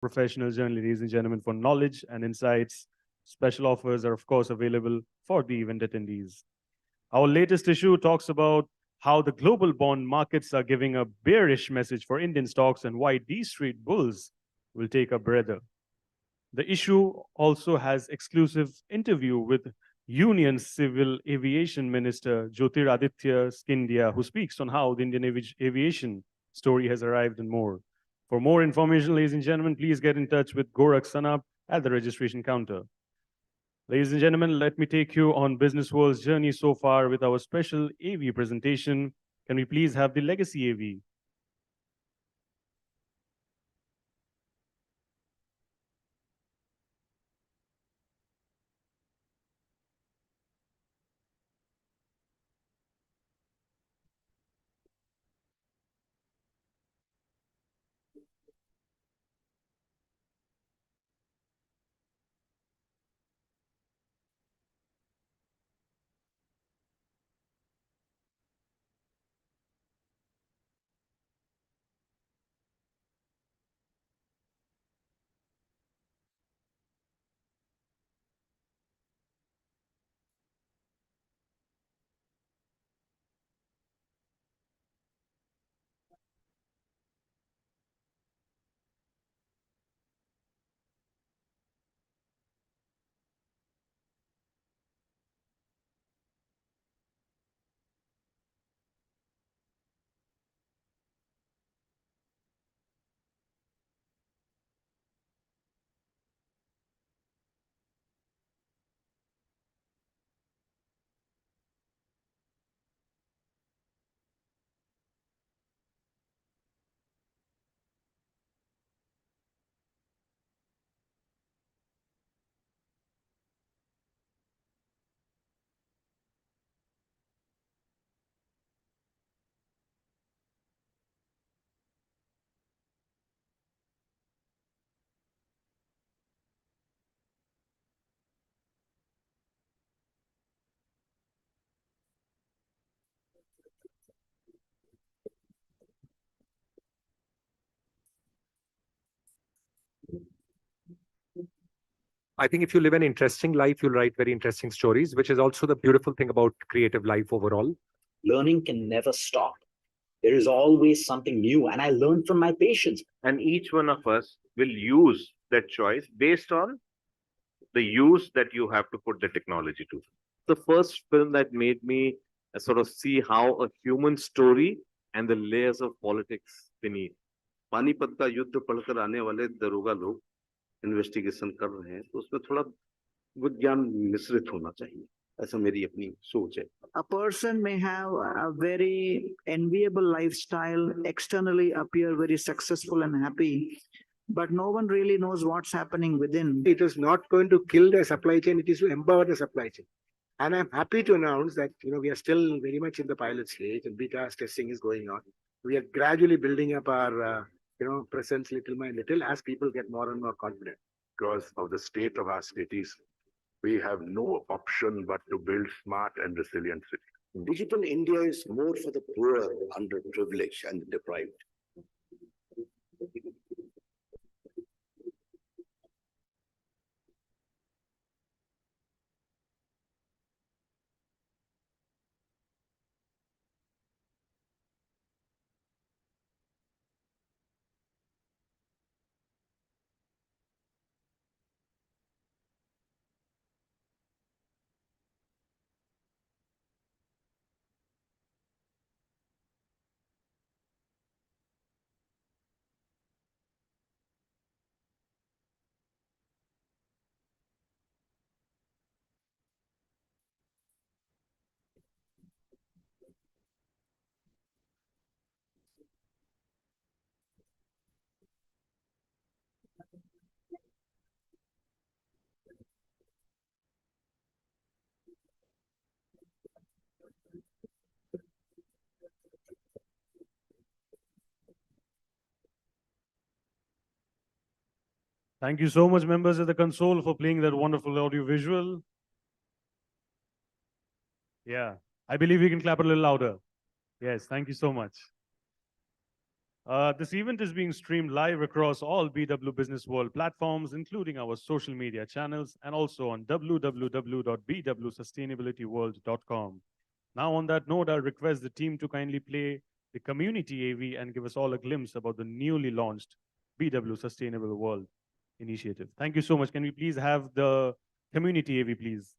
professional journey, ladies and gentlemen, for knowledge and insights. Special offers are, of course, available for the event attendees. Our latest issue talks about how the global bond markets are giving a bearish message for Indian stocks and why these street bulls will take a breather. The issue also has exclusive interview with Union Civil Aviation Minister Jyotiraditya Scindia, who speaks on how the Indian aviation story has arrived and more. For more information, ladies and gentlemen, please get in touch with Gorak Sanap at the registration counter. Ladies and gentlemen, let me take you on Business World's journey so far with our special AV presentation. Can we please have the Legacy AV? I think if you live an interesting life, you'll write very interesting stories, which is also the beautiful thing about creative life overall. Learning can never stop. There is always something new, and I learn from my patients. And each one of us will use that choice based on the use that you have to put the technology to. The first film that made me sort of see how a human story and the layers of politics beneath. Panipat का युद्ध पढ़कर आने वाले दरोगा लोग investigation कर रहे हैं तो उसमें थोड़ा विज्ञान मिश्रित होना चाहिए, ऐसा मेरी अपनी सोच है. A person may have a very enviable lifestyle, externally appear very successful and happy, but no one really knows what's happening within. It is not going to kill the supply chain, it is to empower the supply chain. And I'm happy to announce that we are still very much in the pilot stage and beta testing is going on. We are gradually building up our presence little by little as people get more and more confident. Because of the state of our cities, we have no option but to build smart and resilient cities. Digital India is more for the poor, underprivileged, and deprived. Thank you so much, members of the console, for playing that wonderful audio visual. Yeah, I believe we can clap a little louder. Yes, thank you so much. This event is being streamed live across all BW Business World platforms, including our social media channels and also on www.bwsustainabilityworld.com. Now, on that note, I'll request the team to kindly play the community AV and give us all a glimpse about the newly launched BW Sustainable World initiative. Thank you so much. Can we please have the community AV, please?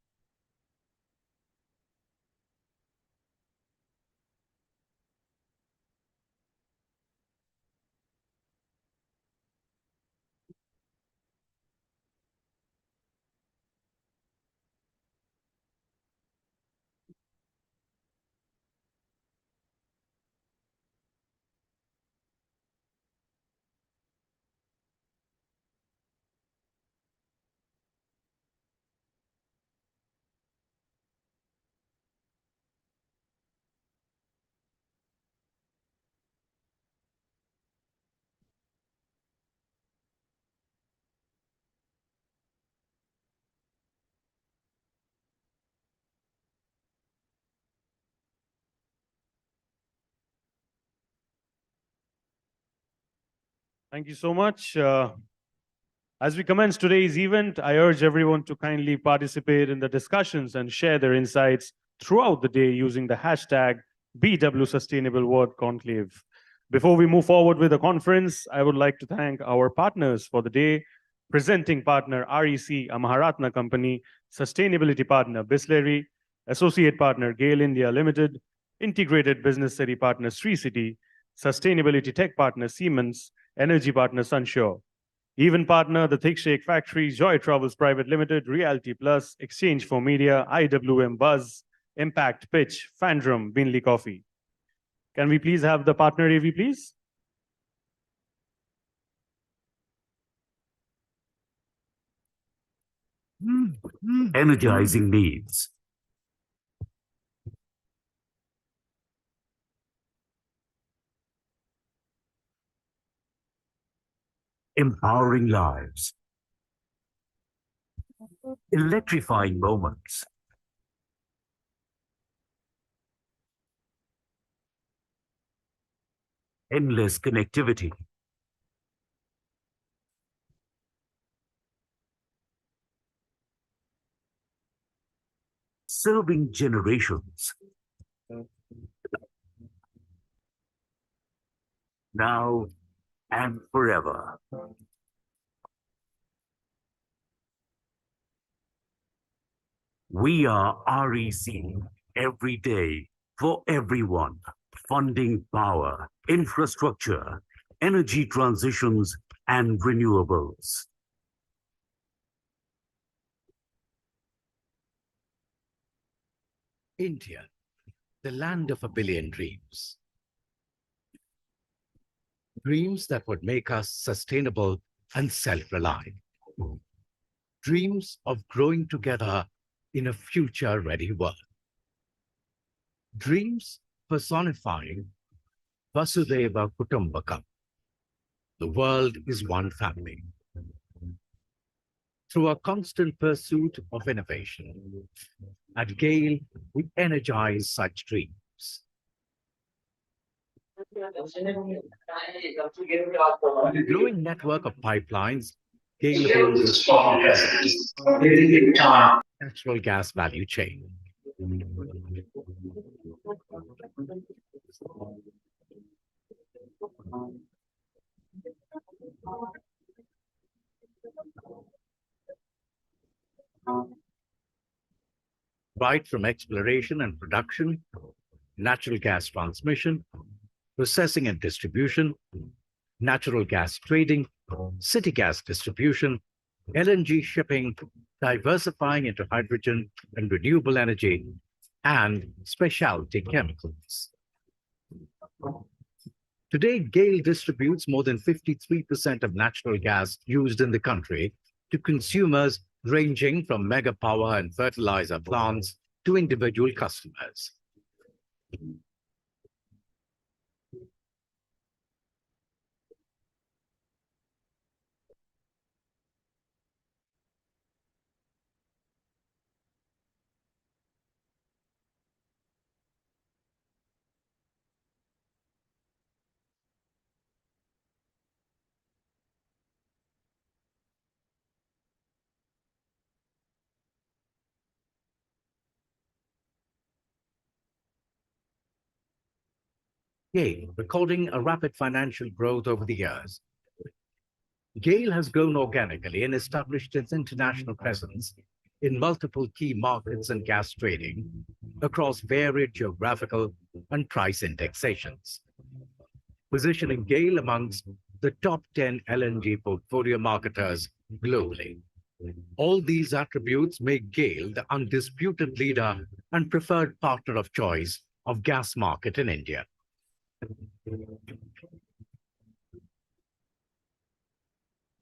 Thank you so much. As we commence today's event, I urge everyone to kindly participate in the discussions and share their insights throughout the day using the hashtag BW Sustainable World Conclave. Before we move forward with the conference, I would like to thank our partners for the day. Presenting partner REC, a Maharatna company, sustainability partner Bisleri, associate partner Gale India Limited, integrated business city partner Sri City, sustainability tech partner Siemens, energy partner Sunshore. Even partner, the Thick Shake Factory, Joy Travels Private Limited, Reality Plus, Exchange for Media, IWM Buzz, Impact Pitch, Fandrum, Binley Coffee. Can we please have the partner AV, please? Energizing needs. Empowering lives. Electrifying moments. Endless connectivity. Serving generations. Now and forever. We are REC, every day, for everyone, funding power, infrastructure, energy transitions, and renewables. India, the land of a billion dreams. Dreams that would make us sustainable and self-reliant. Dreams of growing together in a future-ready world. Dreams personifying Vasudhaiva Kutumbakam. The world is one family. Through a constant pursuit of innovation, at Gale, we energize such dreams. With a growing network of pipelines, Gale holds a strong presence in the entire natural gas value chain. Right from exploration and production, natural gas transmission, processing and distribution, natural gas trading, city gas distribution, LNG shipping, diversifying into hydrogen and renewable energy, and specialty chemicals. Today, Gale distributes more than 53% of natural gas used in the country to consumers ranging from mega power and fertilizer plants to individual customers. GAIL, recording a rapid financial growth over the years. GAIL has grown organically and established its international presence in multiple key markets and gas trading across varied geographical and price indexations, positioning GAIL amongst the top 10 LNG portfolio marketers globally. All these attributes make GAIL the undisputed leader and preferred partner of choice of gas market in India.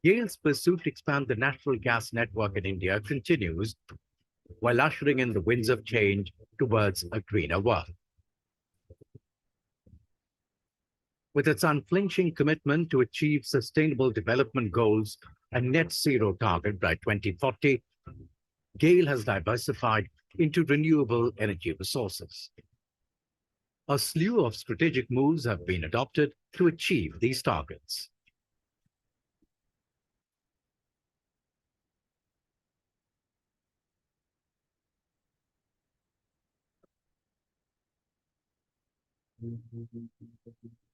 GAIL's pursuit to expand the natural gas network in India continues while ushering in the winds of change towards a greener world. With its unflinching commitment to achieve sustainable development goals and net zero target by 2040, GAIL has diversified into renewable energy resources. A slew of strategic moves have been adopted to achieve these targets.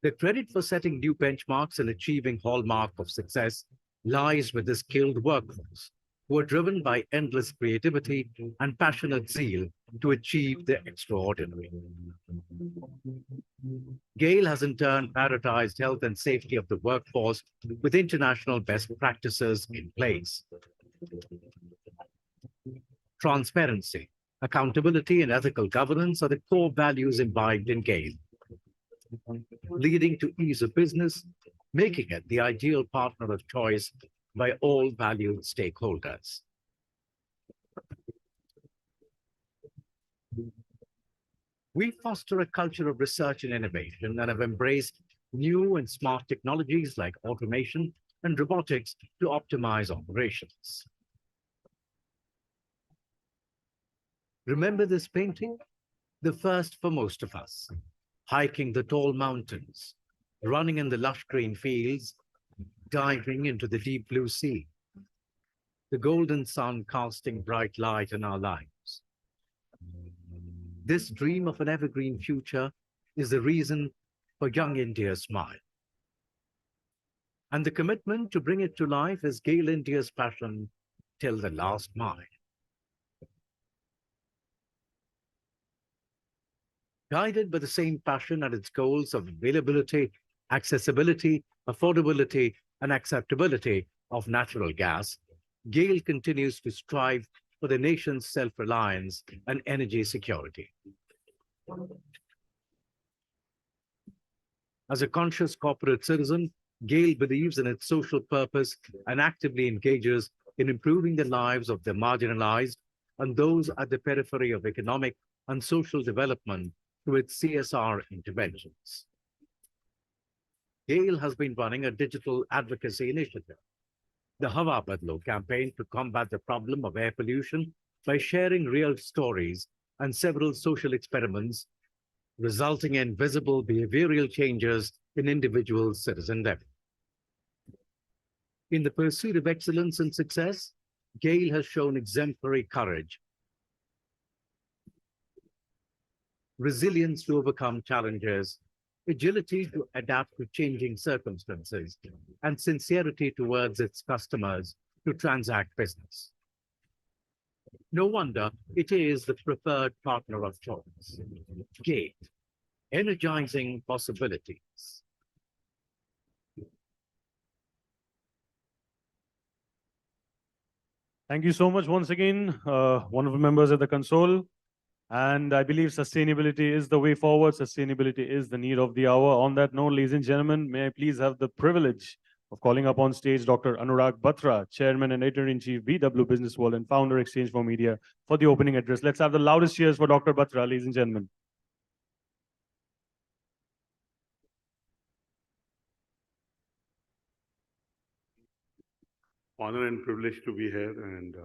The credit for setting new benchmarks and achieving hallmark of success lies with the skilled workforce, who are driven by endless creativity and passionate zeal to achieve the extraordinary. GAIL has in turn prioritized health and safety of the workforce with international best practices in place. Transparency, accountability, and ethical governance are the core values imbibed in GAIL, leading to ease of business, making it the ideal partner of choice by all valued stakeholders. We foster a culture of research and innovation and have embraced new and smart technologies like automation and robotics to optimize operations. Remember this painting? The first for most of us. Hiking the tall mountains, running in the lush green fields, diving into the deep blue sea, the golden sun casting bright light in our lives. This dream of an evergreen future is the reason for Young India's smile. And the commitment to bring it to life is GAIL India's passion till the last mile. Guided by the same passion and its goals of availability, accessibility, affordability, and acceptability of natural gas, GAIL continues to strive for the nation's self-reliance and energy security. As a conscious corporate citizen, GAIL believes in its social purpose and actively engages in improving the lives of the marginalized and those at the periphery of economic and social development through its CSR interventions. GAIL has been running a digital advocacy initiative, the Hawa Badlo campaign, to combat the problem of air pollution by sharing real stories and several social experiments, resulting in visible behavioral changes in individual citizen level. In the pursuit of excellence and success, GAIL has shown exemplary courage, resilience to overcome challenges, agility to adapt to changing circumstances, and sincerity towards its customers to transact business. No wonder it is the preferred partner of choice. GAIL, energizing possibilities. Thank you so much once again, wonderful members at the console. And I believe sustainability is the way forward. Sustainability is the need of the hour. On that note, ladies and gentlemen, may I please have the privilege of calling up on stage Dr. Anurag Batra, Chairman and Editor-in-Chief, BW Business World and Founder, Exchange for Media, for the opening address. Let's have the loudest cheers for Dr. Batra, ladies and gentlemen. Honor and privilege to be here, and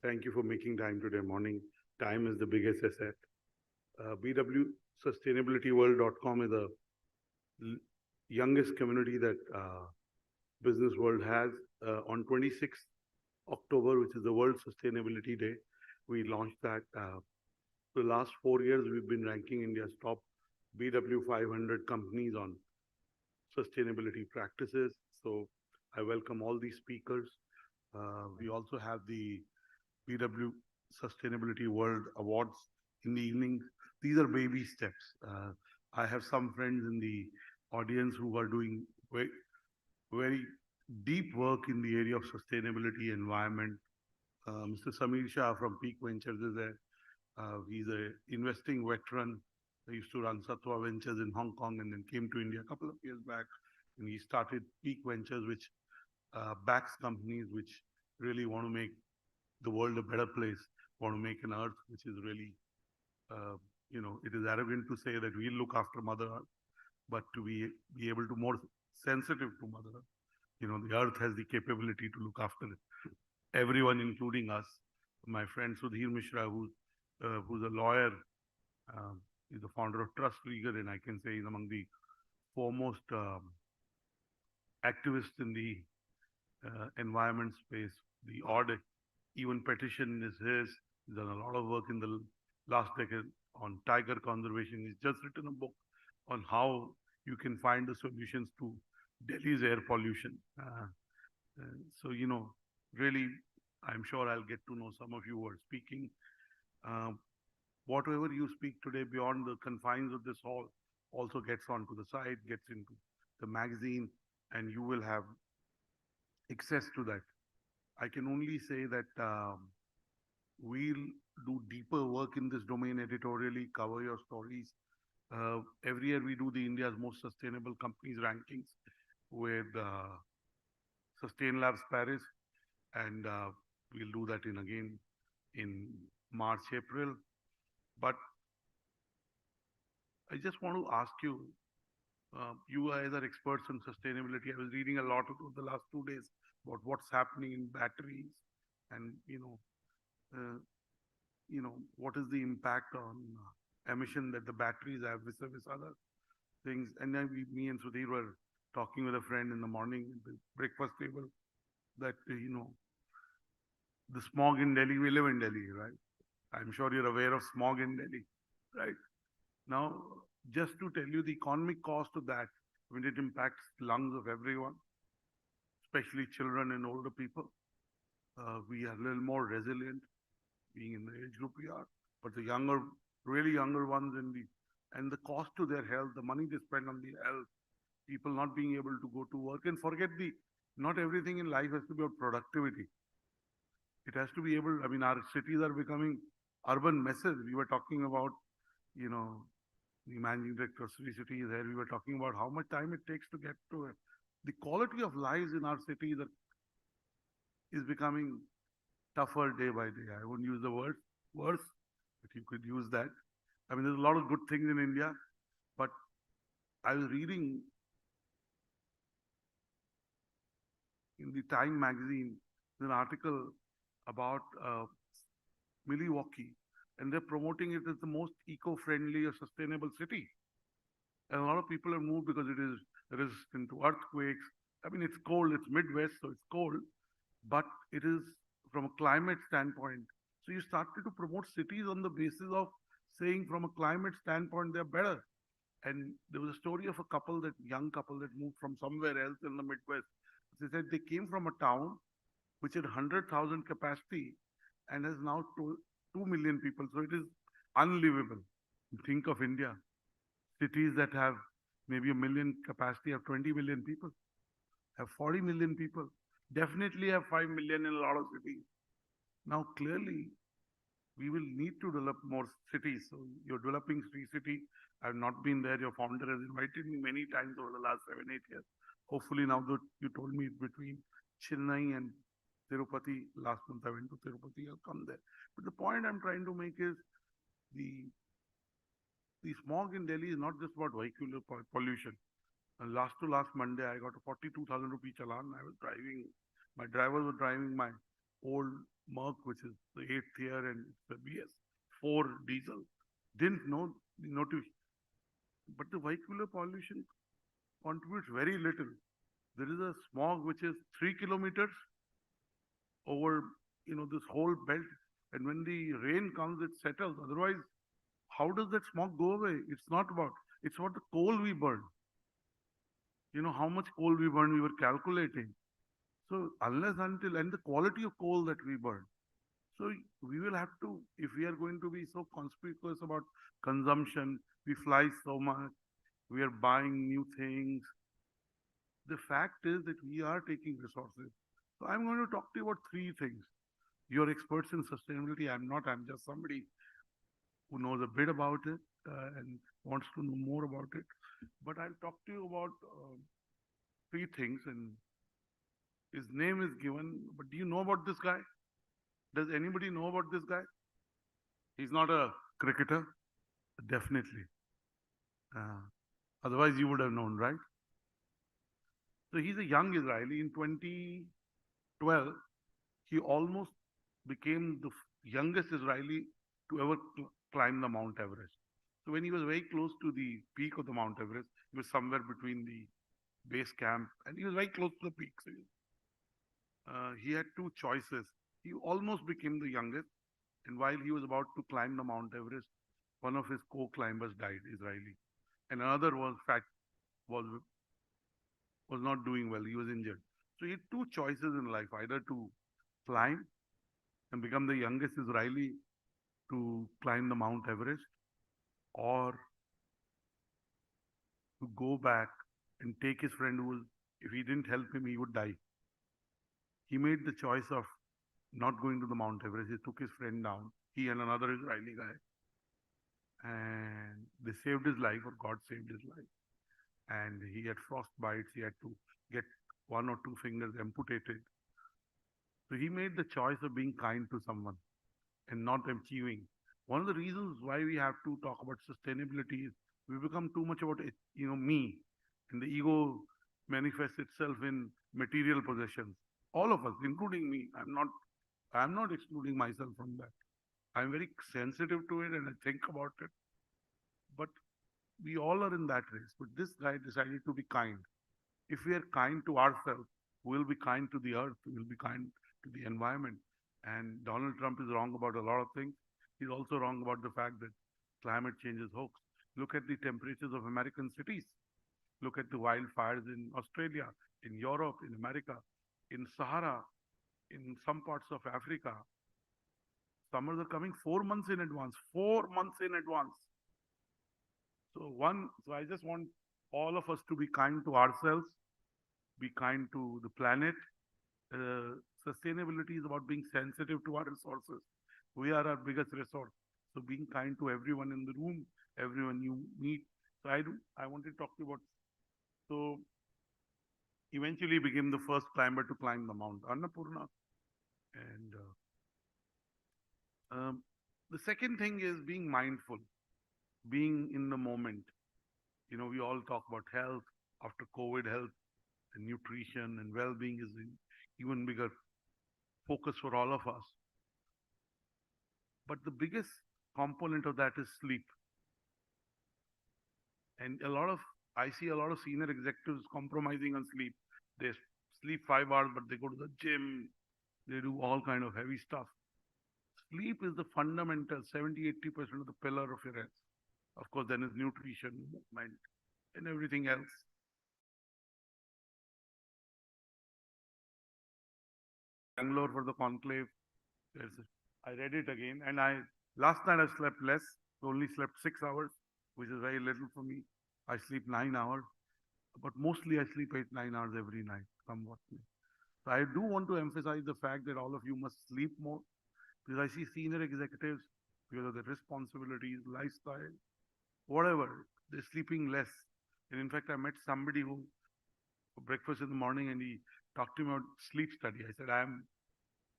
thank you for making time today morning. Time is the biggest asset. BW SustainabilityWorld.com is the youngest community that business world has. On 26th October, which is the World Sustainability Day, we launched that the last 4 years, we've been ranking India's top BW 500 companies on sustainability practices. So I welcome all these speakers. We also have the BW Sustainability World Awards in the evening. These are baby steps. I have some friends in the audience who are doing very, very deep work in the area of sustainability, environment. Mr. Samir Shah from Peak Ventures is there. He's an investing veteran. He used to run Satwa Ventures in Hong Kong and then came to India a couple of years back. And he started Peak Ventures, which backs companies which really want to make the world a better place, want to make an earth which is really, it is arrogant to say that we look after Mother Earth, but to be able to more sensitive to Mother Earth. The earth has the capability to look after everyone, including us. My friend Sudhir Mishra, who's a lawyer, he's the founder of Trust Legal, and I can say he's among the foremost activists in the environment space. The odd even petition is his. He's done a lot of work in the last decade on tiger conservation. He's just written a book on how you can find the solutions to Delhi's air pollution. So, really, I'm sure I'll get to know some of you who are speaking. Whatever you speak today beyond the confines of this hall also gets onto the site, gets into the magazine, and you will have access to that. I can only say that we'll do deeper work in this domain editorially, cover your stories. Every year we do the India's most sustainable companies rankings with Sustain Labs Paris, and we'll do that again in March, April. But I just want to ask you, you guys are experts on sustainability. I was reading a lot over the last 2 days about what's happening in batteries, and what is the impact on emission that the batteries have vis-a-vis other things. And then me and Sudhir were talking with a friend in the morning at the breakfast table that the smog in Delhi, we live in Delhi, right? I'm sure you're aware of smog in Delhi, right? Now, just to tell you the economic cost of that, when it impacts lungs of everyone, especially children and older people, we are a little more resilient, being in the age group we are. But the younger, really younger ones, and the cost to their health, the money they spend on the health, people not being able to go to work, and forget not everything in life has to be about productivity. It has to be able, our cities are becoming urban messes. We were talking about, the managing director of City is here. We were talking about how much time it takes to get to it. The quality of lives in our cities is becoming tougher day by day. I wouldn't use the word worse, but you could use that. There's a lot of good things in India, but I was reading in the Time magazine an article about Milwaukee, and they're promoting it as the most eco-friendly or sustainable city. And a lot of people have moved because it is resistant to earthquakes. It's cold, it's Midwest, so it's cold, but it is from a climate standpoint. So you started to promote cities on the basis of saying from a climate standpoint, they're better. And there was a story of a young couple that moved from somewhere else in the Midwest. They said they came from a town which had 100,000 capacity and has now 2 million people. So it is unlivable. Think of India. Cities that have maybe 1 million capacity have 20 million people, have 40 million people, definitely have 5 million in a lot of cities. Now, clearly, we will need to develop more cities. So you're developing Sri City. I've not been there. Your founder has invited me many times over the last 7, 8 years. Hopefully now that you told me between Chennai and Tirupati, last month I went to Tirupati, I'll come there. But the point I'm trying to make is the smog in Delhi is not just about vehicular pollution. And last Monday, I got a 42,000 rupee challan. My drivers were driving my old Merc, which is the 8th year, and it's the BS4 diesel. Didn't know the notice. But the vehicular pollution contributes very little. There is a smog which is 3 kilometers over, this whole belt. And when the rain comes, it settles. Otherwise, how does that smoke go away? It's not about, it's about the coal we burn. You know, how much coal we burn, we were calculating. So unless until, and the quality of coal that we burn. So we will have to, if we are going to be so conspicuous about consumption, we fly so much, we are buying new things. The fact is that we are taking resources. So I'm going to talk to you about three things. You're experts in sustainability. I'm not. I'm just somebody who knows a bit about it and wants to know more about it. But I'll talk to you about three things. And his name is given. But do you know about this guy? Does anybody know about this guy? He's not a cricketer. Definitely. Otherwise, you would have known, right? So he's a young Israeli. In 2012, he almost became the youngest Israeli to ever climb the Mount Everest. So when he was very close to the peak of the Mount Everest, he was somewhere between the base camp and he was very close to the peak. So he had two choices. He almost became the youngest. And while he was about to climb the Mount Everest, one of his co-climbers died, Israeli. And another was not doing well. He was injured. So he had two choices in life, either to climb and become the youngest Israeli to climb the Mount Everest, or to go back and take his friend who was, if he didn't help him, he would die. He made the choice of not going to the Mount Everest. He took his friend down, he and another Israeli guy. And they saved his life, or God saved his life. And he had frost bites. He had to get one or two fingers amputated. So he made the choice of being kind to someone and not achieving. One of the reasons why we have to talk about sustainability is we become too much about, me, and the ego manifests itself in material possessions. All of us, including me. I'm not excluding myself from that. I'm very sensitive to it and I think about it. But we all are in that race. But this guy decided to be kind. If we are kind to ourselves, we'll be kind to the earth, we'll be kind to the environment. And Donald Trump is wrong about a lot of things. He's also wrong about the fact that climate change is hoax. Look at the temperatures of American cities. Look at the wildfires in Australia, in Europe, in America, in Sahara, in some parts of Africa. Summers are coming 4 months in advance, 4 months in advance. So I just want all of us to be kind to ourselves, be kind to the planet. Sustainability is about being sensitive to our resources. We are our biggest resource. So being kind to everyone in the room, everyone you meet. So I want to talk to you about, so eventually became the first climber to climb the Mount Annapurna. And the second thing is being mindful, being in the moment. We all talk about health, after COVID, health and nutrition and well-being is an even bigger focus for all of us. But the biggest component of that is sleep. And I see a lot of senior executives compromising on sleep. They sleep 5 hours, but they go to the gym. They do all kind of heavy stuff. Sleep is the fundamental 70-80% of the pillar of your health. Of course, then is nutrition, movement, and everything else. Bangalore for the conclave. I read it again, and last night I slept less. Only slept 6 hours, which is very little for me. I sleep 9 hours, but mostly I sleep 8-9 hours every night, somewhat. So I do want to emphasize the fact that all of you must sleep more, because I see senior executives, because of their responsibilities, lifestyle, whatever, they're sleeping less. And in fact, I met somebody who, for breakfast in the morning, and he talked to me about sleep study. I said,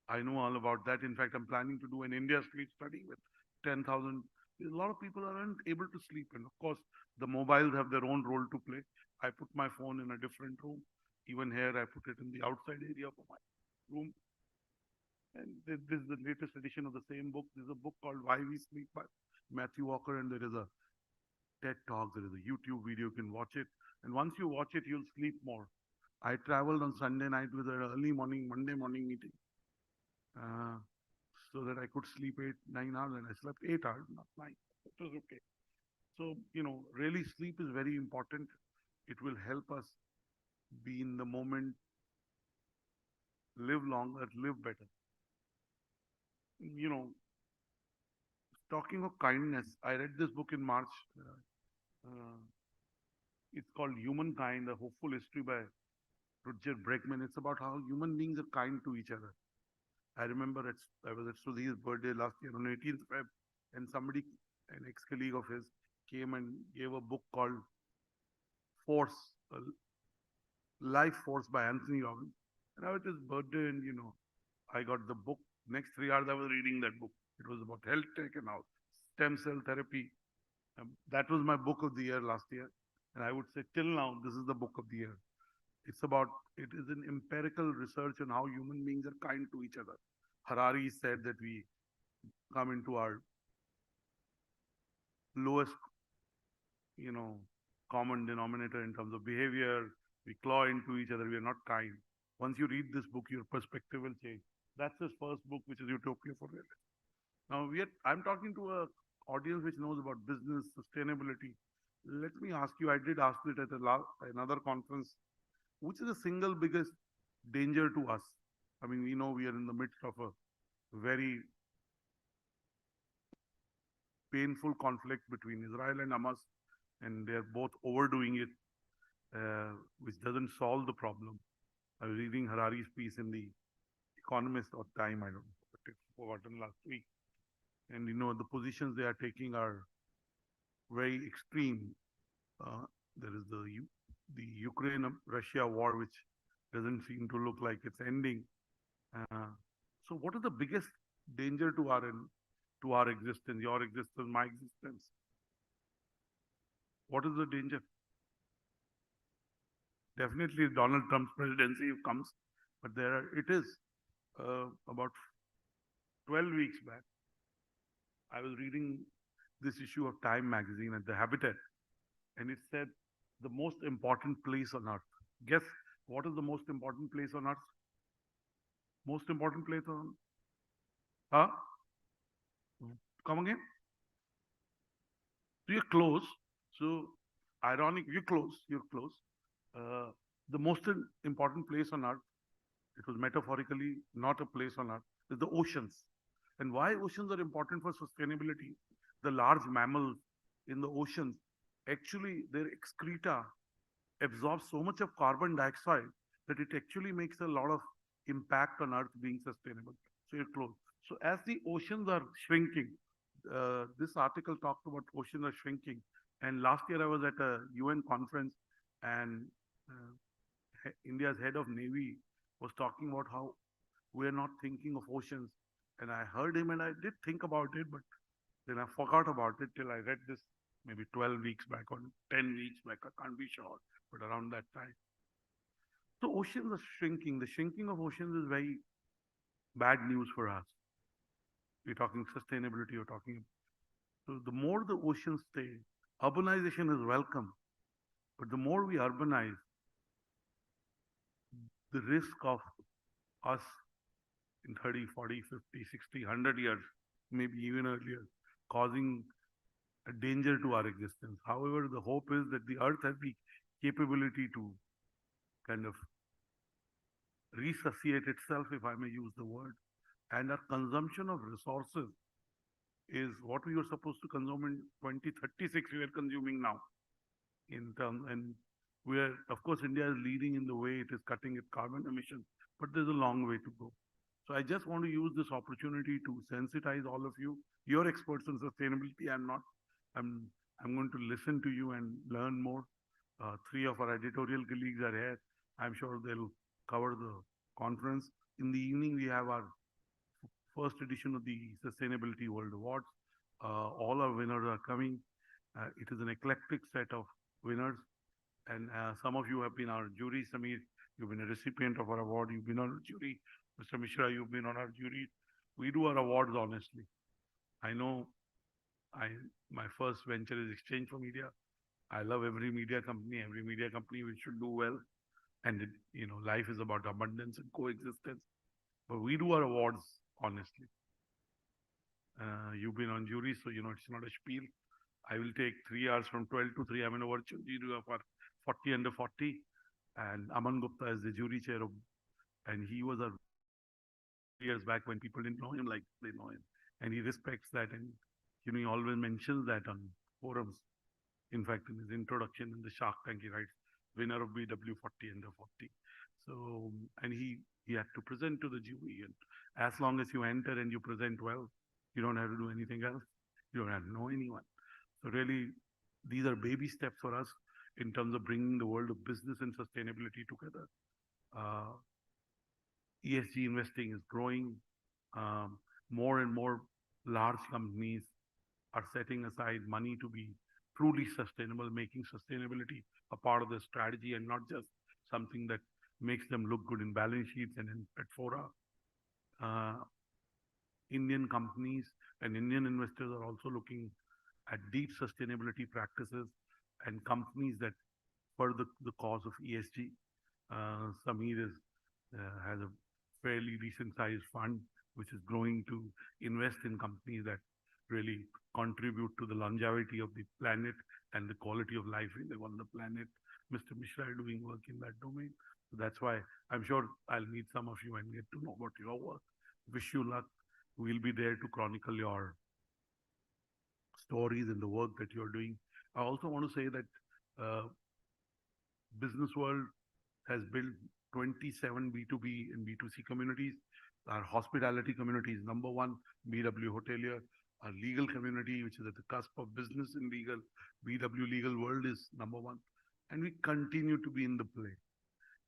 I know all about that. In fact, I'm planning to do an India sleep study with 10,000. A lot of people aren't able to sleep. And of course, the mobiles have their own role to play. I put my phone in a different room. Even here, I put it in the outside area of my room. And this is the latest edition of the same book. There's a book called Why We Sleep by Matthew Walker, and there is a TED Talk, there is a YouTube video, you can watch it. And once you watch it, you'll sleep more. I traveled on Sunday night with an early morning, Monday morning meeting, so that I could sleep 8-9 hours, and I slept 8 hours, not 9. It was okay. So, really sleep is very important. It will help us be in the moment, live longer, live better. You know, talking of kindness, I read this book in March. Uh, it's called Humankind, A Hopeful History by Rutger Bregman. It's about how human beings are kind to each other. I remember I was at Sudhir's birthday last year on 18th Feb, and somebody, an ex-colleague of his, came and gave a book called Force, Life Force by Anthony Robbins. And I was at his birthday, and I got the book. Next 3 hours, I was reading that book. It was about health tech and how stem cell therapy. That was my book of the year last year. And I would say till now, this is the book of the year. It is an empirical research on how human beings are kind to each other. Harari said that we come into our lowest, common denominator in terms of behavior. We claw into each other. We are not kind. Once you read this book, your perspective will change. That's his first book, which is Utopia for Realists. Now, I'm talking to an audience which knows about business, sustainability. Let me ask you, I did ask it at another conference, which is the single biggest danger to us? I mean, we know we are in the midst of a very painful conflict between Israel and Hamas, and they're both overdoing it, which doesn't solve the problem. I was reading Harari's piece in the Economist or Time, I don't know, but it's forgotten last week. And the positions they are taking are very extreme. There is the Ukraine-Russia war, which doesn't seem to look like it's ending. So what is the biggest danger to our existence, your existence, my existence? What is the danger? Definitely Donald Trump's presidency comes, but it is about 12 weeks back. I was reading this issue of Time magazine at the Habitat, and it said the most important place on earth. Guess what is the most important place on earth? Most important place on earth? Come again? So you're close. So ironic, you're close. The most important place on earth, it was metaphorically not a place on earth, is the oceans. And why oceans are important for sustainability? The large mammals in the oceans, actually their excreta absorbs so much of carbon dioxide that it actually makes a lot of impact on earth being sustainable. So you're close. So as the oceans are shrinking, this article talked about oceans are shrinking. And last year I was at a UN conference, and India's head of Navy was talking about how we're not thinking of oceans. And I heard him and I did think about it, but then I forgot about it till I read this maybe 12 weeks back or 10 weeks back. I can't be sure, but around that time. So oceans are shrinking. The shrinking of oceans is very bad news for us. We're talking sustainability, we're talking. So the more the oceans stay, urbanization is welcome. But the more we urbanize, the risk of us in 30, 40, 50, 60, 100 years, maybe even earlier, causing a danger to our existence. However, the hope is that the earth has the capability to kind of resuscitate itself, if I may use the word, and our consumption of resources is what we were supposed to consume in 2036, we are consuming now. And of course, India is leading in the way it is cutting its carbon emissions, but there's a long way to go. So I just want to use this opportunity to sensitize all of you. You're experts in sustainability. I'm not. I'm going to listen to you and learn more. 3 of our editorial colleagues are here. I'm sure they'll cover the conference. In the evening, we have our first edition of the Sustainability World Awards. All our winners are coming. It is an eclectic set of winners. And some of you have been our jury. Samir, you've been a recipient of our award. You've been on our jury. Mr. Mishra, you've been on our jury. We do our awards honestly. I know my first venture is Exchange for Media. I love every media company. Every media company we should do well. And life is about abundance and coexistence. But we do our awards honestly. You've been on jury, so you know it's not a spiel. I will take 3 hours from 12 to 3. I'm in a virtual jury for 40 under 40. And Aman Gupta is the jury chair of, and he was a years back when people didn't know him like they know him. And he respects that. And, you know, he always mentions that on forums. In fact, in his introduction in the Shark Tank, he writes, winner of BW 40 under 40. So, and he had to present to the jury. And as long as you enter and you present well, you don't have to do anything else. You don't have to know anyone. So really, these are baby steps for us in terms of bringing the world of business and sustainability together. ESG investing is growing. More and more large companies are setting aside money to be truly sustainable, making sustainability a part of their strategy and not just something that makes them look good in balance sheets and in Petfora. Indian companies and Indian investors are also looking at deep sustainability practices and companies that further the cause of ESG. Sameer has a fairly decent sized fund which is growing to invest in companies that really contribute to the longevity of the planet and the quality of life we live on the planet. Mr. Mishra is doing work in that domain. So that's why I'm sure I'll meet some of you and get to know about your work. Wish you luck. We'll be there to chronicle your stories and the work that you're doing. I also want to say that business world has built 27 B2B and B2C communities. Our hospitality community is number one, BW Hotelier. Our legal community, which is at the cusp of business and legal, BW Legal World is number one. And we continue to be in the play.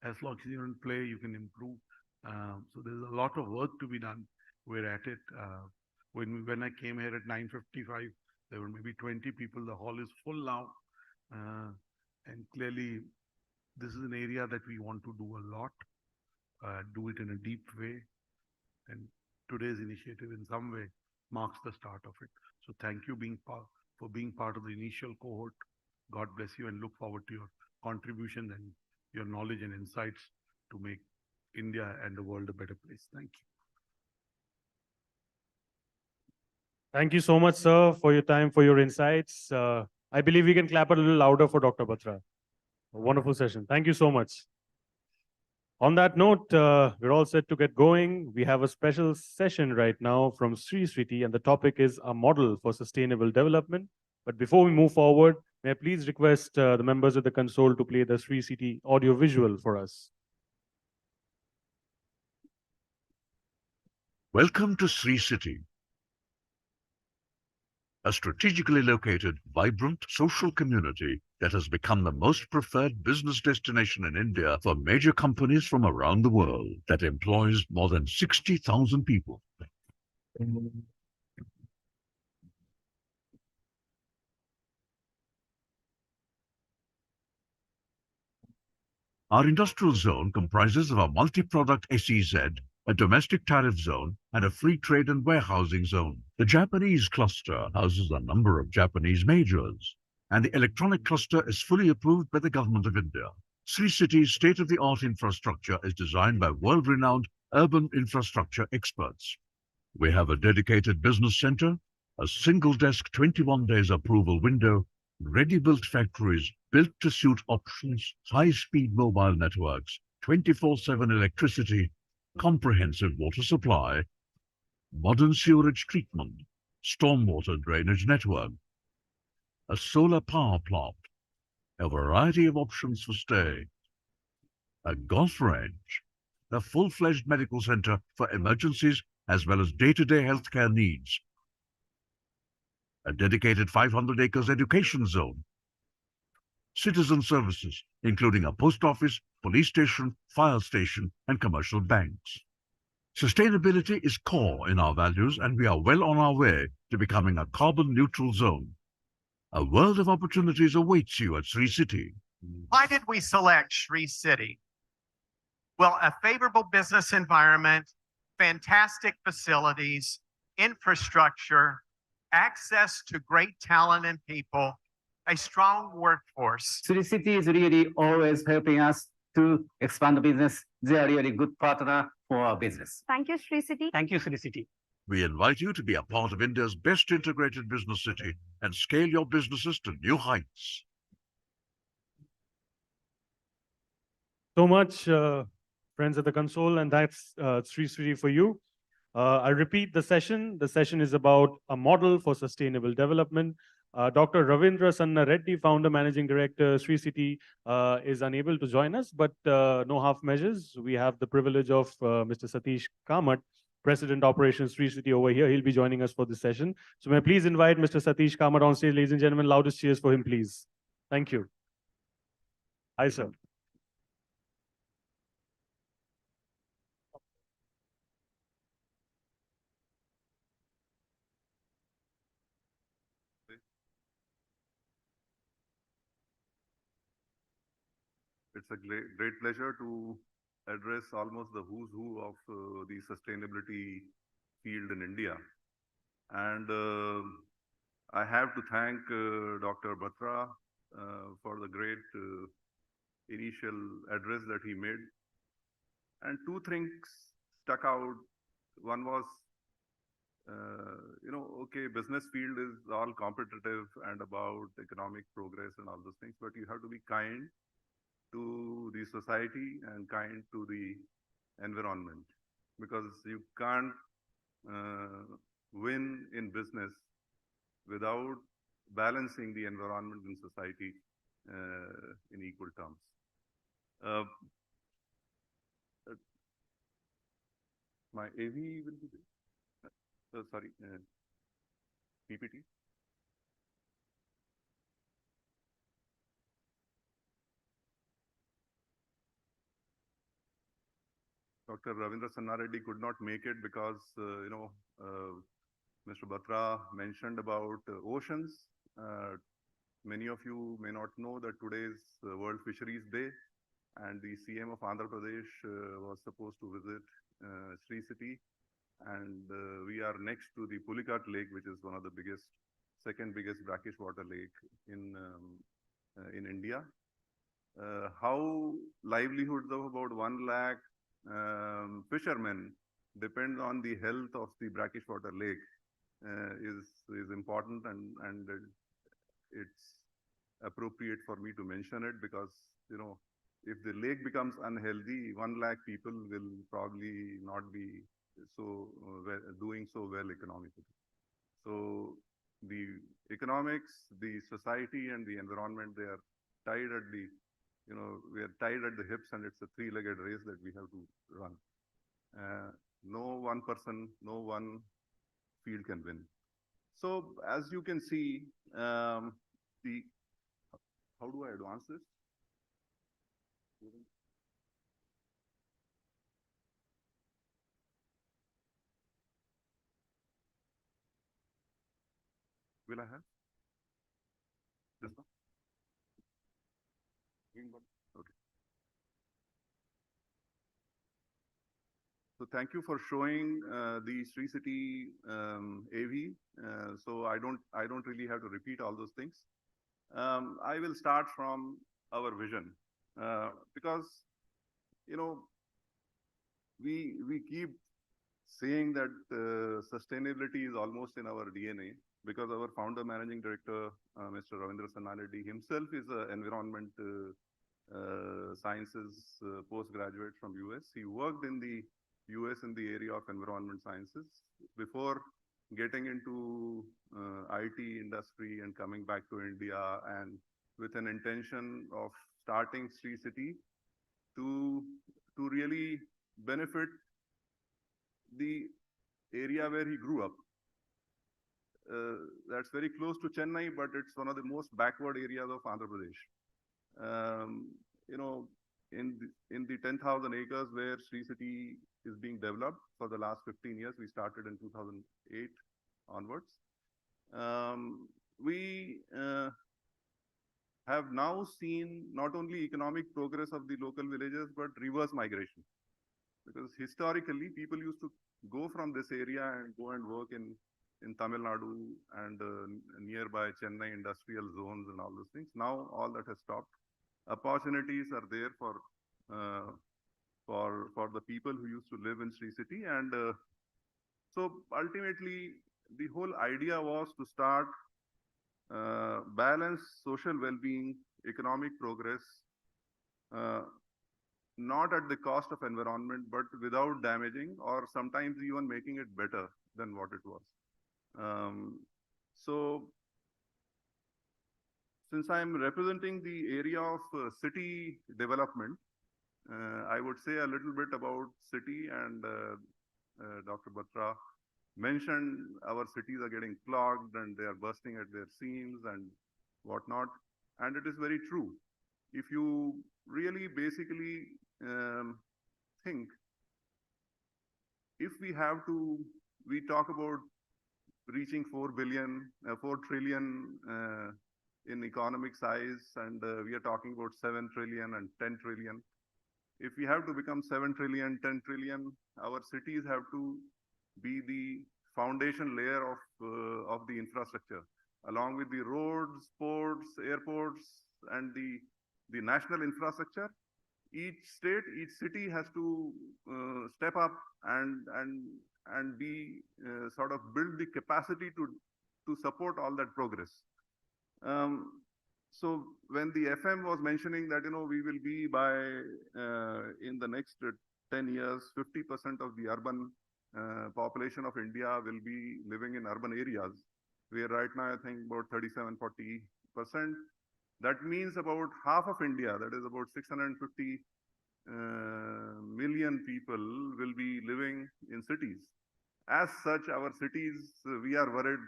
As long as you're in play, you can improve. So there's a lot of work to be done. We're at it. When I came here at 9:55, there were maybe 20 people. The hall is full now. And clearly, this is an area that we want to do a lot, do it in a deep way. And today's initiative in some way marks the start of it. So thank you for being part of the initial cohort. God bless you and look forward to your contribution and your knowledge and insights to make India and the world a better place. Thank you. Thank you so much, sir, for your time, for your insights. I believe we can clap a little louder for Dr. Batra. A wonderful session. Thank you so much. On that note, we're all set to get going. We have a special session right now from Sri Sriti, and the topic is a model for sustainable development. But before we move forward, may I please request the members of the console to play the Sri Sriti audio visual for us. Welcome to Sri City, a strategically located, vibrant social community that has become the most preferred business destination in India for major companies from around the world that employs more than 60,000 people. Our industrial zone comprises of a multi-product SEZ, a domestic tariff zone, and a free trade and warehousing zone. The Japanese cluster houses a number of Japanese majors, and the electronic cluster is fully approved by the Government of India. Sri City's state-of-the-art infrastructure is designed by world-renowned urban infrastructure experts. We have a dedicated business center, a single-desk 21 days approval window, ready-built factories built to suit options, high-speed mobile networks, 24/7 electricity, comprehensive water supply, modern sewerage treatment, stormwater drainage network, a solar power plant, a variety of options for stay, a golf range, a full-fledged medical center for emergencies as well as day-to-day healthcare needs, a dedicated 500 acres education zone, citizen services, including a post office, police station, fire station, and commercial banks. Sustainability is core in our values, and we are well on our way to becoming a carbon neutral zone. A world of opportunities awaits you at Sri City. Why did we select Sri City? Well, a favorable business environment, fantastic facilities, infrastructure, access to great talent and people, a strong workforce. Sri City is really always helping us to expand the business. They are really good partner for our business. Thank you, Sri City. Thank you, Sri City. We invite you to be a part of India's best integrated business city and scale your businesses to new heights. So much, friends at the console, and that's Sri Sri for you. I repeat the session. The session is about a model for sustainable development. Dr. Ravindra Sanna Reddy, founder, managing director, Sri City, is unable to join us, but no half measures. We have the privilege of Mr. Satish Kamat, President Operations Sri City over here. He'll be joining us for this session. So may I please invite Mr. Satish Kamat on stage, ladies and gentlemen. Loudest cheers for him, please. Thank you. Hi, sir. It's a great pleasure to address almost the who's who of the sustainability field in India. And I have to thank Dr. Batra for the great initial address that he made. And two things stuck out. One was, okay, business field is all competitive and about economic progress and all those things, but you have to be kind to the society and kind to the environment, because you can't win in business without balancing the environment and society in equal terms. My AV will be there. Sorry, PPT. Dr. Ravindra Sanna Reddy could not make it because, Mr. Batra mentioned about oceans. Many of you may not know that today is World Fisheries Day, and the CM of Andhra Pradesh was supposed to visit Sri City, and we are next to the Pulicat Lake, which is one of the second biggest brackish water lake in India. How livelihoods of about 1 lakh fishermen depend on the health of the brackish water lake is important, and it's appropriate for me to mention it, because if the lake becomes unhealthy, 1 lakh people will probably not be doing so well economically. So the economics, the society, and the environment, they are tied at the we are tied at the hips, and it's a three-legged race that we have to run. No one person, no one field can win. So as you can see, how do I advance this? Will I have this one? Okay. So thank you for showing the Sri City AV. So I don't really have to repeat all those things. I will start from our vision, because we keep saying that sustainability is almost in our DNA, because our founder managing director, Mr. Ravindra Sanna Reddy himself is an environment sciences postgraduate from US. He worked in the US in the area of environment sciences before getting into IT industry and coming back to India, and with an intention of starting Sri City to really benefit the area where he grew up. That's very close to Chennai, but it's one of the most backward areas of Andhra Pradesh. In the 10,000 acres where Sri City is being developed for the last 15 years, we started in 2008 onwards. We have now seen not only economic progress of the local villages, but reverse migration. Because historically, people used to go from this area and go and work in Tamil Nadu and nearby Chennai industrial zones and all those things. Now all that has stopped. Opportunities are there for the people who used to live in Sri City, and So ultimately, the whole idea was to start balance social well-being, economic progress, uh, not at the cost of environment, but without damaging or sometimes even making it better than what it was. So since I'm representing the area of city development, I would say a little bit about city, and Dr. Batra mentioned our cities are getting clogged and they are bursting at their seams and whatnot. And it is very true. If you really basically think, if we talk about reaching 4 trillion in economic size, and we are talking about 7 trillion and 10 trillion. If we have to become 7 trillion, 10 trillion, our cities have to be the foundation layer of the infrastructure, along with the roads, ports, airports, and the national infrastructure. Each state, each city has to step up and be sort of build the capacity to support all that progress. So when the FM was mentioning that, we will be by in the next 10 years, 50% of the urban population of India will be living in urban areas, where right now I think about 37–40%. That means about half of India, that is about 650 million people, will be living in cities. As such, our cities, we are worried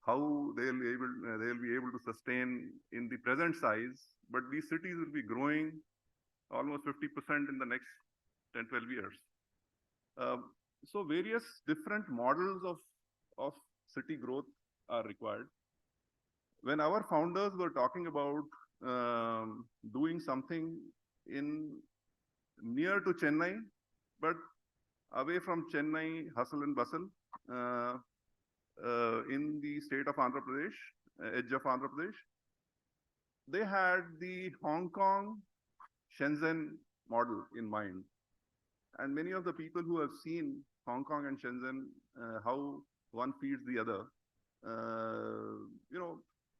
how they'll be able to sustain in the present size, but these cities will be growing almost 50% in the next 10–12 years. So various different models of city growth are required. When our founders were talking about doing something near to Chennai, but away from Chennai, hustle and bustle, in the state of Andhra Pradesh, edge of Andhra Pradesh, they had the Hong Kong Shenzhen model in mind. And many of the people who have seen Hong Kong and Shenzhen, how one feeds the other,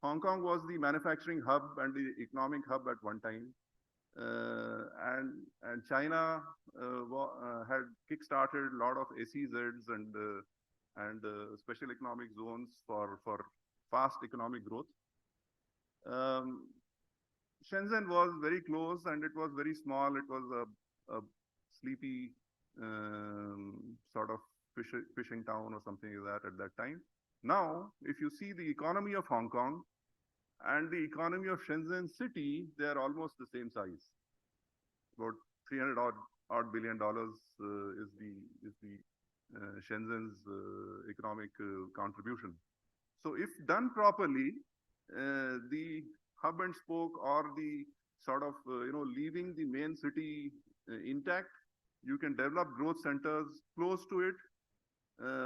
Hong Kong was the manufacturing hub and the economic hub at one time. And China had kick-started a lot of SEZs and special economic zones for fast economic growth. Shenzhen was very close and it was very small. It was a sleepy sort of fishing town or something like that at that time. Now, if you see the economy of Hong Kong and the economy of Shenzhen city, they are almost the same size. About $300 billion is the Shenzhen's economic contribution. So if done properly, the hub and spoke, or the sort of leaving the main city intact, you can develop growth centers close to it,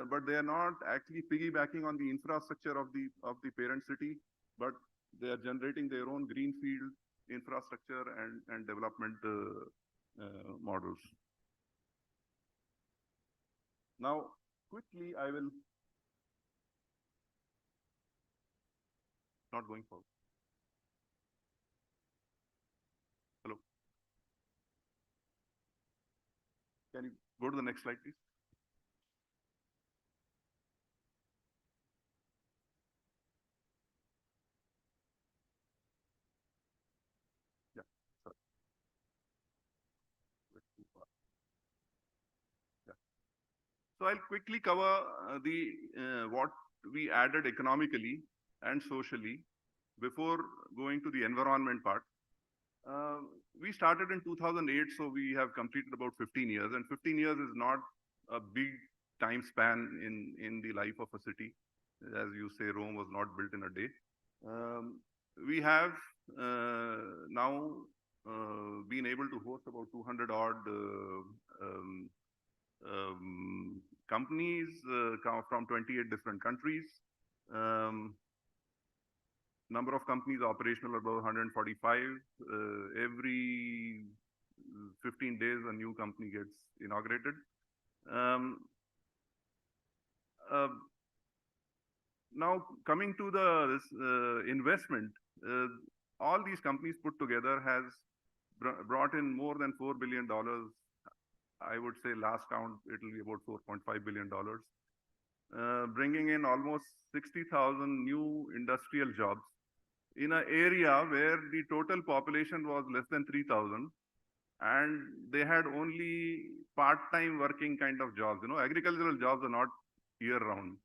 but they are not actually piggybacking on the infrastructure of the parent city, but they are generating their own greenfield infrastructure and development models. Now, quickly, I will not going forward. Hello. Can you go to the next slide, please? Yeah, sorry. Yeah. So I'll quickly cover what we added economically and socially before going to the environment part. We started in 2008, so we have completed about 15 years, and 15 years is not a big time span in the life of a city. As you say, Rome was not built in a day. We have now been able to host about 200 odd companies from 28 different countries. Number of companies operational about 145. Every 15 days, a new company gets inaugurated. now coming to this investment, all these companies put together has brought in more than $4 billion. I would say last count, it will be about $4.5 billion, bringing in almost 60,000 new industrial jobs in an area where the total population was less than 3,000, and they had only part-time working kind of jobs. You know, agricultural jobs are not year-round.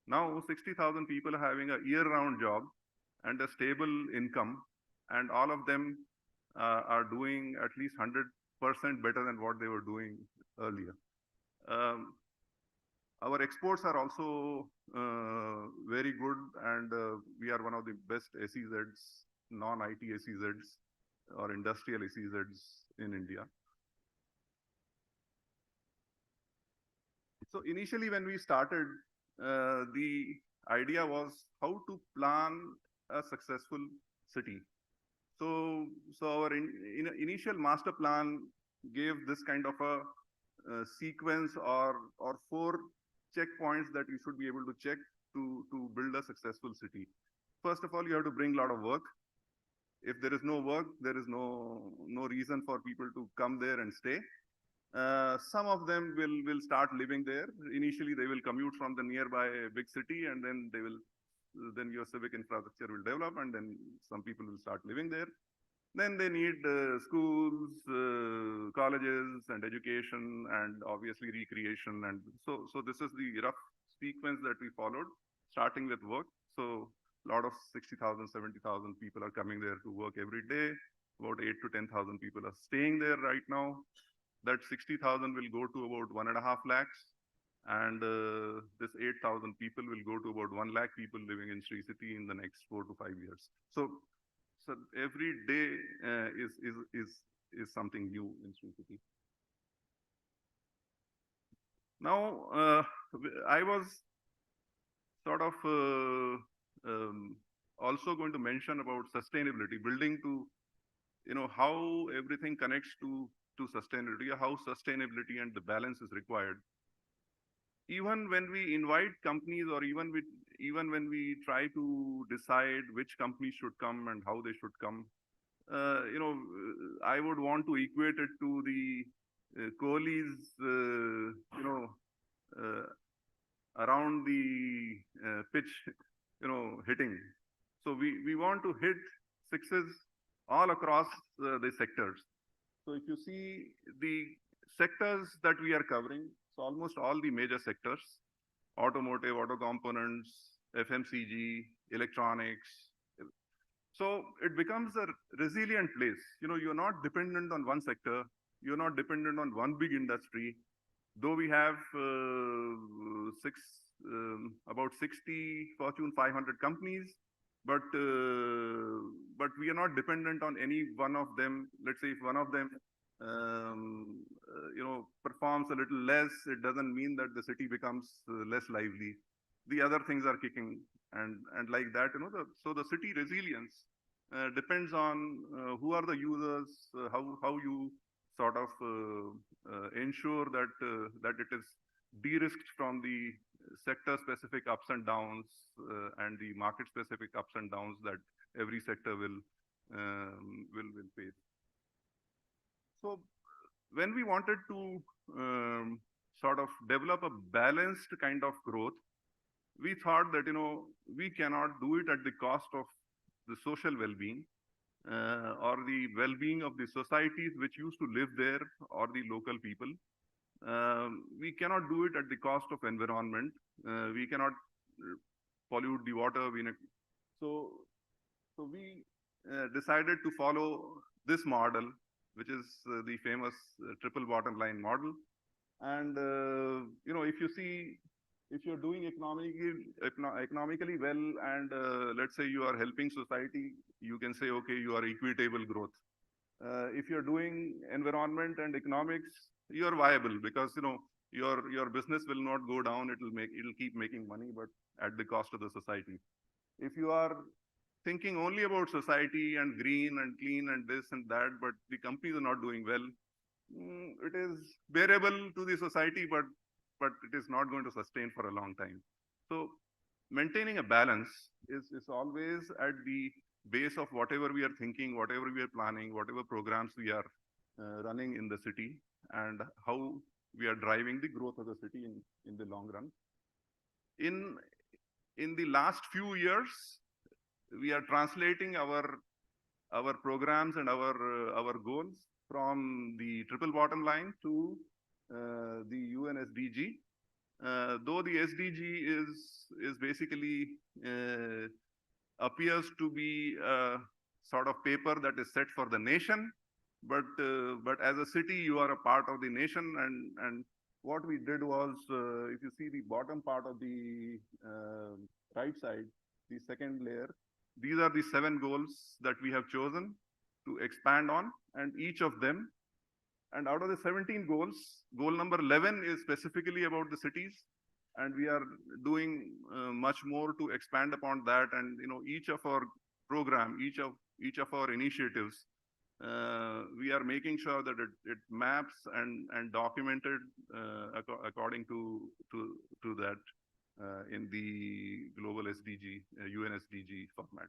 Now 60,000 people are having a year-round job and a stable income, and all of them are doing at least 100% better than what they were doing earlier. Our exports are also very good, and we are one of the best SEZs, non-IT SEZs or industrial SEZs in India. So initially when we started, the idea was how to plan a successful city. So our initial master plan gave this kind of a sequence or 4 checkpoints that you should be able to check to build a successful city. First of all, you have to bring a lot of work. If there is no work, there is no reason for people to come there and stay. Some of them will start living there. Initially, they will commute from the nearby big city, and then your civic infrastructure will develop, and then some people will start living there. Then they need schools, colleges, and education, and obviously recreation. And so this is the rough sequence that we followed, starting with work. So a lot of 60,000, 70,000 people are coming there to work every day. About 8 to 10,000 people are staying there right now. That 60,000 will go to about 1.5 lakhs. And this 8,000 people will go to about 1 lakh people living in Sri City in the next 4 to 5 years. So every day is something new in Sri City. Now, I was sort of also going to mention about sustainability, building to, how everything connects to sustainability, how sustainability and the balance is required. Even when we invite companies, or even when we try to decide which companies should come and how they should come, I would want to equate it to the Kohli's, around the pitch, hitting. So we want to hit sixes all across the sectors. So if you see the sectors that we are covering, so almost all the major sectors: automotive, auto components, FMCG, electronics. So it becomes a resilient place. You're not dependent on one sector. You're not dependent on one big industry. Though we have about 60 Fortune 500 companies, but we are not dependent on any one of them. Let's say if one of them performs a little less, it doesn't mean that the city becomes less lively. The other things are kicking, and like that, so the city resilience depends on who are the users, how you sort of ensure that it is de-risked from the sector-specific ups and downs and the market-specific ups and downs that every sector will face. So when we wanted to sort of develop a balanced kind of growth, we thought that, we cannot do it at the cost of the social well-being or the well-being of the societies which used to live there, or the local people. We cannot do it at the cost of environment. We cannot pollute the water. So we decided to follow this model, which is the famous triple bottom line model. And if you see, if you're doing economically well, and let's say you are helping society, you can say, okay, you are equitable growth. If you're doing environment and economics, you're viable, because your business will not go down. It'll keep making money, but at the cost of the society. If you are thinking only about society and green and clean and this and that, but the companies are not doing well, it is bearable to the society, but but it is not going to sustain for a long time. So maintaining a balance is always at the base of whatever we are thinking, whatever we are planning, whatever programs we are running in the city, and how we are driving the growth of the city in the long run. In the last few years, we are translating our programs and our goals from the triple bottom line to the UN SDG. Though the SDG is basically appears to be a sort of paper that is set for the nation, but as a city you are a part of the nation, and what we did was, if you see the bottom part of the right side, the second layer, these are the 7 goals that we have chosen to expand on, and each of them, and out of the 17 goals, goal number 11 is specifically about the cities, and we are doing much more to expand upon that. And each of our program, each of our initiatives, we are making sure that it maps and documented according to that in the global SDG, UN SDG format.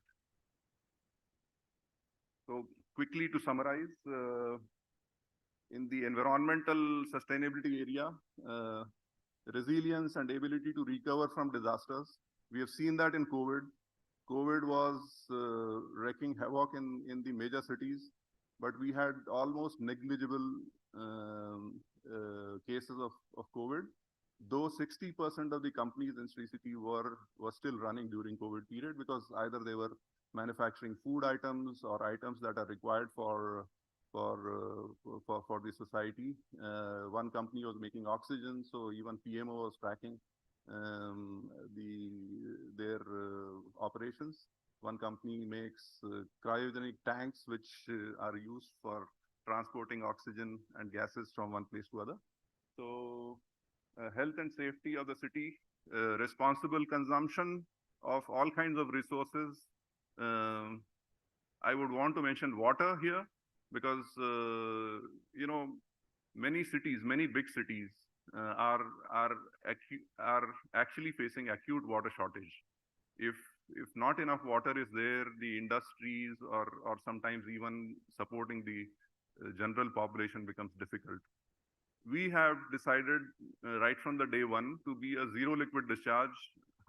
So quickly to summarize, in the environmental sustainability area, resilience and ability to recover from disasters. We have seen that in COVID. COVID was wreaking havoc in the major cities, but we had almost negligible cases of COVID, though 60% of the companies in Sri City were still running during COVID period, because either they were manufacturing food items or items that are required for the society. One company was making oxygen, so even PMO was tracking their operations. One company makes cryogenic tanks, which are used for transporting oxygen and gases from one place to other. So health and safety of the city, responsible consumption of all kinds of resources. I would want to mention water here, because many cities, many big cities are actually facing acute water shortage. If not enough water is there, the industries or sometimes even supporting the general population becomes difficult. We have decided right from the day one to be a zero liquid discharge,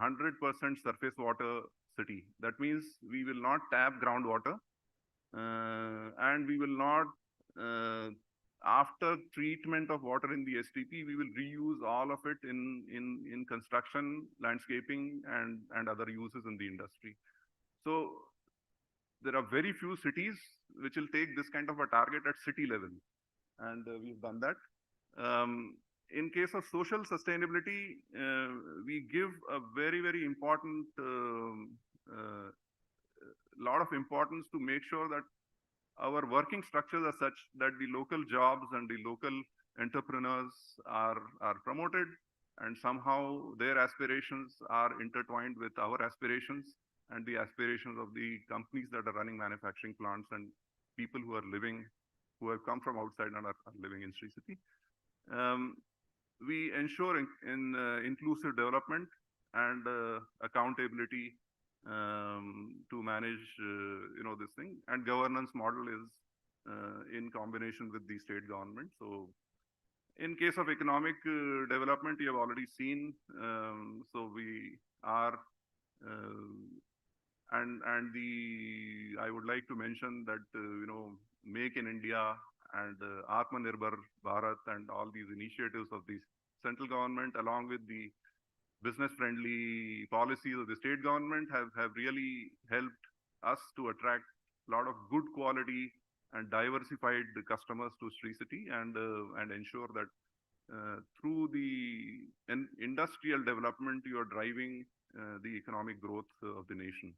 100% surface water city. That means we will not tap groundwater, and we will not, after treatment of water in the STP, we will reuse all of it in construction, landscaping, and other uses in the industry. So there are very few cities which will take this kind of a target at city level, and we've done that. In case of social sustainability, we give a very, very important lot of importance to make sure that our working structures are such that the local jobs and the local entrepreneurs are promoted, and somehow their aspirations are intertwined with our aspirations and the aspirations of the companies that are running manufacturing plants and people who have come from outside and are living in Sri City. We ensure in inclusive development and accountability to manage this thing, and governance model is in combination with the state government. So in case of economic development, you have already seen, so we are I would like to mention that Make in India and Atmanirbhar Bharat and all these initiatives of the central government, along with the business-friendly policies of the state government, have really helped us to attract a lot of good quality and diversified customers to Sri City, and ensure that through the industrial development, you are driving the economic growth of the nation.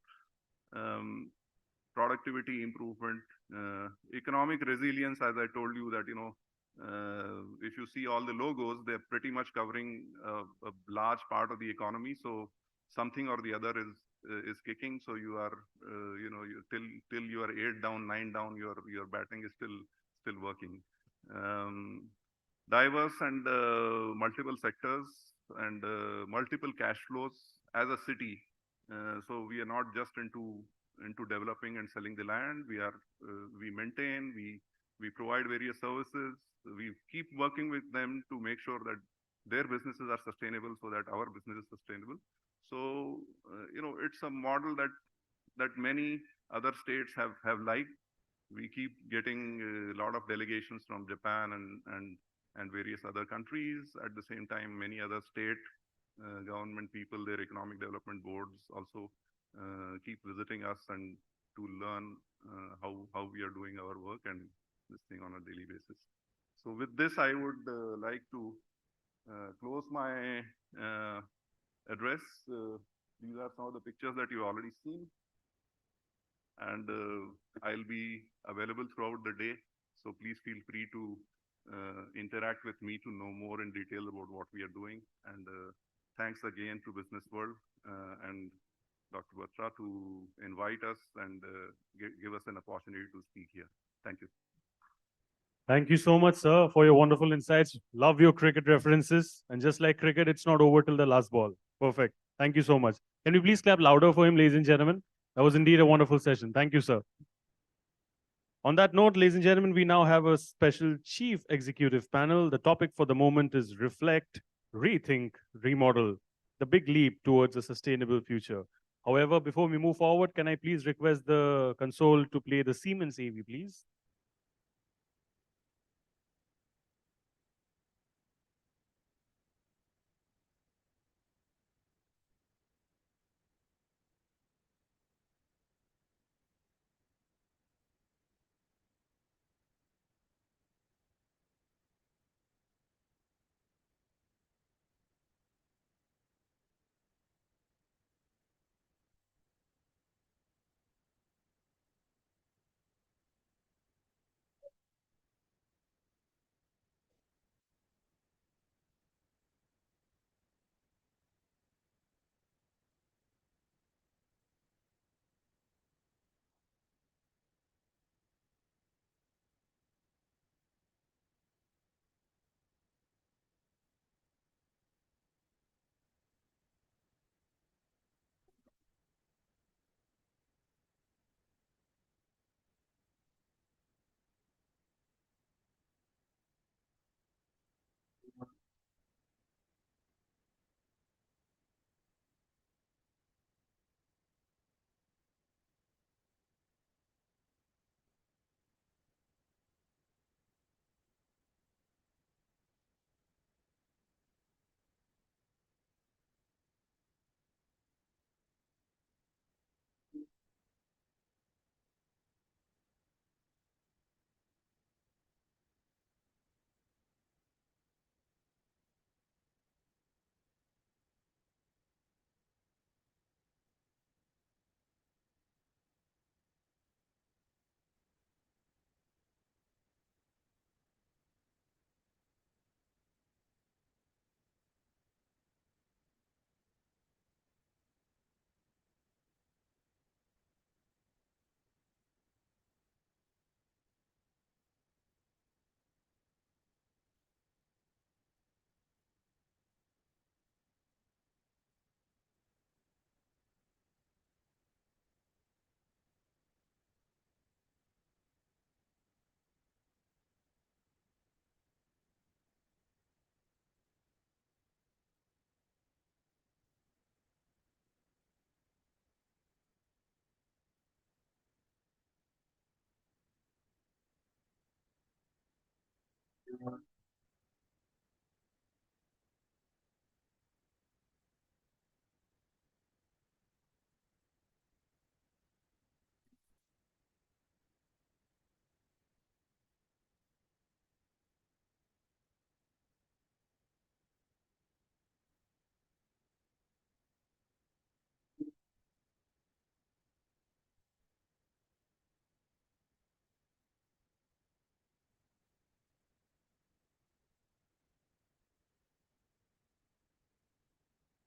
Productivity improvement, economic resilience, as I told you that, if you see all the logos, they're pretty much covering a large part of the economy. So something or the other is kicking. So you are, till you are 8 down, 9 down, your batting is still working. diverse and multiple sectors and multiple cash flows as a city. So we are not just into developing and selling the land. We maintain, we provide various services. We keep working with them to make sure that their businesses are sustainable so that our business is sustainable. So it's a model that many other states have liked. We keep getting a lot of delegations from Japan and various other countries. At the same time, many other state government people, their economic development boards also keep visiting us and to learn how we are doing our work and this thing on a daily basis. So with this, I would like to close my address. These are some of the pictures that you've already seen. And I'll be available throughout the day. So please feel free to interact with me to know more in detail about what we are doing. And thanks again to Business World and Dr. Batra to invite us and give us an opportunity to speak here. Thank you. Thank you so much, sir, for your wonderful insights. Love your cricket references. And just like cricket, it's not over till the last ball. Perfect. Thank you so much. Can we please clap louder for him, ladies and gentlemen? That was indeed a wonderful session. Thank you, sir. On that note, ladies and gentlemen, we now have a special chief executive panel. The topic for the moment is Reflect, Rethink, Remodel, the big leap towards a sustainable future. However, before we move forward, can I please request the console to play the Siemens AV, please?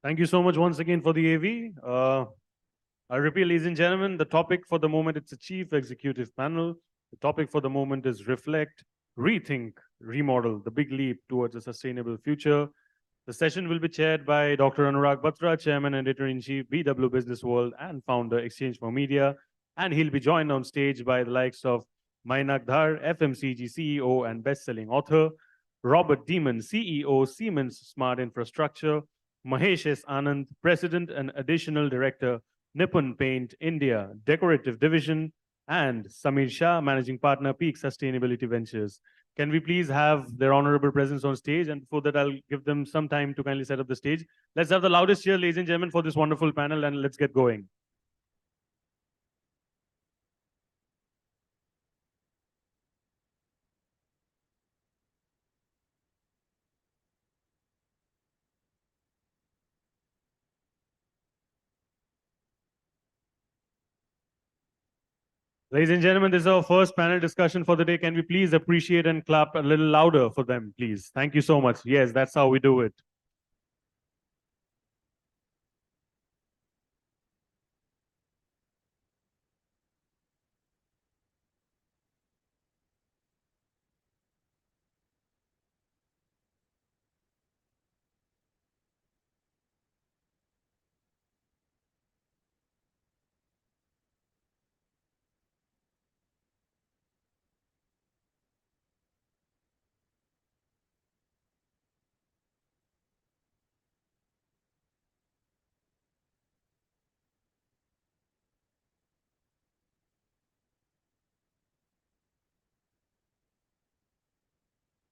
Thank you so much once again for the AV. I repeat, ladies and gentlemen, the topic for the moment, it's a chief executive panel. The topic for the moment is Reflect, rethink, remodel the big leap towards a sustainable future. The session will be chaired by Dr. Anurag Batra, Chairman and Editor-in-Chief, BW Business World and founder, Exchange for Media. And he'll be joined on stage by the likes of Mainak Dhar, FMCG CEO and best-selling author, Robert Demon, CEO, Siemens Smart Infrastructure, Mahesh S. Anand, President and Additional Director, Nippon Paint India, Decorative Division, and Samir Shah, Managing Partner, Peak Sustainability Ventures. Can we please have their honorable presence on stage? And before that, I'll give them some time to kindly set up the stage. Let's have the loudest cheer, ladies and gentlemen, for this wonderful panel, and let's get going. Ladies and gentlemen, this is our first panel discussion for the day. Can we please appreciate and clap a little louder for them, please? Thank you so much. Yes, that's how we do it.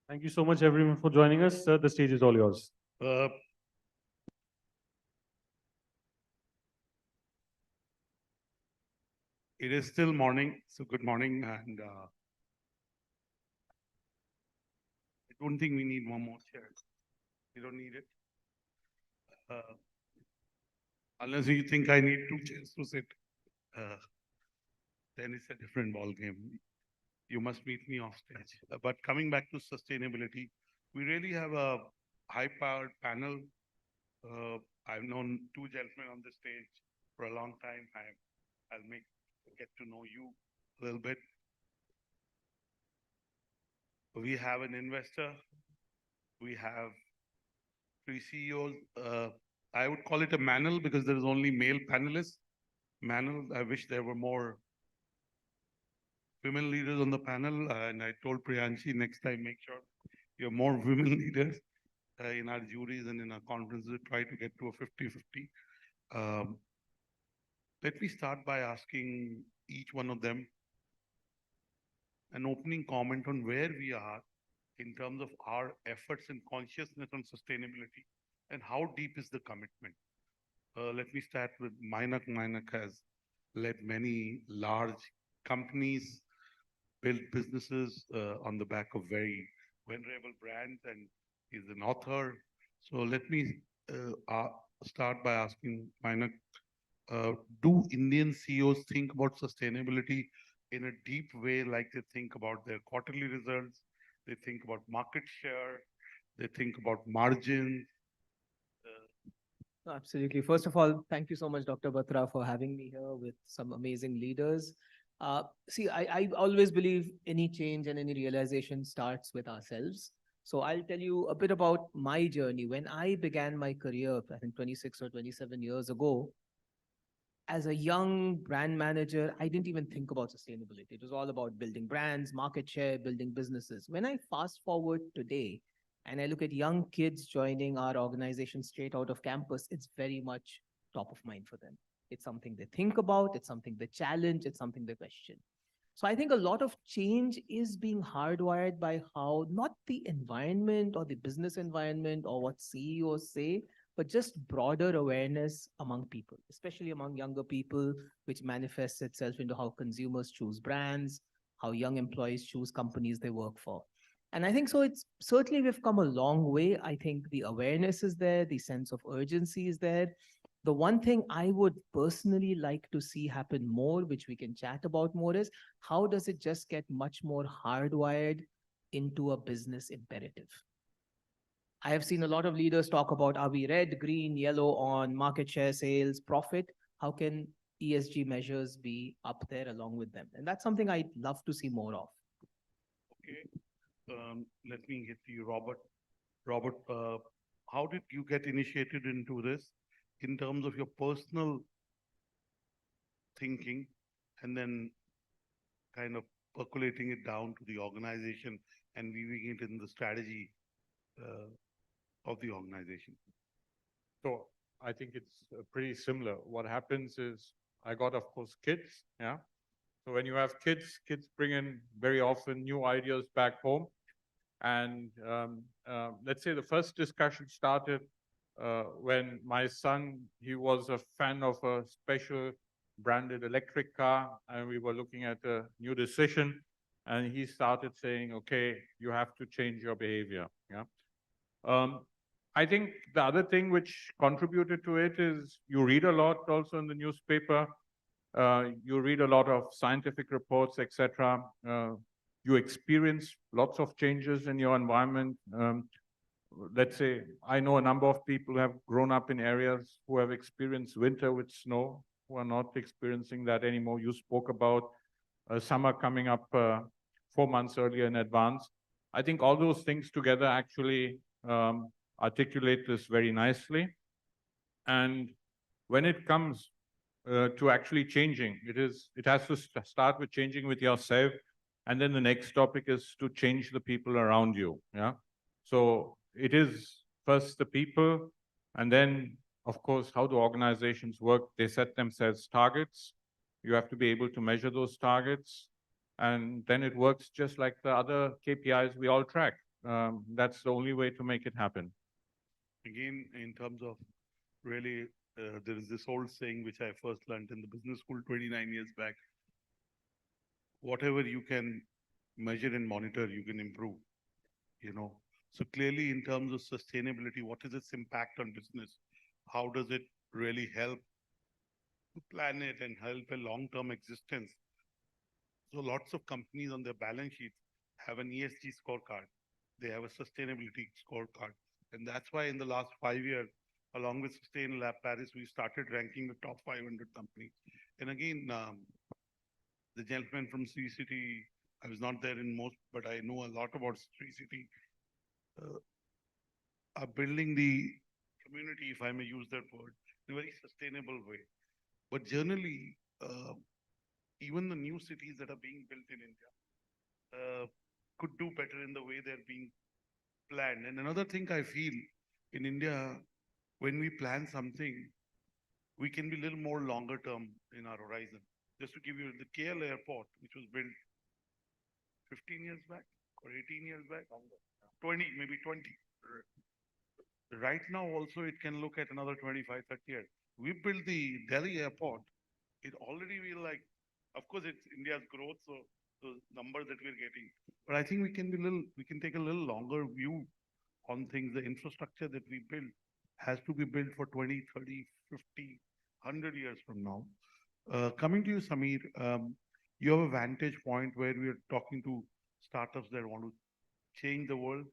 Thank you so much, everyone, for joining us. Sir, the stage is all yours. It is still morning, so good morning. And I don't think we need one more chair. We don't need it. Unless you think I need two chairs to sit, then it's a different ball game. You must meet me off stage. But coming back to sustainability, we really have a high-powered panel. I've known two gentlemen on the stage for a long time. I'll get to know you a little bit. We have an investor. We have three CEOs. I would call it a manel because there is only male panelists. Manel, I wish there were more women leaders on the panel. And I told Priyanshi next time, make sure you have more women leaders in our juries and in our conferences. Try to get to a 50-50. Let me start by asking each one of them an opening comment on where we are in terms of our efforts and consciousness on sustainability and how deep is the commitment. Let me start with Mainak. Mainak has led many large companies, built businesses on the back of very venerable brands, and is an author. So let me start by asking Mainak, do Indian CEOs think about sustainability in a deep way, like they think about their quarterly results, they think about market share, they think about margins? Absolutely. First of all, thank you so much, Dr. Batra, for having me here with some amazing leaders. See, I always believe any change and any realization starts with ourselves. So I'll tell you a bit about my journey. When I began my career, I think 26 or 27 years ago, as a young brand manager, I didn't even think about sustainability. It was all about building brands, market share, building businesses. When I fast forward today and I look at young kids joining our organization straight out of campus, it's very much top of mind for them. It's something they think about, it's something they challenge, it's something they question. So I think a lot of change is being hardwired by how not the environment or the business environment or what CEOs say, but just broader awareness among people, especially among younger people, which manifests itself into how consumers choose brands, how young employees choose companies they work for. And I think so it's certainly we've come a long way. I think the awareness is there, the sense of urgency is there. The one thing I would personally like to see happen more, which we can chat about more, is how does it just get much more hardwired into a business imperative? I have seen a lot of leaders talk about, are we red, green, yellow on market share, sales, profit? How can ESG measures be up there along with them? And that's something I'd love to see more of. Okay. let me get to you, Robert. Robert, how did you get initiated into this in terms of your personal thinking and then kind of percolating it down to the organization and weaving it in the strategy of the organization? So I think it's pretty similar. What happens is I got, of course, kids. Yeah. So when you have kids, kids bring in very often new ideas back home. And let's say the first discussion started when my son, he was a fan of a special branded electric car, and we were looking at a new decision. And he started saying, okay, you have to change your behavior. Yeah. I think the other thing which contributed to it is you read a lot also in the newspaper. You read a lot of scientific reports, etc. You experience lots of changes in your environment. Let's say I know a number of people who have grown up in areas who have experienced winter with snow, who are not experiencing that anymore. You spoke about summer coming up 4 months earlier in advance. I think all those things together actually articulate this very nicely. And when it comes to actually changing, it has to start with changing with yourself. And then the next topic is to change the people around you. Yeah. So it is first the people, and then, of course, how do organizations work? They set themselves targets. You have to be able to measure those targets. And then it works just like the other KPIs we all track. That's the only way to make it happen. Again, in terms of really, there is this old saying which I first learned in the business school 29 years back. Whatever you can measure and monitor, you can improve, So clearly in terms of sustainability, what is its impact on business? How does it really help the planet and help a long-term existence? So lots of companies on their balance sheets have an ESG scorecard. They have a sustainability scorecard. And that's why in the last 5 years, along with Sustainable Lab Paris, we started ranking the top 500 companies. And again, the gentleman from Sri City, I was not there in most, but I know a lot about Sri City, are building the community, if I may use that word, in a very sustainable way. But generally, even the new cities that are being built in India could do better in the way they're being planned. And another thing I feel in India, when we plan something, we can be a little more longer term in our horizon. Just to give you the KL airport, which was built 15 years back or 18 years back, 20, maybe 20. Right now also it can look at another 25, 30 years. We built the Delhi airport. It already will of course it's India's growth, so the numbers that we're getting. But I think we can take a little longer view on things. The infrastructure that we build has to be built for 20, 30, 50, 100 years from now. Coming to you, Samir, you have a vantage point where we are talking to startups that want to change the world.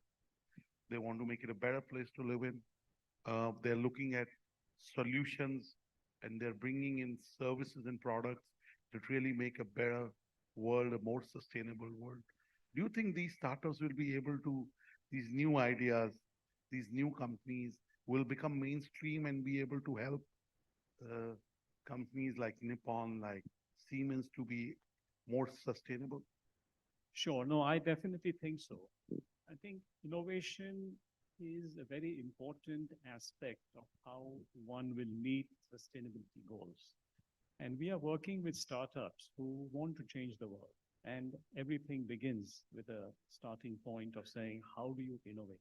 They want to make it a better place to live in. They're looking at solutions, and they're bringing in services and products that really make a better world, a more sustainable world. Do you think these startups will be able to, these new ideas, these new companies will become mainstream and be able to help companies like Nippon, like Siemens to be more sustainable? Sure. No, I definitely think so. I think innovation is a very important aspect of how one will meet sustainability goals. And we are working with startups who want to change the world. And everything begins with a starting point of saying, how do you innovate?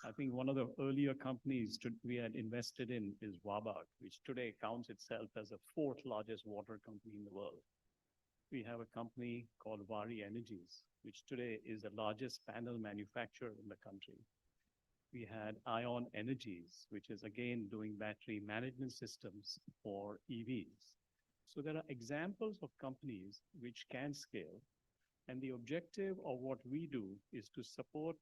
I think one of the earlier companies we had invested in is Wabag, which today counts itself as the 4th largest water company in the world. We have a company called Vari Energies, which today is the largest panel manufacturer in the country. We had Ion Energies, which is again doing battery management systems for EVs. So there are examples of companies which can scale. And the objective of what we do is to support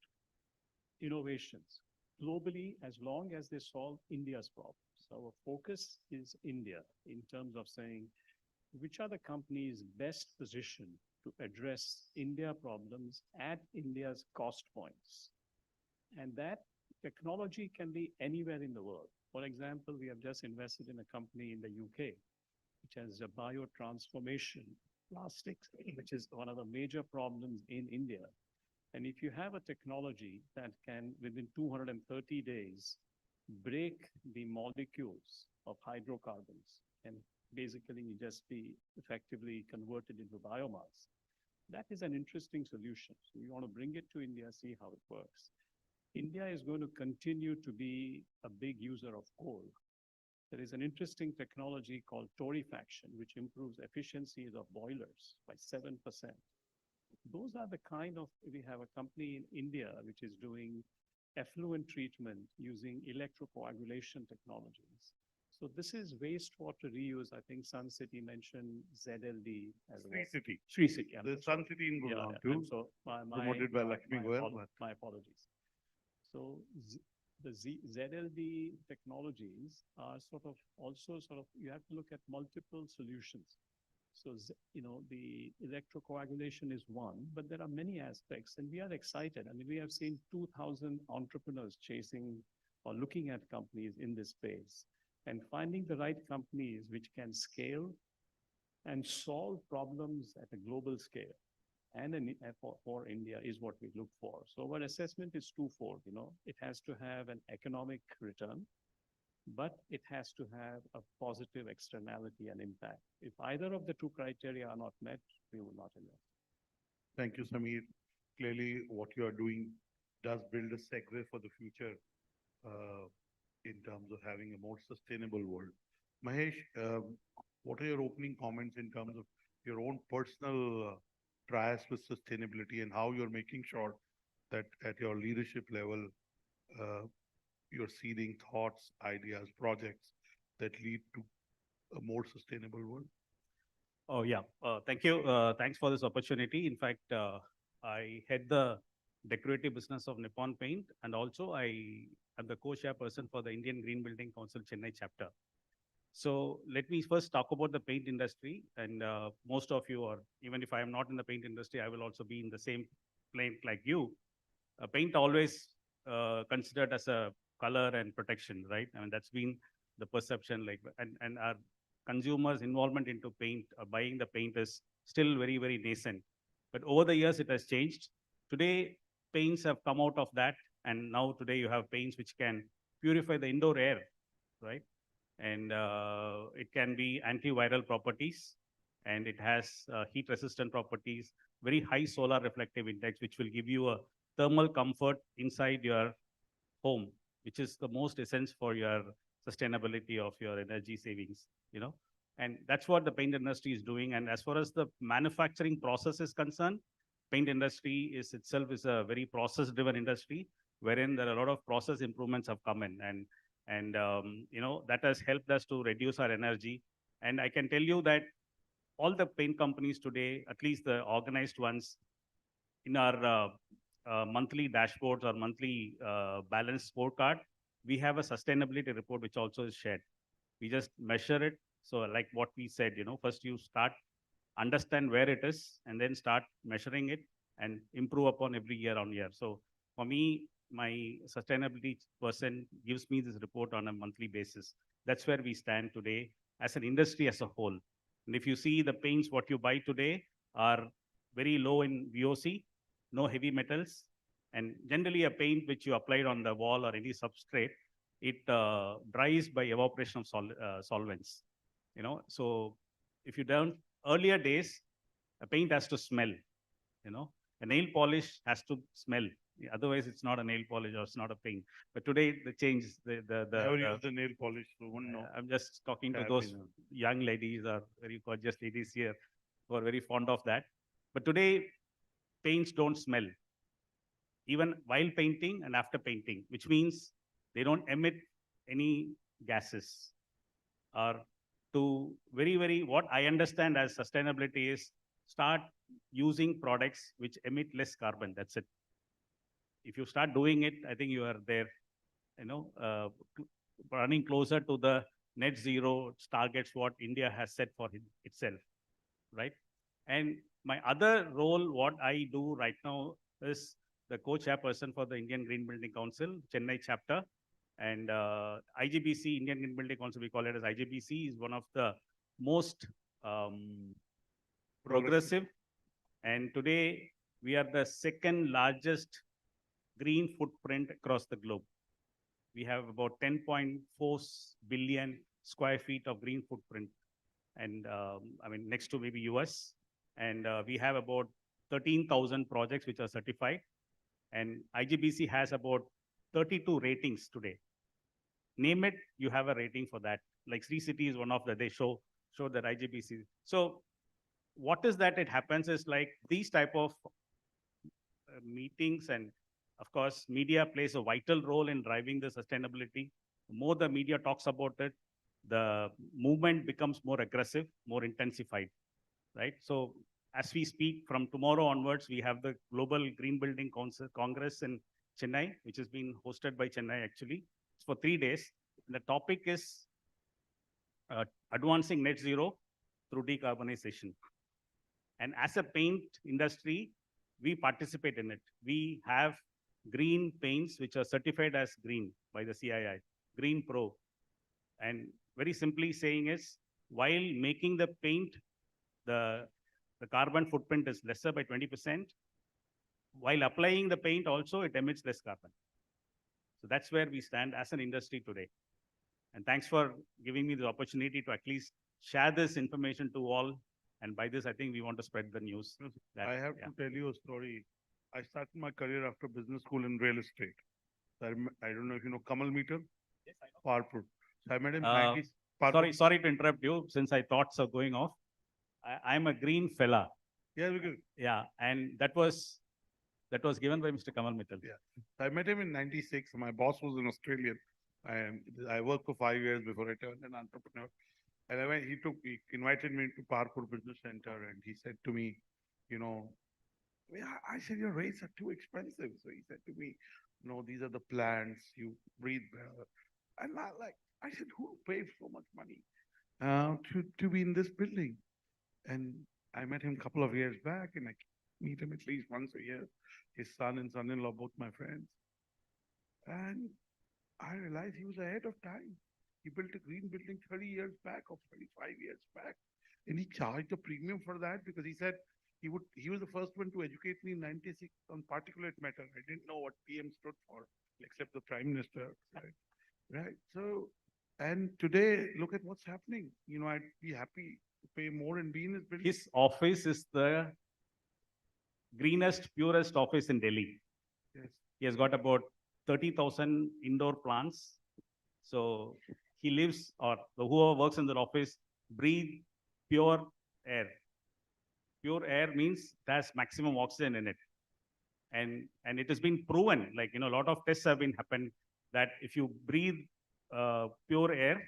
innovations globally as long as they solve India's problems. So our focus is India in terms of saying, which are the companies best positioned to address India problems at India's cost points. And that technology can be anywhere in the world. For example, we have just invested in a company in the UK, which has a biotransformation plastics, which is one of the major problems in India. And if you have a technology that can, within 230 days, break the molecules of hydrocarbons and basically just be effectively converted into biomass, that is an interesting solution. So we want to bring it to India, see how it works. India is going to continue to be a big user of coal. There is an interesting technology called torrefaction, which improves efficiencies of boilers by 7%. Those are the kind of, we have a company in India which is doing effluent treatment using electrocoagulation technologies. So this is wastewater reuse. I think Sun City mentioned ZLD as well. Sri City. The Sun City in Gurgaon too. So promoted by Lakshmi Goyal. My apologies. So the ZLD technologies are you have to look at multiple solutions. So, the electrocoagulation is one, but there are many aspects, and we are excited. I mean, we have seen 2,000 entrepreneurs chasing or looking at companies in this space, and finding the right companies which can scale and solve problems at a global scale and for India is what we look for. So our assessment is twofold. It has to have an economic return, but it has to have a positive externality and impact. If either of the two criteria are not met, we will not invest. Thank you, Samir. Clearly, what you are doing does build a segue for the future in terms of having a more sustainable world. Mahesh, what are your opening comments in terms of your own personal trials with sustainability and how you're making sure that at your leadership level, you're seeding thoughts, ideas, projects that lead to a more sustainable world? Oh, yeah. Thank you. Thanks for this opportunity. In fact, I head the decorative business of Nippon Paint, and also I am the co-chairperson for the Indian Green Building Council Chennai chapter. So let me first talk about the paint industry. And most of you, or even if I am not in the paint industry, I will also be in the same plane like you. Paint always considered as a color and protection, right? I mean, that's been the perception, and our consumers' involvement into paint or buying the paint is still very, very nascent. But over the years, it has changed. Today, paints have come out of that. And now today you have paints which can purify the indoor air, right? And it can be antiviral properties, and it has heat resistant properties, very high solar reflective index, which will give you a thermal comfort inside your home, which is the most essence for your sustainability of your energy savings, and that's what the paint industry is doing. And as far as the manufacturing process is concerned, paint industry itself is a very process driven industry, wherein there are a lot of process improvements have come in, and that has helped us to reduce our energy. And I can tell you that all the paint companies today, at least the organized ones, in our monthly dashboards or monthly balance scorecard, we have a sustainability report which also is shared. We just measure it. So like what we said, first you understand where it is, and then start measuring it and improve upon every year on year. So for me, my sustainability person gives me this report on a monthly basis. That's where we stand today as an industry as a whole. And if you see the paints, what you buy today are very low in VOC, no heavy metals. And generally a paint which you applied on the wall or any substrate, it dries by evaporation of solvents. So if you don't, earlier days, a paint has to smell, a nail polish has to smell. Otherwise, it's not a nail polish or it's not a paint. But today, the change, Never use the nail polish, so wouldn't know. I'm just talking to those young ladies or very gorgeous ladies here who are very fond of that. But today, paints don't smell, even while painting and after painting, which means they don't emit any gases. Or to what I understand as sustainability is start using products which emit less carbon. That's it. If you start doing it, I think you are there, running closer to the net zero targets what India has set for itself, right? And my other role, what I do right now is the co-chairperson for the Indian Green Building Council, Chennai chapter. And IGBC, Indian Green Building Council, we call it as IGBC, is one of the most progressive. And today, we are the second largest green footprint across the globe. We have about 10.4 billion square feet of green footprint. And I mean, next to maybe US. And we have about 13,000 projects which are certified. And IGBC has about 32 ratings today. Name it, you have a rating for that. Like Sri City is one of the, they show that IGBC. So what is that? It happens is like these type of meetings, and of course, media plays a vital role in driving the sustainability. The more the media talks about it, the movement becomes more aggressive, more intensified, right? So as we speak, from tomorrow onwards, we have the Global Green Building Congress in Chennai, which is being hosted by Chennai actually. It's for 3 days. And the topic is advancing net zero through decarbonization. And as a paint industry, we participate in it. We have green paints which are certified as green by the CII, Green Pro. And very simply saying is, while making the paint, the carbon footprint is lesser by 20%. While applying the paint also, it emits less carbon. So that's where we stand as an industry today. And thanks for giving me the opportunity to at least share this information to all. And by this, I think we want to spread the news. I have to tell you a story. I started my career after business school in real estate. I don't know if you know Kamal Meter? Yes, I know. Parpur. So I met him in 90s. Sorry to interrupt you, since I thoughts are going off. I'm a green fella. Yeah, because yeah, and that was given by Mr. Kamal Mittal. Yeah, so I met him in 96. My boss was an Australian. I worked for 5 years before I turned an entrepreneur. And he invited me to Parpur Business Center, and he said to me, you know, I said, your rates are too expensive. So he said to me, no, these are the plants, you breathe better. And I said, who pays so much money to be in this building? And I met him a couple of years back, and I meet him at least once a year. His son and son-in-law, both my friends. And I realized he was ahead of time. He built a green building 30 years back or 35 years back. And he charged a premium for that because he said he was the first one to educate me in 96 on particulate matter. I didn't know what PM stood for, except the Prime Minister. Right. So, and today, look at what's happening. You know, I'd be happy to pay more and be in his building. His office is the greenest, purest office in Delhi. Yes. He has got about 30,000 indoor plants. So he lives, or whoever works in the office, breathe pure air. Pure air means it has maximum oxygen in it. And it has been proven, like, you know, a lot of tests have been happened that if you breathe pure air,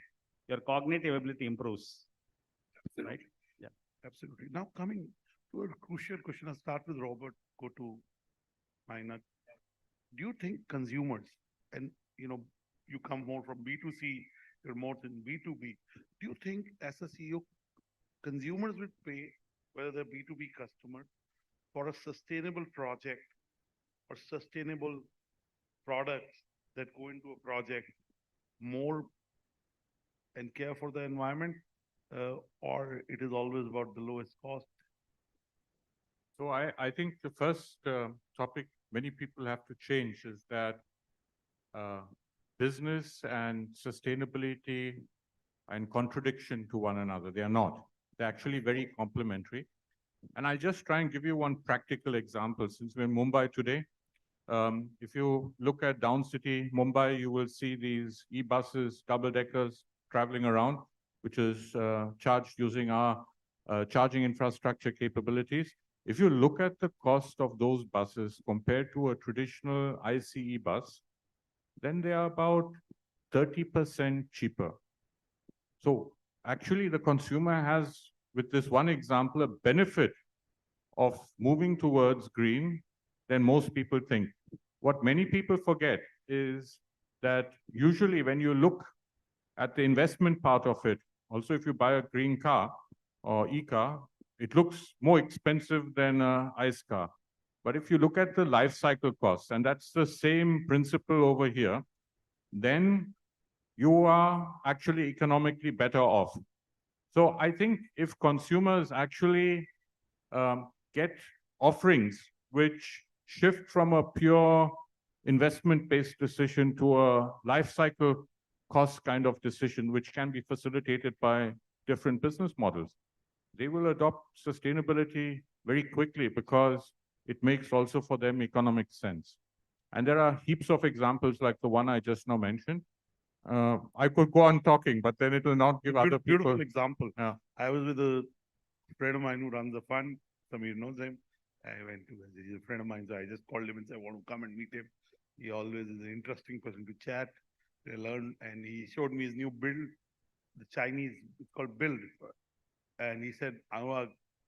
your cognitive ability improves. Absolutely. Right? Yeah. Absolutely. Now coming to a crucial question, I'll start with Robert, go to Maina. Do you think consumers, and you know, you come more from B2C, you're more than B2B. Do you think as a CEO, consumers would pay, whether they're B2B customers, for a sustainable project or sustainable products that go into a project more and care for the environment, or it is always about the lowest cost? So I think the first topic many people have to change is that business and sustainability are in contradiction to one another. They are not. They're actually very complementary. And I'll just try and give you one practical example. Since we're in Mumbai today, if you look at downcity Mumbai, you will see these e-buses, double-deckers traveling around, which is charged using our charging infrastructure capabilities. If you look at the cost of those buses compared to a traditional ICE bus, then they are about 30% cheaper. So actually the consumer has, with this one example, a benefit of moving towards green than most people think. What many people forget is that usually when you look at the investment part of it, also if you buy a green car or e-car, it looks more expensive than an ICE car. But if you look at the life cycle costs, and that's the same principle over here, then you are actually economically better off. So I think if consumers actually get offerings which shift from a pure investment-based decision to a life cycle cost kind of decision, which can be facilitated by different business models, they will adopt sustainability very quickly because it makes also for them economic sense. And there are heaps of examples like the one I just now mentioned. I could go on talking, but then it will not give other people. Beautiful example. Yeah. I was with a friend of mine who runs a fund. Samir knows him. He's a friend of mine, so I just called him and said, I want to come and meet him. He always is an interesting person to chat, to learn. And he showed me his new build, the Chinese, it's called Build. And he said,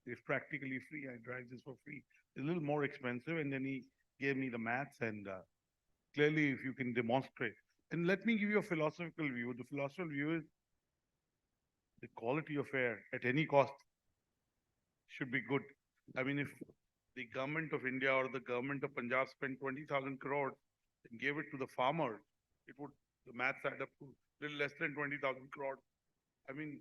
it's practically free. I drive this for free. It's a little more expensive. And then he gave me the maths. And clearly, if you can demonstrate. And let me give you a philosophical view. The philosophical view is the quality of air at any cost should be good. I mean, if the government of India or the government of Punjab spent 20,000 crores and gave it to the farmers, it would, the maths add up to little less than 20,000 crores. I mean,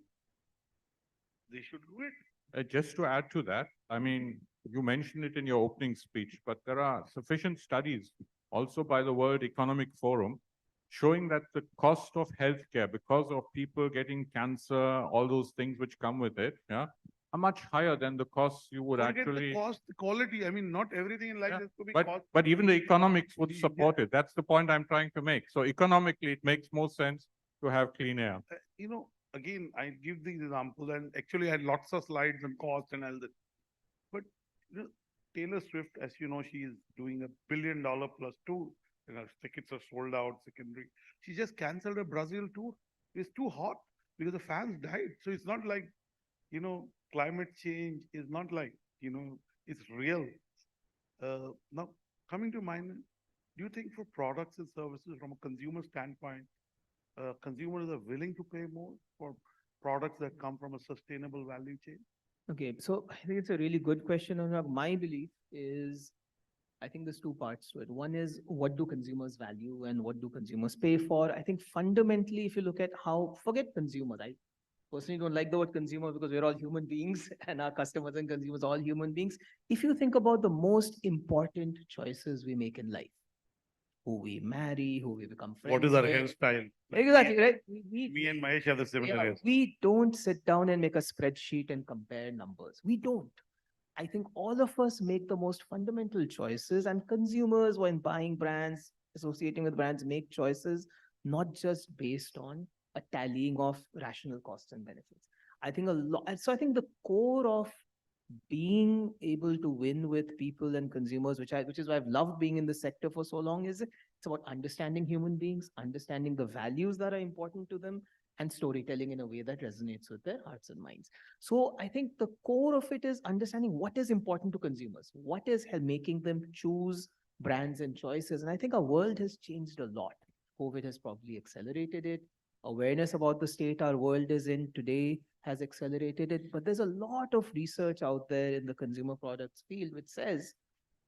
they should do it. Just to add to that, I mean, you mentioned it in your opening speech, but there are sufficient studies also by the World Economic Forum showing that the cost of healthcare, because of people getting cancer, all those things which come with it, yeah, are much higher than the costs you would Forget actually. the cost, the quality. I mean, not everything in life has to be cost. But even the economics would support it. That's the point I'm trying to make. So economically, it makes more sense to have clean air. You know, again, I give these examples, and actually I had lots of slides on cost and all that. But you know, Taylor Swift, as you know, she is doing $1 billion plus tour. You know, tickets are sold out, secondary. She just canceled a Brazil tour. It's too hot because the fans died. So it's not like, you know, climate change is not like, you know, it's real. Now, coming to mind, do you think for products and services from a consumer standpoint, consumers are willing to pay more for products that come from a sustainable value chain? Okay, so I think it's a really good question. Anurag. My belief is, I think there's two parts to it. One is, what do consumers value and what do consumers pay for? I think fundamentally, if you look at how, forget consumers, I personally don't like the word consumer because we're all human beings and our customers and consumers are all human beings. If you think about the most important choices we make in life, who we marry, who we become friends What is our with. hairstyle? Exactly, right? Me and Mahesh have the similar hairstyle. We don't sit down and make a spreadsheet and compare numbers. We don't. I think all of us make the most fundamental choices, and consumers, when buying brands, associating with brands, make choices not just based on a tallying of rational costs and benefits. I think a lot. So I think the core of being able to win with people and consumers, which is why I've loved being in the sector for so long, is it's about understanding human beings, understanding the values that are important to them, and storytelling in a way that resonates with their hearts and minds. So I think the core of it is understanding what is important to consumers, what is making them choose brands and choices. And I think our world has changed a lot. COVID has probably accelerated it. Awareness about the state our world is in today has accelerated it. But there's a lot of research out there in the consumer products field which says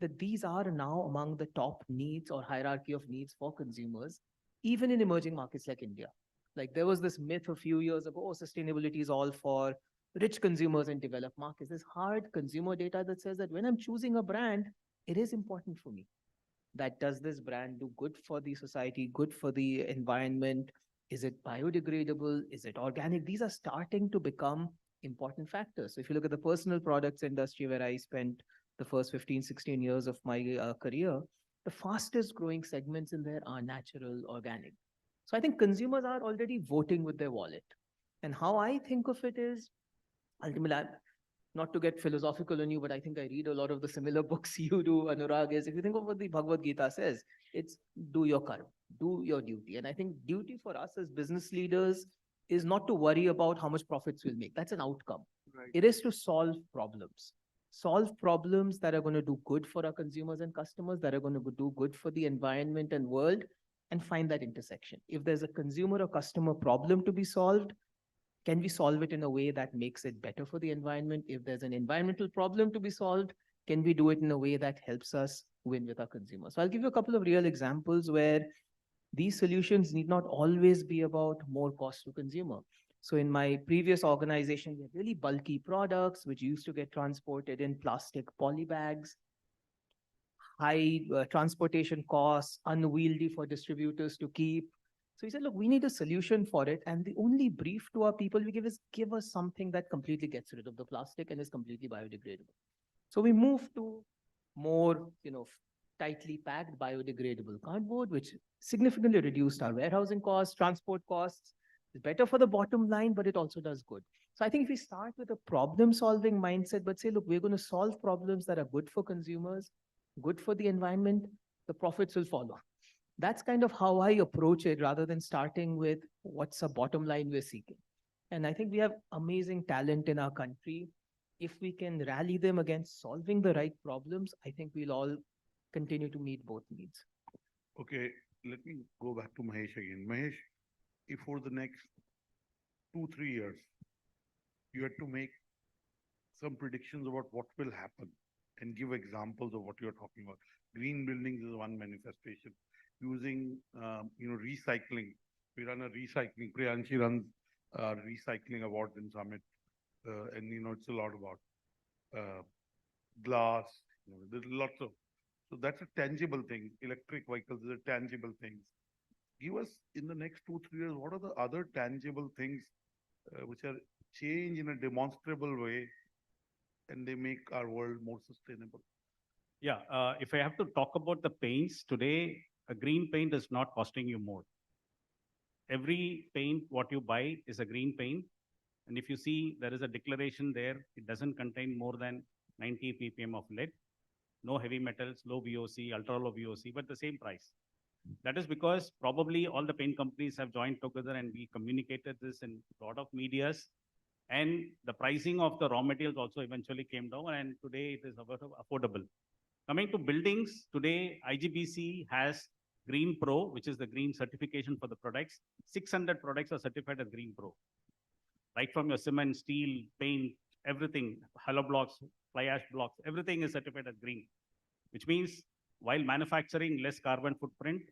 that these are now among the top needs or hierarchy of needs for consumers, even in emerging markets like India. Like there was this myth a few years ago, sustainability is all for rich consumers in developed markets. There's hard consumer data that says that when I'm choosing a brand, it is important for me. That does this brand do good for the society, good for the environment? Is it biodegradable? Is it organic? These are starting to become important factors. So if you look at the personal products industry where I spent the first 15, 16 years of my career, the fastest growing segments in there are natural, organic. So I think consumers are already voting with their wallet. And how I think of it is, ultimately, not to get philosophical on you, but I think I read a lot of the similar books you do, Anurag, is if you think of what the Bhagavad Gita says, it's do your karma, do your duty. And I think duty for us as business leaders is not to worry about how much profits we'll make. That's an outcome. Right. It is to solve problems that are going to do good for our consumers and customers, that are going to do good for the environment and world, and find that intersection. If there's a consumer or customer problem to be solved, Can we solve it in a way that makes it better for the environment? If there's an environmental problem to be solved, can we do it in a way that helps us win with our consumers? So I'll give you a couple of real examples where these solutions need not always be about more cost to consumer. So in my previous organization, we had really bulky products which used to get transported in plastic poly bags, high transportation costs, unwieldy for distributors to keep. So he said, look, we need a solution for it. And the only brief to our people we give is give us something that completely gets rid of the plastic and is completely biodegradable. So we moved to more, tightly packed biodegradable cardboard, which significantly reduced our warehousing costs, transport costs. It's better for the bottom line, but it also does good. So I think if we start with a problem-solving mindset, but say, look, we're going to solve problems that are good for consumers, good for the environment, the profits will follow. That's kind of how I approach it rather than starting with what's a bottom line we're seeking. And I think we have amazing talent in our country. If we can rally them against solving the right problems, I think we'll all continue to meet both needs. Okay, let me go back to Mahesh again. Mahesh, if for the next 2-3 years, you had to make some predictions about what will happen and give examples of what you're talking about. Green buildings is one manifestation. Using, recycling. We run a recycling. Priyanshi runs recycling awards in Summit. And, it's a lot about glass. There's lots of, so that's a tangible thing. Electric vehicles is a tangible thing. Give us in the next 2-3 years, what are the other tangible things which are changed in a demonstrable way and they make our world more sustainable? Yeah, if I have to talk about the paints today, a green paint is not costing you more. Every paint what you buy is a green paint. And if you see, there is a declaration there, it doesn't contain more than 90 ppm of lead, no heavy metals, low VOC, ultra low VOC, but the same price. That is because probably all the paint companies have joined together and we communicated this in a lot of medias. And the pricing of the raw materials also eventually came down and today it is affordable. Coming to buildings, today IGBC has Green Pro, which is the green certification for the products. 600 products are certified as Green Pro. Right from your cement, steel, paint, everything, hollow blocks, fly ash blocks, everything is certified as green. Which means while manufacturing less carbon footprint,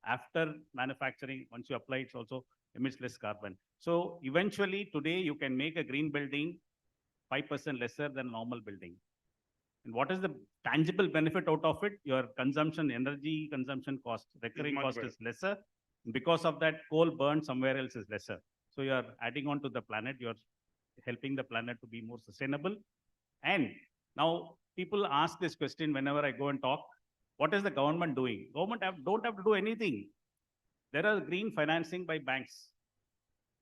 after manufacturing, once you apply, it also emits less carbon. So eventually today you can make a green building 5% lesser than normal building. And what is the tangible benefit out of it? Your consumption, energy consumption cost, recurring cost is lesser. Because of that, coal burned somewhere else is lesser. So you're adding on to the planet, you're helping the planet to be more sustainable. And now people ask this question whenever I go and talk, what is the government doing? Government don't have to do anything. There are green financing by banks.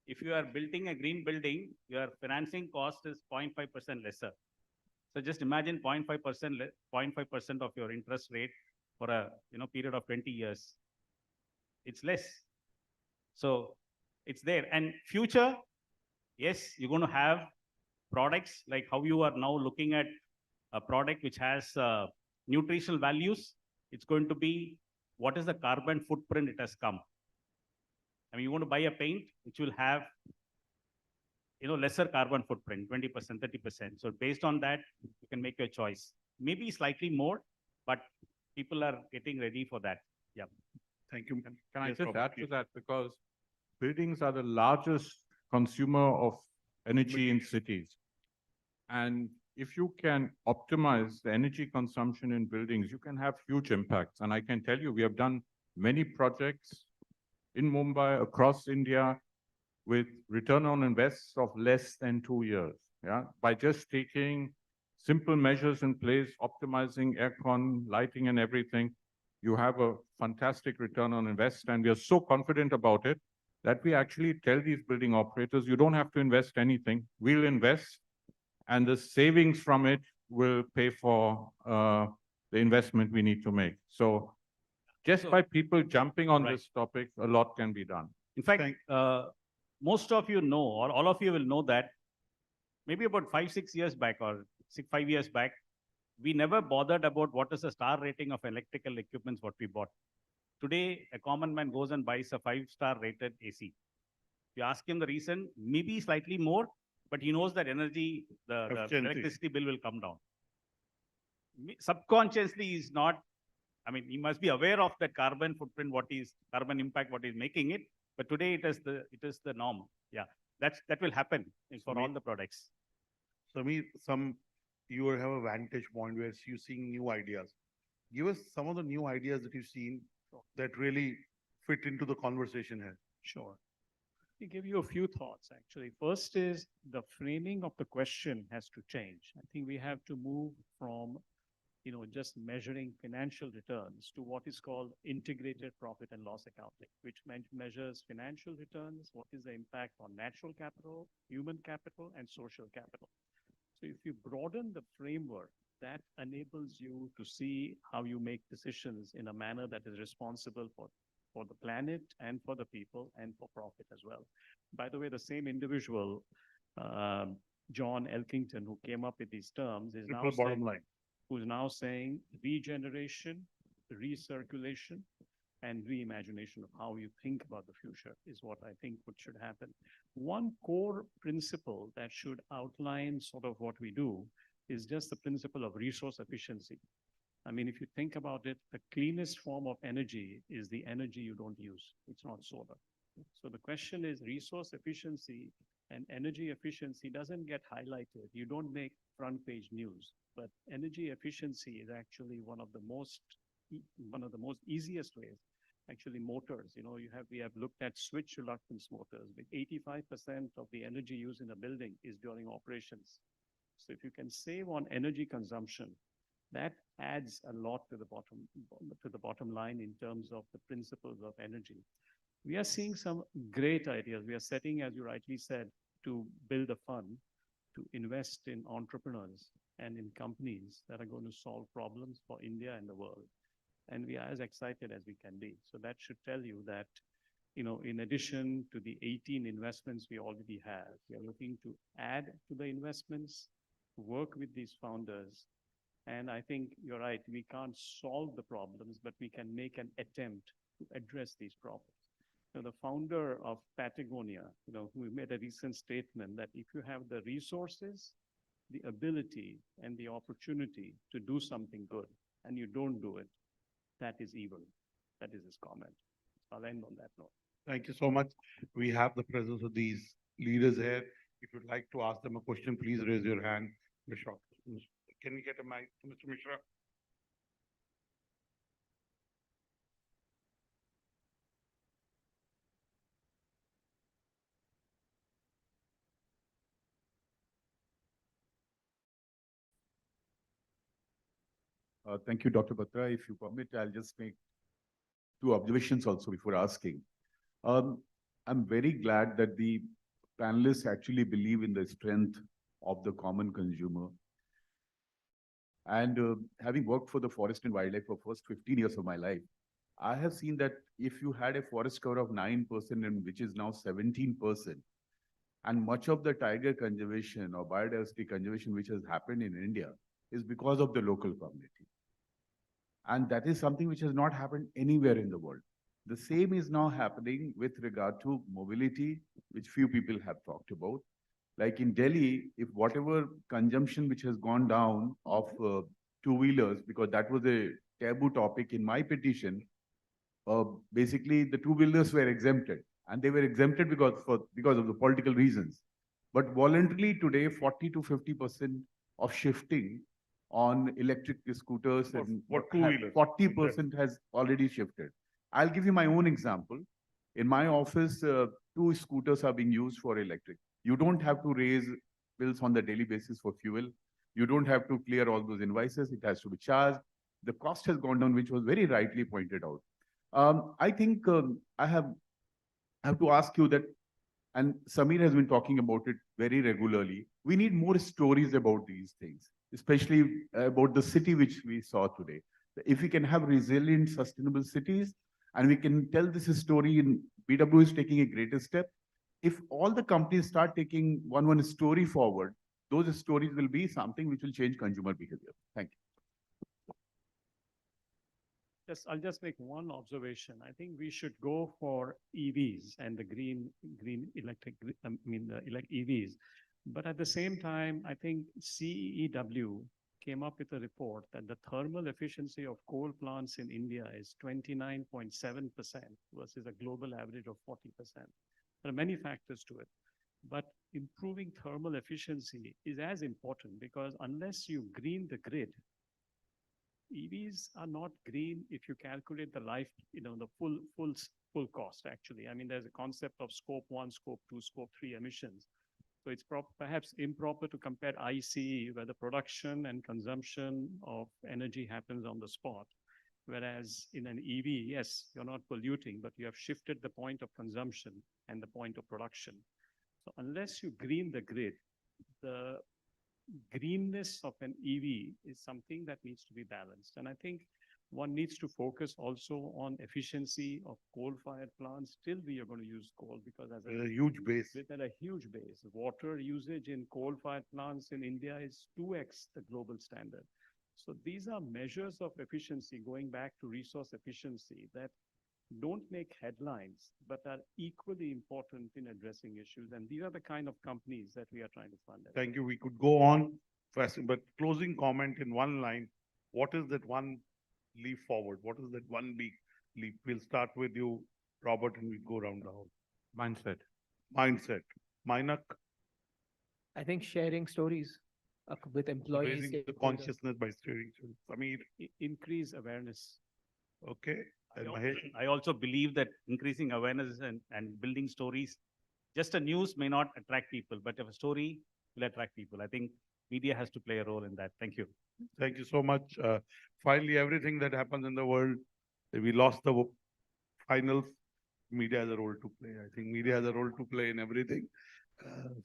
If you are building a green building, your financing cost is 0.5% lesser. So just imagine 0.5% of your interest rate for a period of 20 years. It's less. So it's there. And future, yes, you're going to have products like how you are now looking at a product which has nutritional values. It's going to be what is the carbon footprint it has come. I mean, you want to buy a paint which will have lesser carbon footprint, 20%, 30%. So based on that, you can make your choice. Maybe slightly more, but people are getting ready for that. Yeah. Thank you. Can I just add to that? Because buildings are the largest consumer of energy in cities. And if you can optimize the energy consumption in buildings, you can have huge impacts. And I can tell you, we have done many projects in Mumbai, across India, with return on invests of less than 2 years. Yeah, by just taking simple measures in place, optimizing aircon, lighting, and everything, you have a fantastic return on invest. And we are so confident about it that we actually tell these building operators, you don't have to invest anything. We'll invest, and the savings from it will pay for the investment we need to make. So just by people jumping on this topic, a lot can be done. In fact, most of you know, or all of you will know that maybe about 5-6 years back or 5 years back, we never bothered about what is the star rating of electrical equipments what we bought. Today, a common man goes and buys a 5-star rated AC. You ask him the reason, maybe slightly more, but he knows that energy, the Efficiency. electricity bill will come down. Subconsciously, he's not, I mean, he must be aware of that carbon footprint, carbon impact, what is making it. But today it is the norm. Yeah, that will happen for all the products. You have a vantage point where you're seeing new ideas. Give us some of the new ideas that you've seen that really fit into the conversation here. Sure. Let me give you a few thoughts, actually. First is the framing of the question has to change. I think we have to move from, just measuring financial returns to what is called integrated profit and loss accounting, which measures financial returns, what is the impact on natural capital, human capital, and social capital. So if you broaden the framework, that enables you to see how you make decisions in a manner that is responsible for the planet and for the people and for profit as well. By the way, the same individual, John Elkington, who came up with these terms, is now bottom line. Who's now saying regeneration, recirculation, and reimagination of how you think about the future is what I think should happen. One core principle that should outline sort of what we do is just the principle of resource efficiency. I mean, if you think about it, the cleanest form of energy is the energy you don't use. It's not solar. So the question is resource efficiency and energy efficiency doesn't get highlighted. You don't make front page news, but energy efficiency is actually one of the most easiest ways. Actually, motors, we have looked at switch reluctance motors. With 85% of the energy used in a building is during operations. So if you can save on energy consumption, that adds a lot to the bottom line in terms of the principles of energy. We are seeing some great ideas. We are setting, as you rightly said, to build a fund to invest in entrepreneurs and in companies that are going to solve problems for India and the world. And we are as excited as we can be. So that should tell you that, in addition to the 18 investments we already have, we are looking to add to the investments, work with these founders. And I think you're right, we can't solve the problems, but we can make an attempt to address these problems. The founder of Patagonia, who made a recent statement that if you have the resources, the ability, and the opportunity to do something good, and you don't do it, that is evil. That is his comment. I'll end on that note. Thank you so much. We have the presence of these leaders here. If you'd like to ask them a question, please raise your hand. Can we get a mic to Mr. Mishra? Thank you, Dr. Batra. If you permit, I'll just make two observations also before asking. I'm very glad that the panelists actually believe in the strength of the common consumer. And having worked for the forest and wildlife for first 15 years of my life, I have seen that if you had a forest cover of 9% and which is now 17%, and much of the tiger conservation or biodiversity conservation which has happened in India is because of the local community. And that is something which has not happened anywhere in the world. The same is now happening with regard to mobility, which few people have talked about. Like in Delhi, if whatever consumption which has gone down of two-wheelers, because that was a taboo topic in my petition, basically the two-wheelers were exempted. And they were exempted because of the political reasons. But voluntarily today, 40 to 50% of shifting on electric scooters and 40% has already shifted. I'll give you my own example. In my office, 2 scooters are being used for electric. You don't have to raise bills on the daily basis for fuel. You don't have to clear all those invoices. It has to be charged. The cost has gone down, which was very rightly pointed out. I think I have to ask you that, and Samir has been talking about it very regularly. We need more stories about these things, especially about the city which we saw today. If we can have resilient, sustainable cities, and we can tell this story, in BW is taking a greater step. If all the companies start taking one story forward, those stories will be something which will change consumer behavior. Thank you. I'll just make one observation. I think we should go for EVs and the green electric, EVs. But at the same time, I think CEW came up with a report that the thermal efficiency of coal plants in India is 29.7% versus a global average of 40%. There are many factors to it, but improving thermal efficiency is as important because unless you green the grid, EVs are not green if you calculate the life, the full cost actually. I mean, there's a concept of scope 1, scope 2, scope 3 emissions. So it's perhaps improper to compare ICE, where the production and consumption of energy happens on the spot. Whereas in an EV, yes, you're not polluting, but you have shifted the point of consumption and the point of production. So unless you green the grid, the greenness of an EV is something that needs to be balanced. And I think one needs to focus also on efficiency of coal-fired plants. Still, we are going to use coal because as a huge base. At a huge base. Water usage in coal-fired plants in India is 2x the global standard. So these are measures of efficiency, going back to resource efficiency, that don't make headlines, but are equally important in addressing issues. And these are the kind of companies that we are trying to fund. Thank you. We could go on fast, but closing comment in one line. What is that one leap forward? What is that one big leap? We'll start with you, Robert, and we go around the house. Mindset. Mindset. Mainak. I think sharing stories with employees. Raising the consciousness by steering. Sameer. Increase awareness. Okay. And I also believe that increasing awareness and building stories, just a news may not attract people, but if a story will attract people. I think media has to play a role in that. Thank you. Thank you so much. Finally, everything that happens in the world, we lost the finals. Media has a role to play. I think media has a role to play in everything.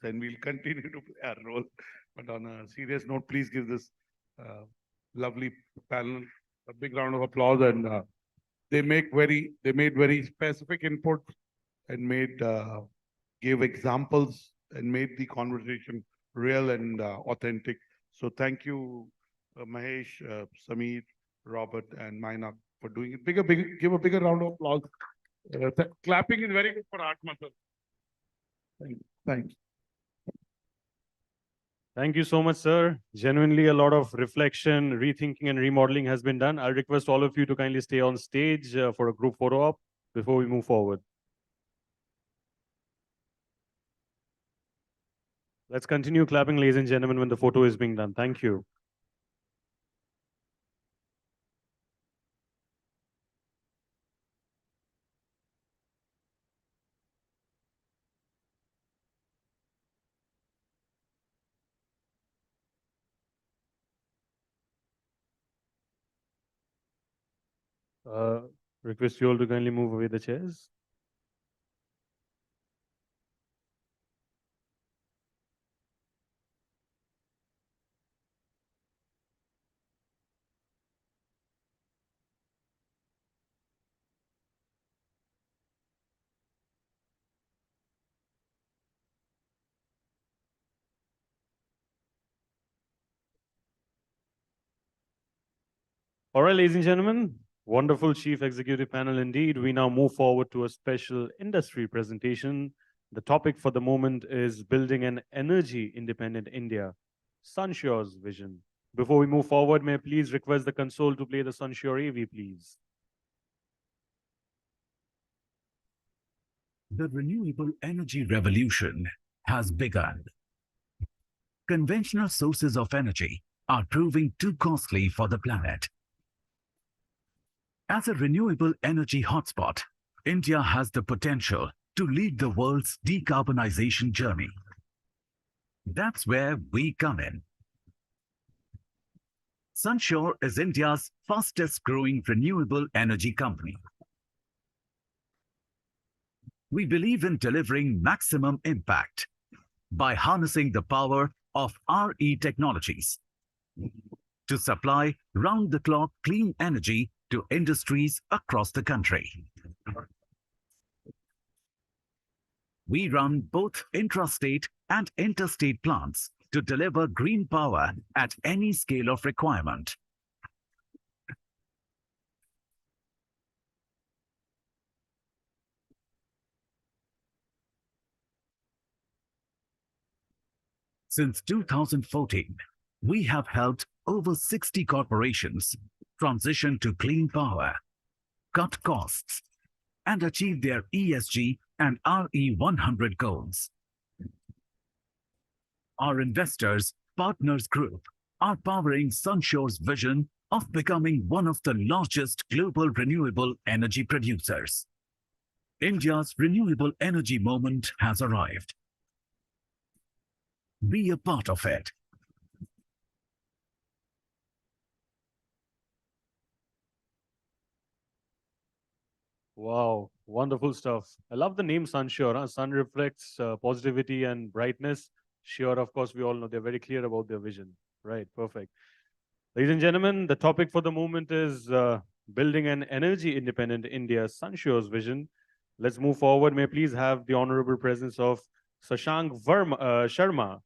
Then we'll continue to play our role. But on a serious note, please give this lovely panel a big round of applause. And they made very specific input and gave examples and made the conversation real and authentic. So thank you, Mahesh, Sameer, Robert, and Mainak for doing it. Give a bigger round of applause. Clapping is very good for art, Mathur. Thanks. Thank you so much, sir. Genuinely, a lot of reflection, rethinking, and remodeling has been done. I'll request all of you to kindly stay on stage for a group photo op before we move forward. Let's continue clapping, ladies and gentlemen, when the photo is being done. Thank you. Request you all to kindly move away the chairs. All right, ladies and gentlemen, wonderful chief executive panel indeed. We now move forward to a special industry presentation. The topic for the moment is building an energy independent India, Sunshore's vision. Before we move forward, may I please request the console to play the Sunshore AV, please. The renewable energy revolution has begun. Conventional sources of energy are proving too costly for the planet. As a renewable energy hotspot, India has the potential to lead the world's decarbonization journey. That's where we come in. Sunshore is India's fastest growing renewable energy company. We believe in delivering maximum impact by harnessing the power of RE technologies to supply round-the-clock clean energy to industries across the country. We run both intrastate and interstate plants to deliver green power at any scale of requirement. Since 2014, we have helped over 60 corporations transition to clean power, cut costs, and achieve their ESG and RE100 goals. Our investors, partners group, are powering Sunshore's vision of becoming one of the largest global renewable energy producers. India's renewable energy moment has arrived. Be a part of it. Wow, wonderful stuff. I love the name Sunshore. Huh? Sun reflects positivity and brightness. Sure, of course, we all know they're very clear about their vision. Right, perfect. Ladies and gentlemen, the topic for the moment is building an energy independent India, Sunshore's vision. Let's move forward. May I please have the honorable presence of Sharma,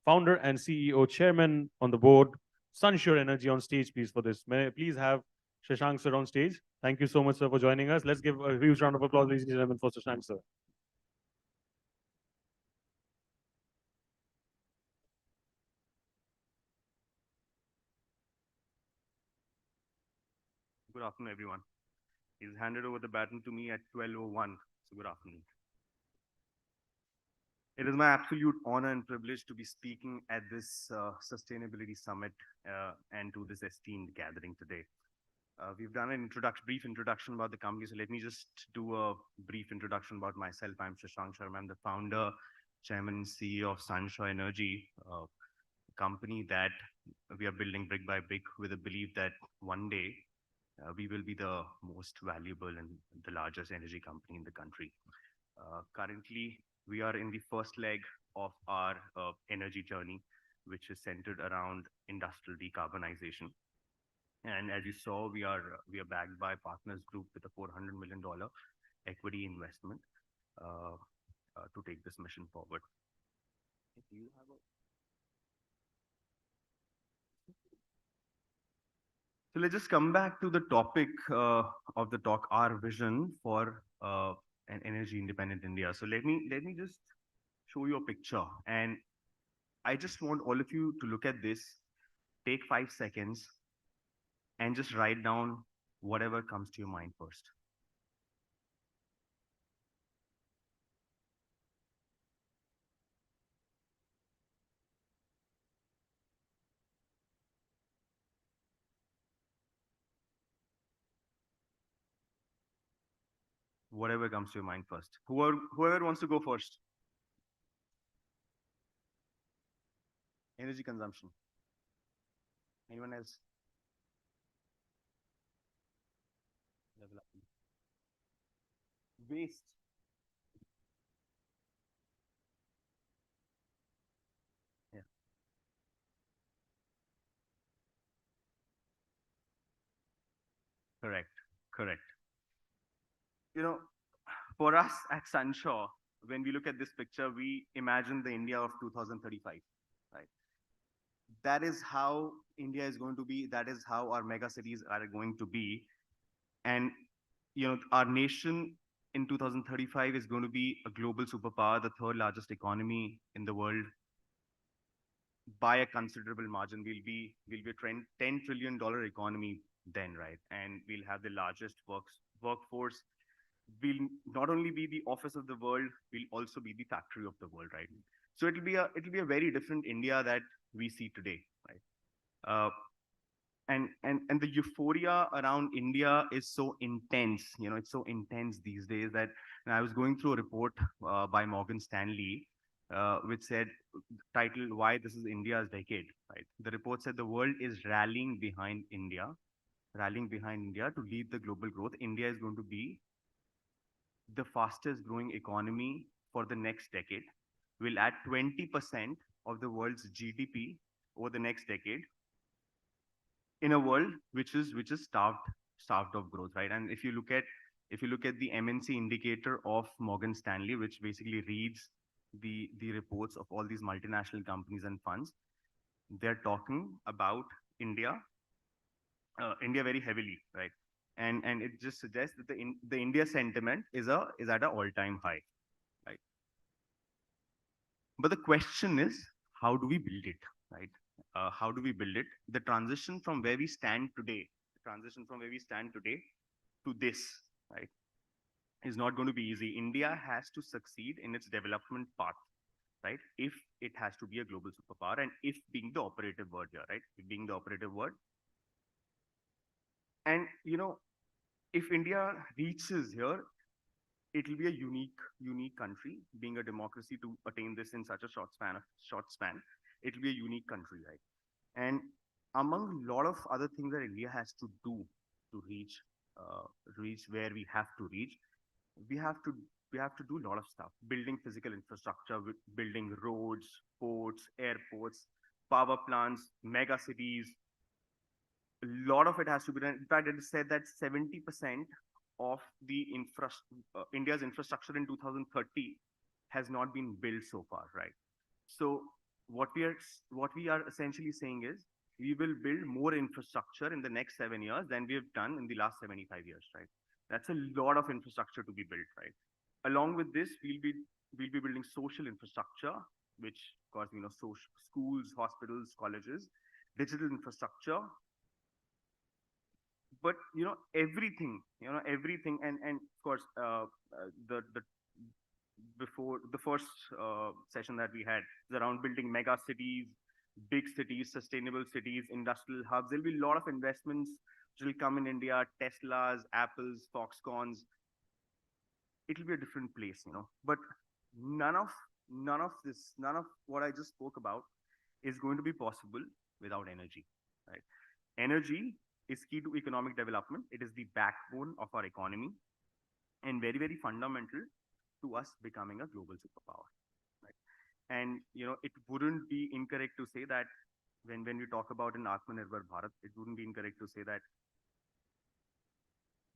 founder and CEO, chairman on the board, Sunshore Energy on stage, please, for this. May I please have Shashank sir on stage? Thank you so much, sir, for joining us. Let's give a huge round of applause, ladies and gentlemen, for Shashank sir. Good afternoon, everyone. He's handed over the baton to me at 12:01. So good afternoon. It is my absolute honor and privilege to be speaking at this sustainability summit and to this esteemed gathering today. We've done an brief introduction about the company, so let me just do a brief introduction about myself. I'm Shashank Sharma. I'm the founder, chairman, CEO of Sunshore Energy, a company that we are building brick by brick with a belief that one day we will be the most valuable and the largest energy company in the country. Currently, we are in the first leg of our energy journey, which is centered around industrial decarbonization. And as you saw, we are backed by Partners Group with a $400 million equity investment to take this mission forward. Do you have a... So let's just come back to the topic of the talk, our vision for an energy independent India. So let me just show you a picture. And I just want all of you to look at this, take 5 seconds, and just write down whatever comes to your mind first. Whatever comes to your mind first. Whoever wants to go first. Energy consumption. Anyone else? Development. Waste. Yeah. Correct. You know, for us at Sunshore, when we look at this picture, we imagine the India of 2035, right? That is how India is going to be. That is how our mega cities are going to be. And, you know, our nation in 2035 is going to be a global superpower, the third largest economy in the world by a considerable margin. We'll be a $10 trillion economy then, right? And we'll have the largest workforce. We'll not only be the office of the world, we'll also be the factory of the world, right? So it'll be a very different India that we see today, right? And the euphoria around India is so intense, you know, it's so intense these days that I was going through a report by Morgan Stanley, which said, titled, "Why This is India's Decade," right? The report said the world is rallying behind India to lead the global growth. India is going to be the fastest growing economy for the next decade. Will add 20% of the world's GDP over the next decade in a world which is starved of growth, right? And if you look at the MNC indicator of Morgan Stanley, which basically reads the reports of all these multinational companies and funds, they're talking about India very heavily, right? And it just suggests that the India sentiment is at an all-time high, right? But the question is, how do we build it, right? How do we build it? The transition from where we stand today, to this, right, is not going to be easy. India has to succeed in its development path, right? If it has to be a global superpower, and if being the operative word here, right? If being the operative word. And, if India reaches here, it will be a unique country. Being a democracy, to attain this in such a short span, it will be a unique country, right? And among a lot of other things that India has to do to reach where we have to reach, we have to do a lot of stuff: building physical infrastructure, building roads, ports, airports, power plants, mega cities. A lot of it has to be done. In fact, it is said that 70% of the India's infrastructure in 2030 has not been built so far, right? So what we are essentially saying is, we will build more infrastructure in the next 7 years than we have done in the last 75 years, right? That's a lot of infrastructure to be built, right? Along with this, we'll be building social infrastructure, which, of course, schools, hospitals, colleges, digital infrastructure. But everything, and of course, the before the first session that we had is around building mega cities, big cities, sustainable cities, industrial hubs. There'll be a lot of investments which will come in India: Teslas, Apples, Foxconns. It'll be a different place, But none of what I just spoke about is going to be possible without energy, right? Energy is key to economic development. It is the backbone of our economy, and very, very fundamental to us becoming a global superpower, right? And it wouldn't be incorrect to say that when we talk about an Atmanirbhar Bharat, it wouldn't be incorrect to say that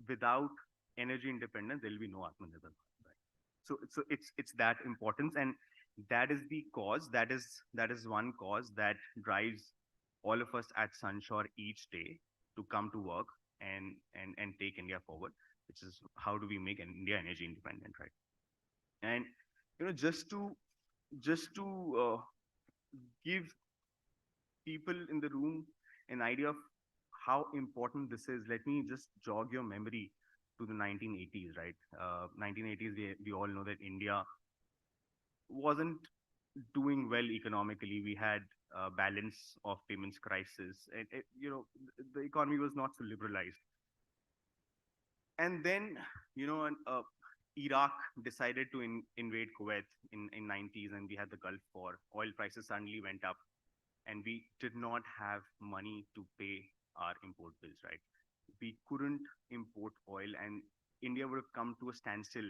without energy independence, there will be no Atmanirbhar Bharat, right? So it's that importance, and that is the cause. That is one cause that drives all of us at Sunshore each day to come to work and take India forward, which is how do we make India energy independent, right? And just to give people in the room an idea of how important this is, let me just jog your memory to the 1980s, right? 1980s, we all know that India wasn't doing well economically. We had balance of payments crisis, and the economy was not so liberalized. And then Iraq decided to invade Kuwait in 90s, and we had the Gulf War. Oil prices suddenly went up, and we did not have money to pay our import bills, right? We couldn't import oil, and India would have come to a standstill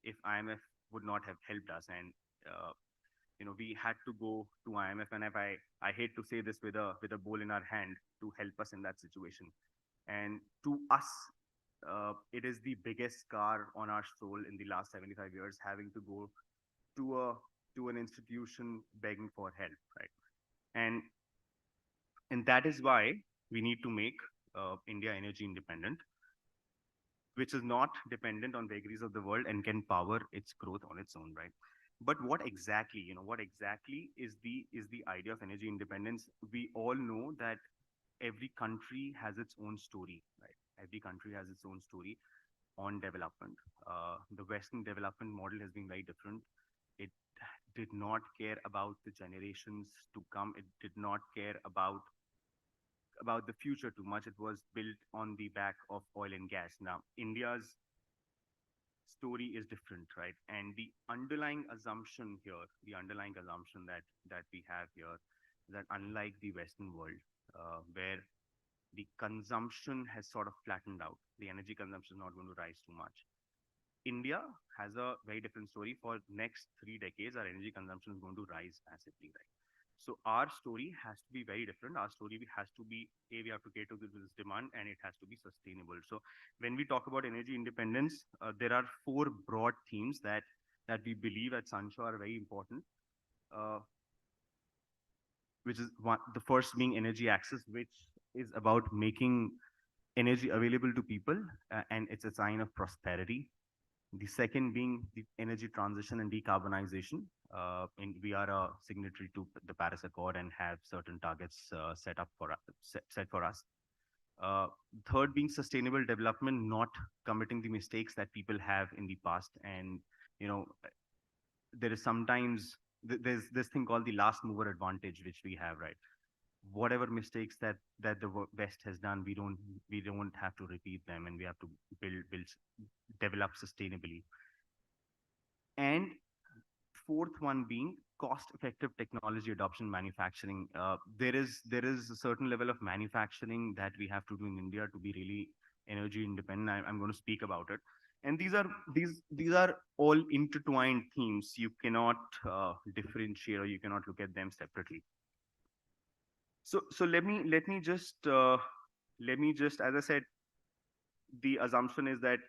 if IMF would not have helped us. And we had to go to IMF, and I hate to say this, with a bowl in our hand, to help us in that situation. And to us, it is the biggest scar on our soul in the last 75 years, having to go to an institution begging for help, right? And that is why we need to make India energy independent, which is not dependent on vagaries of the world and can power its growth on its own, right? But what exactly is the idea of energy independence? We all know that every country has its own story, right? Every country has its own story on development. The Western development model has been very different. It did not care about the generations to come. It did not care about the future too much. It was built on the back of oil and gas. Now, India's story is different, right? And the underlying assumption here, that we have here, is that unlike the Western world, where the consumption has sort of flattened out, the energy consumption is not going to rise too much. India has a very different story. For next 3 decades, our energy consumption is going to rise massively, right? So our story has to be very different. Our story has to be, we have to cater to this demand, and it has to be sustainable. So when we talk about energy independence, there are 4 broad themes that we believe at Sunshore are very important, which is the first being energy access, which is about making energy available to people, and it's a sign of prosperity. The second being the energy transition and decarbonization, We are a signatory to the Paris Accord and have certain targets set for us. Third being sustainable development, not committing the mistakes that people have in the past. And, there is sometimes, there's this thing called the last mover advantage, which we have, right? Whatever mistakes that the West has done, we don't have to repeat them, and we have to develop sustainably. And fourth one being cost-effective technology adoption manufacturing. There is a certain level of manufacturing that we have to do in India to be really energy independent. I'm going to speak about it. And these are all intertwined themes. You cannot differentiate, or you cannot look at them separately. So let me just as I said, the assumption is that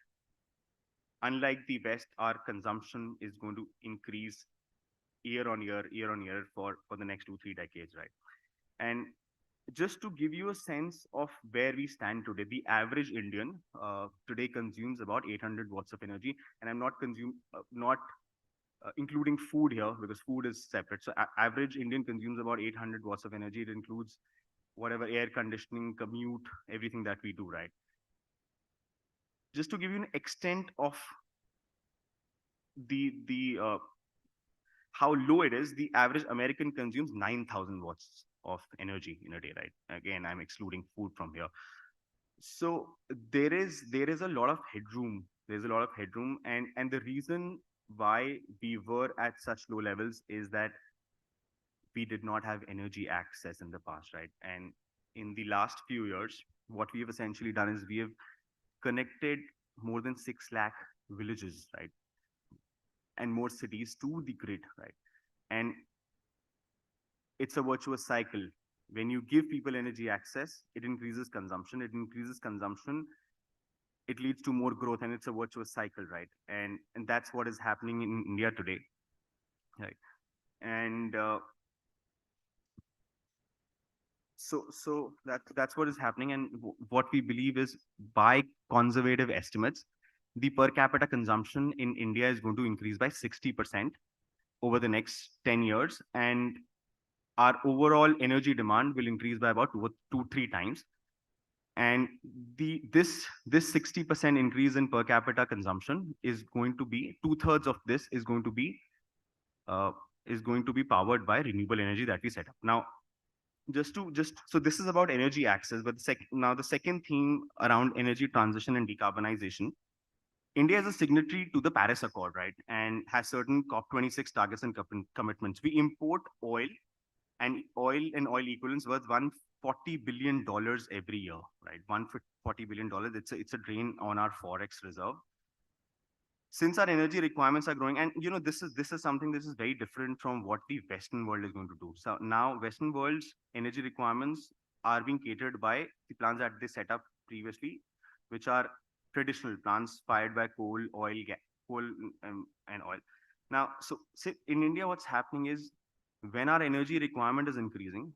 unlike the West, our consumption is going to increase year on year for the next 2-3 decades, right? And just to give you a sense of where we stand today, the average Indian today consumes about 800 watts of energy, and I'm not including food here, because food is separate. So average Indian consumes about 800 watts of energy. It includes whatever air conditioning, commute, everything that we do, right? Just to give you an extent of how low it is, the average American consumes 9,000 watts of energy in a day, right? Again, I'm excluding food from here. So there is a lot of headroom. There's a lot of headroom, and the reason why we were at such low levels is that we did not have energy access in the past, right? And in the last few years, what we have essentially done is we have connected more than 6 lakh villages, right? And more cities to the grid, right? And it's a virtuous cycle. When you give people energy access, it increases consumption. It increases consumption, it leads to more growth, and it's a virtuous cycle, right? And that's what is happening in India today, right? And so that's what is happening. And what we believe is, by conservative estimates, the per capita consumption in India is going to increase by 60% over the next 10 years. And our overall energy demand will increase by about 2-3 times. And this 60% increase in per capita consumption is going to be, 2/3 of this is going to be powered by renewable energy that we set up. Now, so this is about energy access, but the second theme around energy transition and decarbonization. India is a signatory to the Paris Accord, right? And has certain COP26 targets and commitments. We import oil and oil equivalents worth $140 billion every year, right? $140 billion. It's a drain on our forex reserve. Since our energy requirements are growing, and this is something that is very different from what the Western world is going to do. So now Western world's energy requirements are being catered by the plants that they set up previously, which are traditional plants fired by coal, oil, and oil. Now, so in India, what's happening is, when our energy requirement is increasing,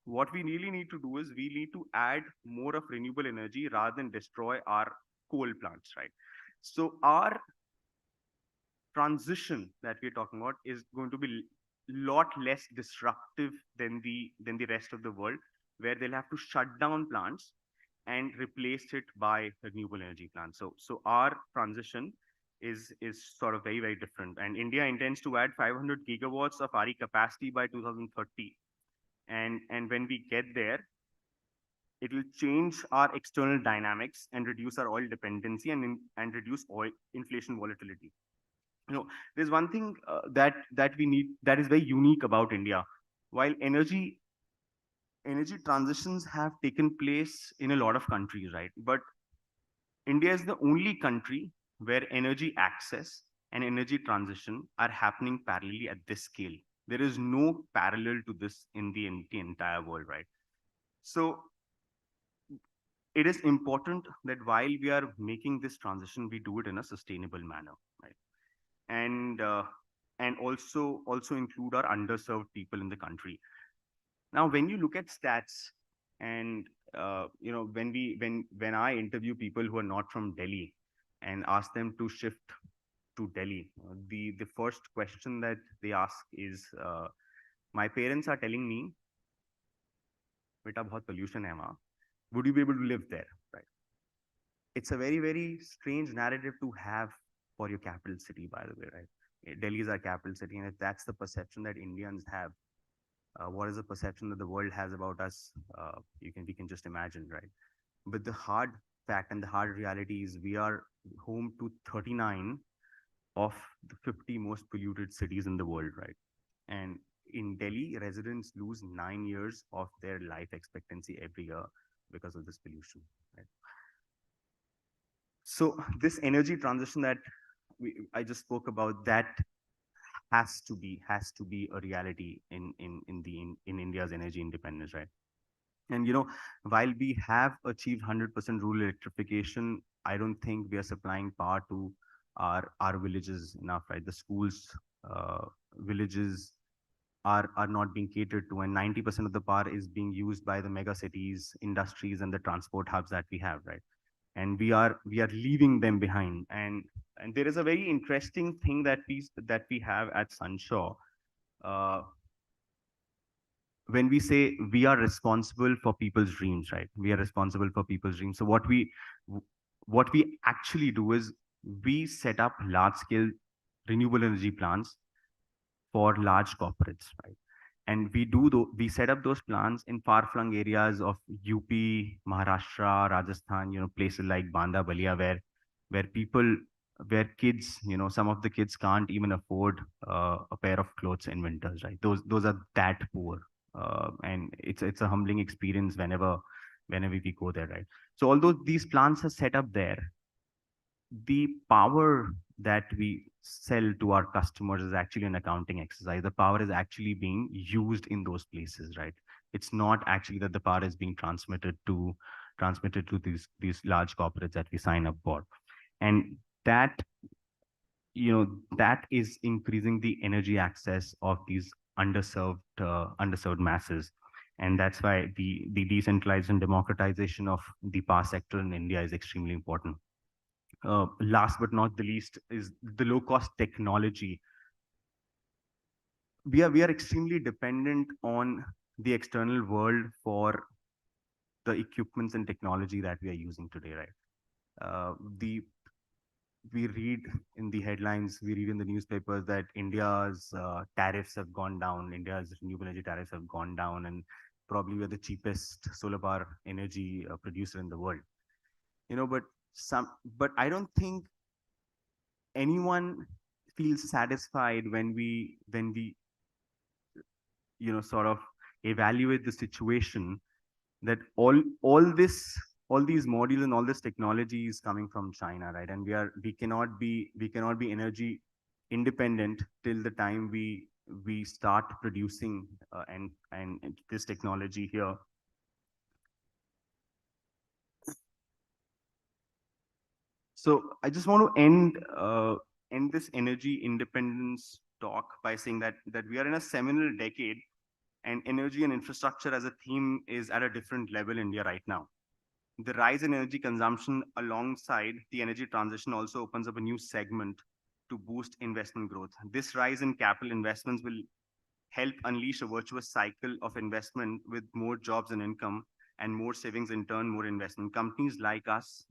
what we really need to do is we need to add more of renewable energy rather than destroy our coal plants, right? So our transition that we're talking about is going to be a lot less disruptive than the rest of the world, where they'll have to shut down plants and replace it by renewable energy plants. So our transition is sort of very, very different. And India intends to add 500 gigawatts of RE capacity by 2030. And when we get there, it will change our external dynamics and reduce our oil dependency and reduce oil inflation volatility. There's one thing that we need that is very unique about India. While energy transitions have taken place in a lot of countries, right? But India is the only country where energy access and energy transition are happening parallelly at this scale. There is no parallel to this in the entire world, right? So it is important that while we are making this transition, we do it in a sustainable manner, right? And also include our underserved people in the country. Now, when you look at stats, and when I interview people who are not from Delhi and ask them to shift to Delhi, the first question that they ask is, my parents are telling me, "Beta, bahut pollution hai wahan. Would you be able to live there?" Right? It's a very, very strange narrative to have for your capital city, by the way, right? Delhi is our capital city, and if that's the perception that Indians have, what is the perception that the world has about us? We can just imagine, right? But the hard fact and the hard reality is we are home to 39 of the 50 most polluted cities in the world, right? And in Delhi, residents lose 9 years of their life expectancy every year because of this pollution, right? So this energy transition that I just spoke about, that has to be a reality in India's energy independence, right? And while we have achieved 100% rural electrification, I don't think we are supplying power to our villages enough, right? The schools, villages are not being catered to, and 90% of the power is being used by the mega cities, industries, and the transport hubs that we have, right? And we are leaving them behind. And there is a very interesting thing that we have at Sunshaw. When we say we are responsible for people's dreams, right? We are responsible for people's dreams. So what we actually do is we set up large scale renewable energy plants for large corporates, right? And we set up those plants in far-flung areas of UP, Maharashtra, Rajasthan, places like Banda, Balia, where kids, some of the kids can't even afford a pair of clothes in winters, right? Those are that poor. And it's a humbling experience whenever we go there, right? So although these plants are set up there, the power that we sell to our customers is actually an accounting exercise. The power is actually being used in those places, right? It's not actually that the power is being transmitted to these large corporates that we sign up for. And that that is increasing the energy access of these underserved masses. And that's why the decentralized and democratization of the power sector in India is extremely important. Last but not the least is the low-cost technology. We are extremely dependent on the external world for the equipments and technology that we are using today, right? We read in the headlines, we read in the newspapers that India's tariffs have gone down, India's renewable energy tariffs have gone down, and probably we're the cheapest solar power energy producer in the world. But I don't think anyone feels satisfied when we sort of evaluate the situation that all these modules and all this technology is coming from China, right? And we cannot be energy independent till the time we start producing and this technology here. So I just want to end this energy independence talk by saying that we are in a seminal decade, and energy and infrastructure as a theme is at a different level in India right now. The rise in energy consumption alongside the energy transition also opens up a new segment to boost investment growth. This rise in capital investments will help unleash a virtuous cycle of investment with more jobs and income, and more savings, in turn, more investment. Companies like us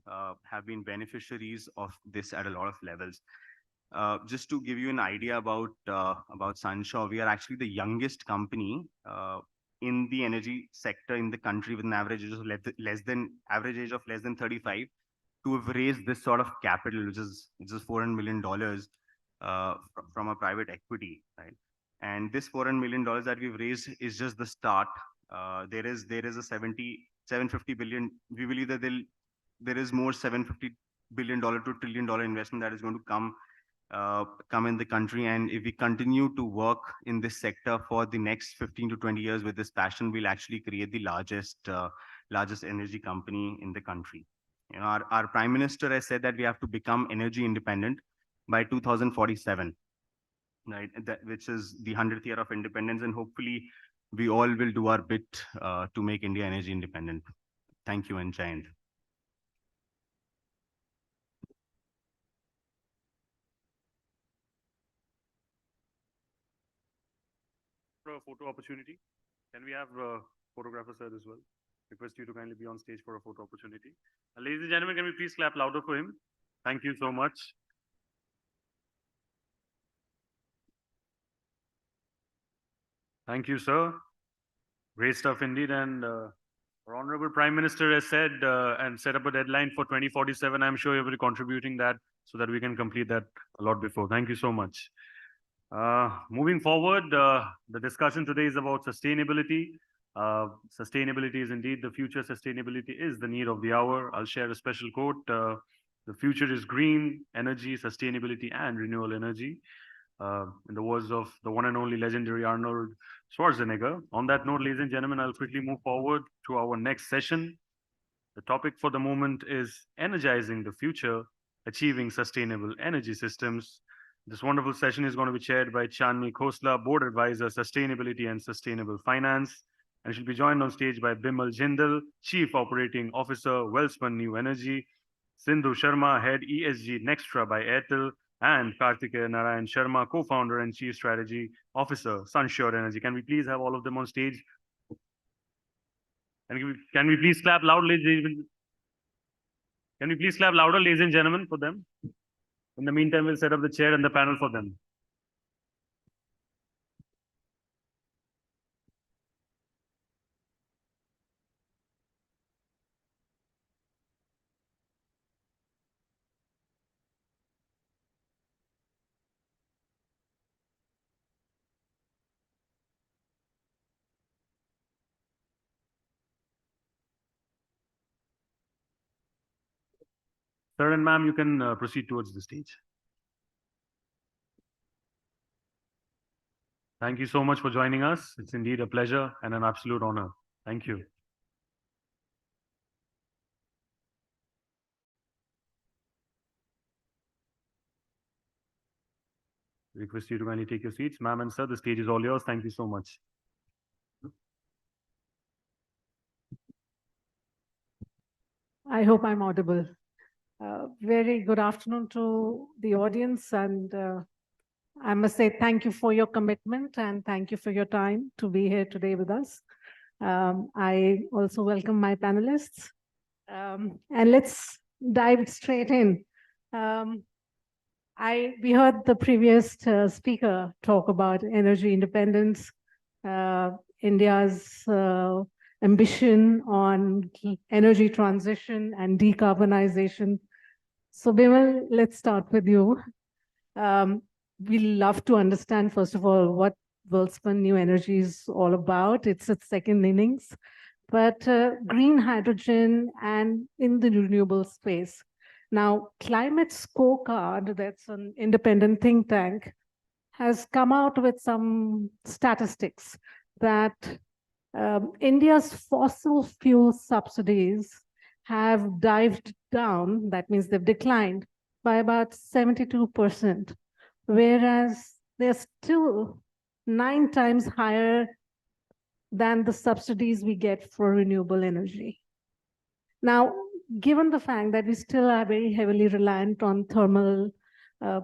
have been beneficiaries of this at a lot of levels. Just to give you an idea about Sunshaw, we are actually the youngest company in the energy sector in the country, with an average age of less than 35, to have raised this sort of capital, which is $400 million from a private equity, right? And this $400 million that we've raised is just the start. There is a 750 billion. We believe that there is more $750 billion to $1 trillion investment that is going to come in the country. And if we continue to work in this sector for the next 15 to 20 years with this passion, we'll actually create the largest energy company in the country. Our Prime Minister has said that we have to become energy independent by 2047, right? Which is the 100th year of independence, and hopefully we all will do our bit to make India energy independent. Thank you, and Jai Hind. For a photo opportunity. Can we have photographer sir as well? Request you to kindly be on stage for a photo opportunity. Ladies and gentlemen, can we please clap louder for him? Thank you so much. Thank you, sir. Great stuff indeed. And our Honorable Prime Minister has said and set up a deadline for 2047. I'm sure you'll be contributing that so that we can complete that a lot before. Thank you so much. Moving forward, the discussion today is about sustainability. Sustainability is indeed the future. Sustainability is the need of the hour. I'll share a special quote. The future is green, energy, sustainability, and renewable energy. In the words of the one and only legendary Arnold Schwarzenegger. On that note, ladies and gentlemen, I'll quickly move forward to our next session. The topic for the moment is energizing the future, achieving sustainable energy systems. This wonderful session is going to be chaired by Chandni Khosla, Board Advisor, Sustainability and Sustainable Finance. And she'll be joined on stage by Bimal Jindal, Chief Operating Officer, Wellspun New Energy, Sindhu Sharma, Head ESG Nextra by Airtel, and Kartikeya Narayan Sharma, Co-Founder and Chief Strategy Officer, Sunsure Energy. Can we please have all of them on stage? And can we please clap loudly? Can we please clap louder, ladies and gentlemen, for them? In the meantime, we'll set up the chair and the panel for them. Sir and ma'am, you can proceed towards the stage. Thank you so much for joining us. It's indeed a pleasure and an absolute honor. Thank you. Request you to kindly take your seats. Ma'am and sir, the stage is all yours. Thank you so much. I hope I'm audible. Very good afternoon to the audience, and I must say thank you for your commitment and thank you for your time to be here today with us. I also welcome my panelists, and let's dive straight in. We heard the previous speaker talk about energy independence, India's ambition on energy transition and decarbonization. So Bimal, let's start with you. We love to understand, first of all, what Welspun New Energy is all about. It's its second innings, but green hydrogen and in the renewable space. Now, Climate Scorecard, that's an independent think tank, has come out with some statistics that India's fossil fuel subsidies have dived down, that means they've declined by about 72%, whereas they're still 9 times higher than the subsidies we get for renewable energy. Now, given the fact that we still are very heavily reliant on thermal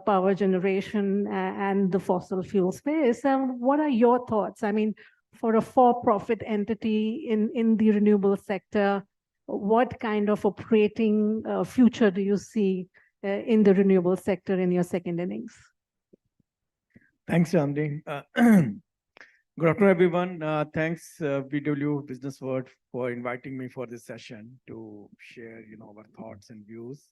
power generation and the fossil fuel space, what are your thoughts? I mean, for a for-profit entity in the renewable sector, what kind of operating future do you see in the renewable sector in your second innings? Thanks, Chandni. Good afternoon, everyone. Thanks, BW Business World, for inviting me for this session to share, our thoughts and views.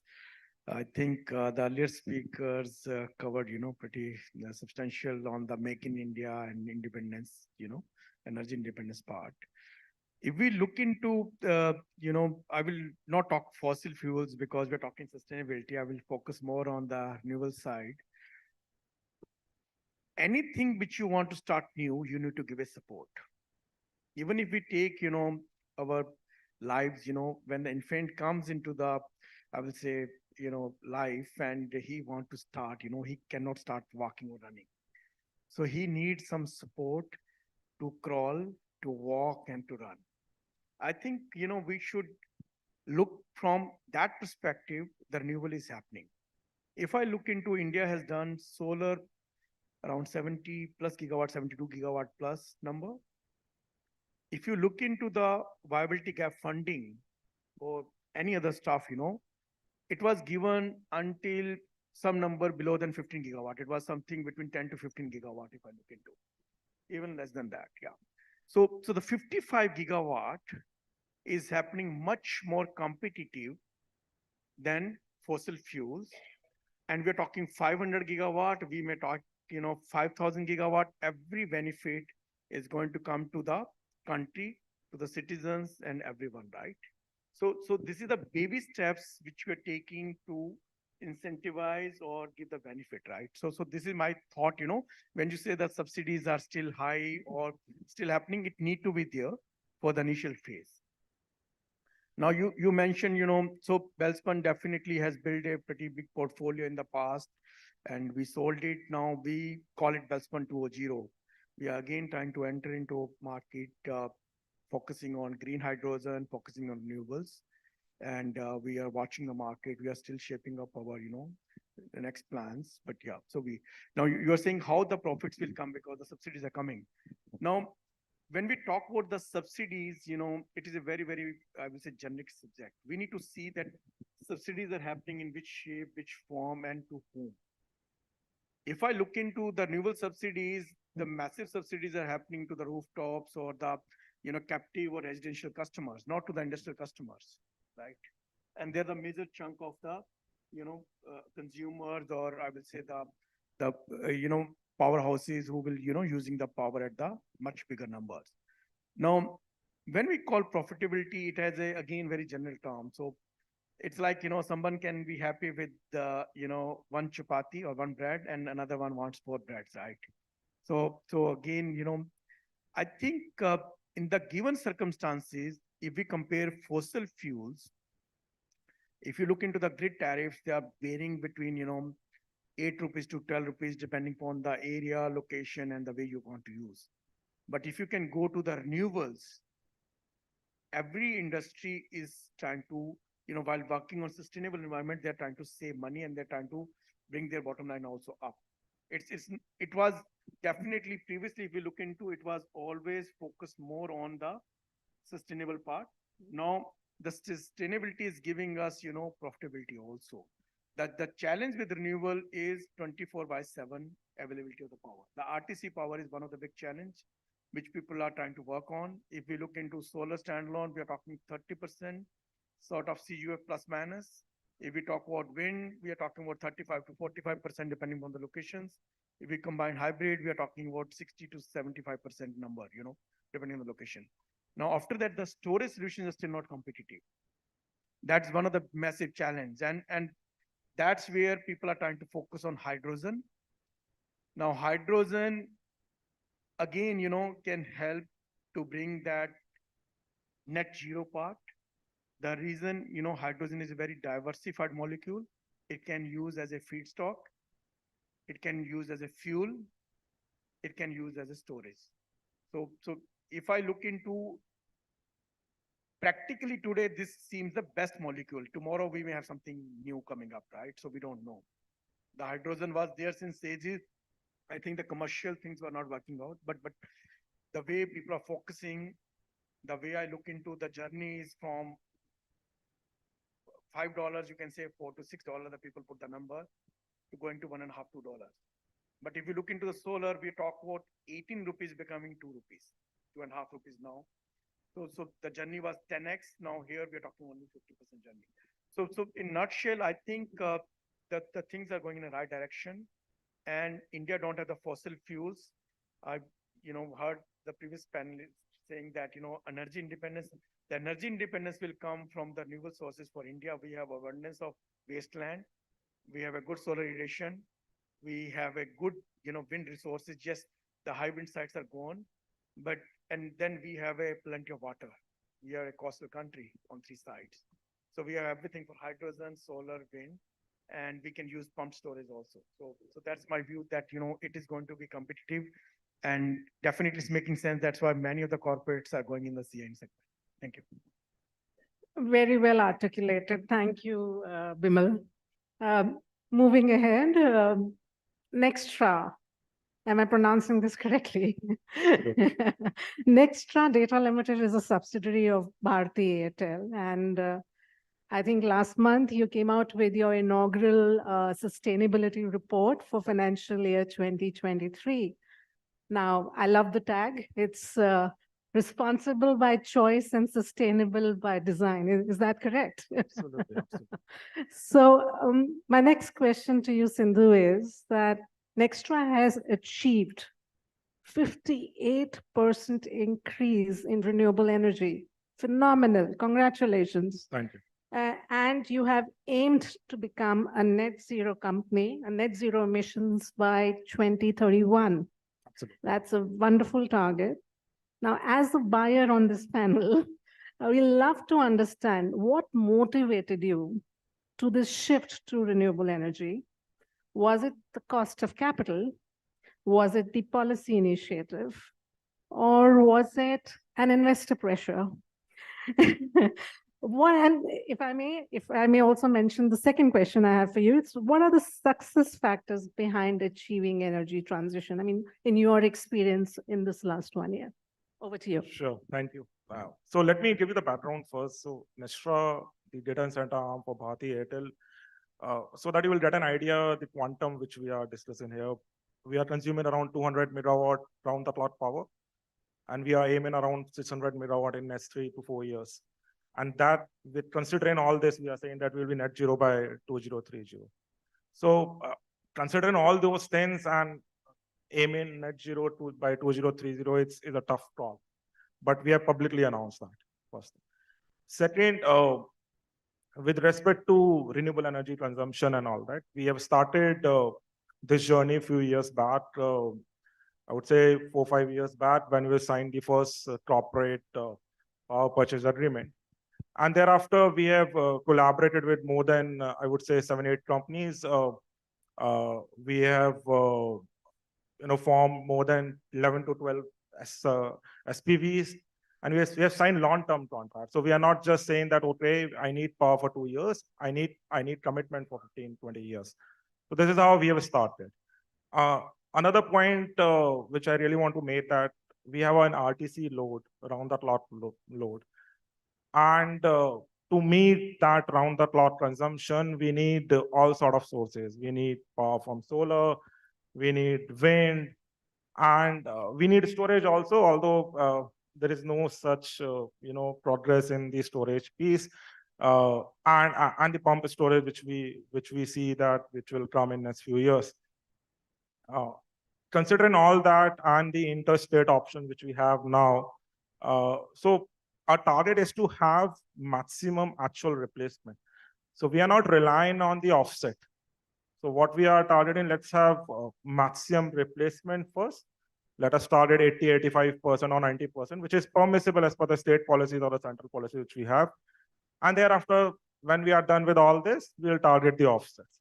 I think the earlier speakers covered, pretty substantial on the Make in India and independence, energy independence part. If we look into, I will not talk fossil fuels because we're talking sustainability. I will focus more on the renewable side. Anything which you want to start new, you need to give a support. Even if we take, our lives, when the infant comes into the, I will say, life and he want to start, he cannot start walking or running. So he needs some support to crawl, to walk and to run. I think, we should look from that perspective, the renewable is happening. If I look into India has done solar around 70 plus gigawatt, 72 gigawatt plus number. If you look into the viability gap funding or any other stuff, it was given until some number below than 15 gigawatt. It was something between 10 to 15 gigawatt, if I look into, even less than that. Yeah. So the 55 gigawatt is happening much more competitive than fossil fuels. And we're talking 500 gigawatt, we may talk, 5,000 gigawatt. Every benefit is going to come to the country, to the citizens and everyone, right? So this is the baby steps which we're taking to incentivize or give the benefit, right? So this is my thought, when you say that subsidies are still high or still happening, it need to be there for the initial phase. Now you mentioned, so Welspun definitely has built a pretty big portfolio in the past, and we sold it. Now we call it Welspun 2.0. We are again trying to enter into a market, focusing on green hydrogen, focusing on renewables, and we are watching the market. We are still shaping up our, the next plans. But yeah, so now you are saying how the profits will come because the subsidies are coming. Now, when we talk about the subsidies, it is a very, very, I would say, generic subject. We need to see that subsidies are happening in which shape, which form, and to whom. If I look into the renewable subsidies, the massive subsidies are happening to the rooftops or the, captive or residential customers, not to the industrial customers, right? And they're the major chunk of the, consumers, or I will say the powerhouses who will, using the power at the much bigger numbers. Now, when we call profitability, it has a, again, very general term. So it's like, someone can be happy with, one chapati or one bread and another one wants 4 breads, right? So again, I think in the given circumstances, if we compare fossil fuels, if you look into the grid tariffs, they are varying between, 8 rupees to 12 rupees, depending upon the area, location, and the way you want to use. But if you can go to the renewables, every industry is trying to, while working on sustainable environment, they're trying to save money and they're trying to bring their bottom line also up. It was definitely previously, if you look into, it was always focused more on the sustainable part. Now, the sustainability is giving us, profitability also. That the challenge with renewable is 24/7 availability of the power. The RTC power is one of the big challenge which people are trying to work on. If we look into solar standalone, we are talking 30% sort of CUF plus minus. If we talk about wind, we are talking about 35 to 45% depending on the locations. If we combine hybrid, we are talking about 60 to 75% number, depending on the location. Now, after that, the storage solutions are still not competitive. That's one of the massive challenge. And that's where people are trying to focus on hydrogen. Now, hydrogen, again, can help to bring that net zero part. The reason, hydrogen is a very diversified molecule. It can use as a feedstock. It can use as a fuel. It can use as a storage. So if I look into practically today, this seems the best molecule. Tomorrow we may have something new coming up, right? So we don't know. The hydrogen was there since ages. I think the commercial things were not working out, but the way people are focusing, the way I look into the journeys from $5, you can say $4 to $6, the people put the number, to going to $1.5, $2. But if you look into the solar, we talk about 18 rupees becoming 2 rupees, 2.5 rupees now. So the journey was 10x. Now here we are talking only 50% journey. So in nutshell, I think that the things are going in the right direction. And India don't have the fossil fuels. I heard the previous panelists saying that energy independence. The energy independence will come from the renewable sources for India. We have abundance of wasteland. We have a good solar irrigation. We have a good wind resources. Just the high wind sites are gone, and then we have a plenty of water. We are a coastal country on 3 sides. So we have everything for hydrogen, solar, wind, and we can use pump storage also. So that's my view that, it is going to be competitive and definitely it's making sense. That's why many of the corporates are going in the CIN segment. Thank you. Very well articulated. Thank you, Bimal. Moving ahead, next Shah. Am I pronouncing this correctly? Nextra Data Limited is a subsidiary of Bharti Airtel. And I think last month you came out with your inaugural sustainability report for financial year 2023. Now, I love the tag. It's responsible by choice and sustainable by design. Is that correct? Absolutely, absolutely. So my next question to you, Sindhu, is that Nextra has achieved 58% increase in renewable energy. Phenomenal. Congratulations. Thank you. And you have aimed to become a net zero company, a net zero emissions by 2031. Absolutely. That's a wonderful target. Now, as a buyer on this panel, I would love to understand what motivated you to this shift to renewable energy. Was it the cost of capital? Was it the policy initiative? Or was it an investor pressure? And if I may also mention the second question I have for you, it's what are the success factors behind achieving energy transition? I mean, in your experience in this last 1 year. Over to you. Sure, thank you. Wow. So let me give you the background first. So Nestra, the data center arm for Bharti Airtel, so that you will get an idea the quantum which we are discussing here. We are consuming around 200 megawatt round the clock power, and we are aiming around 600 megawatt in next 3 to 4 years. And that, with considering all this, we are saying that we'll be net zero by 2030. So considering all those things and aiming net zero by 2030, is a tough call. But we have publicly announced that first. Second, with respect to renewable energy consumption and all that, we have started this journey a few years back. I would say 4 or 5 years back, when we signed the first corporate power purchase agreement. And thereafter, we have collaborated with more than, I would say, 7 or 8 companies. We have formed more than 11 to 12 SPVs, and we have signed long-term contracts. So we are not just saying that, okay, I need power for 2 years. I need commitment for 15, 20 years. So this is how we have started. Another point which I really want to make, that we have an RTC load, around the clock load. And to meet that round the clock consumption, we need all sort of sources. We need power from solar, we need wind, and we need storage also, although there is no such progress in the storage piece, and the pump storage which we see that which will come in next few years. Considering all that and the interstate option which we have now, so our target is to have maximum actual replacement. So we are not relying on the offset. So what we are targeting, let's have maximum replacement first. Let us start at 80, 85% or 90%, which is permissible as per the state policies or the central policy which we have. And thereafter, when we are done with all this, we'll target the offsets.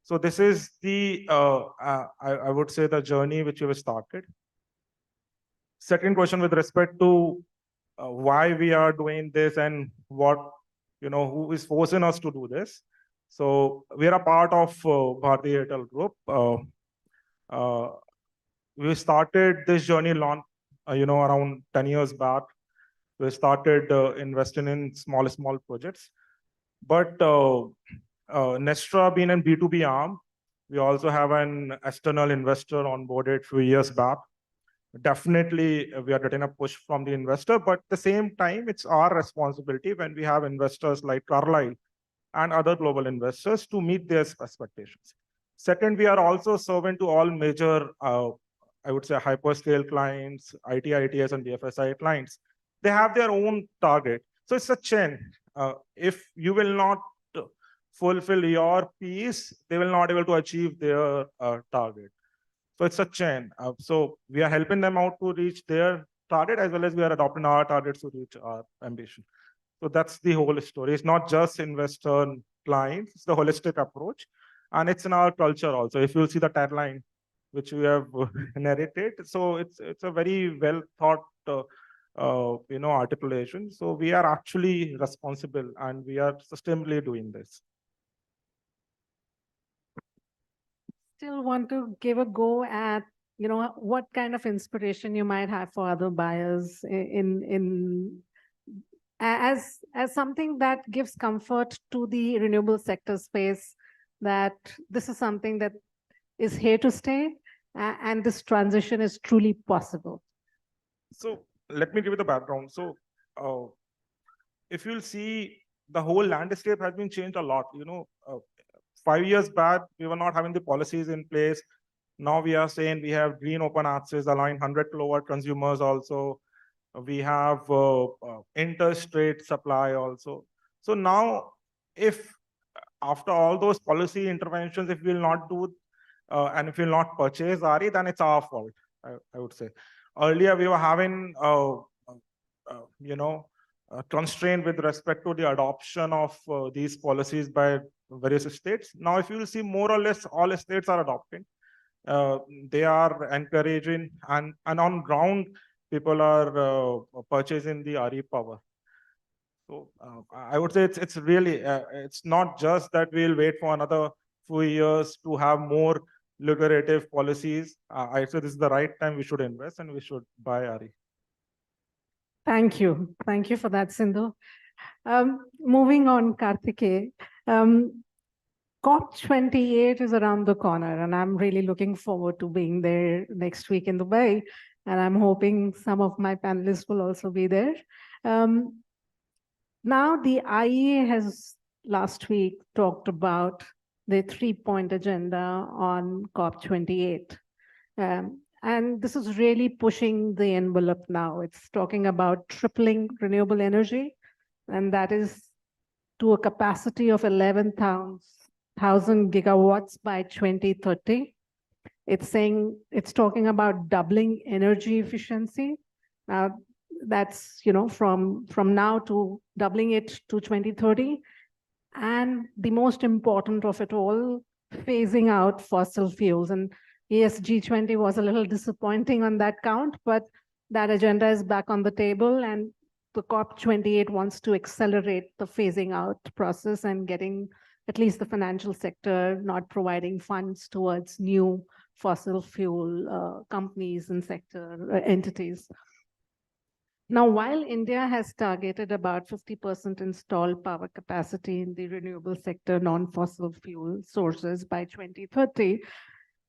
So this is the, I would say, the journey which we have started. Second question with respect to why we are doing this and what, who is forcing us to do this. So we are a part of Bharti Airtel Group. We started this journey long, around 10 years back. We started investing in small projects. But Nestra being an B2B arm, we also have an external investor onboarded a few years back. Definitely, we are getting a push from the investor, but at the same time, it's our responsibility when we have investors like Carlyle and other global investors to meet their expectations. Second, we are also serving to all major, I would say, hyperscale clients, IT, ITS, and BFSI clients. They have their own target. So it's a chain. If you will not fulfill your piece, they will not be able to achieve their target. So it's a chain. So we are helping them out to reach their target, as well as we are adopting our targets to reach our ambition. So that's the whole story. It's not just investor clients, it's the holistic approach. And it's in our culture also. If you see the tagline, which we have narrated, so it's a very well thought articulation. So we are actually responsible and we are sustainably doing this. Still want to give a go at what kind of inspiration you might have for other buyers as something that gives comfort to the renewable sector space, that this is something that is here to stay, and this transition is truly possible. So let me give you the background. So if you'll see, the whole landscape has been changed a lot. 5 years back, we were not having the policies in place. Now we are saying we have green open access allowing 100 kilowatt consumers also. We have interstate supply also. So now, if after all those policy interventions, if we'll not do and if we'll not purchase RE, then it's our fault, I would say. Earlier, we were having constraint with respect to the adoption of these policies by various states. Now, if you will see, more or less all states are adopting. They are encouraging, and on ground, people are purchasing the RE power. So I would say it's really, it's not just that we'll wait for another few years to have more lucrative policies. I say this is the right time we should invest and we should buy RE. Thank you. Thank you for that, Sindhu. Moving on, Karthikeya. COP28 is around the corner, and I'm really looking forward to being there next week in Dubai. And I'm hoping some of my panelists will also be there. Now, the IEA has last week talked about the 3-point agenda on COP28. And this is really pushing the envelope now. It's talking about tripling renewable energy, and that is to a capacity of 11,000 gigawatts by 2030. It's talking about doubling energy efficiency. Now, that's, from now to doubling it to 2030. And the most important of it all, phasing out fossil fuels. And yes, G20 was a little disappointing on that count, but that agenda is back on the table, and the COP28 wants to accelerate the phasing out process and getting at least the financial sector not providing funds towards new fossil fuel companies and sector entities. Now, while India has targeted about 50% installed power capacity in the renewable sector, non-fossil fuel sources by 2030,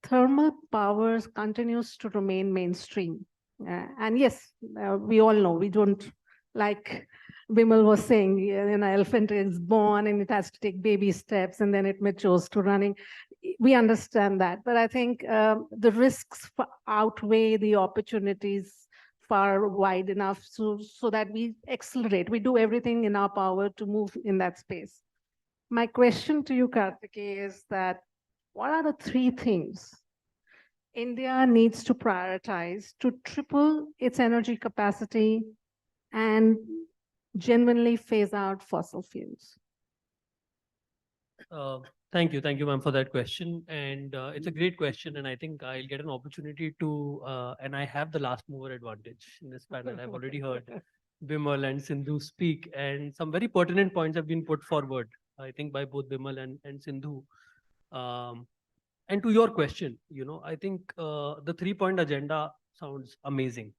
thermal power continues to remain mainstream. And yes, we all know, we don't, like Bimal was saying, an elephant is born and it has to take baby steps and then it matures to running. We understand that, but I think the risks outweigh the opportunities far wide enough so that we accelerate. We do everything in our power to move in that space. My question to you, Karthikeya, is that what are the 3 things India needs to prioritize to triple its energy capacity and genuinely phase out fossil fuels? Thank you, ma'am, for that question. And it's a great question. And I think I'll get an opportunity to, and I have the last mover advantage in this panel. I've already heard Bimal and Sindhu speak, and some very pertinent points have been put forward, I think, by both Bimal and Sindhu. And to your question, I think the 3-point agenda sounds amazing.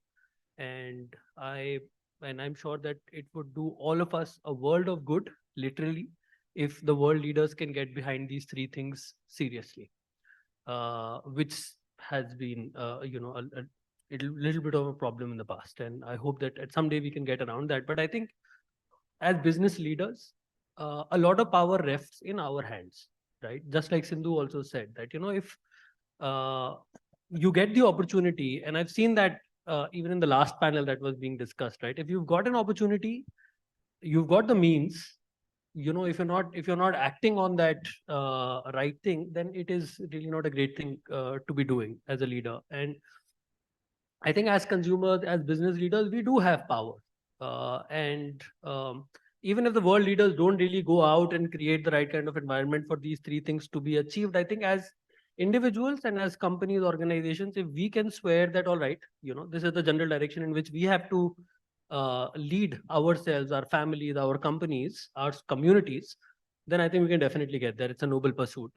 And I'm sure that it would do all of us a world of good, literally, if the world leaders can get behind these 3 things seriously, which has been, a little bit of a problem in the past. And I hope that at some day we can get around that. But I think as business leaders, a lot of power rests in our hands, right? Just like Sindhu also said that, if you get the opportunity, and I've seen that even in the last panel that was being discussed, right? If you've got an opportunity, you've got the means, if you're not acting on that right thing, then it is really not a great thing to be doing as a leader. And I think as consumers, as business leaders, we do have power. Even if the world leaders don't really go out and create the right kind of environment for these 3 things to be achieved, I think as individuals and as companies, organizations, if we can swear that, all right, this is the general direction in which we have to lead ourselves, our families, our companies, our communities, then I think we can definitely get there. It's a noble pursuit.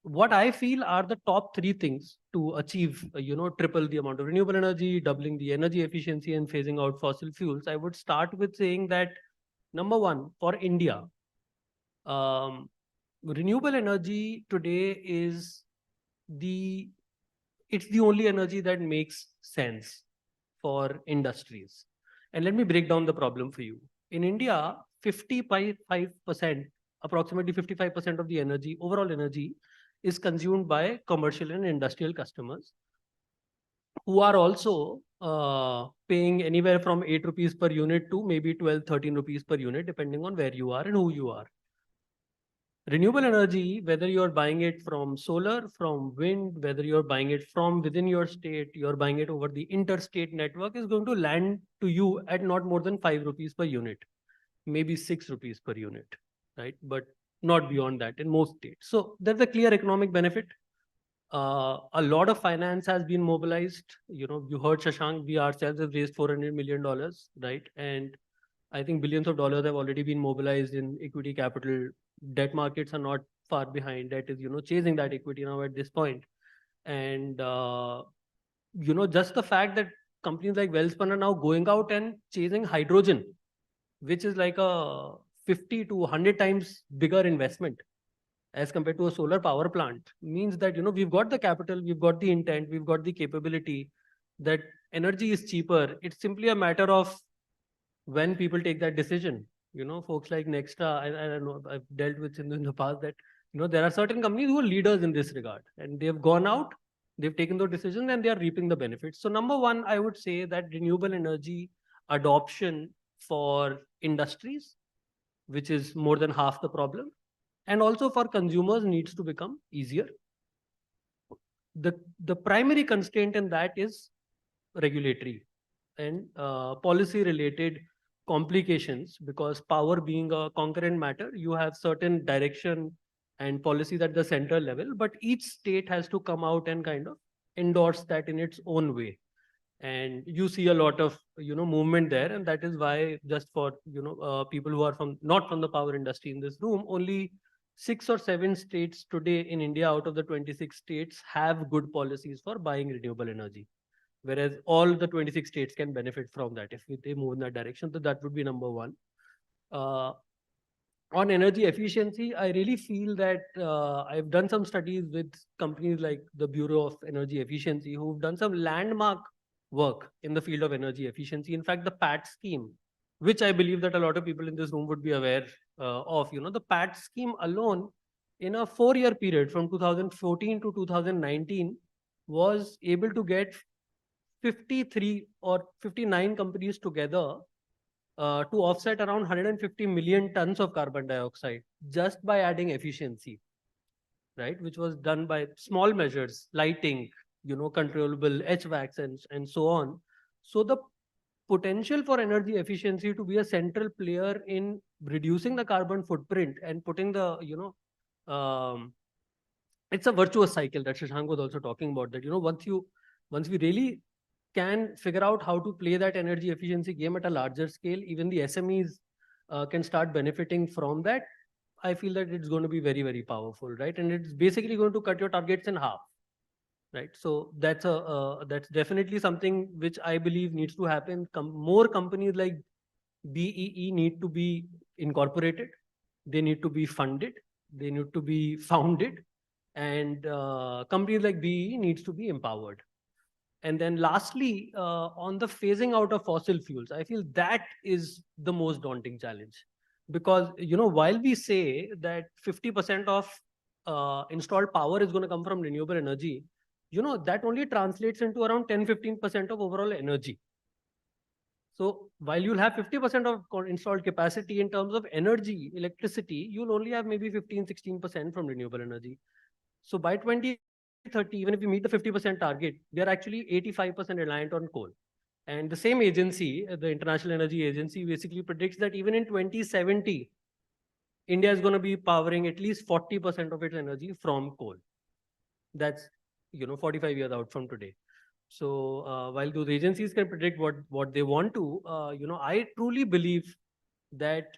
what I feel are the top three things to achieve, triple the amount of renewable energy, doubling the energy efficiency, and phasing out fossil fuels. I would start with saying that number one, for India, renewable energy today is it's the only energy that makes sense for industries. And let me break down the problem for you. In India, 55%, approximately 55% of the energy, overall energy, is consumed by commercial and industrial customers who are also paying anywhere from 8 rupees per unit to maybe 12, 13 rupees per unit, depending on where you are and who you are. Renewable energy, whether you're buying it from solar, from wind, whether you're buying it from within your state, you're buying it over the interstate network, is going to land to you at not more than 5 rupees per unit, maybe 6 rupees per unit, right? But not beyond that in most states. So there's a clear economic benefit. A lot of finance has been mobilized. You heard Shashank, we ourselves have raised $400 million, right? And I think billions of dollars have already been mobilized in equity capital. Debt markets are not far behind. That is, chasing that equity now at this point. And, just the fact that companies like Welspun are now going out and chasing hydrogen, which is like a 50 to 100 times bigger investment as compared to a solar power plant, means that, we've got the capital, we've got the intent, we've got the capability, that energy is cheaper. It's simply a matter of when people take that decision. Folks like Nextra, I know I've dealt with in the past that, there are certain companies who are leaders in this regard, and they've gone out, they've taken those decisions, and they are reaping the benefits. So number one, I would say that renewable energy adoption for industries, which is more than half the problem, and also for consumers, needs to become easier. The primary constraint in that is regulatory and policy related complications, because power being a concurrent matter, you have certain direction and policies at the center level, but each state has to come out and kind of endorse that in its own way. And you see a lot of movement there, and that is why, just for people who are not from the power industry in this room, only 6 or 7 states today in India out of the 26 states have good policies for buying renewable energy, whereas all the 26 states can benefit from that if they move in that direction. So that would be number one. On energy efficiency, I really feel that I've done some studies with companies like the Bureau of Energy Efficiency, who've done some landmark work in the field of energy efficiency. In fact, the PAT scheme, which I believe that a lot of people in this room would be aware of, the PAT scheme alone, in a 4-year period from 2014 to 2019, was able to get 53 or 59 companies together to offset around 150 million tons of carbon dioxide just by adding efficiency, right? Which was done by small measures, lighting, controllable HVACs and so on. So the potential for energy efficiency to be a central player in reducing the carbon footprint and putting the, it's a virtuous cycle that Shashank was also talking about, that, once we really can figure out how to play that energy efficiency game at a larger scale, even the SMEs can start benefiting from that. I feel that it's going to be very, very powerful, right? And it's basically going to cut your targets in half, right? So that's definitely something which I believe needs to happen. More companies like BEE need to be incorporated. They need to be funded. They need to be founded. And companies like BEE needs to be empowered. And then lastly, on the phasing out of fossil fuels, I feel that is the most daunting challenge. Because, while we say that 50% of installed power is going to come from renewable energy, that only translates into around 10-15% of overall energy. So while you'll have 50% of installed capacity in terms of energy, electricity, you'll only have maybe 15-16% from renewable energy. So by 2030, even if we meet the 50% target, we are actually 85% reliant on coal. And the same agency, the International Energy Agency, basically predicts that even in 2070, India is going to be powering at least 40% of its energy from coal. That's 45 years out from today. So while those agencies can predict what they want to, I truly believe that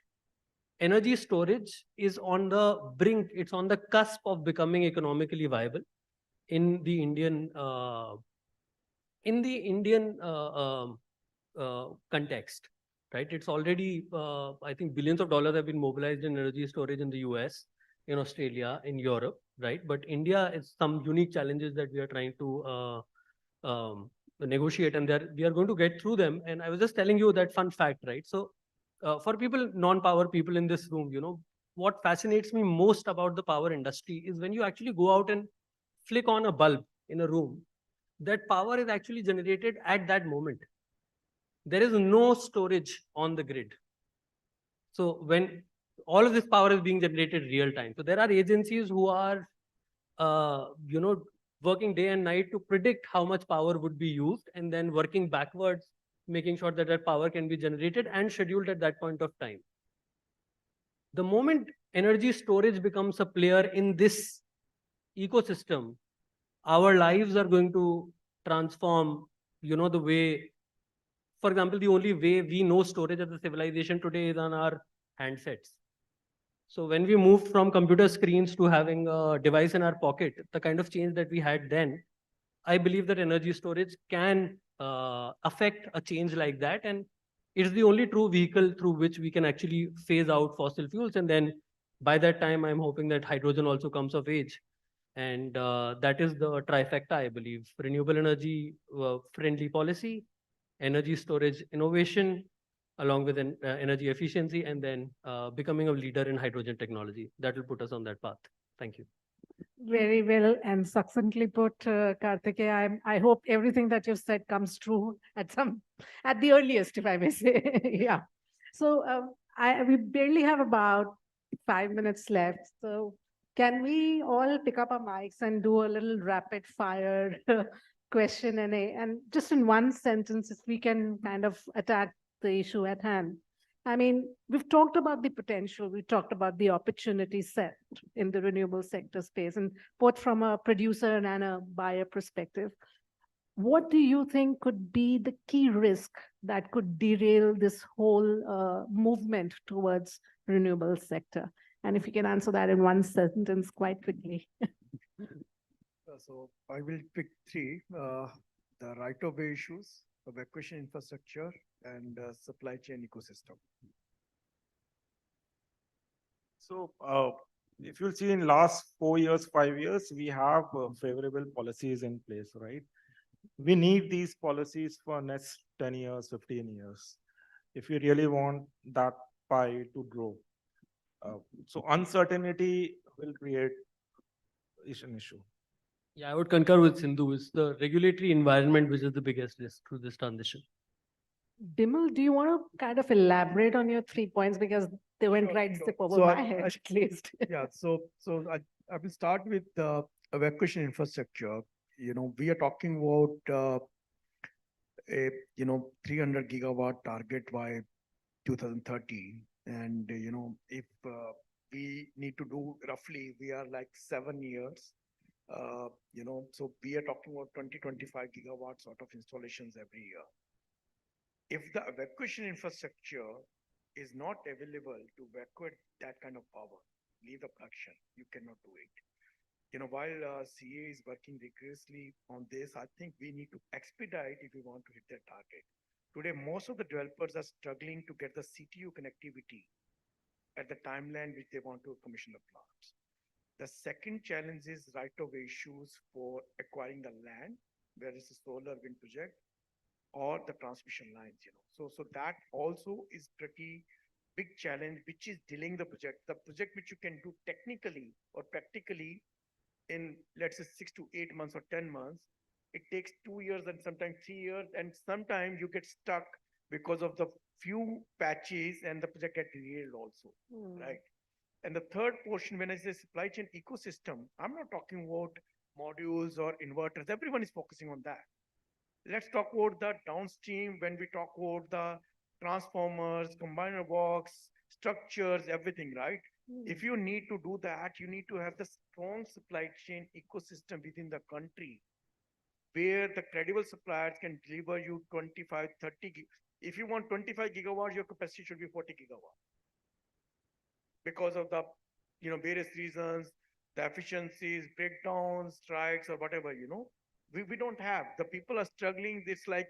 energy storage is on the brink, it's on the cusp of becoming economically viable in the Indian context, right? It's already, I think billions of dollars have been mobilized in energy storage in the US, in Australia, in Europe, right? But India is some unique challenges that we are trying to negotiate, and we are going to get through them. And I was just telling you that fun fact, right? So for people, non-power people in this room, what fascinates me most about the power industry is when you actually go out and flick on a bulb in a room, that power is actually generated at that moment. There is no storage on the grid. So when all of this power is being generated real time, so there are agencies who are, working day and night to predict how much power would be used, and then working backwards, making sure that that power can be generated and scheduled at that point of time. The moment energy storage becomes a player in this ecosystem, our lives are going to transform, the way, for example, the only way we know storage as a civilization today is on our handsets. So when we moved from computer screens to having a device in our pocket, the kind of change that we had then, I believe that energy storage can affect a change like that. And it's the only true vehicle through which we can actually phase out fossil fuels. And then by that time, I'm hoping that hydrogen also comes of age. And that is the trifecta, I believe: renewable energy friendly policy, energy storage innovation, along with an energy efficiency, and then becoming a leader in hydrogen technology. That will put us on that path. Thank you. Very well and succinctly put, Karthikeya. I hope everything that you've said comes true at the earliest, if I may say. Yeah. So we barely have about 5 minutes left. So can we all pick up our mics and do a little rapid fire question and just in one sentence, if we can kind of attack the issue at hand. I mean, we've talked about the potential, we talked about the opportunity set in the renewable sector space, and both from a producer and a buyer perspective. What do you think could be the key risk that could derail this whole movement towards renewable sector? And if you can answer that in one sentence quite quickly. So I will pick three: the right-of-way issues, evacuation infrastructure, and supply chain ecosystem. So if you'll see in last 4 years, 5 years, we have favorable policies in place, right? We need these policies for next 10 years, 15 years, if we really want that pie to grow. So uncertainty will create an issue. Yeah, I would concur with Sindhu. It's the regulatory environment which is the biggest risk through this transition. Bimal, do you want to kind of elaborate on your 3 points, because they went right zip over my head at least? Yeah, so I will start with the evacuation infrastructure. We are talking about a 300 gigawatt target by 2030, and if we need to do roughly, we are like 7 years. So we are talking about 20-25 gigawatts sort of installations every year. If the evacuation infrastructure is not available to evacuate that kind of power, leave the production, you cannot do it. While CA is working rigorously on this, I think we need to expedite if we want to hit that target. Today, most of the developers are struggling to get the CTU connectivity at the timeline which they want to commission the plants. The second challenge is right-of-way issues for acquiring the land, whether it's a solar wind project or the transmission lines. So that also is pretty big challenge, which is delaying the project. The project which you can do technically or practically in, let's say, 6 to 8 months or 10 months, it takes 2 years and sometimes 3 years, and sometimes you get stuck because of the few patches and the project get derailed also, right? And the third portion, when I say supply chain ecosystem, I'm not talking about modules or inverters. Everyone is focusing on that. Let's talk about the downstream when we talk about the transformers, combiner box, structures, everything, right? If you need to do that, you need to have the strong supply chain ecosystem within the country where the credible suppliers can deliver you 25, 30. If you want 25 gigawatts, your capacity should be 40 gigawatts. because of the, various reasons, the efficiencies, breakdowns, strikes, or whatever, we don't have. The people are struggling. It's like,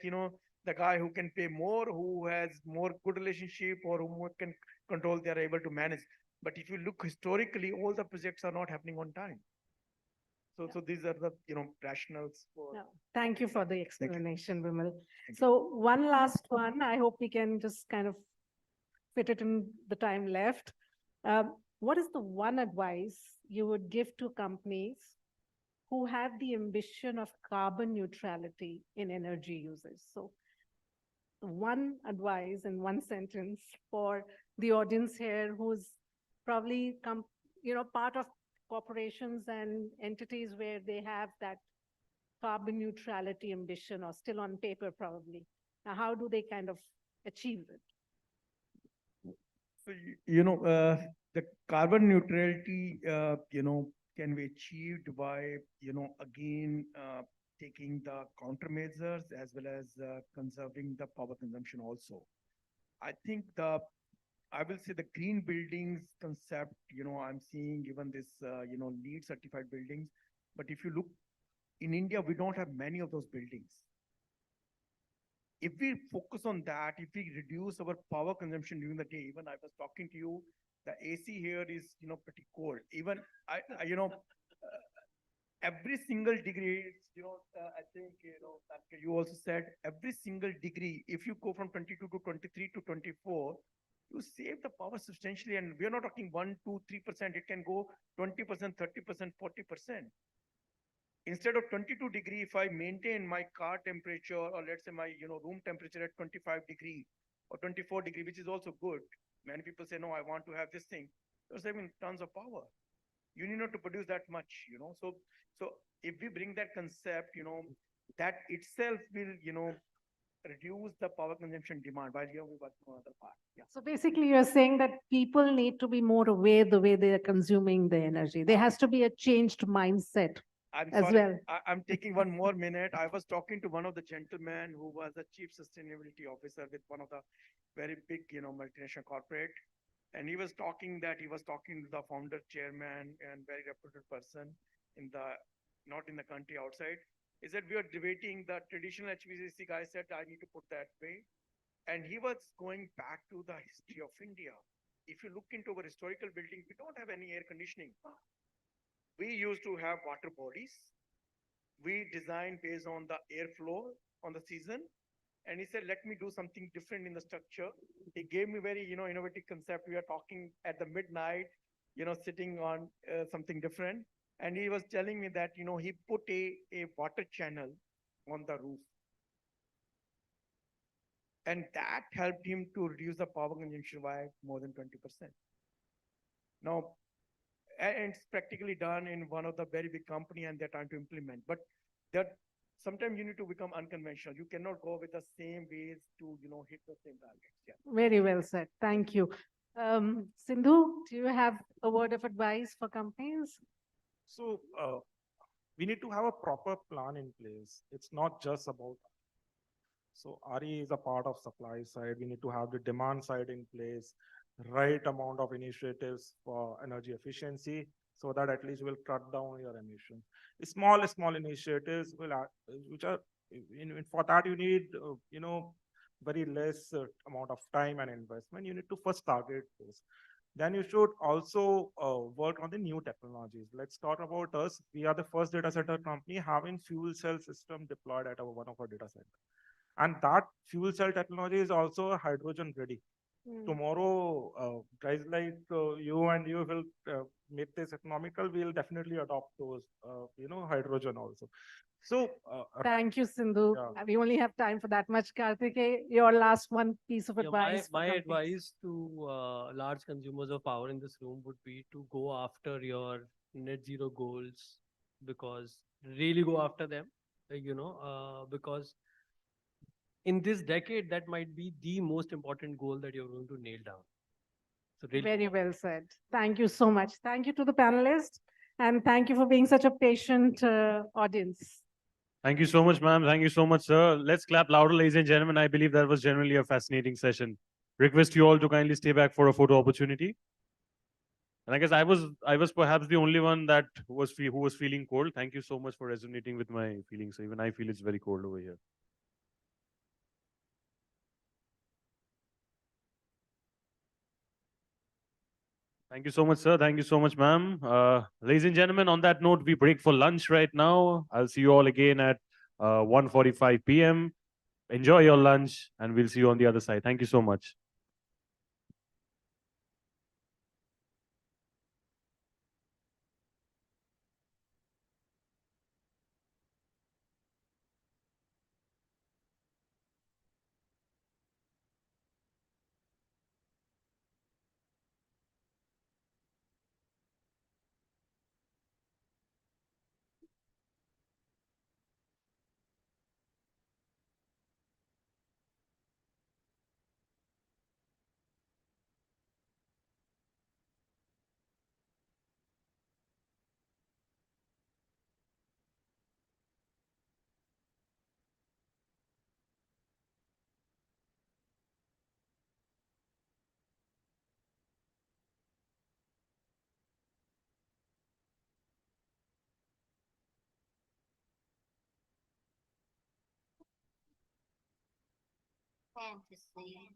the guy who can pay more, who has more good relationship, or who can control, they are able to manage. But if you look historically, all the projects are not happening on time. So these are the, rationales for. No, thank you for the explanation, Vimal. So one last one, I hope we can just kind of fit it in the time left. What is the one advice you would give to companies who have the ambition of carbon neutrality in energy usage? So one advice in one sentence for the audience here who's probably part of corporations and entities where they have that carbon neutrality ambition or still on paper probably. Now, how do they kind of achieve it? So, the carbon neutrality, can be achieved by, again, taking the countermeasures as well as conserving the power consumption also. I think I will say the green buildings concept, I'm seeing even this, LEED certified buildings. But if you look in India, we don't have many of those buildings. If we focus on that, if we reduce our power consumption during the day, even I was talking to you, the AC here is, pretty cold. Even every single degree, I think, you also said every single degree, if you go from 22 to 23 to 24, you save the power substantially. And we're not talking 1, 2, 3%. It can go 20%, 30%, 40%. Instead of 22 degree, if I maintain my car temperature, or let's say my room temperature at 25 degree or 24 degree, which is also good. Many people say, no, I want to have this thing. You're saving tons of power. You need not to produce that much, So if we bring that concept, that itself will, reduce the power consumption demand while here we work on other part. Yeah. So basically you're saying that people need to be more aware the way they are consuming the energy. There has to be a changed mindset. I'm as sorry, well. I'm taking one more minute. I was talking to one of the gentlemen who was the chief sustainability officer with one of the very big, multinational corporate. And he was talking to the founder, chairman, and very reputed person not in the country, outside. He said, we are debating the traditional HVAC guy said, I need to put that way. And he was going back to the history of India. If you look into our historical building, we don't have any air conditioning. We used to have water bodies. We designed based on the airflow on the season. And he said, let me do something different in the structure. He gave me very, innovative concept. We are talking at the midnight, sitting on something different. And he was telling me that, he put a water channel on the roof. And that helped him to reduce the power consumption by more than 20%. Now, and it's practically done in one of the very big company and they're trying to implement. But sometimes you need to become unconventional. You cannot go with the same ways to, hit the same targets. Yeah. Very well said. Thank you. Sindhu, do you have a word of advice for companies? So we need to have a proper plan in place. It's not just about. So RE is a part of supply side. We need to have the demand side in place, right amount of initiatives for energy efficiency, so that at least will cut down your emission. Small initiatives which are for that you need very less amount of time and investment. You need to first target those. Then you should also work on the new technologies. Let's talk about us. We are the first data center company having fuel cell system deployed at one of our data centers. And that fuel cell technology is also hydrogen ready. Tomorrow, guys like you and you will make this economical. We'll definitely adopt those, hydrogen also. So thank you, Sindhu. Yeah. We only have time for that much. Karthikeya, your last one piece of advice. My advice to large consumers of power in this room would be to go after your net zero goals, because really go after them, because in this decade, that might be the most important goal that you're going to nail down. So really very well said. Thank you so much. Thank you to the panelists, and thank you for being such a patient audience. Thank you so much, ma'am. Thank you so much, sir. Let's clap louder, ladies and gentlemen. I believe that was generally a fascinating session. Request you all to kindly stay back for a photo opportunity. And I guess I was perhaps the only one that who was feeling cold. Thank you so much for resonating with my feelings. So even I feel it's very cold over here. Thank you so much, sir. Thank you so much, ma'am. Ladies and gentlemen, on that note, we break for lunch right now. I'll see you all again at 1:45 p.m. Enjoy your lunch, and we'll see you on the other side. Thank you so much. Fantasy.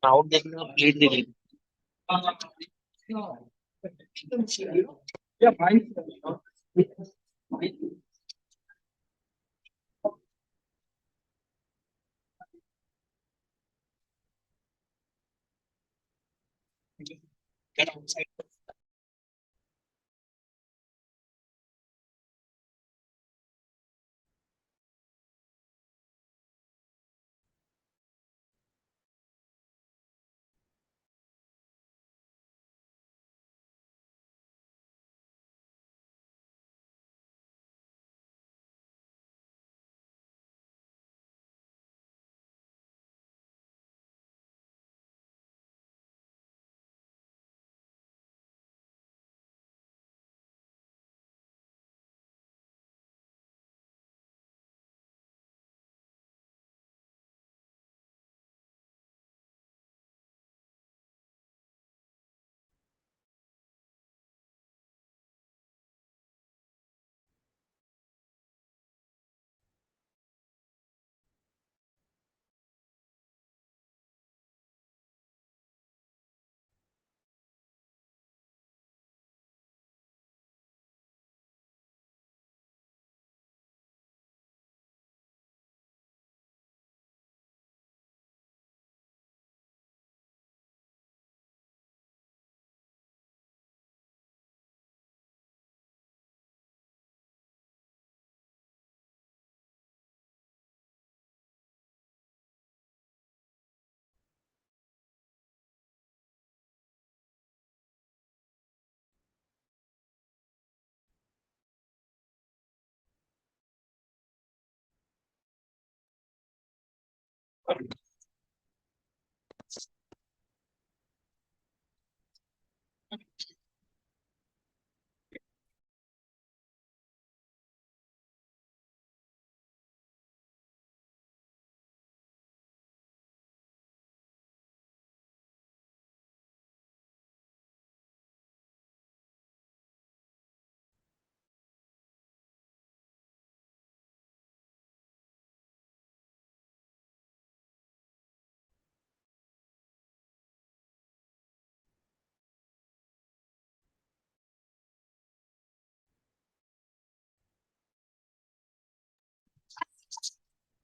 Crowd देखना plate देख ली get outside.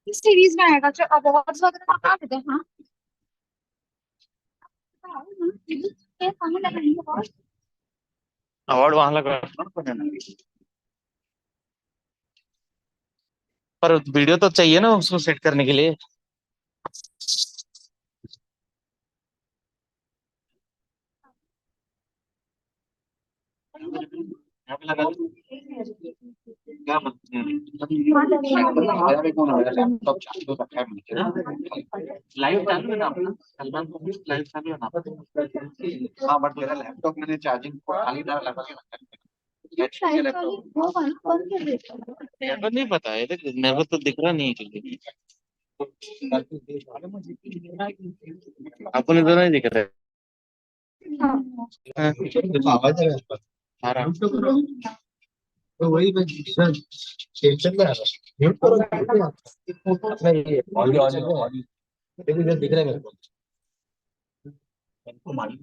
Series में आएगा जो awards वगैरह कहाँ देते हैं? Award वहां लगा पर वीडियो तो चाहिए ना उसको सेट करने के लिए यहाँ पे लगा दो। क्या लैपटॉप चालू रखा है लाइव चालू है ना अपना सलमान को भी लाइव चालू है ना हाँ बट मेरा लैपटॉप मैंने चार्जिंग खाली लगा के रखा है मेरे को नहीं पता है मेरे को तो दिख रहा नहीं है क्योंकि आपको नहीं तो नहीं दिख रहा है आवाज आ रहा तो वही मैं टेंशन में आ रहा म्यूट करो अपना ये ऑडियो दिख रहा है मेरे को मालूम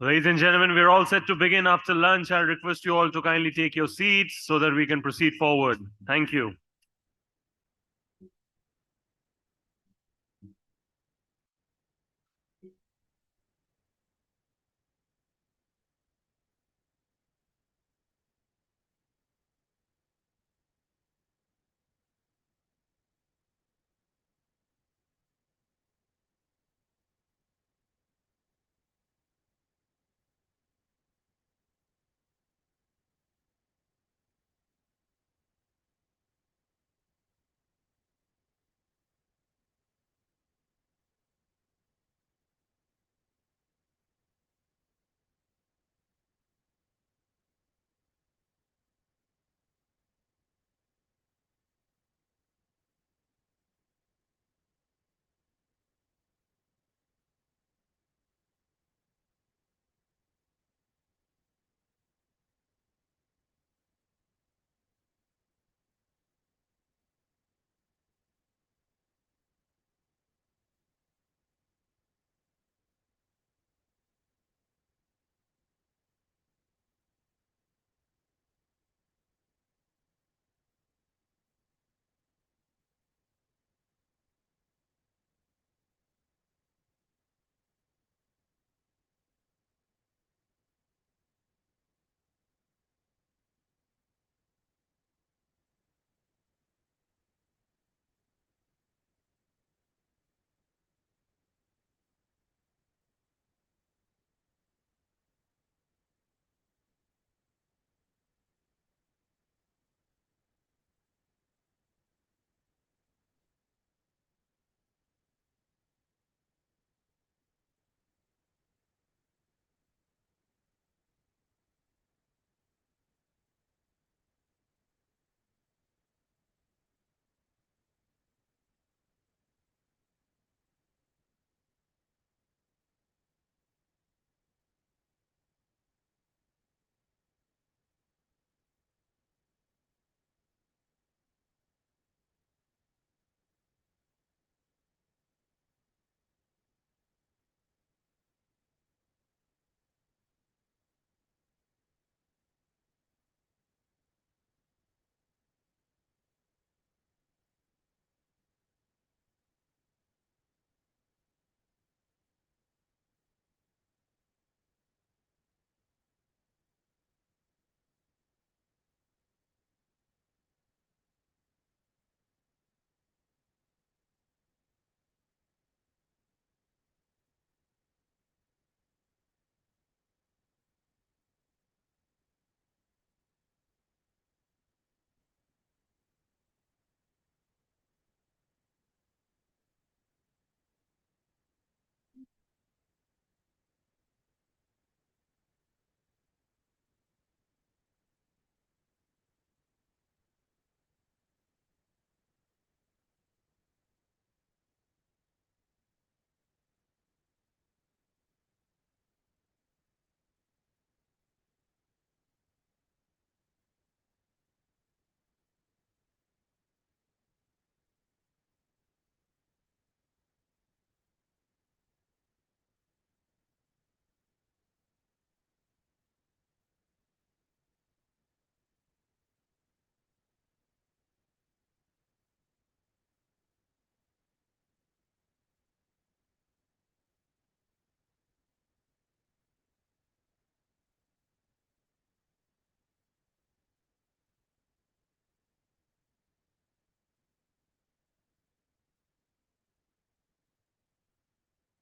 Ladies and gentlemen, we're all set to begin after lunch. I request you all to kindly take your seats so that we can proceed forward. Thank you.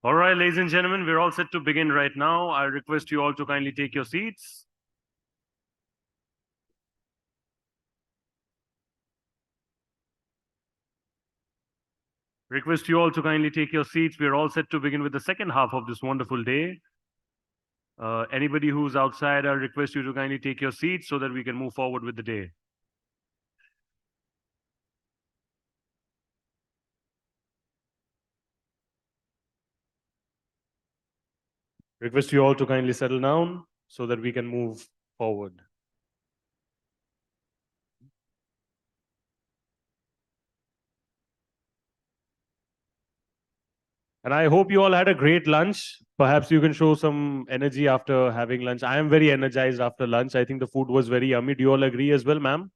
All right, ladies and gentlemen, we're all set to begin right now. I request you all to kindly take your seats. Request you all to kindly take your seats. We're all set to begin with the second half of this wonderful day. Anybody who's outside, I request you to kindly take your seats so that we can move forward with the day. Request you all to kindly settle down. so that we can move forward. And I hope you all had a great lunch. Perhaps you can show some energy after having lunch. I am very energized after lunch. I think the food was very yummy. Do you all agree as well, ma'am?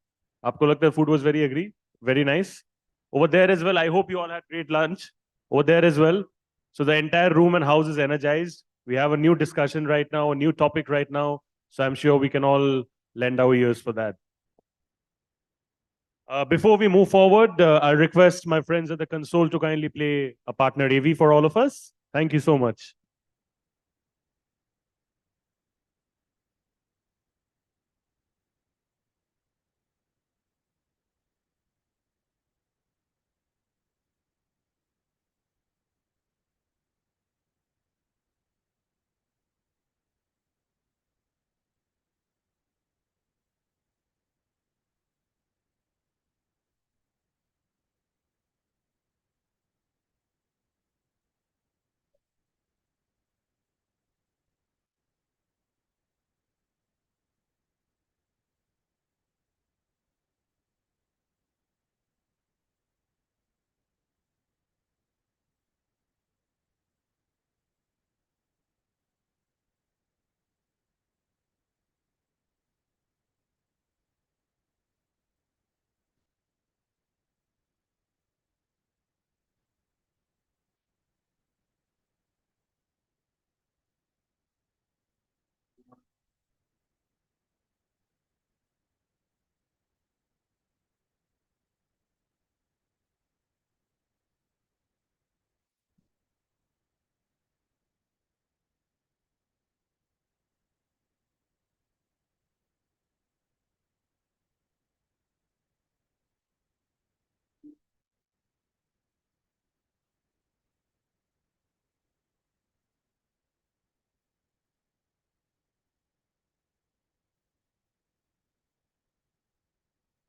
Aapko lagta hai food was very nice? Over there as well, I hope you all had great lunch. Over there as well. So the entire room and house is energized. We have a new discussion right now, a new topic right now. So I'm sure we can all lend our ears for that. Before we move forward, I'll request my friends at the console to kindly play a partner AV for all of us. Thank you so much.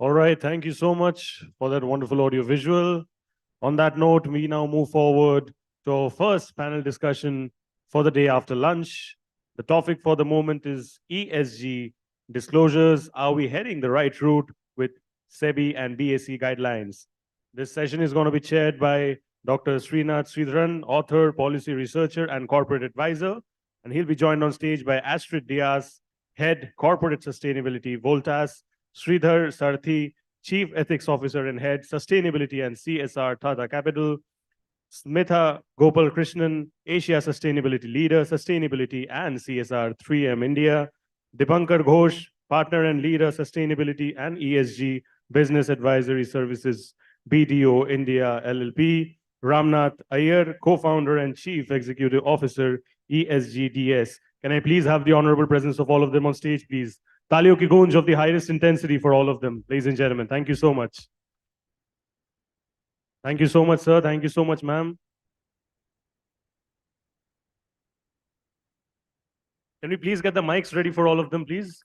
All right, thank you so much for that wonderful audio visual. On that note, we now move forward to our first panel discussion for the day after lunch. The topic for the moment is ESG disclosures. Are we heading the right route with SEBI and BSE guidelines? This session is going to be chaired by Dr. Srinath Sridharan, author, policy researcher, and corporate advisor. And he'll be joined on stage by Astrid Diaz, head corporate sustainability, Voltas, Sridhar Sarthi, Chief Ethics Officer and Head, Sustainability and CSR, Tata Capital, Smitha Gopal Krishnan, Asia Sustainability Leader, Sustainability and CSR, 3M India, Dipankar Ghosh, Partner and Leader, Sustainability and ESG, Business Advisory Services, BDO India LLP, Ramnath Iyer, Co-Founder and Chief Executive Officer, ESGDS. Can I please have the honorable presence of all of them on stage, please? Taliyon ki goonj of the highest intensity for all of them, ladies and gentlemen. Thank you so much. Thank you so much, sir. Thank you so much, ma'am. Can we please get the mics ready for all of them, please?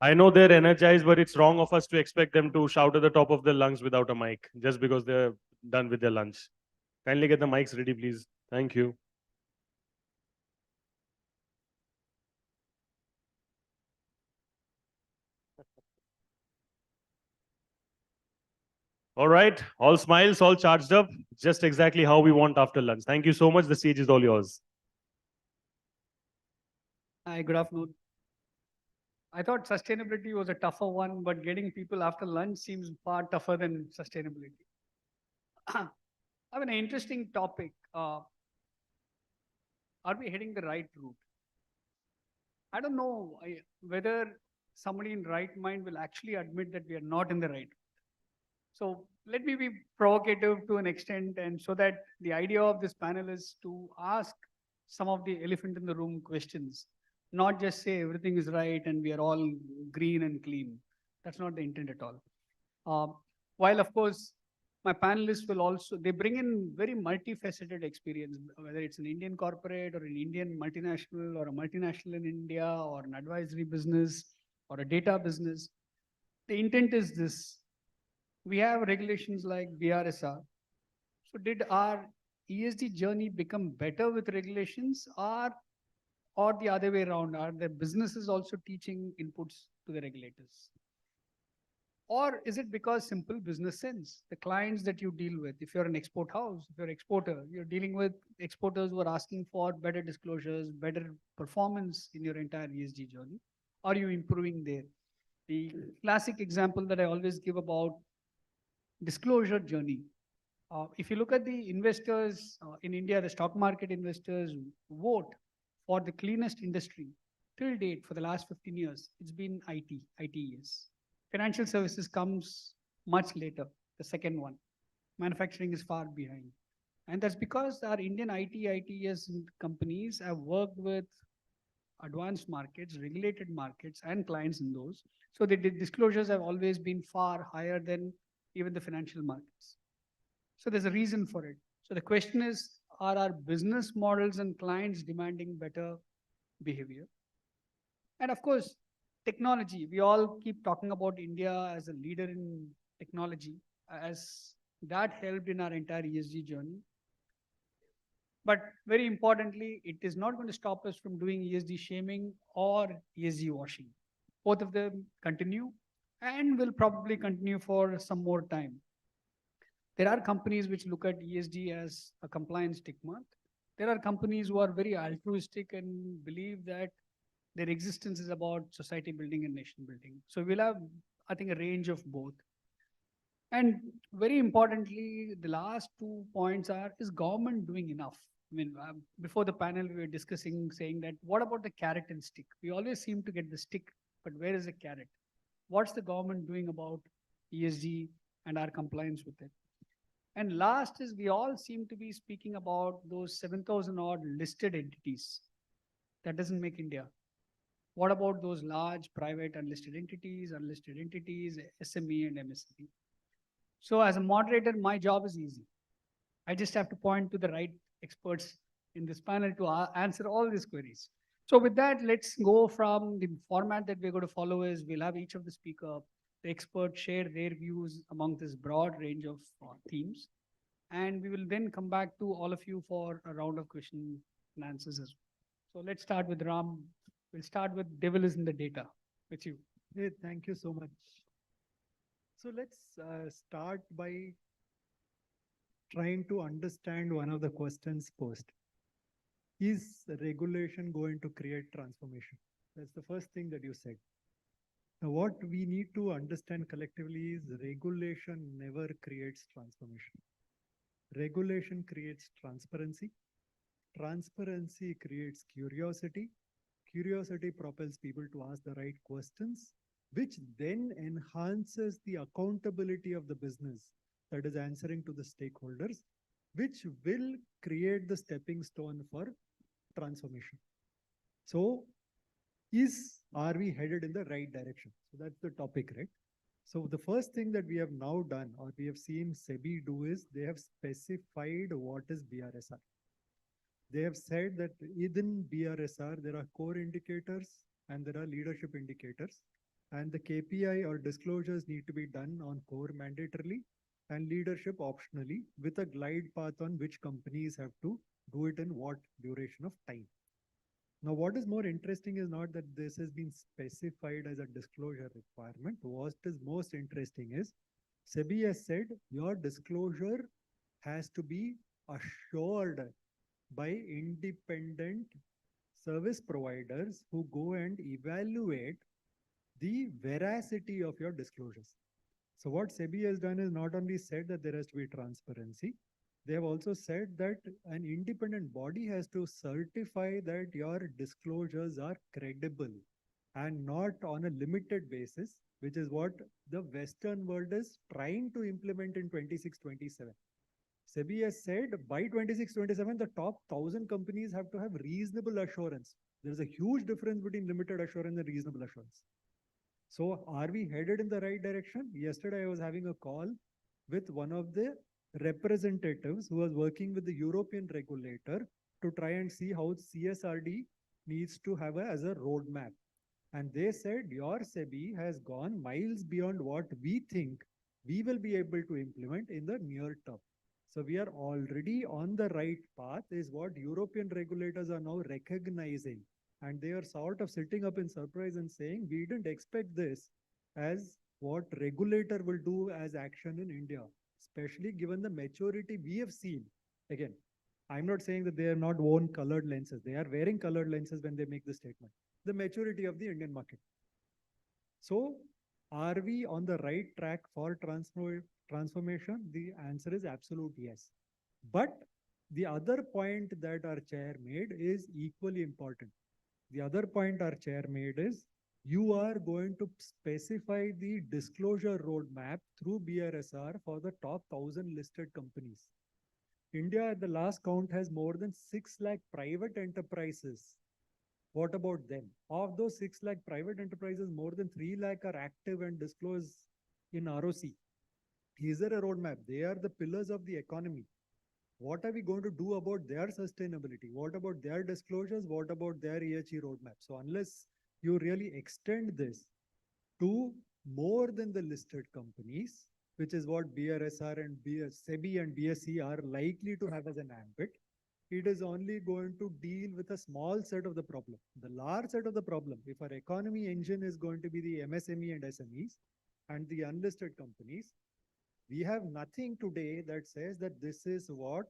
I know they're energized, but it's wrong of us to expect them to shout at the top of their lungs without a mic, just because they're done with their lunch. Kindly get the mics ready, please. Thank you. All right, all smiles, all charged up, just exactly how we want after lunch. Thank you so much. The stage is all yours. Hi, good afternoon. I thought sustainability was a tougher one, but getting people after lunch seems far tougher than sustainability. I have an interesting topic. Are we heading the right route? I don't know whether somebody in right mind will actually admit that we are not in the right route. So let me be provocative to an extent, and so that the idea of this panel is to ask some of the elephant in the room questions, not just say everything is right and we are all green and clean. That's not the intent at all. While of course, my panelists will also, they bring in very multifaceted experience, whether it's an Indian corporate or an Indian multinational or a multinational in India or an advisory business or a data business. The intent is this. We have regulations like BRSR. So did our ESG journey become better with regulations, or the other way around? Are the businesses also teaching inputs to the regulators? Or is it because simple business sense? The clients that you deal with, if you're an export house, if you're an exporter, you're dealing with exporters who are asking for better disclosures, better performance in your entire ESG journey. Are you improving there? The classic example that I always give about disclosure journey. If you look at the investors in India, the stock market investors vote for the cleanest industry till date for the last 15 years. It's been ITES. Financial services comes much later, the second one. Manufacturing is far behind. And that's because our Indian ITES companies have worked with advanced markets, regulated markets, and clients in those. So the disclosures have always been far higher than even the financial markets. So there's a reason for it. So the question is, are our business models and clients demanding better behavior? And of course, technology. We all keep talking about India as a leader in technology, as that helped in our entire ESG journey. But very importantly, it is not going to stop us from doing ESG shaming or ESG washing. Both of them continue and will probably continue for some more time. There are companies which look at ESG as a compliance tick mark. There are companies who are very altruistic and believe that their existence is about society building and nation building. So we'll have, I think, a range of both. And very importantly, the last 2 points are, is government doing enough? I mean, before the panel, we were discussing, saying that, what about the carrot and stick? We always seem to get the stick, but where is the carrot? What's the government doing about ESG and our compliance with it? And last is, we all seem to be speaking about those 7,000 odd listed entities. That doesn't make India. What about those large private unlisted entities, SME and MSME? So as a moderator, my job is easy. I just have to point to the right experts in this panel to answer all these queries. So with that, let's go from the format that we're going to follow is, we'll have each of the speaker, the experts share their views among this broad range of themes. And we will then come back to all of you for a round of question and answers as well. So let's start with Ram. We'll start with devil is in the data with you. Hey, thank you so much. So let's start by trying to understand one of the questions posed. Is regulation going to create transformation? That's the first thing that you said. Now, what we need to understand collectively is regulation never creates transformation. Regulation creates transparency. Transparency creates curiosity. Curiosity propels people to ask the right questions, which then enhances the accountability of the business that is answering to the stakeholders, which will create the stepping stone for transformation. So, are we headed in the right direction? So that's the topic, right? So the first thing that we have now done, or we have seen SEBI do, is they have specified what is BRSR. They have said that within BRSR, there are core indicators and there are leadership indicators. And the KPI or disclosures need to be done on core mandatorily and leadership optionally, with a glide path on which companies have to do it in what duration of time. Now, what is more interesting is not that this has been specified as a disclosure requirement. What is most interesting is SEBI has said your disclosure has to be assured by independent service providers who go and evaluate the veracity of your disclosures. So what SEBI has done is not only said that there has to be transparency, they have also said that an independent body has to certify that your disclosures are credible and not on a limited basis, which is what the Western world is trying to implement in 26-27. SEBI has said by 26-27, the top 1,000 companies have to have reasonable assurance. There is a huge difference between limited assurance and reasonable assurance. So are we headed in the right direction? Yesterday, I was having a call with one of the representatives who was working with the European regulator to try and see how CSRD needs to have as a roadmap. And they said your SEBI has gone miles beyond what we think we will be able to implement in the near term. So we are already on the right path is what European regulators are now recognizing. And they are sort of sitting up in surprise and saying, we didn't expect this as what regulator will do as action in India, especially given the maturity we have seen. Again, I'm not saying that they are not worn colored lenses. They are wearing colored lenses when they make the statement. The maturity of the Indian market. So are we on the right track for transformation? The answer is absolute yes. But the other point that our chair made is equally important. The other point our chair made is you are going to specify the disclosure roadmap through BRSR for the top 1,000 listed companies. India at the last count has more than 6 lakh private enterprises. What about them? Of those 6 lakh private enterprises, more than 3 lakh are active and disclose in ROC. Is there a roadmap? They are the pillars of the economy. What are we going to do about their sustainability? What about their disclosures? What about their ESG roadmap? So unless you really extend this to more than the listed companies, which is what BRSR and SEBI and BSE are likely to have as an ambit, it is only going to deal with a small set of the problem. The large set of the problem, if our economy engine is going to be the MSME and SMEs and the unlisted companies, we have nothing today that says that this is what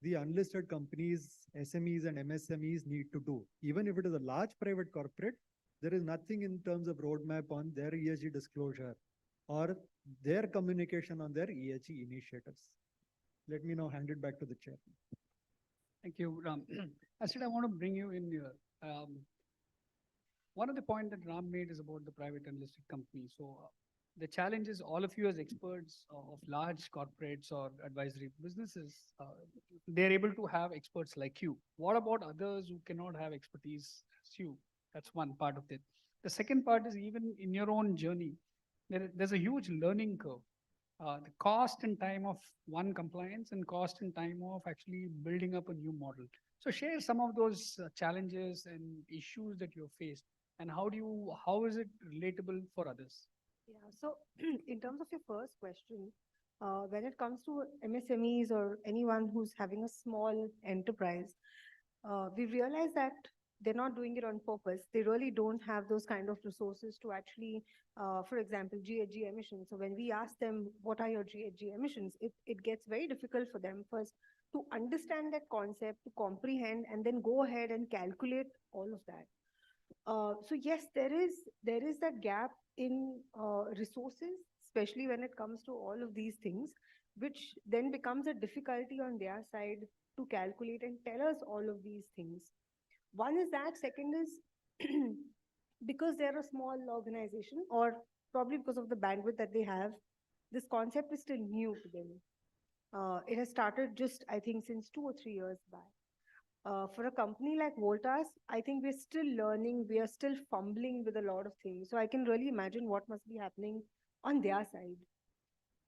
the unlisted companies, SMEs and MSMEs need to do. Even if it is a large private corporate, there is nothing in terms of roadmap on their ESG disclosure or their communication on their ESG initiatives. Let me now hand it back to the chair. Thank you, Ram. I said I want to bring you in here. One of the points that Ram made is about the private and listed companies. So the challenge is all of you as experts of large corporates or advisory businesses, they're able to have experts like you. What about others who cannot have expertise as you? That's one part of it. The second part is even in your own journey, there's a huge learning curve. The cost and time of one compliance and cost and time of actually building up a new model. So share some of those challenges and issues that you have faced, and how is it relatable for others? Yeah, so in terms of your first question, when it comes to MSMEs or anyone who's having a small enterprise, we realize that they're not doing it on purpose. They really don't have those kind of resources to actually, for example, GHG emissions. So when we ask them, what are your GHG emissions? It gets very difficult for them first to understand that concept, to comprehend, and then go ahead and calculate all of that. So yes, there is that gap in resources, especially when it comes to all of these things, which then becomes a difficulty on their side to calculate and tell us all of these things. One is that. Second is because they're a small organization, or probably because of the bandwidth that they have, this concept is still new to them. It has started just, I think, since 2 or 3 years back. For a company like Voltas, I think we're still learning, we are still fumbling with a lot of things. So I can really imagine what must be happening on their side.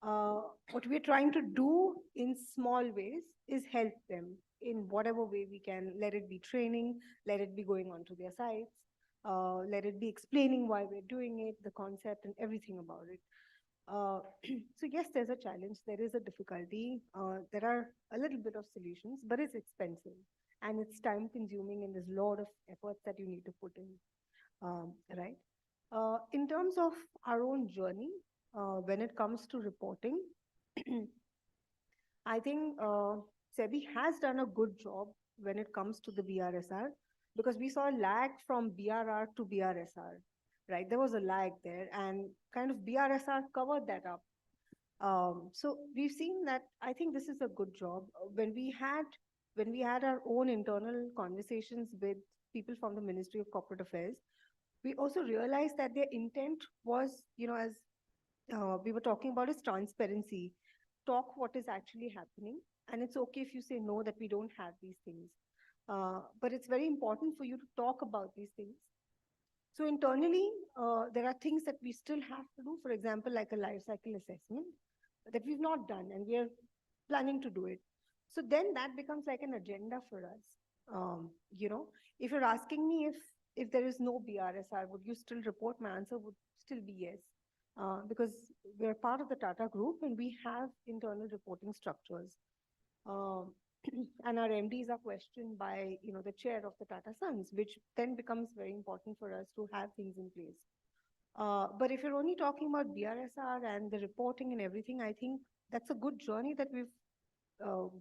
What we're trying to do in small ways is help them in whatever way we can. Let it be training, let it be going onto their sites, let it be explaining why we're doing it, the concept and everything about it. So yes, there's a challenge, there is a difficulty, there are a little bit of solutions, but it's expensive and it's time consuming and there's a lot of efforts that you need to put in, right? In terms of our own journey, when it comes to reporting, I think SEBI has done a good job when it comes to the BRSR, because we saw a lag from BRR to BRSR, right? There was a lag there and kind of BRSR covered that up. So we've seen that. I think this is a good job. When we had our own internal conversations with people from the Ministry of Corporate Affairs, we also realized that their intent was, as we were talking about, is transparency. Talk what is actually happening. And it's okay if you say no, that we don't have these things. But it's very important for you to talk about these things. So internally, there are things that we still have to do, for example, like a life cycle assessment that we've not done, and we are planning to do it. So then that becomes like an agenda for us. If you're asking me if there is no BRSR, would you still report? My answer would still be yes, because we're part of the Tata Group and we have internal reporting structures. Um, and our MDs are questioned by, the chair of the Tata Sons, which then becomes very important for us to have things in place. But if you're only talking about BRSR and the reporting and everything, I think that's a good journey that we've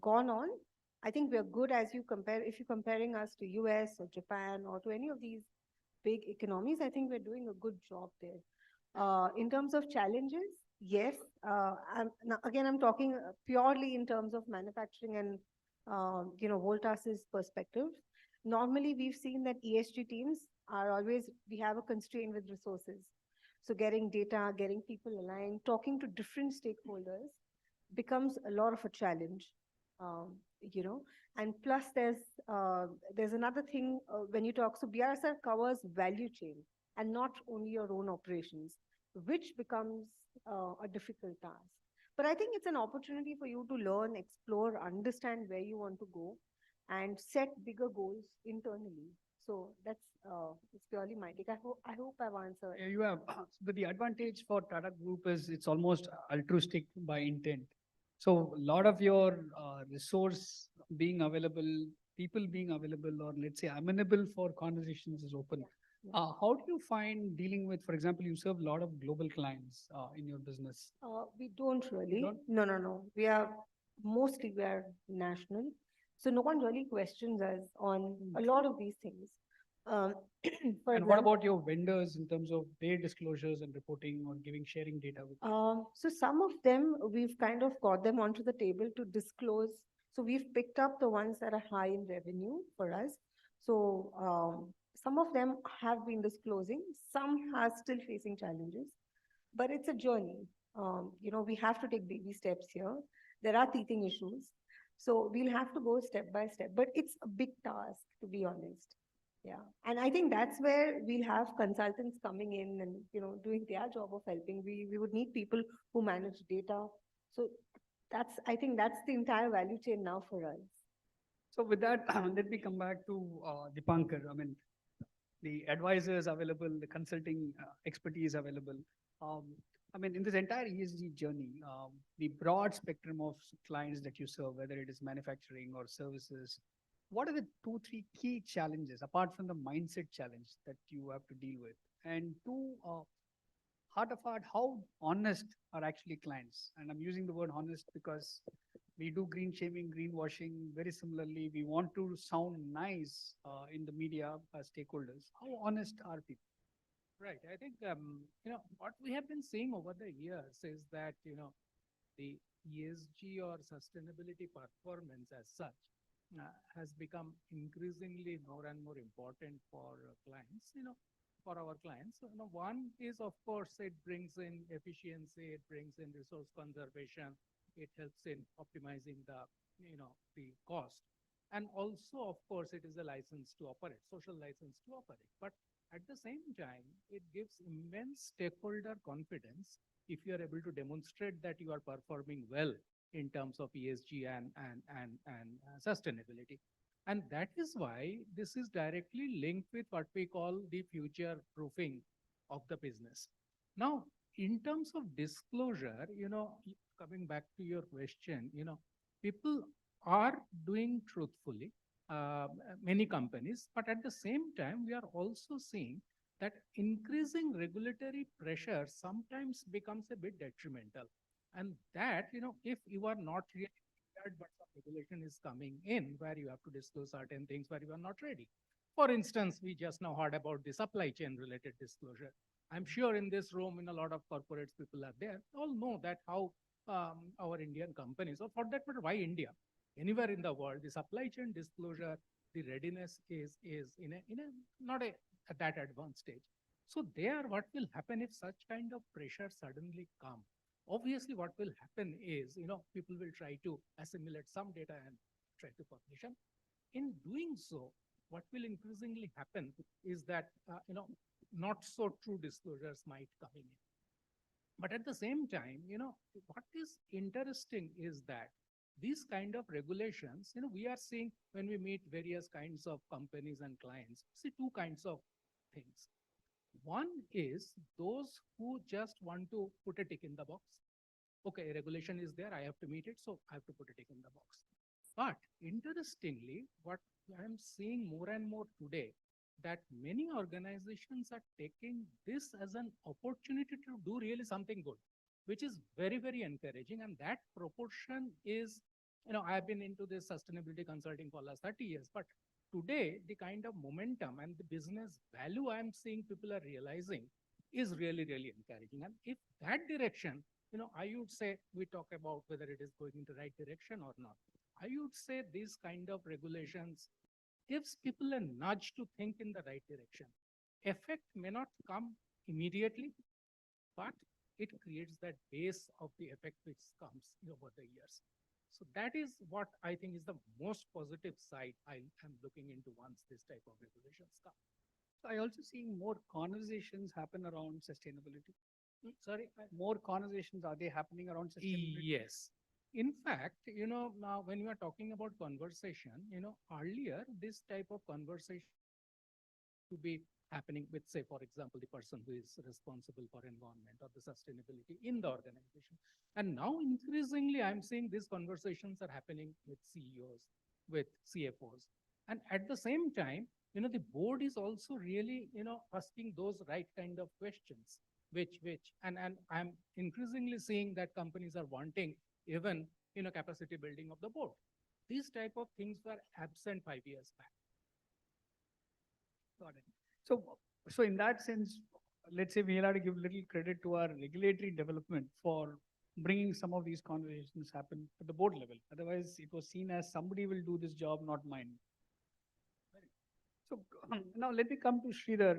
gone on. I think we're good as you compare, if you're comparing us to US or Japan or to any of these big economies, I think we're doing a good job there. In terms of challenges, yes. I'm talking purely in terms of manufacturing and, Voltas's perspective. Normally, we've seen that ESG teams are always, we have a constraint with resources. So getting data, getting people aligned, talking to different stakeholders becomes a lot of a challenge. Um, and plus there's another thing when you talk, so BRSR covers value chain and not only your own operations, which becomes a difficult task. But I think it's an opportunity for you to learn, explore, understand where you want to go and set bigger goals internally. So that's it's purely my take. I hope I've answered. Yeah, you have, but the advantage for Tata Group is it's almost altruistic by intent. So a lot of your resource being available, people being available, or let's say amenable for conversations is open. How do you find dealing with, for example, you serve a lot of global clients in your business? We don't really. don't? No. We are national. So no one really questions us on a lot of these things. For And what example, about your vendors in terms of their disclosures and reporting or sharing data with you? so some of them, we've kind of got them onto the table to disclose. So we've picked up the ones that are high in revenue for us. So some of them have been disclosing, some are still facing challenges, but it's a journey. We have to take baby steps here. There are teething issues. So we'll have to go step by step, but it's a big task, to be honest. Yeah. And I think that's where we'll have consultants coming in and, doing their job of helping. We would need people who manage data. So I think that's the entire value chain now for us. So with that, let me come back to Dipankar. I mean, the advisors available, the consulting expertise available. I mean, in this entire ESG journey, the broad spectrum of clients that you serve, whether it is manufacturing or services, what are the 2, 3 key challenges apart from the mindset challenge that you have to deal with? And two, heart of heart, how honest are actually clients? And I'm using the word honest because we do green shaming, greenwashing very similarly. We want to sound nice in the media as stakeholders. How honest are people? Right. I think, what we have been seeing over the years is that, the ESG or sustainability performance as such has become increasingly more and more important for clients, for our clients. One is, of course, it brings in efficiency, it brings in resource conservation, it helps in optimizing the cost. And also, of course, it is a license to operate, social license to operate. But at the same time, it gives immense stakeholder confidence if you are able to demonstrate that you are performing well in terms of ESG and sustainability. And that is why this is directly linked with what we call the future proofing of the business. Now, in terms of disclosure, coming back to your question, people are doing truthfully, many companies, but at the same time, we are also seeing that increasing regulatory pressure sometimes becomes a bit detrimental. And that, if you are not really prepared, but some regulation is coming in where you have to disclose certain things where you are not ready. For instance, we just now heard about the supply chain related disclosure. I'm sure in this room, in a lot of corporates, people are there, all know that how our Indian companies, or for that matter, why India? Anywhere in the world, the supply chain disclosure, the readiness is in a not at that advanced stage. So there, what will happen if such kind of pressure suddenly come? Obviously, what will happen is, people will try to assimilate some data and try to publish them. In doing so, what will increasingly happen is that, not so true disclosures might come in. But at the same time, what is interesting is that these kind of regulations, we are seeing when we meet various kinds of companies and clients, see two kinds of things. One is those who just want to put a tick in the box. Okay, regulation is there, I have to meet it, so I have to put a tick in the box. But interestingly, what I'm seeing more and more today, that many organizations are taking this as an opportunity to do really something good, which is very, very encouraging. And that proportion is, I've been into this sustainability consulting for last 30 years, but today the kind of momentum and the business value I'm seeing people are realizing is really, really encouraging. And if that direction, I would say we talk about whether it is going in the right direction or not. I would say these kind of regulations gives people a nudge to think in the right direction. Effect may not come immediately, but it creates that base of the effect which comes over the years. So that is what I think is the most positive side I am looking into once this type of regulations come. So I also see more conversations happen around sustainability. Sorry? More conversations, are they happening around sustainability? Yes. In fact, now when we are talking about conversation, earlier this type of conversation to be happening with, say, for example, the person who is responsible for environment or the sustainability in the organization. And now increasingly, I'm seeing these conversations are happening with CEOs, with CFOs. And at the same time, the board is also really, asking those right kind of questions, and I'm increasingly seeing that companies are wanting even, capacity building of the board. These type of things were absent 5 years back. Got it. So in that sense, let's say we have to give little credit to our regulatory development for bringing some of these conversations happen at the board level. Otherwise, it was seen as somebody will do this job, not mine. So now let me come to Sridhar.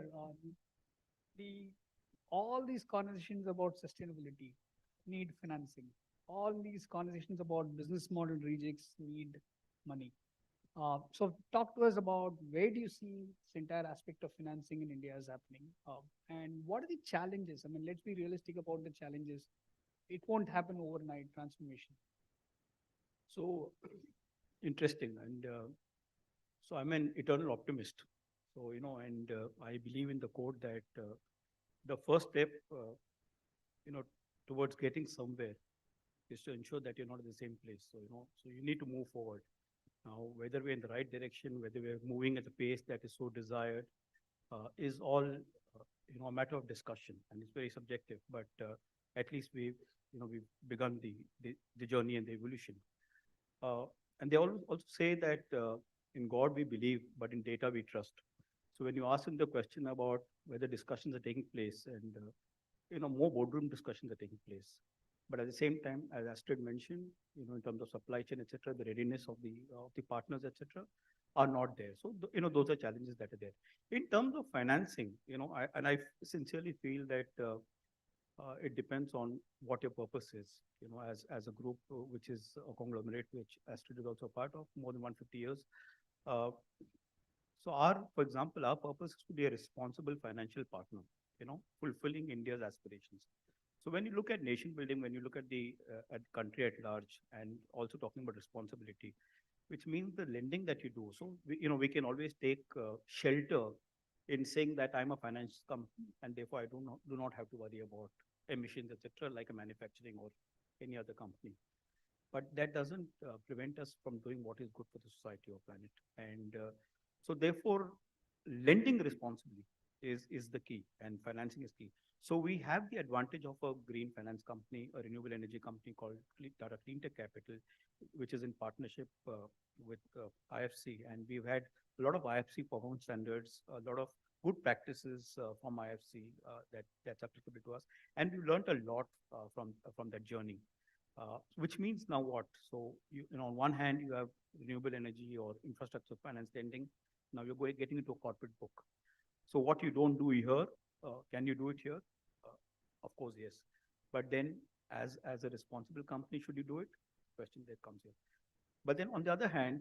All these conversations about sustainability need financing. All these conversations about business model rejects need money. So talk to us about where do you see this entire aspect of financing in India is happening, and what are the challenges? I mean, let's be realistic about the challenges. It won't happen overnight transformation. So interesting, and so I'm an eternal optimist. So I believe in the quote that the first step, towards getting somewhere is to ensure that you're not in the same place. So so you need to move forward. Now, whether we're in the right direction, whether we're moving at the pace that is so desired, is all a matter of discussion, and it's very subjective. But at least we've begun the journey and the evolution. And they also say that in God we believe, but in data we trust. So when you ask them the question about whether discussions are taking place, and more boardroom discussions are taking place, but at the same time, as Astrid mentioned, in terms of supply chain, etc., the readiness of the partners, etc., are not there. So those are challenges that are there. In terms of financing, I sincerely feel that it depends on what your purpose is. As a group which is a conglomerate, which Astrid is also a part of, more than 150 years. So for example, our purpose is to be a responsible financial partner, fulfilling India's aspirations. So when you look at nation building, when you look at the country at large, and also talking about responsibility, which means the lending that you do. So we can always take shelter in saying that I'm a finance company, and therefore I do not have to worry about emissions, etc., like a manufacturing or any other company. But that doesn't prevent us from doing what is good for the society or planet. And so therefore, lending responsibly is the key, and financing is key. So we have the advantage of a green finance company, a renewable energy company called Tata Cleantech Capital, which is in partnership with IFC. And we've had a lot of IFC performance standards, a lot of good practices from IFC that's applicable to us. And we've learned a lot from that journey, which means now what? So on one hand, you have renewable energy or infrastructure finance lending. Now you're getting into a corporate book. So what you don't do here, can you do it here? Of course, yes. But then as a responsible company, should you do it? Question that comes here. But then on the other hand,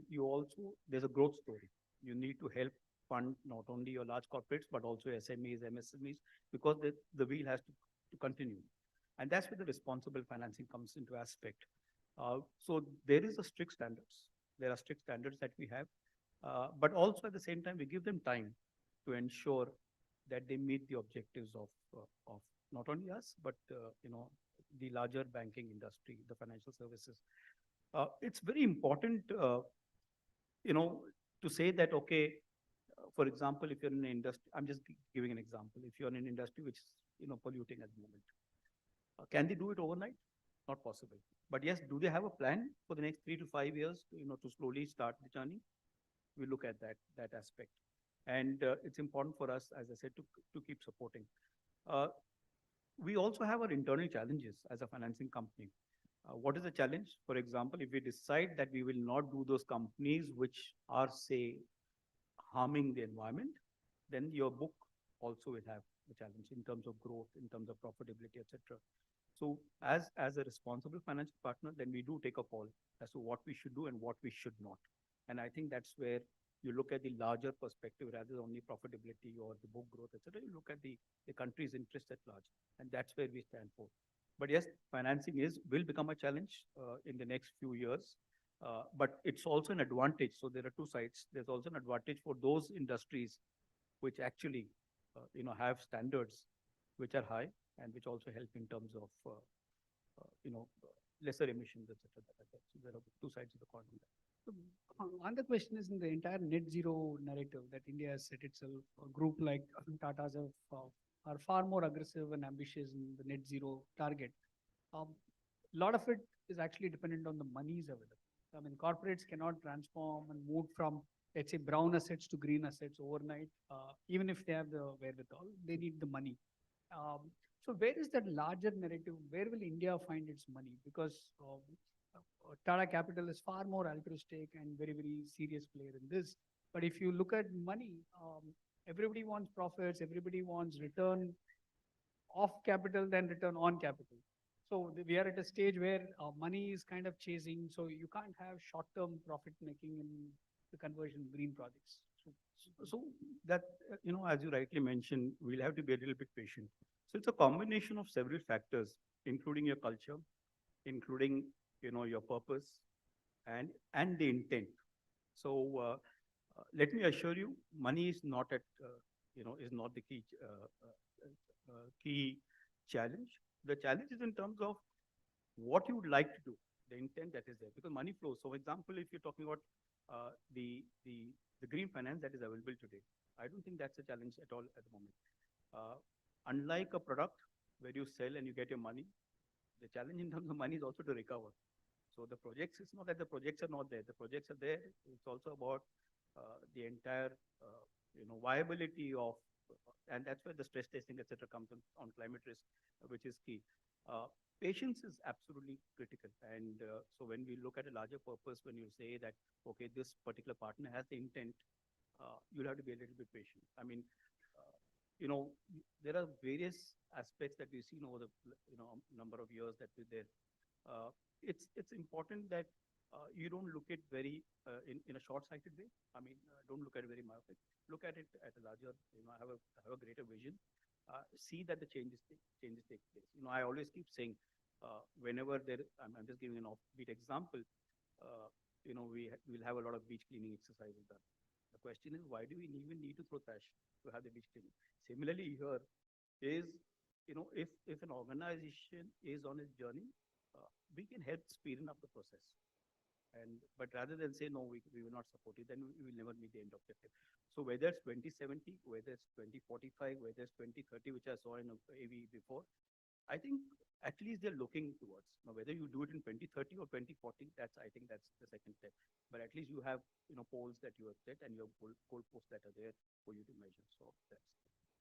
there's a growth story. You need to help fund not only your large corporates, but also SMEs, MSMEs, because the wheel has to continue. And that's where the responsible financing comes into aspect. So there is a strict standards. There are strict standards that we have, but also at the same time, we give them time to ensure that they meet the objectives of not only us, but the larger banking industry, the financial services. It's very important, you know, to say that, okay, for example, if you're in an industry, I'm just giving an example. If you're in an industry which is, you know, polluting at the moment, can they do it overnight? Not possible. But yes, do they have a plan for the next 3 to 5 years, you know, to slowly start the journey? We look at that aspect. And it's important for us, as I said, to keep supporting. We also have our internal challenges as a financing company. What is the challenge? For example, if we decide that we will not do those companies which are, say, harming the environment, then your book also will have a challenge in terms of growth, in terms of profitability, etc. So as a responsible financial partner, then we do take a call as to what we should do and what we should not. And I think that's where you look at the larger perspective rather than only profitability or the book growth, etc. You look at the country's interest at large, and that's where we stand for. But yes, financing will become a challenge in the next few years, but it's also an advantage. So there are two sides. There's also an advantage for those industries which actually, you know, have standards which are high and which also help in terms of, you know, lesser emissions, etc. So there are two sides of the coin. So, one the question is, in the entire net zero narrative that India has set itself, a group like Tata's are far more aggressive and ambitious in the net zero target. A lot of it is actually dependent on the monies available. I mean, corporates cannot transform and move from, let's say, brown assets to green assets overnight. Even if they have the wherewithal, they need the money. So where is that larger narrative? Where will India find its money? Because Tata Capital is far more altruistic and very, very serious player in this. But if you look at money, everybody wants profits, everybody wants return off capital than return on capital. So we are at a stage where money is kind of chasing, so you can't have short-term profit making in the conversion of green projects. So that, you know, as you rightly mentioned, we'll have to be a little bit patient. So it's a combination of several factors, including your culture, including, you know, your purpose and the intent. So let me assure you, money is not at, you know, is not the key challenge. The challenge is in terms of what you would like to do, the intent that is there, because money flows. So for example, if you're talking about the green finance that is available today, I don't think that's a challenge at all at the moment. Unlike a product where you sell and you get your money, the challenge in terms of money is also to recover. So the projects, it's not that the projects are not there. The projects are there. It's also about the entire, you know, viability of, and that's where the stress testing, etc., comes on climate risk, which is key. Patience is absolutely critical. And so when we look at a larger purpose, when you say that, okay, this particular partner has the intent, you'll have to be a little bit patient. I mean, you know, there are various aspects that we've seen over the, you know, number of years that we're there. It's important that you don't look at very in a short-sighted way. I mean, don't look at it very myopic. Look at it at a larger, you know, have a greater vision. See that the changes take place. You know, I always keep saying, whenever there, I'm just giving an offbeat example. You know, we'll have a lot of beach cleaning exercises done. The question is, why do we even need to throw trash to have the beach cleaning? Similarly, here is, you know, if an organization is on its journey, we can help speeding up the process. But rather than say, no, we will not support it, then we will never meet the end objective. So whether it's 2070, whether it's 2045, whether it's 2030, which I saw in AV before, I think at least they're looking towards. Now, whether you do it in 2030 or 2040, I think that's the second step. But at least you have, you know, poles that you have set and your goal posts that are there for you to measure. So that's.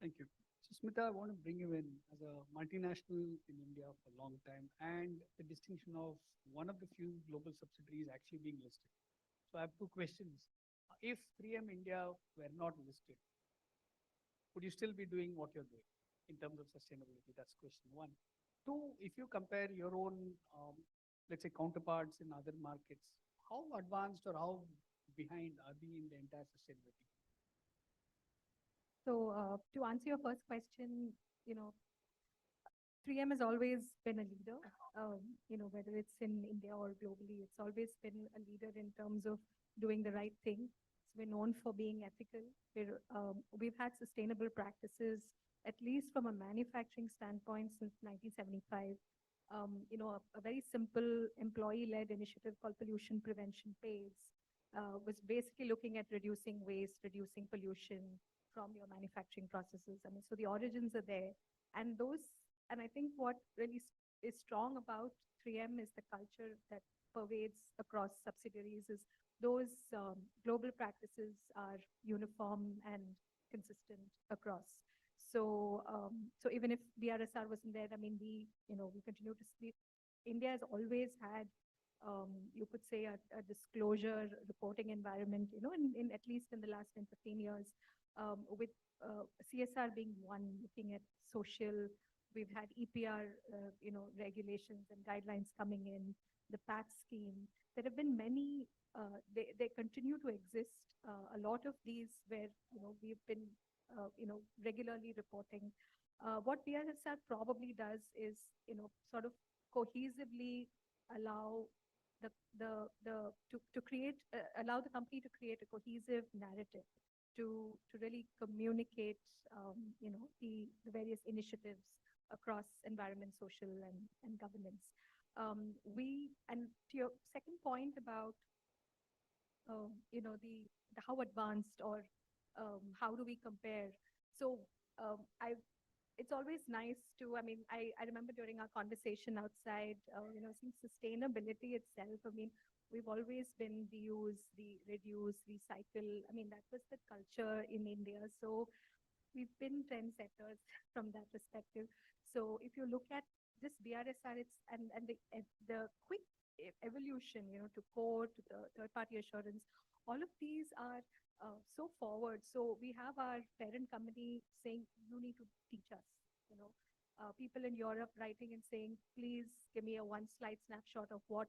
Thank you. So Smita, I want to bring you in as a multinational in India for a long time, and the distinction of one of the few global subsidiaries actually being listed. So I have two questions. If 3M India were not listed, would you still be doing what you're doing in terms of sustainability? That's question one. Two, if you compare your own, let's say, counterparts in other markets, how advanced or how behind are we in the entire sustainability? So to answer your first question, you know, 3M has always been a leader, you know, whether it's in India or globally, it's always been a leader in terms of doing the right thing. So we're known for being ethical. We've had sustainable practices, at least from a manufacturing standpoint, since 1975. a very simple employee-led initiative called Pollution Prevention Pays, was basically looking at reducing waste, reducing pollution from your manufacturing processes. I mean, so the origins are there. And I think what really is strong about 3M is the culture that pervades across subsidiaries is those global practices are uniform and consistent across. So, so even if BRSR wasn't there, I mean, we continue to see, India has always had, you could say, a disclosure reporting environment, in at least in the last 10, 15 years, with CSR being one, looking at social. We've had EPR, regulations and guidelines coming in, the PAT scheme. There have been many, they continue to exist. A lot of these where, we've been, regularly reporting. What BRSR probably does is, sort of cohesively allow to create, allow the company to create a cohesive narrative to really communicate, the various initiatives across environment, social, and governance. And to your second point about, the how advanced or how do we compare? So it's always nice to, I mean, I remember during our conversation outside, since sustainability itself, I mean, we've always been the reduce, recycle. I mean, that was the culture in India. So we've been trendsetters from that perspective. So if you look at this BRSR, it's and the quick evolution, to core, to the third-party assurance, all of these are so forward. So we have our parent company saying, you need to teach us, people in Europe writing and saying, please give me a one-slide snapshot of what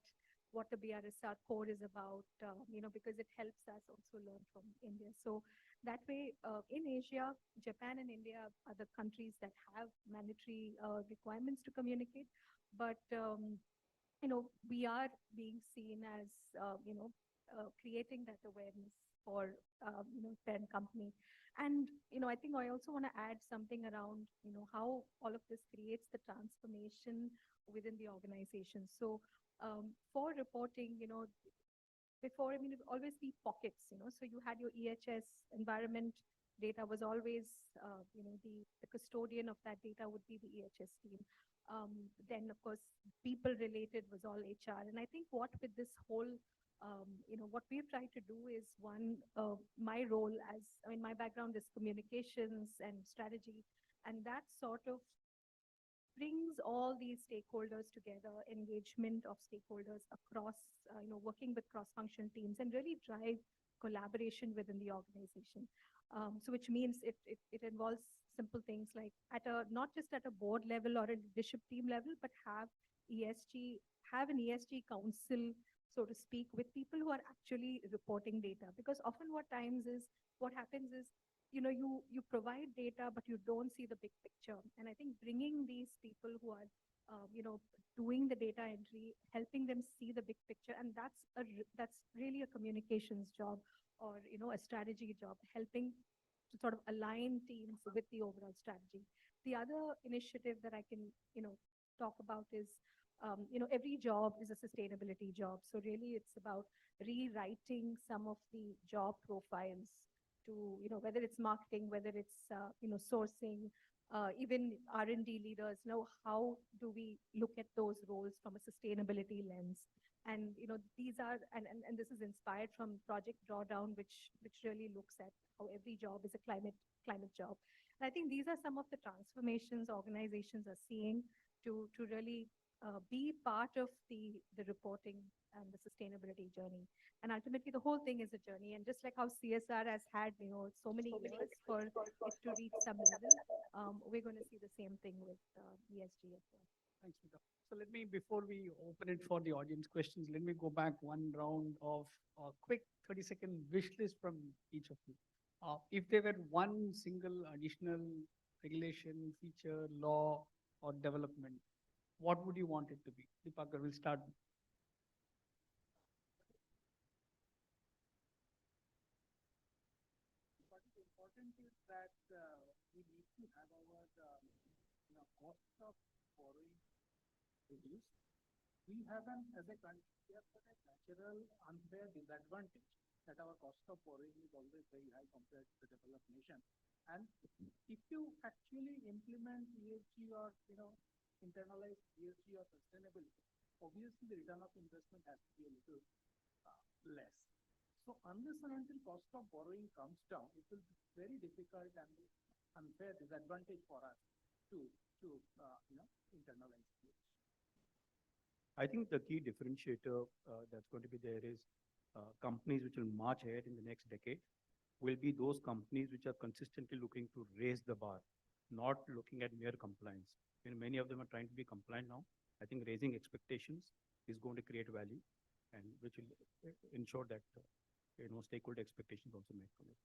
the BRSR core is about, because it helps us also learn from India. So that way, in Asia, Japan and India are the countries that have mandatory requirements to communicate. But, we are being seen as, creating that awareness for, parent company. And, I think I also want to add something around, how all of this creates the transformation within the organization. So for reporting, before, I mean, it would always be pockets, so you had your EHS environment data was always, the custodian of that data would be the EHS team. Then, of course, people related was all HR. And I think what with this whole, what we've tried to do is one, my role as, I mean, my background is communications and strategy, and that sort of brings all these stakeholders together, engagement of stakeholders across, working with cross-functional teams and really drive collaboration within the organization. So which means it involves simple things like not just at a board level or a leadership team level, but have an ESG council, so to speak, with people who are actually reporting data. Because often what happens is, you provide data, but you don't see the big picture. And I think bringing these people who are, doing the data entry, helping them see the big picture, and that's really a communications job or, a strategy job, helping to sort of align teams with the overall strategy. The other initiative that I can, talk about is, every job is a sustainability job. So really it's about rewriting some of the job profiles to, whether it's marketing, whether it's, sourcing, even R&D leaders, how do we look at those roles from a sustainability lens? And, these are, and this is inspired from Project Drawdown, which really looks at how every job is a climate job. And I think these are some of the transformations organizations are seeing to really be part of the reporting and the sustainability journey. And ultimately, the whole thing is a journey. And just like how CSR has had, so many years for it to reach some level, we're going to see the same thing with ESG as well. Thanks, Mita. So let me, before we open it for the audience questions, let me go back one round of a quick 30-second wish list from each of you. If there were one single additional regulation, feature, law, or development, what would you want it to be? Deepakar, we'll start. What is important is that we need to have our cost of borrowing reduce, we have as a country, we have got a natural unfair disadvantage that our cost of borrowing is always very high compared to the developed nation. And if you actually implement ESG or, internalize ESG or sustainability, obviously the return of investment has to be a little less. So unless and until cost of borrowing comes down, it will be very difficult and unfair disadvantage for us to internalize ESG. I think the key differentiator that's going to be there is companies which will march ahead in the next decade will be those companies which are consistently looking to raise the bar, not looking at mere compliance. Many of them are trying to be compliant now. I think raising expectations is going to create value, and which will ensure that stakeholder expectations also met from it.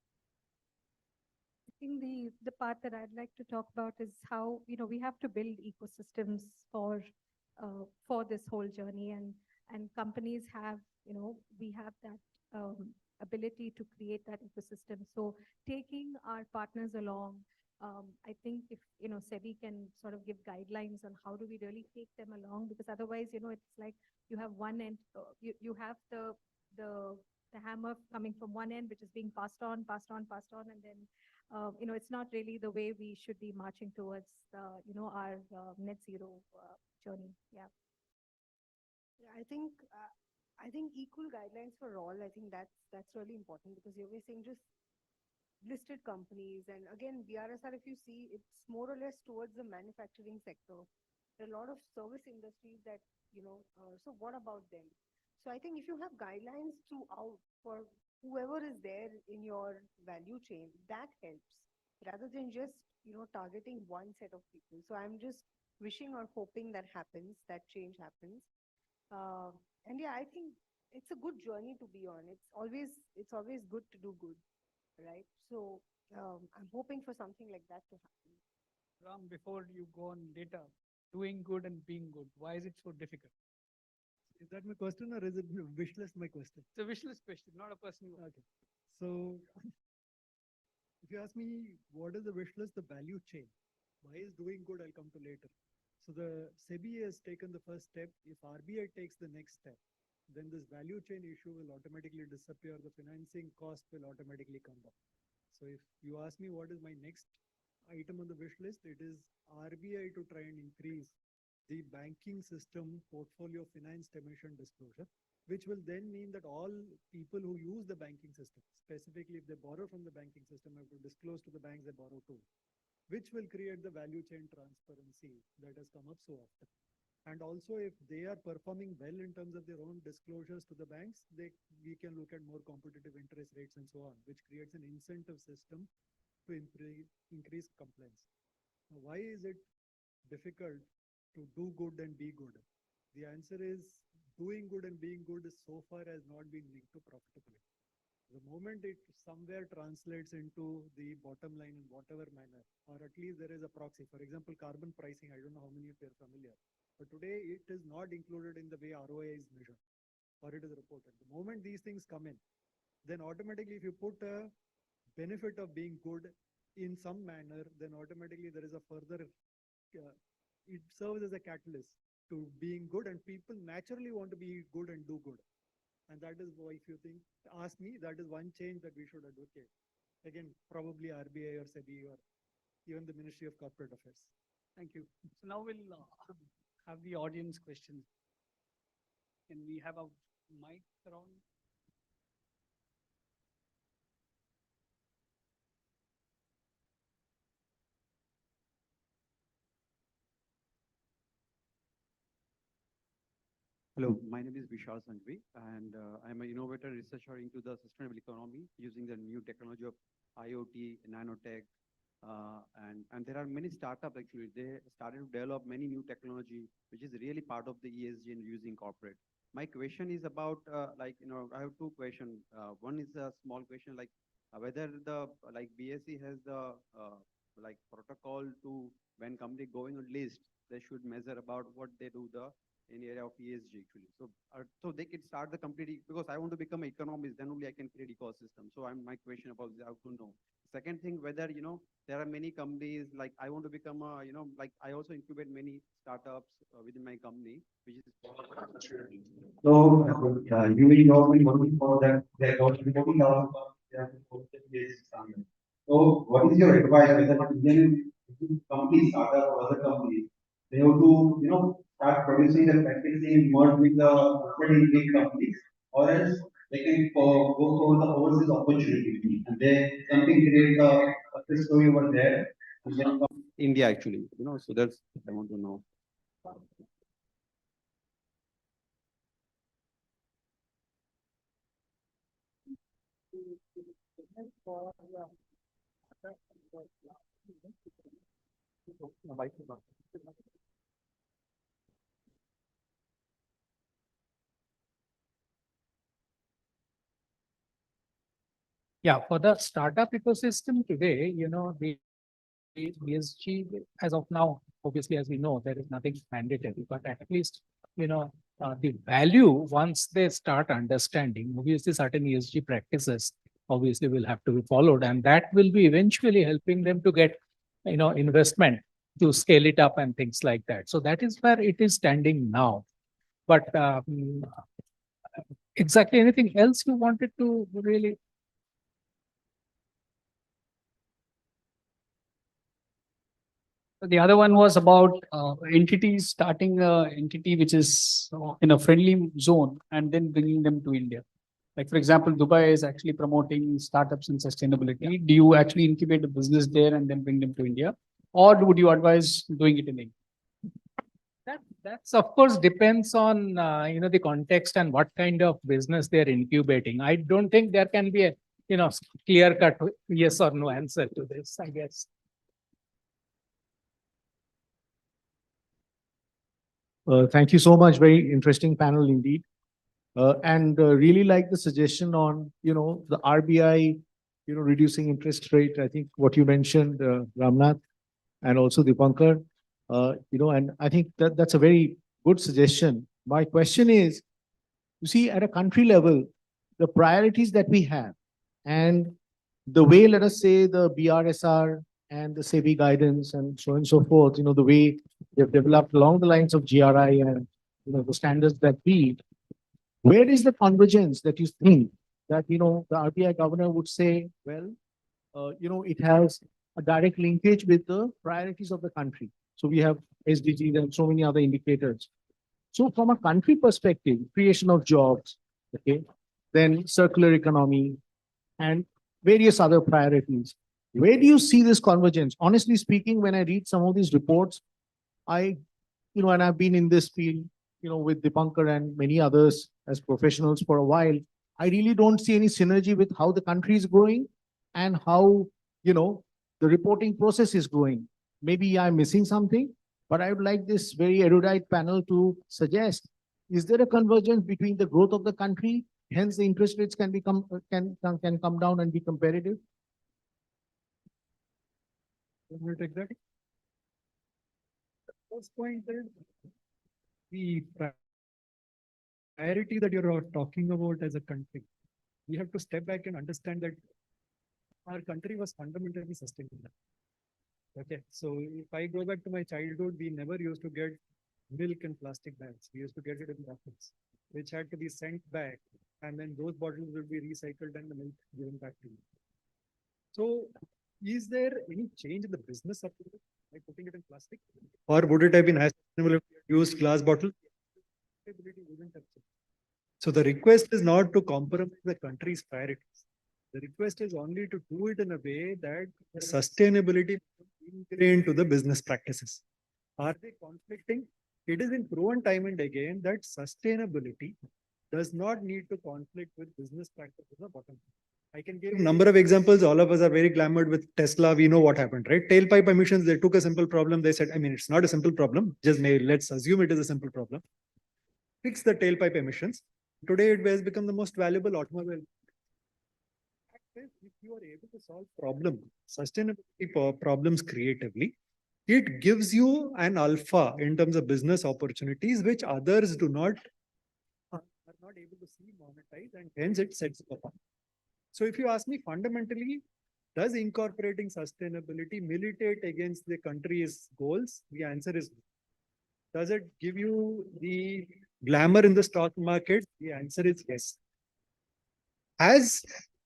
I think the part that I'd like to talk about is how we have to build ecosystems for this whole journey, and companies have we have that ability to create that ecosystem. So taking our partners along, I think if SEBI can sort of give guidelines on how do we really take them along, because otherwise it's like you have one end, you have the hammer coming from one end, which is being passed on, and then it's not really the way we should be marching towards our net zero journey. Yeah. Yeah, I think equal guidelines for all. I think that's really important, because you're saying just listed companies, and again BRSR, if you see, it's more or less towards the manufacturing sector. There are a lot of service industries that so what about them? So I think if you have guidelines throughout for whoever is there in your value chain, that helps, rather than just targeting one set of people. So I'm just wishing or hoping that happens, that change happens. And yeah, I think it's a good journey to be on. It's always good to do good, right? So I'm hoping for something like that to happen. Ram, before you go on data, doing good and being good, why is it so difficult? Is that my question, or is it wish list my question? It's a wish list question, not a personal one. Okay. So if you ask me what is the wish list, the value chain. Why is doing good, I'll come to later. So the SEBI has taken the first step. If RBI takes the next step, then this value chain issue will automatically disappear. The financing cost will automatically come down. So if you ask me what is my next item on the wish list, it is RBI to try and increase the banking system portfolio financed emission disclosure, which will then mean that all people who use the banking system, specifically if they borrow from the banking system, have to disclose to the banks they borrow to, which will create the value chain transparency that has come up so often. And also, if they are performing well in terms of their own disclosures to the banks, we can look at more competitive interest rates and so on, which creates an incentive system to increase compliance. Now, why is it difficult to do good and be good? The answer is doing good and being good so far has not been linked to profitability. The moment it somewhere translates into the bottom line in whatever manner, or at least there is a proxy. For example, carbon pricing, I don't know how many of you are familiar, but today it is not included in the way ROI is measured or it is reported. The moment these things come in, then automatically if you put a benefit of being good in some manner, then automatically there is a further, it serves as a catalyst to being good, and people naturally want to be good and do good. And that is why, if you ask me, that is one change that we should advocate. Again, probably RBI or SEBI or even the Ministry of Corporate Affairs. Thank you. So now we'll have the audience questions. Can we have a mic around? Hello, my name is Vishal Sanghvi, and I'm an innovator researcher into the sustainable economy using the new technology of IoT, nanotech, and there are many startups actually. They started to develop many new technology, which is really part of the ESG and using corporate. My question is about I have two questions. One is a small question, whether the BSE has the protocol to when company going on list, they should measure about what they do the in area of ESG actually. So they can start the company because I want to become an economist, then only I can create ecosystem. So my question about this, I want to know. Second thing, whether, there are many companies, like I want to become a, like I also incubate many startups within my company, which is. So, you will not be working for that, they're not reporting out. So, what is your advice whether Indian companies, startup or other companies, they have to, start producing the practicing merge with the already big companies, or else they can go for the overseas opportunity and they something create a success story over there. And then India actually, so that's, I want to know. Yeah, for the startup ecosystem today, the ESG, as of now, obviously, as we know, there is nothing mandatory, but at least, the value, once they start understanding, obviously certain ESG practices obviously will have to be followed, and that will be eventually helping them to get, investment to scale it up and things like that. So that is where it is standing now. But exactly anything else you wanted to really? The other one was about entities starting a entity which is in a friendly zone and then bringing them to India. Like, for example, Dubai is actually promoting startups in sustainability. Do you actually incubate a business there and then bring them to India? Or would you advise doing it in India? That's of course depends on the context and what kind of business they're incubating. I don't think there can be a clear cut yes or no answer to this, I guess. Thank you so much. Very interesting panel indeed. And really like the suggestion on, the RBI, reducing interest rate. I think what you mentioned, Ramnath, and also Dipankar, and I think that's a very good suggestion. My question is, you see, at a country level, the priorities that we have and the way, let us say, the BRSR and the SEBI guidance and so on and so forth, the way they've developed along the lines of GRI and, the standards that we, where is the convergence that you think that, the RBI governor would say, well, it has a direct linkage with the priorities of the country. So we have SDGs and so many other indicators. So from a country perspective, creation of jobs, okay, then circular economy and various other priorities. Where do you see this convergence? Honestly speaking, when I read some of these reports, and I've been in this field, with Dipankar and many others as professionals for a while, I really don't see any synergy with how the country is growing and how, the reporting process is growing. Maybe I'm missing something, but I would like this very erudite panel to suggest, is there a convergence between the growth of the country, hence the interest rates can come down and be competitive? Will take that. First point is the priority that you're talking about as a country. We have to step back and understand that our country was fundamentally sustainable. Okay, so if I go back to my childhood, we never used to get milk in plastic bags. We used to get it in bottles, which had to be sent back, and then those bottles would be recycled and the milk given back to you. So, is there any change in the business of it by putting it in plastic, or would it have been as sustainable if you used glass bottle? So the request is not to compromise the country's priorities. The request is only to do it in a way that sustainability ingrained to the business practices. Are they conflicting? It is in proven time and again that sustainability does not need to conflict with business practices or bottom. I can give a number of examples. All of us are very clamored with Tesla. We know what happened, right? Tailpipe emissions, they took a simple problem. They said, it's not a simple problem. Let's assume it is a simple problem. Fix the tailpipe emissions. Today, it has become the most valuable automobile. If you are able to solve sustainability problems creatively, it gives you an alpha in terms of business opportunities, which others are not able to see monetize, and hence it sets the apart. So if you ask me fundamentally, does incorporating sustainability militate against the country's goals? The answer is no. Does it give you the glamour in the stock market? The answer is yes.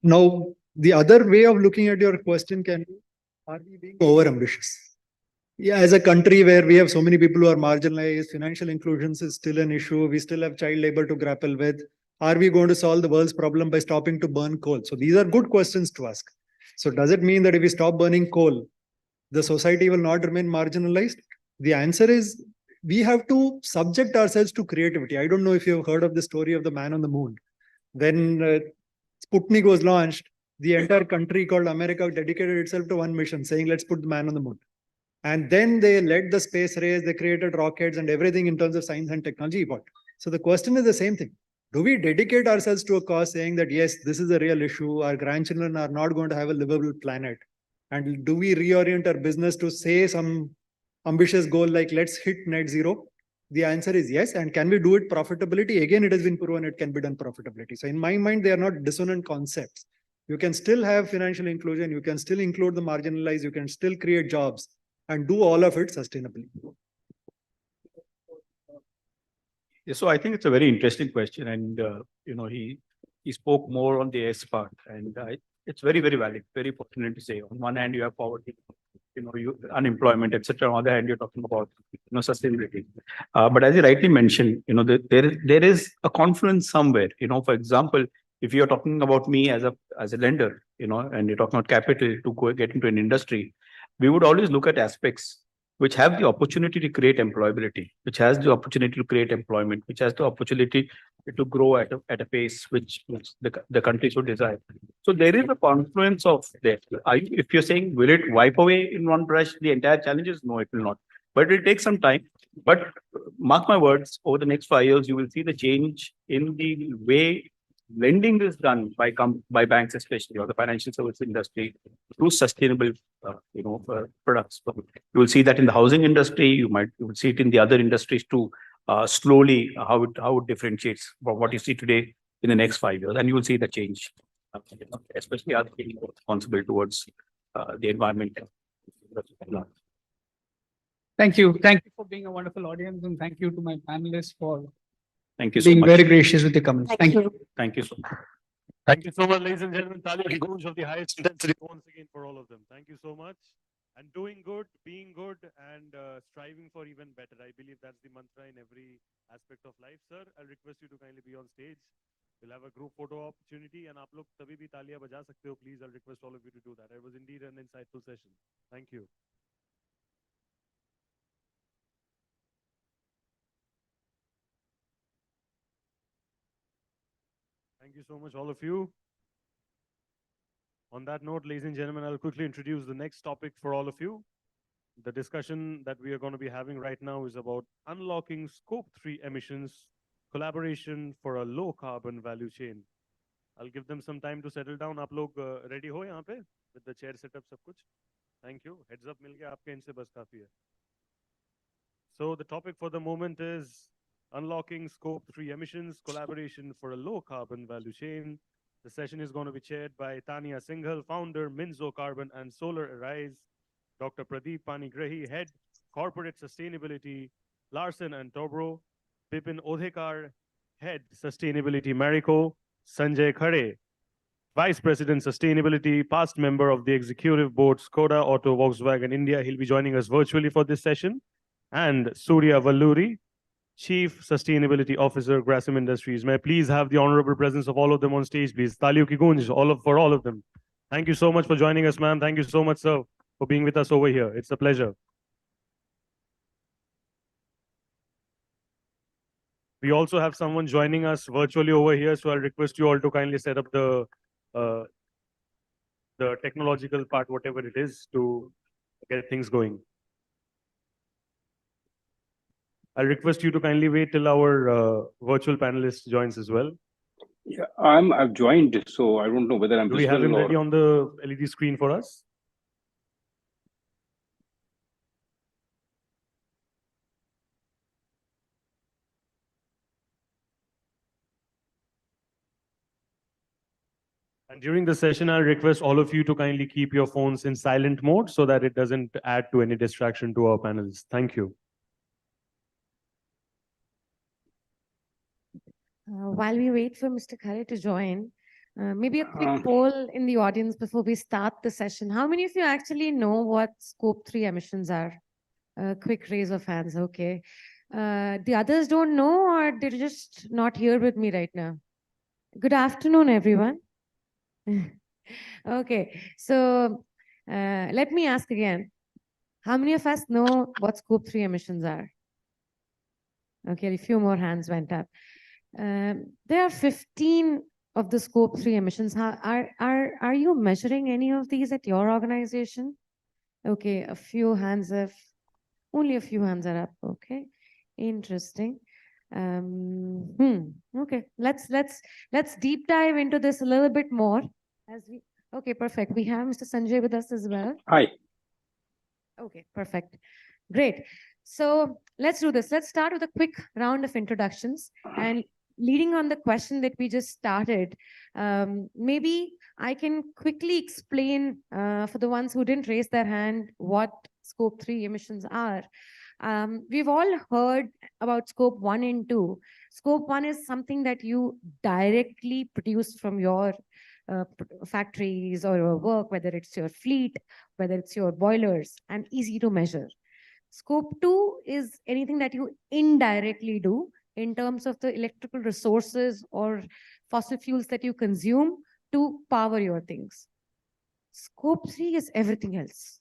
Now, the other way of looking at your question can be, are we being over ambitious? Yeah, as a country where we have so many people who are marginalized, financial inclusion is still an issue. We still have child labor to grapple with. Are we going to solve the world's problem by stopping to burn coal? So these are good questions to ask. So does it mean that if we stop burning coal, the society will not remain marginalized? The answer is we have to subject ourselves to creativity. I don't know if you've heard of the story of the man on the moon. When Sputnik was launched, the entire country called America dedicated itself to one mission, saying, let's put the man on the moon. And then they led the space race, they created rockets and everything in terms of science and technology evolved. So the question is the same thing. Do we dedicate ourselves to a cause saying that, yes, this is a real issue, our grandchildren are not going to have a livable planet? And do we reorient our business to say some ambitious goal like let's hit net zero? The answer is yes. And can we do it profitability? Again, it has been proven it can be done profitability. So in my mind, they are not dissonant concepts. You can still have financial inclusion, you can still include the marginalized, you can still create jobs and do all of it sustainably. Yeah, so I think it's a very interesting question, and he spoke more on the S part, and it's very, very valid, very pertinent to say. On one hand, you have poverty, unemployment, etc. On the other hand, you're talking about sustainability. But as you rightly mentioned, there is a confluence somewhere. For example, if you're talking about me as a lender, and you're talking about capital to get into an industry, we would always look at aspects which have the opportunity to create employability, which has the opportunity to create employment, which has the opportunity to grow at a pace which the country should desire. So there is a confluence of that. If you're saying, will it wipe away in one brush the entire challenges? No, it will not. But it will take some time. But mark my words, over the next 5 years, you will see the change in the way lending is done by banks, especially, or the financial service industry, through sustainable products. You will see that in the housing industry. You will see it in the other industries too. Slowly, how it differentiates from what you see today in the next 5 years, and you will see the change, especially as being responsible towards the environment. Thank you for being a wonderful audience, and thank you to my panelists for thank you so being much. very gracious with the comments. Thank you. Thank you so much. Thank you so much, ladies and gentlemen. Talia ki goonj of the highest intensity once again for all of them. Thank you so much. And doing good, being good, and striving for even better. I believe that's the mantra in every aspect of life. Sir, I'll request you to kindly be on stage. We'll have a group photo opportunity, and aap log tabhi bhi taaliyan baja sakte ho. Please, I'll request all of you to do that. It was indeed an insightful session. Thank you. Thank you so much, all of you. On that note, ladies and gentlemen, I'll quickly introduce the next topic for all of you. The discussion that we are going to be having right now is about unlocking Scope 3 emissions, collaboration for a low carbon value chain. I'll give them some time to settle down. Aap log ready ho yahan pe with the chair setup sab kuch? Thank you. Heads up mil gaya, aapke inse bas kafi hai. So the topic for the moment is unlocking Scope 3 emissions, collaboration for a low carbon value chain. The session is going to be chaired by Tanya Singhal, founder, Minzo Carbon and Solar Arise, Dr. Pradeep Panigrahi, head, corporate sustainability, Larsen and Tobro, Bipin Odhekar, head, sustainability, Marico, Sanjay Khare, vice president, sustainability, past member of the executive board, Skoda Auto Volkswagen India. He'll be joining us virtually for this session. And Surya Valluri, Chief Sustainability Officer, Grasim Industries. May I please have the honorable presence of all of them on stage, please. Taliyon ki goonj for all of them. Thank you so much for joining us, ma'am. Thank you so much, sir, for being with us over here. It's a pleasure. We also have someone joining us virtually over here, so I'll request you all to kindly set up the technological part, whatever it is, to get things going. I'll request you to kindly wait till our virtual panelist joins as well. Yeah, I've joined, so I don't know whether I'm Do we have him ready on the LED screen for us? And during the session, I'll request all of you to kindly keep your phones in silent mode so that it doesn't add to any distraction to our panelists. Thank you. While we wait for Mr. Khare to join, maybe a quick poll in the audience before we start the session. How many of you actually know what Scope 3 emissions are? Quick raise of hands, okay. The others don't know, or they're just not here with me right now? Good afternoon, everyone. Okay, so let me ask again. How many of us know what Scope 3 emissions are? Okay, a few more hands went up. There are 15 of the Scope 3 emissions. Are you measuring any of these at your organization? Okay, a few hands have, only a few hands are up. Okay, interesting. Okay, let's deep dive into this a little bit more. Okay, perfect. We have Mr. Sanjay with us as well. Hi. Okay, perfect. Great. So let's do this. Let's start with a quick round of introductions. And leading on the question that we just started, maybe I can quickly explain for the ones who didn't raise their hand what Scope 3 emissions are. We've all heard about Scope 1 and 2. Scope 1 is something that you directly produce from your factories or your work, whether it's your fleet, whether it's your boilers, and easy to measure. Scope 2 is anything that you indirectly do in terms of the electrical resources or fossil fuels that you consume to power your things. Scope 3 is everything else.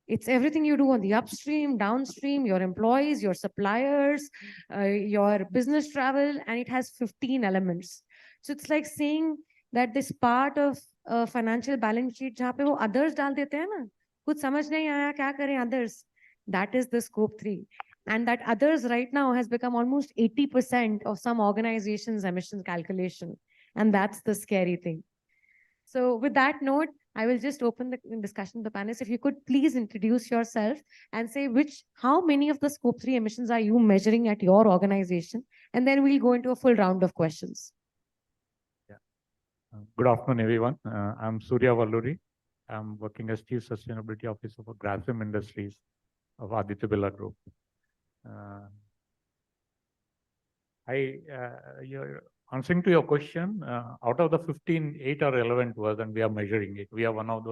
It's everything you do on the upstream, downstream, your employees, your suppliers, your business travel, and it has 15 elements. So it's like saying that this part of financial balance sheet जहाँ पे वो others डाल देते हैं ना, कुछ समझ नहीं आया क्या करें others. That is the Scope 3. And that others right now has become almost 80% of some organizations' emissions calculation. And that's the scary thing. So with that note, I will just open the discussion to the panelists. If you could please introduce yourself and say how many of the Scope 3 emissions are you measuring at your organization? And then we'll go into a full round of questions. Good afternoon, everyone. I'm Surya Valluri. I'm working as Chief Sustainability Officer for Grasim Industries of Aditya Birla Group. You're answering to your question, out of the 15, 8 are relevant to us and we are measuring it. We are one of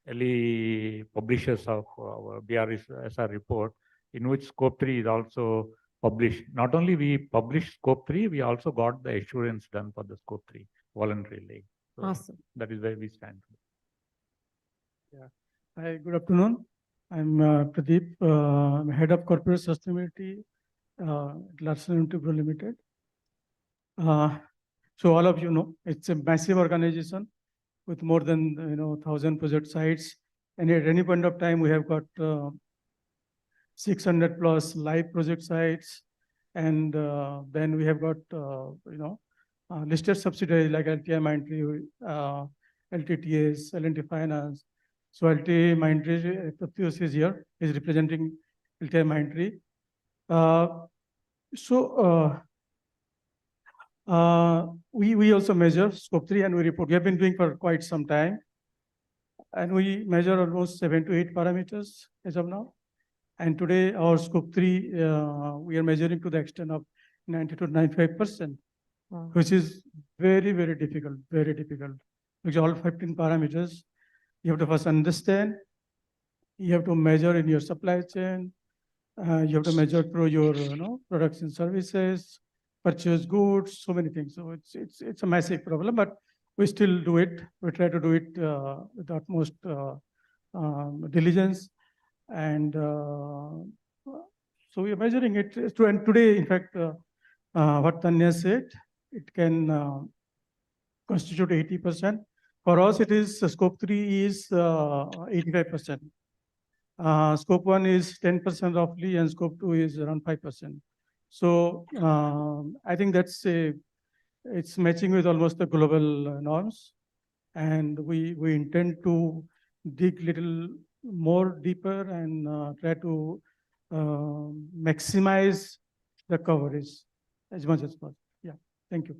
early publishers of our BRSR report, in which Scope 3 is also published. Not only we published Scope 3, we also got the assurance done for the Scope 3 voluntarily. So awesome. That is where we stand. Yeah. Hi, good afternoon. I'm Pradeep, Head of Corporate Sustainability at Larsen & Toubro Limited. So all of you know, it's a massive organization with more than 1,000 project sites. And at any point of time, we have got 600 plus live project sites. And then we have got, listed subsidiaries like LTI Mindtree, LTTS, L&T Finance. So LTI Mindtree, Pratyush is here, is representing LTI Mindtree. We also measure Scope 3 and we report. We have been doing for quite some time. And we measure almost 7 to 8 parameters as of now. And today our Scope 3, we are measuring to the extent of 90 to 95%, which is very, very difficult, because all 15 parameters, you have to first understand, you have to measure in your supply chain, you have to measure through your products and services, purchase goods, so many things. So it's a massive problem, but we still do it. We try to do it with utmost diligence. And so we are measuring it. And today, in fact, what Tanya said, it can constitute 80%. For us, it is Scope 3 is 85%. Scope 1 is 10% roughly, and Scope 2 is around 5%. So I think it's matching with almost the global norms. And we intend to dig little more deeper and try to maximize the coverage as much as possible. Yeah, thank you.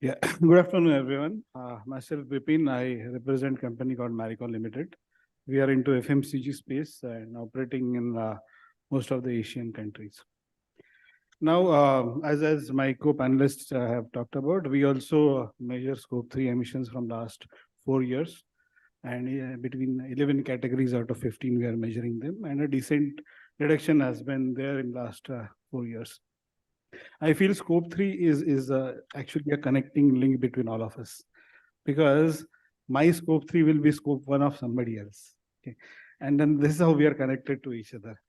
Yeah, good afternoon, everyone. Myself, Vipin, I represent a company called Marico Limited. We are into FMCG space and operating in most of the Asian countries. Now, as my co-panelists have talked about, we also measure scope 3 emissions from last 4 years. And between 11 categories out of 15, we are measuring them. And a decent reduction has been there in last 4 years. I feel scope 3 is actually a connecting link between all of us, because my scope 3 will be scope 1 of somebody else. Okay. And then this is how we are connected to each other.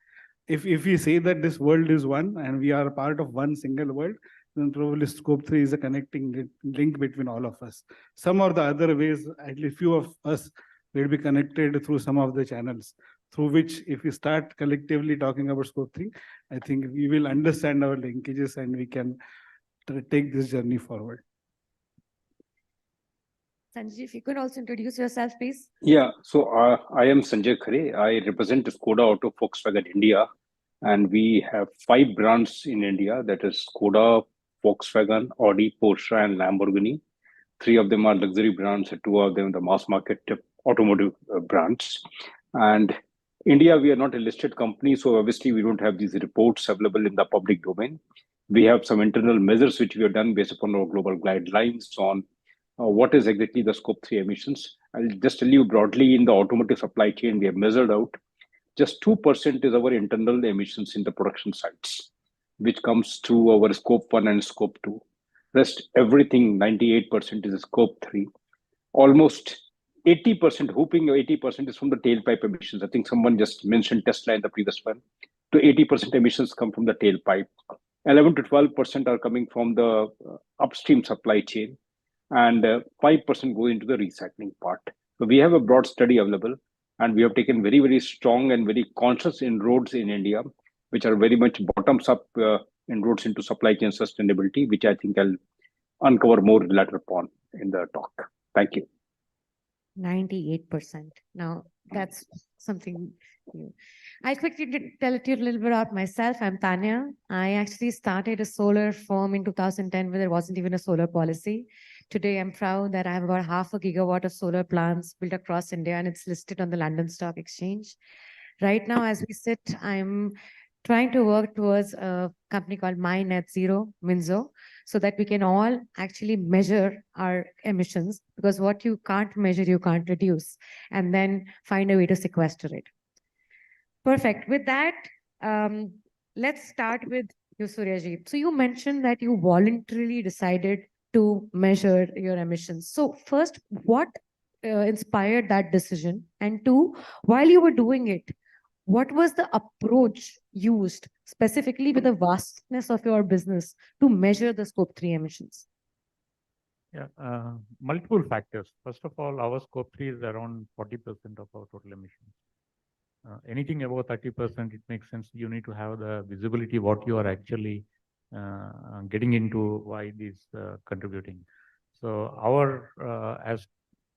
If we say that this world is one and we are part of one single world, then probably scope 3 is a connecting link between all of us. Some or the other ways, at least few of us will be connected through some of the channels, through which if we start collectively talking about scope 3, I think we will understand our linkages and we can take this journey forward. Sanjay, if you could also introduce yourself, please. Yeah, so I am Sanjay Khare. I represent Skoda Auto Volkswagen India, and we have 5 brands in India. That is Skoda, Volkswagen, Audi, Porsche, and Lamborghini. 3 of them are luxury brands, and 2 of them the mass market automotive brands. And India, we are not a listed company, so obviously we don't have these reports available in the public domain. We have some internal measures which we have done based upon our global guidelines on what is exactly the scope 3 emissions. I'll just tell you broadly, in the automotive supply chain, we have measured out just 2% is our internal emissions in the production sites, which comes through our scope 1 and scope 2. Rest everything, 98% is scope 3. Almost 80%, whooping 80% is from the tailpipe emissions. I think someone just mentioned Tesla in the previous one. So 80% emissions come from the tailpipe. 11 to 12% are coming from the upstream supply chain, and 5% go into the recycling part. So we have a broad study available, and we have taken very, very strong and very conscious inroads in India, which are very much bottoms up inroads into supply chain sustainability, which I think I'll uncover more later on in the talk. Thank you. 98%. Now, that's something new. I'll quickly tell you a little bit about myself. I'm Tanya. I actually started a solar firm in 2010 where there wasn't even a solar policy. Today, I'm proud that I have about 0.5 gigawatt of solar plants built across India, and it's listed on the London Stock Exchange. Right now, as we sit, I'm trying to work towards a company called My Net Zero, Minzo, so that we can all actually measure our emissions, because what you can't measure, you can't reduce, and then find a way to sequester it. Perfect. With that, let's start with you, Suryaji. So you mentioned that you voluntarily decided to measure your emissions. So first, what inspired that decision? And 2, while you were doing it, what was the approach used specifically with the vastness of your business to measure the scope 3 emissions? Yeah, multiple factors. First of all, our scope 3 is around 40% of our total emissions. Anything above 30%, it makes sense. You need to have the visibility what you are actually getting into, why it is contributing. So our, as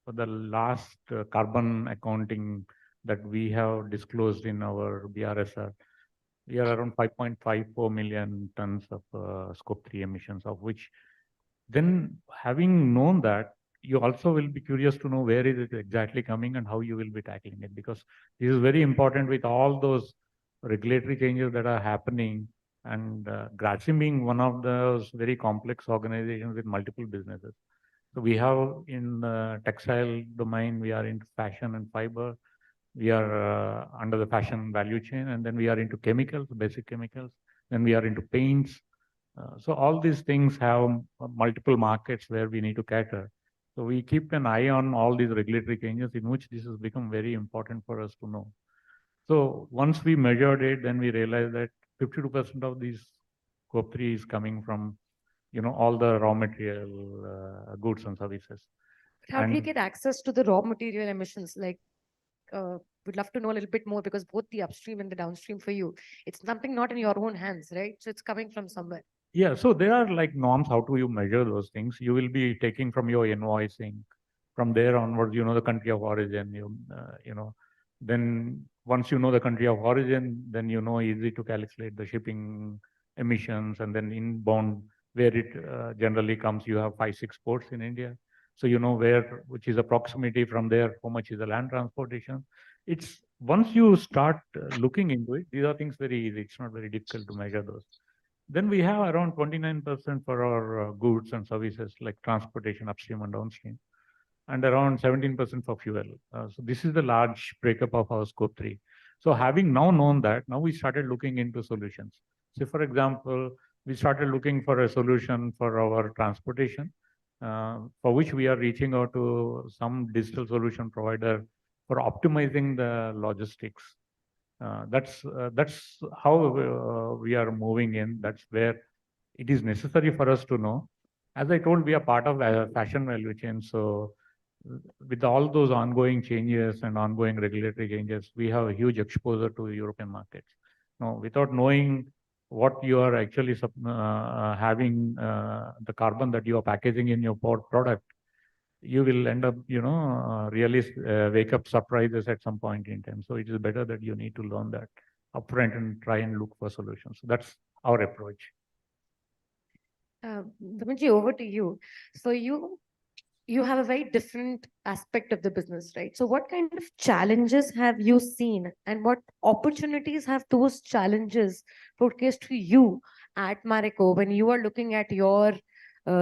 for the last carbon accounting that we have disclosed in our BRSR, we are around 5.54 million tons of scope 3 emissions, of which then, having known that, you also will be curious to know where is it exactly coming and how you will be tackling it, because this is very important with all those regulatory changes that are happening, and Grasim being one of those very complex organizations with multiple businesses. So we have in the textile domain, we are into fashion and fiber. We are under the fashion value chain, and then we are into chemicals, basic chemicals. Then we are into paints. So all these things have multiple markets where we need to cater. So we keep an eye on all these regulatory changes, in which this has become very important for us to know. So once we measured it, then we realized that 52% of these scope 3 is coming from, all the raw material goods and services. How do you get access to the raw material emissions? Like, we'd love to know a little bit more, because both the upstream and the downstream for you, it's something not in your own hands, right? So it's coming from somewhere. Yeah, so there are like norms. How do you measure those things? You will be taking from your invoicing. From there onwards, the country of origin. Then once you know the country of origin, then easy to calculate the shipping emissions, and then inbound where it generally comes. You have 5-6 ports in India. So you know where, which is a proximity from there, how much is the land transportation. It's once you start looking into it, these are things very easy. It's not very difficult to measure those. Then we have around 29% for our goods and services like transportation upstream and downstream, and around 17% for fuel. So this is the large breakup of our scope 3. So having now known that, now we started looking into solutions. So for example, we started looking for a solution for our transportation, for which we are reaching out to some digital solution provider for optimizing the logistics. That's how we are moving in. That's where it is necessary for us to know. As I told, we are part of a fashion value chain. So with all those ongoing changes and ongoing regulatory changes, we have a huge exposure to European markets. Now, without knowing what you are actually having, the carbon that you are packaging in your product, you will end up, really wake up surprises at some point in time. So it is better that you need to learn that upfront and try and look for solutions. So that's our approach. Dhamanji, over to you. So you have a very different aspect of the business, right? So what kind of challenges have you seen, and what opportunities have those challenges showcased to you at Marico when you are looking at your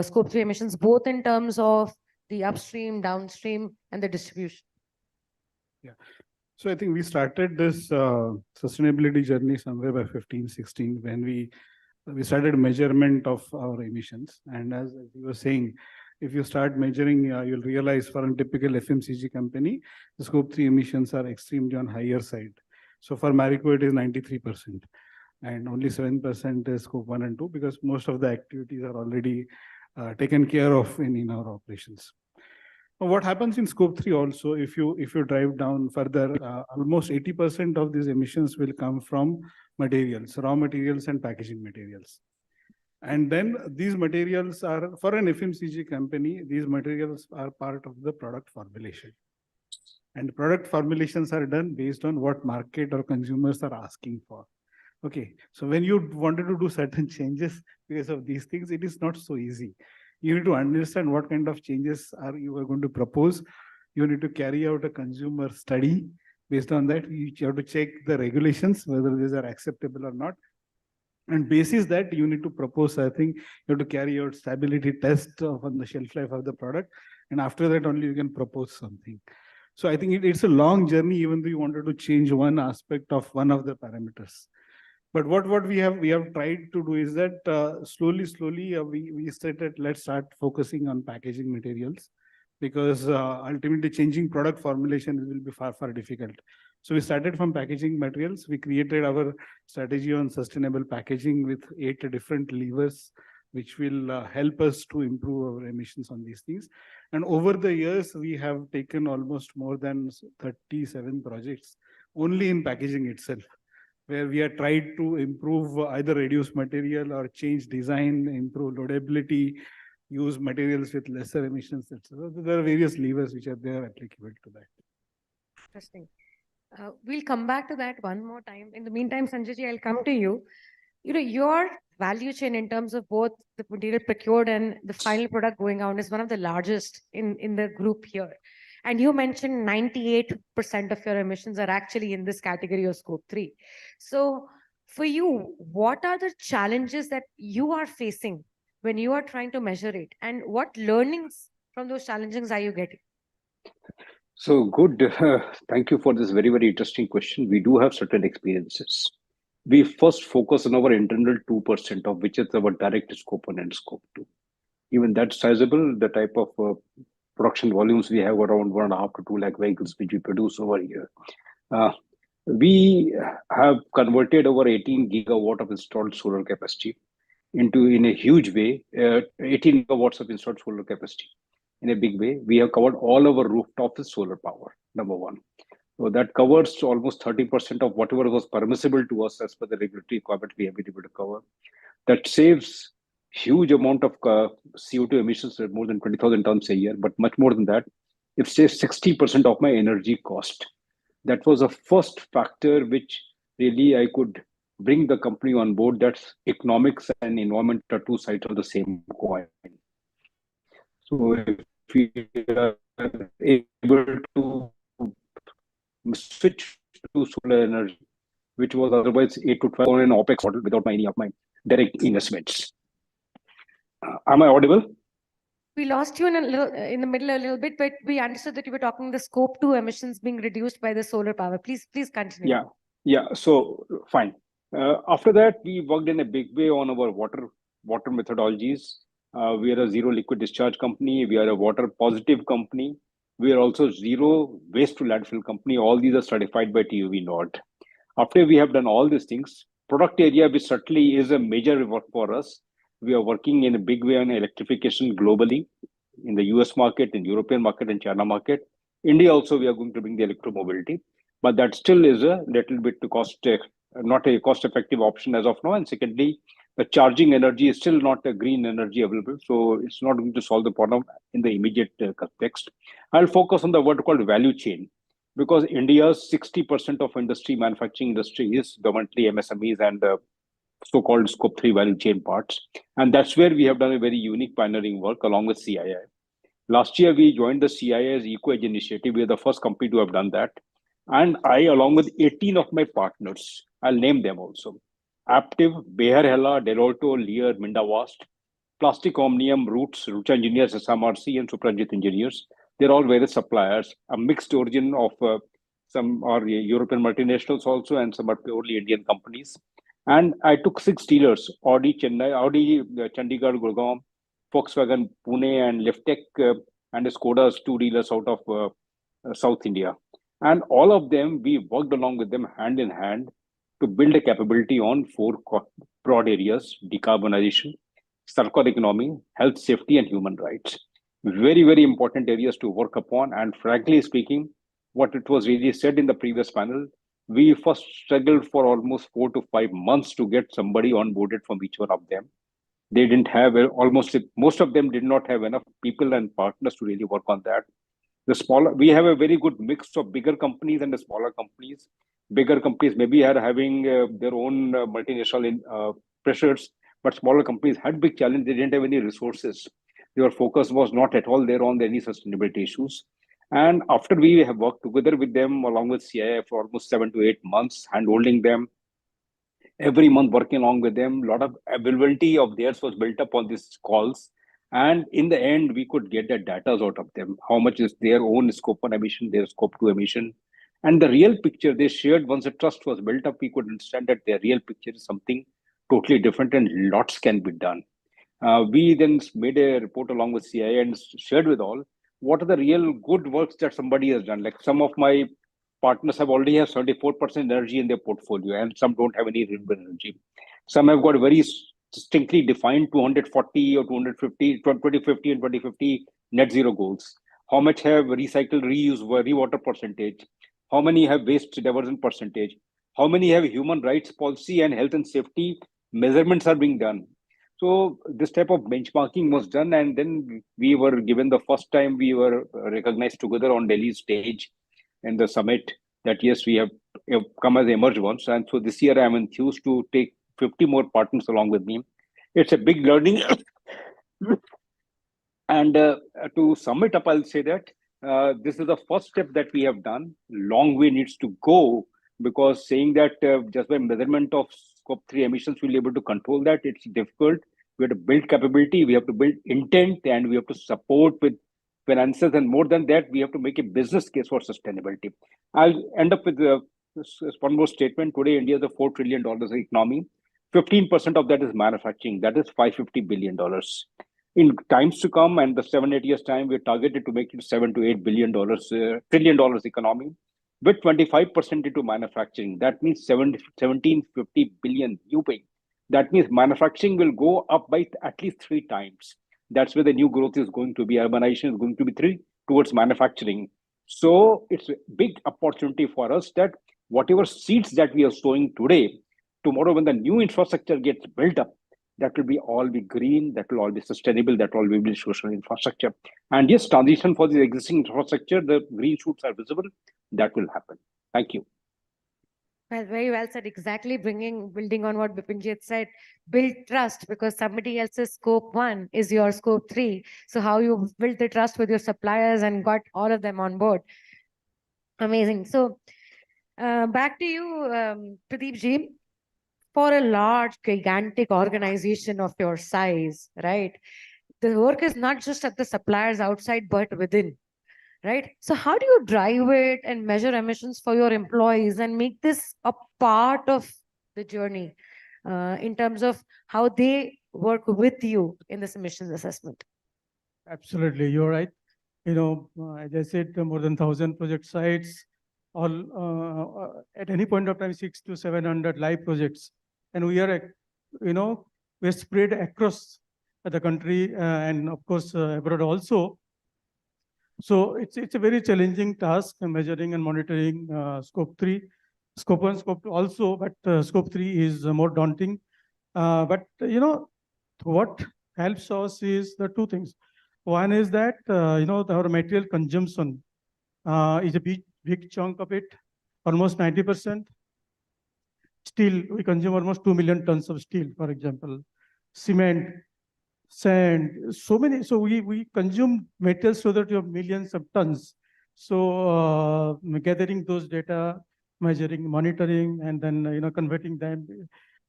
scope 3 emissions, both in terms of the upstream, downstream, and the distribution? Yeah. So I think we started this sustainability journey somewhere by 15, 16 when we started measurement of our emissions. And as you were saying, if you start measuring, you'll realize for a typical FMCG company, the scope 3 emissions are extremely on higher side. So for Marico, it is 93%. And only 7% is scope 1 and 2 because most of the activities are already taken care of in our operations. What happens in scope 3 also, if you drive down further, almost 80% of these emissions will come from materials, raw materials and packaging materials. And then these materials are, for an FMCG company, these materials are part of the product formulation. And product formulations are done based on what market or consumers are asking for. Okay, so when you wanted to do certain changes because of these things, it is not so easy. You need to understand what kind of changes you are going to propose. You need to carry out a consumer study. Based on that, you have to check the regulations, whether these are acceptable or not. And basis that, you need to propose, I think, you have to carry out stability test on the shelf life of the product. And after that, only you can propose something. So I think it's a long journey, even though you wanted to change one aspect of one of the parameters. But what we have tried to do is that slowly we started, let's start focusing on packaging materials, because ultimately changing product formulation will be far difficult. So we started from packaging materials. We created our strategy on sustainable packaging with 8 different levers, which will help us to improve our emissions on these things. And over the years, we have taken almost more than 37 projects only in packaging itself, where we are tried to improve either reduce material or change design, improve loadability, use materials with lesser emissions, etc. So there are various levers which are there applicable to that. Interesting. We'll come back to that one more time. In the meantime, Sanjay ji, I'll come to you. Your value chain in terms of both the material procured and the final product going out is one of the largest in the group here. And you mentioned 98% of your emissions are actually in this category of scope 3. So for you, what are the challenges that you are facing when you are trying to measure it? And what learnings from those challenges are you getting? So good. Thank you for this very interesting question. We do have certain experiences. We first focus on our internal 2%, of which is our direct scope 1 and scope 2. Even that's sizable, the type of production volumes we have around 1.5 to 2 lakh vehicles which we produce over here. We have converted over 18 gigawatt of installed solar capacity in a huge way, 18 megawatts of installed solar capacity in a big way. We have covered all our rooftop with solar power, number one. So that covers almost 30% of whatever was permissible to us as per the regulatory requirement we have been able to cover. That saves huge amount of CO2 emissions, more than 20,000 tons a year, but much more than that, it saves 60% of my energy cost. That was a first factor which really I could bring the company on board. That's economics and environment are two sides of the same coin. So if we are able to switch to solar energy, which was otherwise 8 to 12 on an OPEX model without any of my direct investments. Am I audible? We lost you in the middle a little bit, but we understood that you were talking the scope 2 emissions being reduced by the solar power. Please continue. Yeah. So fine. After that, we worked in a big way on our water methodologies. We are a zero liquid discharge company. We are a water positive company. We are also zero waste to landfill company. All these are certified by TUV Nord. After we have done all these things, product area, which certainly is a major work for us. We are working in a big way on electrification globally, in the US market, in European market, and China market. India also, we are going to bring the electromobility, but that still is a little bit not a cost-effective option as of now. And secondly, the charging energy is still not a green energy available, so it's not going to solve the problem in the immediate context. I'll focus on the what called value chain, because India's 60% of manufacturing industry is dominantly MSMEs and so-called scope 3 value chain parts. And that's where we have done a very unique pioneering work along with CII. Last year, we joined the CII's Eco-Edge initiative. We are the first company to have done that. And I, along with 18 of my partners, I'll name them also: Aptiv, Beher Hella, Delorto, Lear, Mindavast, Plastic Omnium, Roots Engineers, SMRC, and Suprajit Engineers. They're all various suppliers, a mixed origin of some are European multinationals also, and some are purely Indian companies. And I took 6 dealers: Audi, Chandigarh, Gurgaon, Volkswagen, Pune, and Liftech, and Skoda's 2 dealers out of South India. And all of them, we worked along with them hand in hand to build a capability on 4 broad areas: decarbonization, circular economy, health, safety, and human rights. Very, very important areas to work upon. And frankly speaking, what it was really said in the previous panel, we first struggled for almost 4 to 5 months to get somebody onboarded from each one of them. They didn't have most of them did not have enough people and partners to really work on that. We have a very good mix of bigger companies and the smaller companies. Bigger companies maybe are having their own multinational pressures, but smaller companies had big challenge. They didn't have any resources. Their focus was not at all there on any sustainability issues. And after we have worked together with them along with CII for almost 7 to 8 months, hand-holding them, every month working along with them, a lot of availability of theirs was built up on these calls. And in the end, we could get the data out of them. How much is their own scope 1 emission, their scope 2 emission. And the real picture they shared, once the trust was built up, we could understand that their real picture is something totally different and lots can be done. We then made a report along with CII and shared with all what are the real good works that somebody has done. Like some of my partners already have 74% energy in their portfolio, and some don't have any renewable energy. Some have got very distinctly defined 240 or 250, 2050 and 2050 net zero goals. How much have recycle, reuse, rewater percentage? How many have waste diversion percentage? How many have human rights policy and health and safety measurements are being done? So this type of benchmarking was done, and then we were given the first time we were recognized together on Delhi stage in the summit that yes, we have come as emerged ones. And so this year I'm enthused to take 50 more partners along with me. It's a big learning. And to sum it up, I'll say that this is the first step that we have done. Long way needs to go, because saying that just by measurement of scope 3 emissions, we'll be able to control that, it's difficult. We have to build capability, we have to build intent, and we have to support with finances. And more than that, we have to make a business case for sustainability. I'll end up with one more statement. Today, India is a $4 trillion economy. 15% of that is manufacturing. That is $550 billion. In times to come, and the 7-8 years time, we're targeted to make it $7 to $8 billion, trillion dollars economy, with 25% into manufacturing. That means 1750 billion new pay. That means manufacturing will go up by at least 3 times. That's where the new growth is going to be. Urbanization is going to be 3 towards manufacturing. So it's a big opportunity for us that whatever seeds that we are sowing today, tomorrow when the new infrastructure gets built up, that will all be green, that will all be sustainable, that will all be social infrastructure. And yes, transition for the existing infrastructure, the green shoots are visible, that will happen. Thank you. Well, very well said. Exactly, building on what Bipinjit said, build trust because somebody else's scope 1 is your scope 3. So how you build the trust with your suppliers and got all of them on board. Amazing. So back to you, Pradeep ji. For a large, gigantic organization of your size, right? The work is not just at the suppliers outside, but within, right? So how do you drive it and measure emissions for your employees and make this a part of the journey in terms of how they work with you in this emissions assessment? Absolutely, you're right. As I said, more than 1,000 project sites, all at any point of time, 600 to 700 live projects, and we are, we're spread across the country and of course abroad also. So it's a very challenging task, measuring and monitoring scope 3, scope 1, scope 2 also, but scope 3 is more daunting. But what helps us is the two things. One is that our material consumption is a big chunk of it, almost 90%. Steel, we consume almost 2 million tons of steel, for example. Cement, sand, so many. So we consume materials so that you have millions of tons. So gathering those data, measuring, monitoring, and then converting them,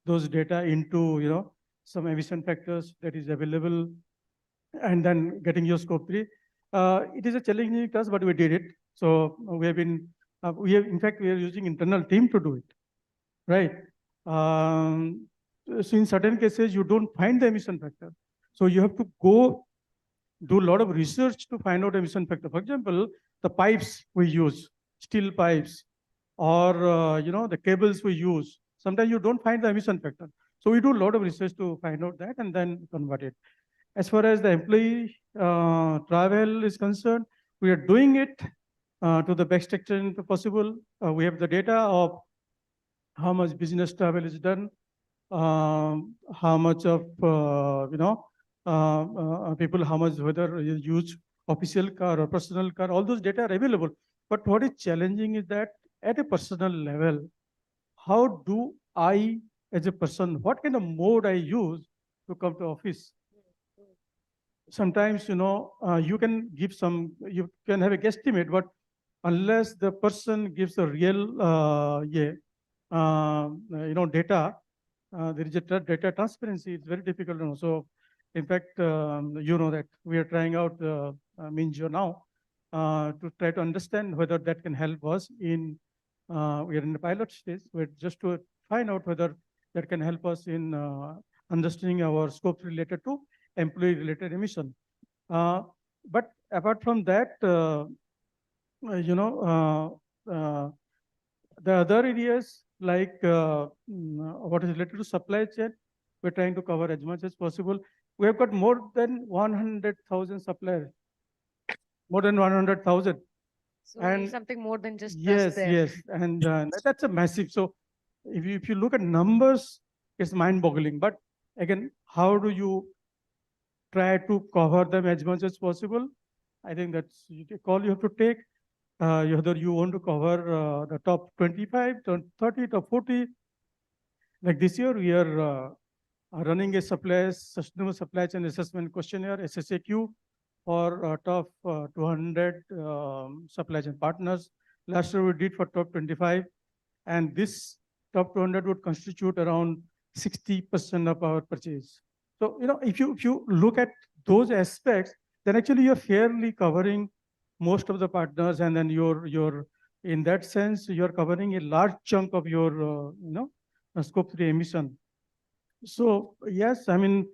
those data into some emission factors that is available, and then getting your scope 3. It is a challenging task, but we did it. So we have been, in fact, we are using internal team to do it, right? So in certain cases, you don't find the emission factor. So you have to go do a lot of research to find out emission factor. For example, the pipes we use, steel pipes, or the cables we use. Sometimes you don't find the emission factor. So we do a lot of research to find out that and then convert it. As far as the employee travel is concerned, we are doing it to the best extent possible. We have the data of how much business travel is done, how much of people, how much whether you use official car or personal car. All those data are available. But what is challenging is that at a personal level, how do I, as a person, what kind of mode I use to come to office? Sometimes you can give you can have a guesstimate, but unless the person gives a real data, there is a data transparency. It's very difficult to know. So in fact, that we are trying out Minjo now to try to understand whether that can help us in we are in the pilot stage. We're just to find out whether that can help us in understanding our scopes related to employee-related emission. But apart from that, the other areas like what is related to supply chain, we're trying to cover as much as possible. We have got more than 100,000 suppliers, more than 100,000. So and something more than just yes, there. yes, and that's a massive. So if you look at numbers, it's mind-boggling. But again, how do you try to cover them as much as possible? I think that's a call you have to take. Whether you want to cover the top 25, top 30, top 40. Like this year, we are running a sustainable supply chain assessment questionnaire, SSAQ, for top 200 supply chain partners. Last year, we did for top 25. And this top 200 would constitute around 60% of our purchase. So, if you look at those aspects, then actually you're fairly covering most of the partners, and then you're in that sense, you're covering a large chunk of your, scope 3 emission. So yes, I mean,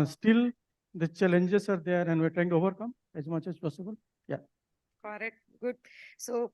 still the challenges are there and we're trying to overcome as much as possible. Yeah. Got it. Good. So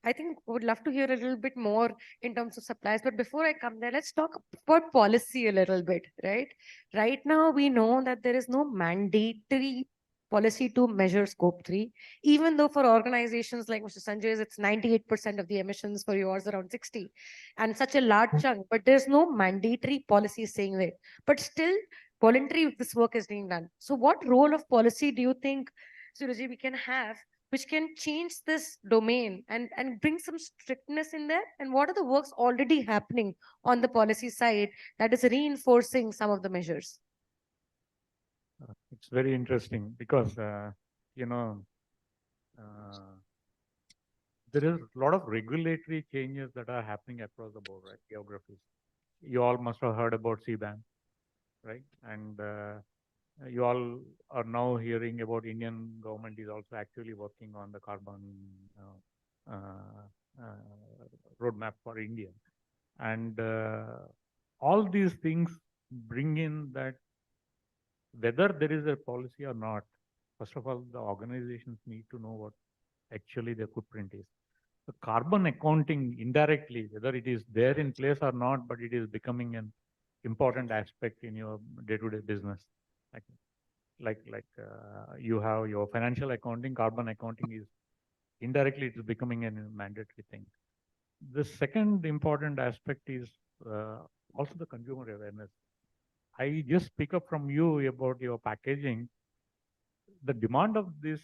I think I would love to hear a little bit more in terms of supplies. But before I come there, let's talk about policy a little bit, right? Right now, we know that there is no mandatory policy to measure scope 3, even though for organizations like Mr. Sanjay's, it's 98% of the emissions, for yours around 60, and such a large chunk, but there's no mandatory policy saying that. But still, voluntary this work is being done. So what role of policy do you think, Suraji, we can have which can change this domain and bring some strictness in there? And what are the works already happening on the policy side that is reinforcing some of the measures? It's very interesting because, you know, there is a lot of regulatory changes that are happening across the board, right? Geographies. You all must have heard about CBAM, right? And you all are now hearing about Indian government is also actively working on the carbon roadmap for India. And all these things bring in that whether there is a policy or not, first of all, the organizations need to know what actually their footprint is. The carbon accounting indirectly, whether it is there in place or not, but it is becoming an important aspect in your day-to-day business. Like you have your financial accounting, carbon accounting is indirectly it is becoming a mandatory thing. The second important aspect is also the consumer awareness. I just pick up from you about your packaging. The demand of these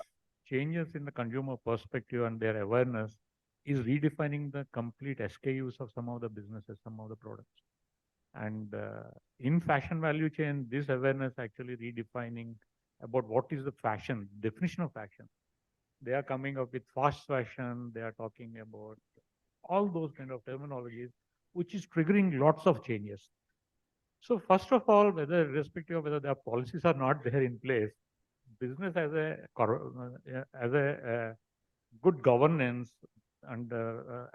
changes in the consumer perspective and their awareness is redefining the complete SKUs of some of the businesses, some of the products. And in fashion value chain, this awareness actually redefining about what is the fashion, definition of fashion. They are coming up with fast fashion. They are talking about all those kind of terminologies, which is triggering lots of changes. So first of all, whether irrespective of whether their policies are not there in place, business as a good governance and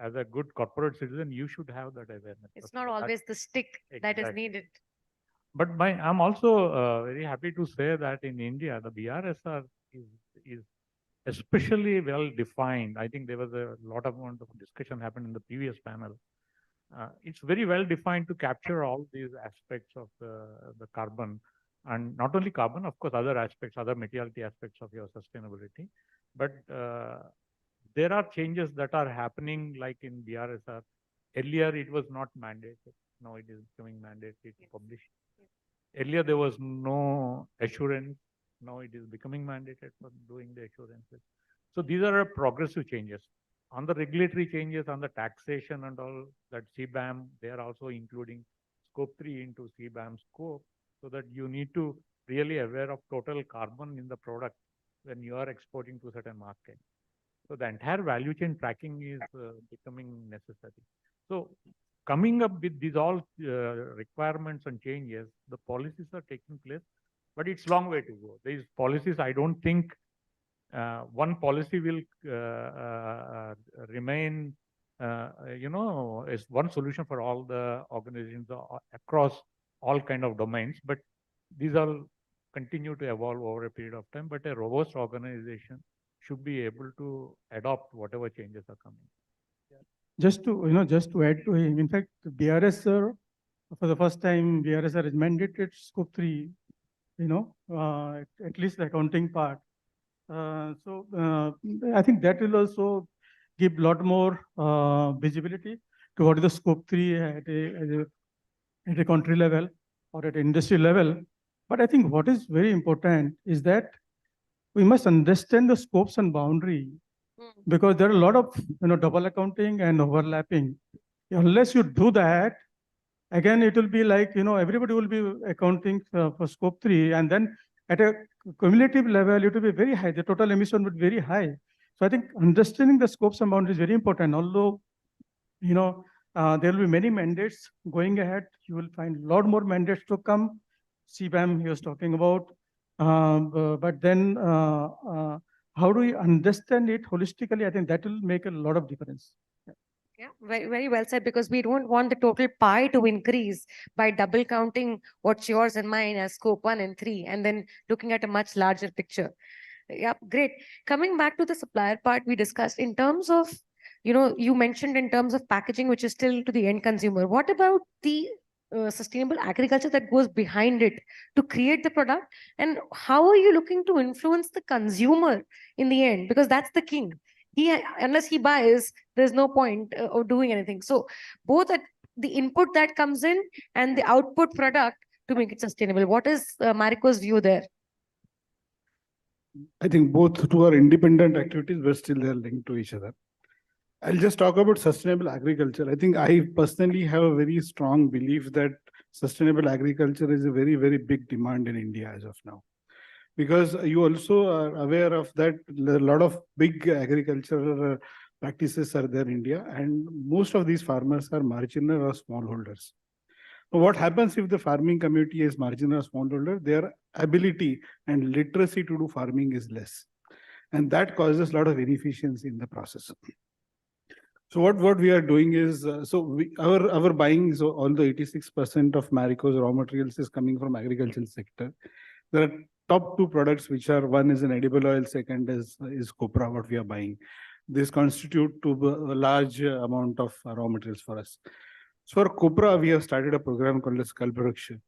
as a good corporate citizen, you should have that awareness. It's not always the stick that is needed. But I'm also very happy to say that in India, the BRSR is especially well defined. I think there was a lot of amount of discussion happened in the previous panel. It's very well defined to capture all these aspects of the carbon, and not only carbon, of course, other aspects, other materiality aspects of your sustainability. But there are changes that are happening, like in BRSR. Earlier, it was not mandated. Now it is becoming mandatory to publish. Earlier, there was no assurance. Now it is becoming mandated for doing the assurances. So these are progressive changes. On the regulatory changes, on the taxation and all that CBAM, they are also including scope 3 into CBAM scope, so that you need to really aware of total carbon in the product when you are exporting to certain market. So the entire value chain tracking is becoming necessary. So coming up with these all requirements and changes, the policies are taking place, but it's long way to go. These policies, I don't think one policy will remain, is one solution for all the organizations across all kind of domains, but these all continue to evolve over a period of time. But a robust organization should be able to adopt whatever changes are coming. Just to add to him, in fact, BRSR, for the first time, BRSR has mandated scope 3, at least the accounting part. So I think that will also give a lot more visibility to what is the scope 3 at a country level or at industry level. But I think what is very important is that we must understand the scopes and boundary, because there are a lot of double accounting and overlapping. Unless you do that, again, it will be like, everybody will be accounting for scope 3, and then at a cumulative level, it will be very high. The total emission would be very high. So I think understanding the scopes and boundaries is very important. Although, there will be many mandates going ahead. You will find a lot more mandates to come. CBAM he was talking about. But then how do we understand it holistically? I think that will make a lot of difference. Yeah, very, very well said, because we don't want the total pie to increase by double counting what's yours and mine as scope 1 and 3, and then looking at a much larger picture. Yeah, great. Coming back to the supplier part, we discussed in terms of, you mentioned in terms of packaging, which is still to the end consumer. What about the sustainable agriculture that goes behind it to create the product? And how are you looking to influence the consumer in the end? Because that's the king. Unless he buys, there's no point of doing anything. So both at the input that comes in and the output product to make it sustainable. What is Marico's view there? I think both two are independent activities, but still they are linked to each other. I'll just talk about sustainable agriculture. I think I personally have a very strong belief that sustainable agriculture is a very, very big demand in India as of now. Because you also are aware of that a lot of big agricultural practices are there in India, and most of these farmers are marginal or smallholders. So what happens if the farming community is marginal or smallholder? Their ability and literacy to do farming is less. And that causes a lot of inefficiency in the process. So what we are doing is, our buying, so although 86% of Marico's raw materials is coming from agricultural sector, there are top two products which are, one is an edible oil, second is copra, what we are buying. This constitute to a large amount of raw materials for us. So for copra, we have started a program called as Kalpavriksha.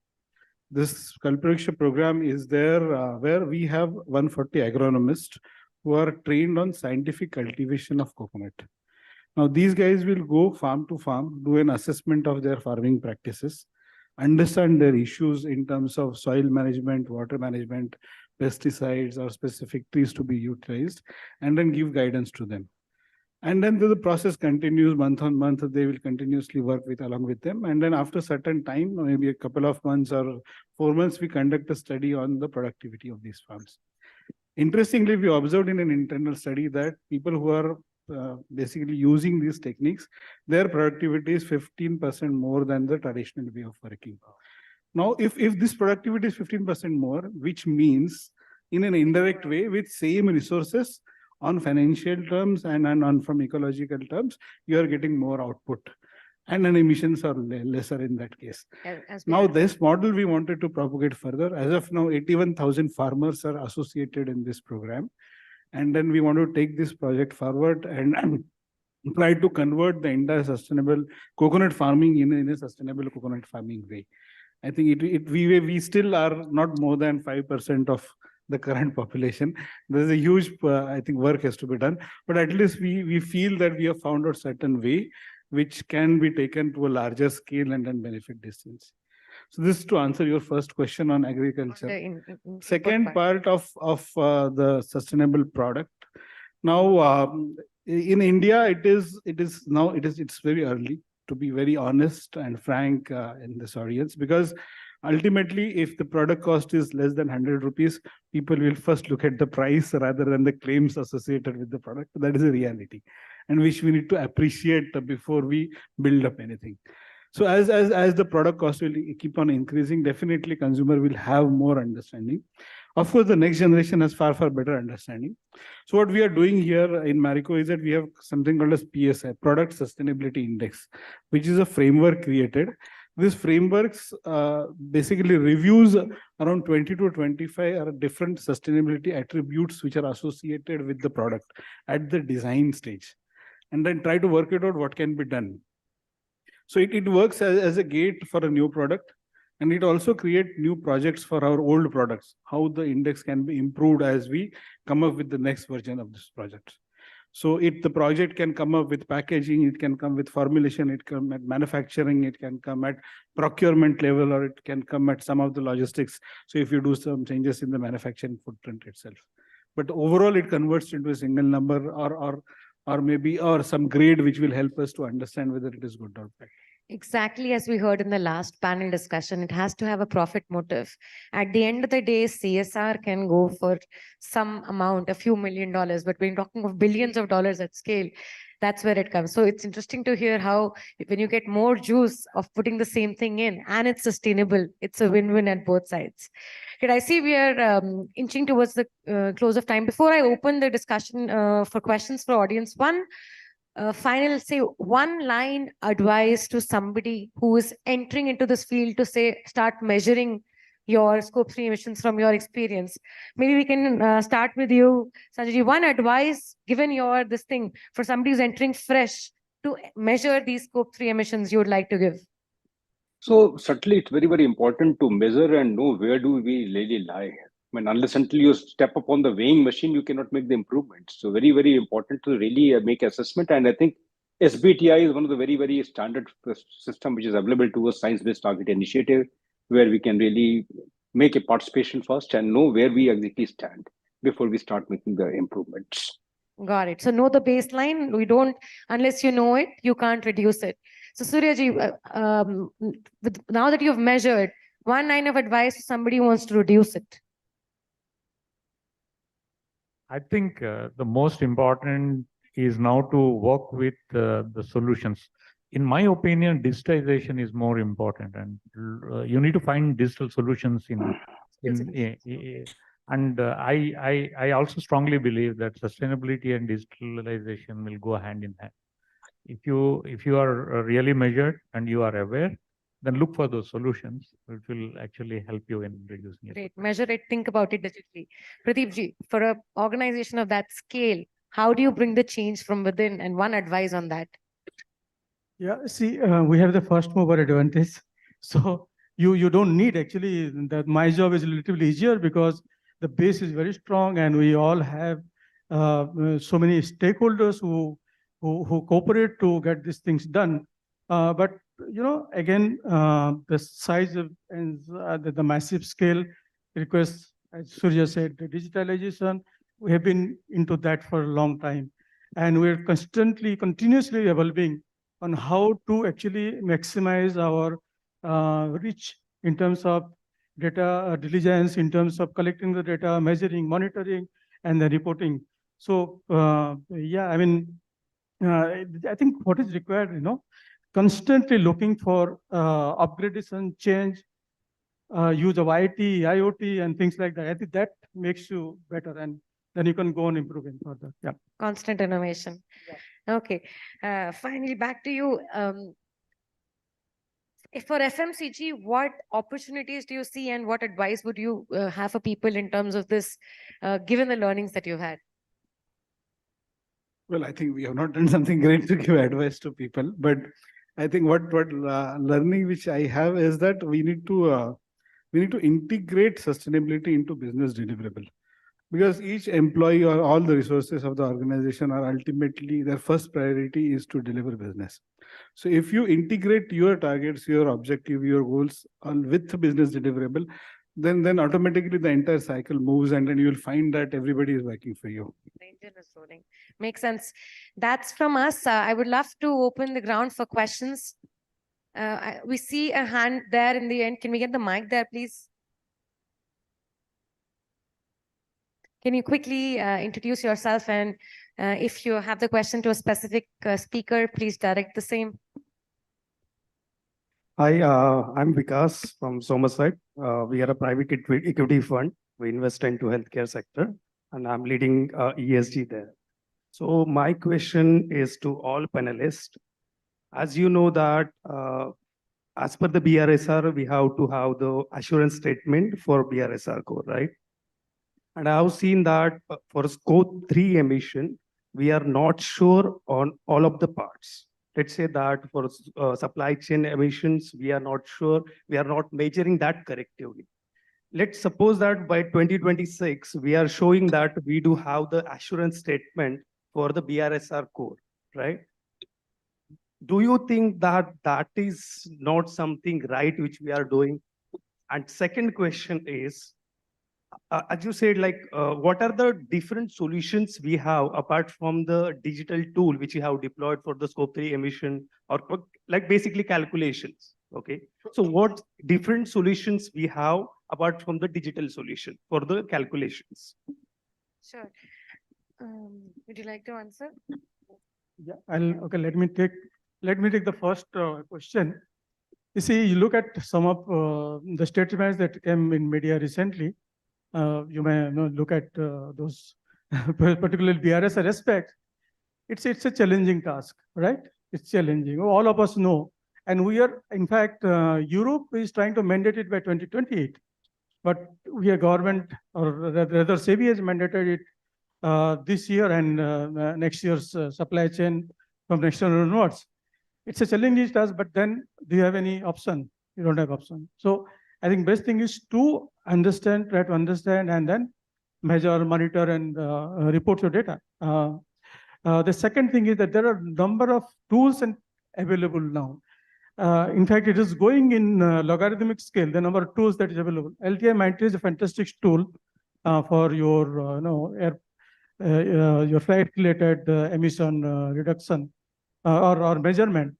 This Kalpavriksha program is there where we have 140 agronomists who are trained on scientific cultivation of coconut. Now, these guys will go farm to farm, do an assessment of their farming practices, understand their issues in terms of soil management, water management, pesticides, or specific trees to be utilized, and then give guidance to them. And then the process continues month on month. They will continuously work along with them. And then after a certain time, maybe a couple of months or 4 months, we conduct a study on the productivity of these farms. Interestingly, we observed in an internal study that people who are basically using these techniques, their productivity is 15% more than the traditional way of working. Now, if this productivity is 15% more, which means in an indirect way with same resources on financial terms and on from ecological terms, you are getting more output. And then emissions are lesser in that case. Now, this model we wanted to propagate further. As of now, 81,000 farmers are associated in this program. And then we want to take this project forward and try to convert the entire sustainable coconut farming in a sustainable coconut farming way. I think we still are not more than 5% of the current population. There's a huge, I think, work has to be done. But at least we feel that we have found a certain way which can be taken to a larger scale and then benefit distance. So this is to answer your first question on agriculture. Second part of the sustainable product. Now, in India, it's very early, to be very honest and frank in this audience, because ultimately, if the product cost is less than 100 rupees, people will first look at the price rather than the claims associated with the product. That is a reality, and which we need to appreciate before we build up anything. So as the product cost will keep on increasing, definitely consumer will have more understanding. Of course, the next generation has far better understanding. So what we are doing here in Marico is that we have something called as PSI, Product Sustainability Index, which is a framework created. This frameworks basically reviews around 20 to 25 different sustainability attributes which are associated with the product at the design stage, and then try to work it out what can be done. So it works as a gate for a new product, and it also creates new projects for our old products, how the index can be improved as we come up with the next version of this project. So the project can come up with packaging, it can come with formulation, it can come at manufacturing, it can come at procurement level, or it can come at some of the logistics. So if you do some changes in the manufacturing footprint itself. But overall, it converts into a single number or some grade which will help us to understand whether it is good or bad. Exactly as we heard in the last panel discussion, it has to have a profit motive. At the end of the day, CSR can go for some amount, a few $1 million, but when you're talking of billions of dollars at scale, that's where it comes. So it's interesting to hear how when you get more juice of putting the same thing in and it's sustainable, it's a win-win at both sides. Okay, I see we are inching towards the close of time. Before I open the discussion for questions for audience, final, say, one line advice to somebody who is entering into this field to start measuring your scope 3 emissions from your experience. Maybe we can start with you, Sanjay. One advice given this thing for somebody who's entering fresh to measure these scope 3 emissions you would like to give. So certainly it's very important to measure and know where do we really lie. I mean, unless until you step upon the weighing machine, you cannot make the improvements. So very important to really make assessment. And I think SBTI is one of the very standard system which is available to us, Science-Based Target Initiative, where we can really make a participation first and know where we exactly stand. before we start making the improvements. Got it. So know the baseline. We don't, unless you know it, you can't reduce it. So Suryaji, now that you've measured, one line of advice to somebody who wants to reduce it. I think the most important is now to work with the solutions. In my opinion, digitization is more important, and you need to find digital solutions and I also strongly believe that sustainability and digitalization will go hand in hand. If you are really measured and you are aware, then look for those solutions, which will actually help you in reducing it. Great. Measure it, think about it digitally. Pradeep ji, for an organization of that scale, how do you bring the change from within, and one advice on that? Yeah, see, we have the first mover advantage. So you don't need actually that. My job is relatively easier because the base is very strong and we all have so many stakeholders who cooperate to get these things done. But again, the size of and the massive scale requires, as Surya said, the digitalization. We have been into that for a long time, and we're continuously evolving on how to actually maximize our reach in terms of data diligence, in terms of collecting the data, measuring, monitoring, and the reporting. So yeah, I mean, I think what is required, constantly looking for upgradation, change, use of IT, IoT, and things like that. I think that makes you better, and then you can go on improving further. Yeah. Constant innovation. Yeah. Okay. Finally, back to you. For FMCG, what opportunities do you see, and what advice would you have for people in terms of this, given the learnings that you've had? Well, I think we have not done something great to give advice to people, but I think what learning which I have is that we need to integrate sustainability into business deliverable, because each employee or all the resources of the organization are ultimately, their first priority is to deliver business. So if you integrate your targets, your objective, your goals with the business deliverable, then automatically the entire cycle moves, and then you will find that everybody is working for you. The engine is rolling. Makes sense. That's from us. I would love to open the ground for questions. We see a hand there in the end. Can we get the mic there, please? Can you quickly introduce yourself, and if you have the question to a specific speaker, please direct the same. Hi, I'm Vikas from Somerset. We are a private equity fund. We invest into healthcare sector, and I'm leading ESG there. So my question is to all panelists. As you know that as per the BRSR, we have to have the assurance statement for BRSR core, right? And I have seen that for scope 3 emission, we are not sure on all of the parts. Let's say that for supply chain emissions, we are not sure, we are not measuring that correctly. Let's suppose that by 2026, we are showing that we do have the assurance statement for the BRSR core, right? Do you think that that is not something right which we are doing? And second question is, as you said, like, what are the different solutions we have apart from the digital tool which you have deployed for the scope 3 emission, or like basically calculations? Okay. So what different solutions we have apart from the digital solution for the calculations? Sure. Would you like to answer? Yeah, okay. Let me take the first question. You see, you look at some of the statements that came in media recently. You may look at those particularly BRSR aspect. It's a challenging task, right? It's challenging. All of us know, and we are, in fact, Europe is trying to mandate it by 2028, but we are government, or rather SEBI has mandated it this year, and next year's supply chain from next year onwards. It's a challenging task, but then do you have any option? You don't have option. So I think best thing is to understand, try to understand, and then measure, monitor, and report your data. The second thing is that there are a number of tools available now. In fact, it is going in logarithmic scale, the number of tools that is available. LTI-93 is a fantastic tool. for your, your flight-related emission reduction or measurement.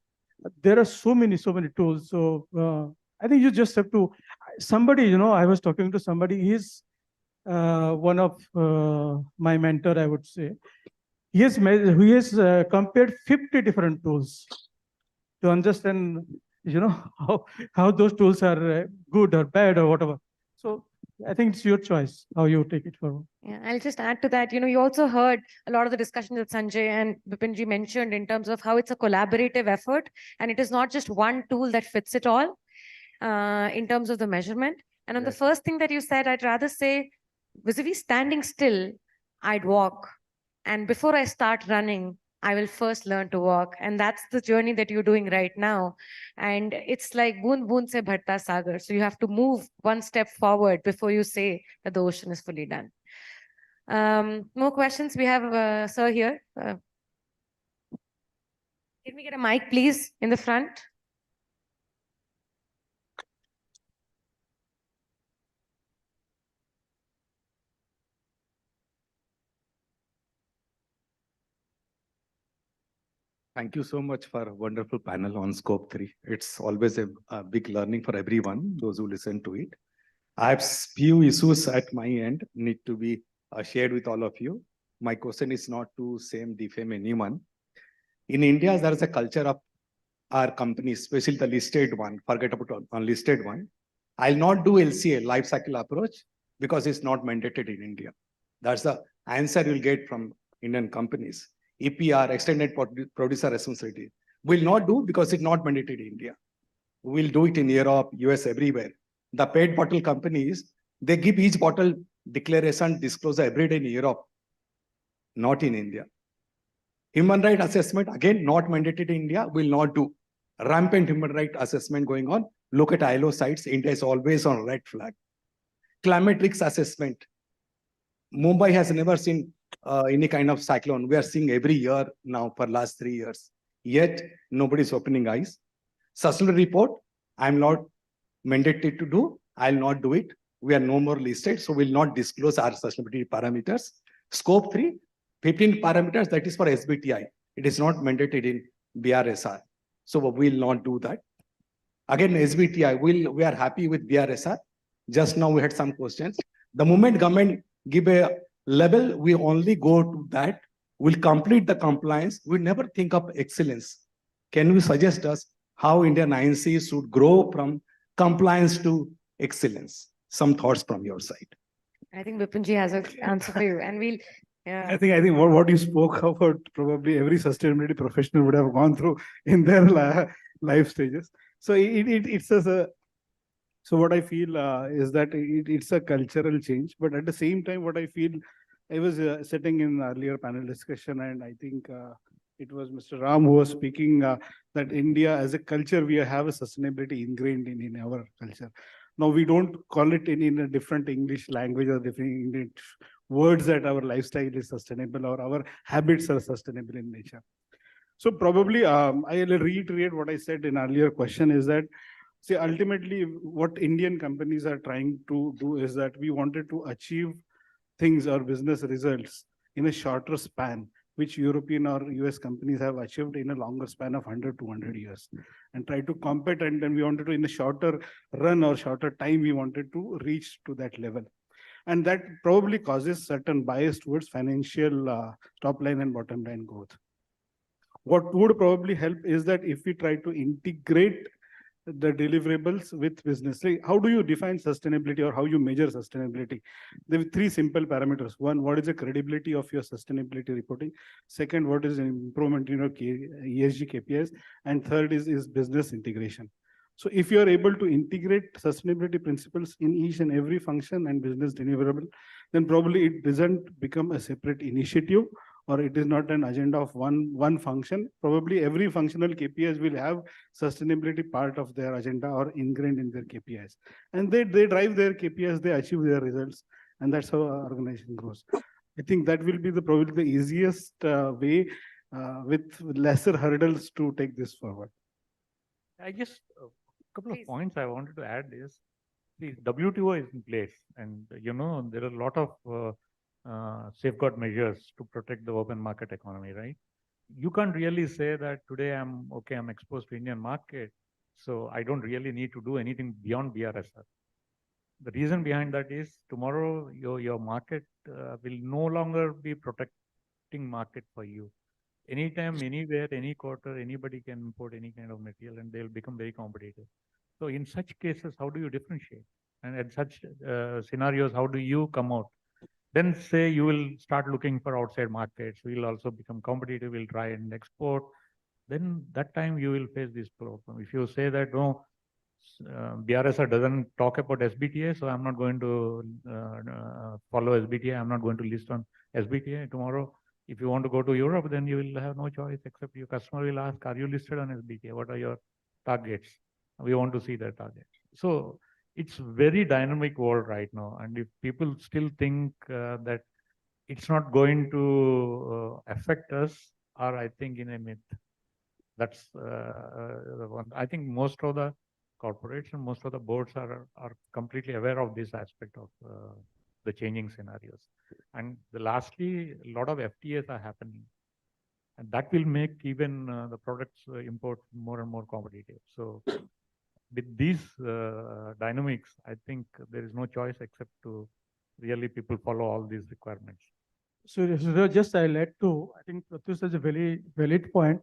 There are so many tools. So I think you just have to, somebody, I was talking to somebody, he's one of my mentor, I would say. He has compared 50 different tools to understand, how those tools are good or bad or whatever. So I think it's your choice how you take it forward. Yeah, I'll just add to that. You also heard a lot of the discussion that Sanjay and Bipinji mentioned in terms of how it's a collaborative effort, and it is not just one tool that fits it all in terms of the measurement. And on the first thing that you said, I'd rather say, vis-a-vis standing still, I'd walk. And before I start running, I will first learn to walk. And that's the journey that you're doing right now. And it's like boon boon se bhatta sagar. So you have to move one step forward before you say that the ocean is fully done. More questions? We have sir here. Can we get a mic, please, in the front? Thank you so much for a wonderful panel on Scope 3. It's always a big learning for everyone, those who listen to it. I have few issues at my end need to be shared with all of you. My question is not to defame anyone. In India, there is a culture of our companies, especially the listed one, forget about unlisted one. I'll not do LCA, life cycle approach, because it's not mandated in India. That's the answer you'll get from Indian companies. EPR, extended producer responsibility, will not do because it's not mandated in India. We'll do it in Europe, US, everywhere. The paid bottle companies, they give each bottle declaration disclosure every day in Europe, not in India. Human right assessment, again, not mandated in India, will not do. Rampant human right assessment going on. Look at ILO sites, India is always on red flag. Climate risk assessment. Mumbai has never seen any kind of cyclone. We are seeing every year now for last 3 years. Yet, nobody's opening eyes. Sustainability report, I'm not mandated to do. I'll not do it. We are no more listed, so we'll not disclose our sustainability parameters. Scope 3, 15 parameters, that is for SBTI. It is not mandated in BRSR. So we'll not do that. Again, SBTI, we are happy with BRSR. Just now we had some questions. The moment government give a level, we only go to that. We'll complete the compliance. We never think of excellence. Can you suggest us how Indian INC should grow from compliance to excellence? Some thoughts from your side. I think Bipinji has an answer for you, and we'll. I think what you spoke about, probably every sustainability professional would have gone through in their life stages. So it's so what I feel is that it's a cultural change, but at the same time, what I feel, I was sitting in earlier panel discussion, and I think it was Mr. Ram who was speaking that India as a culture, we have a sustainability ingrained in our culture. Now, we don't call it in a different English language or different English words that our lifestyle is sustainable or our habits are sustainable in nature. So probably I'll reiterate what I said in earlier question is that, see, ultimately what Indian companies are trying to do is that we wanted to achieve things or business results in a shorter span, which European or US companies have achieved in a longer span of 100 to 200 years, and try to compete. And then we wanted to, in a shorter run or shorter time, we wanted to reach to that level. And that probably causes certain bias towards financial top line and bottom line growth. What would probably help is that if we try to integrate the deliverables with business. Like, how do you define sustainability or how you measure sustainability? There are 3 simple parameters. One, what is the credibility of your sustainability reporting? Second, what is improvement in your ESG KPIs? And third is business integration. So if you are able to integrate sustainability principles in each and every function and business deliverable, then probably it doesn't become a separate initiative, or it is not an agenda of one function. Probably every functional KPIs will have sustainability part of their agenda or ingrained in their KPIs. And they drive their KPIs, they achieve their results, and that's how our organization grows. I think that will be probably the easiest way with lesser hurdles to take this forward. I guess a couple of points I wanted to add is, See, WTO is in place, and there are a lot of safeguard measures to protect the open market economy, right? You can't really say that today I'm exposed to Indian market, so I don't really need to do anything beyond BRSR. The reason behind that is tomorrow your market will no longer be protecting market for you. Anytime, anywhere, any quarter, anybody can import any kind of material and they'll become very competitive. So in such cases, how do you differentiate? And at such scenarios, how do you come out? Then say you will start looking for outside markets. We'll also become competitive. We'll try and export. Then that time you will face this problem. If you say that no, BRSR doesn't talk about SBTA, so I'm not going to follow SBTA. I'm not going to list on SBTA tomorrow. If you want to go to Europe, then you will have no choice except your customer will ask, are you listed on SBTA? What are your targets? We want to see their targets. So it's very dynamic world right now. And if people still think that it's not going to affect us, are I think in a myth. That's the one. I think most of the corporates and most of the boards are completely aware of this aspect of the changing scenarios. And lastly, a lot of FTAs are happening. And that will make even the products import more and more competitive. So with these dynamics, I think there is no choice except to really people follow all these requirements. So just I'll add to, I think Pratyush has a very valid point.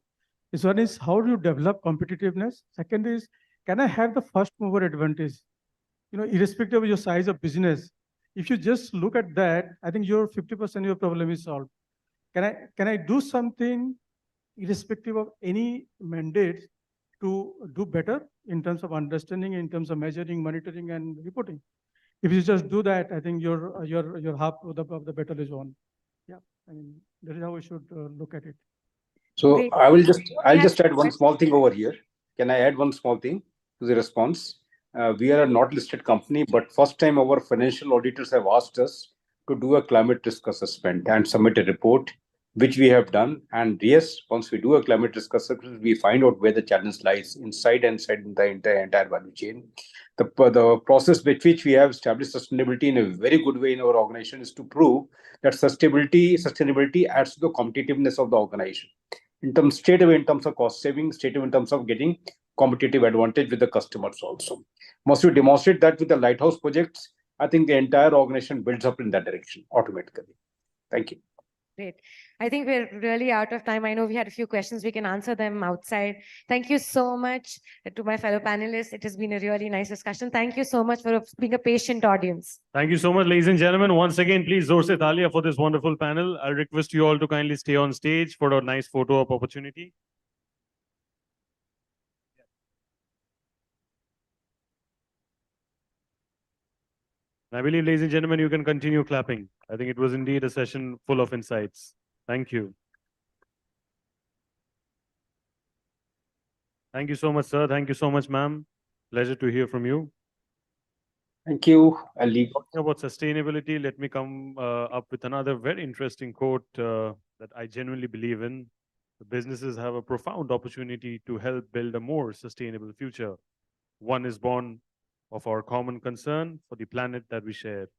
This one is how do you develop competitiveness? Second is, can I have the first mover advantage? Irrespective of your size of business, if you just look at that, I think your 50% of your problem is solved. Can I do something irrespective of any mandate to do better in terms of understanding, in terms of measuring, monitoring, and reporting? If you just do that, I think your half of the battle is won. Yeah, I mean that is how we should look at it. So I'll just add one small thing over here. Can I add one small thing to the response? We are a not listed company, but first time our financial auditors have asked us to do a climate risk assessment and submit a report, which we have done. And yes, once we do a climate risk assessment, we find out where the challenge lies inside and outside in the entire value chain. The process with which we have established sustainability in a very good way in our organization is to prove that sustainability adds to the competitiveness of the organization. In terms of cost saving, straight away in terms of getting competitive advantage with the customers also. Once you demonstrate that with the lighthouse projects, I think the entire organization builds up in that direction automatically. Thank you. Great. I think we're really out of time. I know we had a few questions. We can answer them outside. Thank you so much to my fellow panelists. It has been a really nice discussion. Thank you so much for being a patient audience. Thank you so much, ladies and gentlemen. Once again, please zor se talia for this wonderful panel. I'll request you all to kindly stay on stage for a nice photo op opportunity. I believe, ladies and gentlemen, you can continue clapping. I think it was indeed a session full of insights. Thank you. Thank you so much, sir. Thank you so much, ma'am. Pleasure to hear from you. Thank you, Ali. Talking about sustainability, let me come up with another very interesting quote that I genuinely believe in. The businesses have a profound opportunity to help build a more sustainable future. One is born of our common concern for the planet that we share.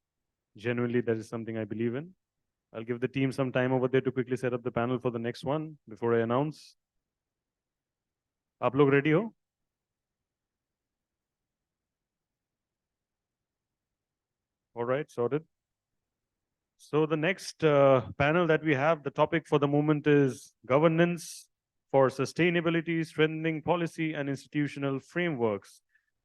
Genuinely, that is something I believe in. I'll give the team some time over there to quickly set up the panel for the next one before I announce. Aap log ready ho? All right, sorted. So the next panel that we have, the topic for the moment is governance for sustainability, strengthening policy and institutional frameworks.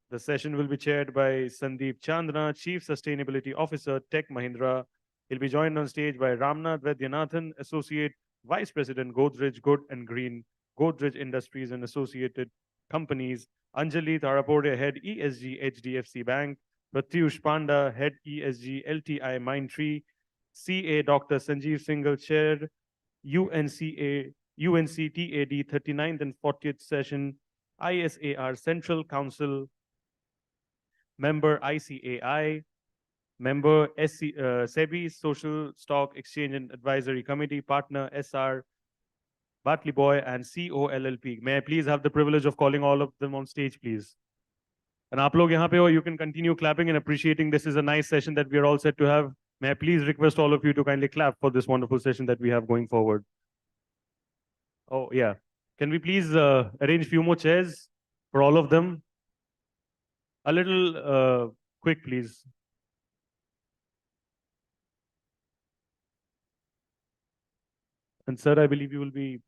The session will be chaired by Sandeep Chandna, Chief Sustainability Officer, Tech Mahindra. He'll be joined on stage by Ramnath Vaidyanathan, Associate Vice President, Godrej Good and Green, Godrej Industries and Associated Companies, Anjali Tharapore, Head ESG, HDFC Bank, Pratyush Panda, Head ESG, LTI Mindtree, CA Dr. Sanjeev Singhal, Chair, UNCTAD 39th and 40th Session, ISAR Central Council, Member ICAI, Member SEBI Social Stock Exchange and Advisory Committee, Partner SR Bartley Boy, and COLLP. May I please have the privilege of calling all of them on stage, please? And आप लोग यहाँ पे हो, you can continue clapping and appreciating. This is a nice session that we are all set to have. May I please request all of you to kindly clap for this wonderful session that we have going forward. Oh, yeah. Can we please arrange few more chairs for all of them? A little quick, please. And sir, I believe you will be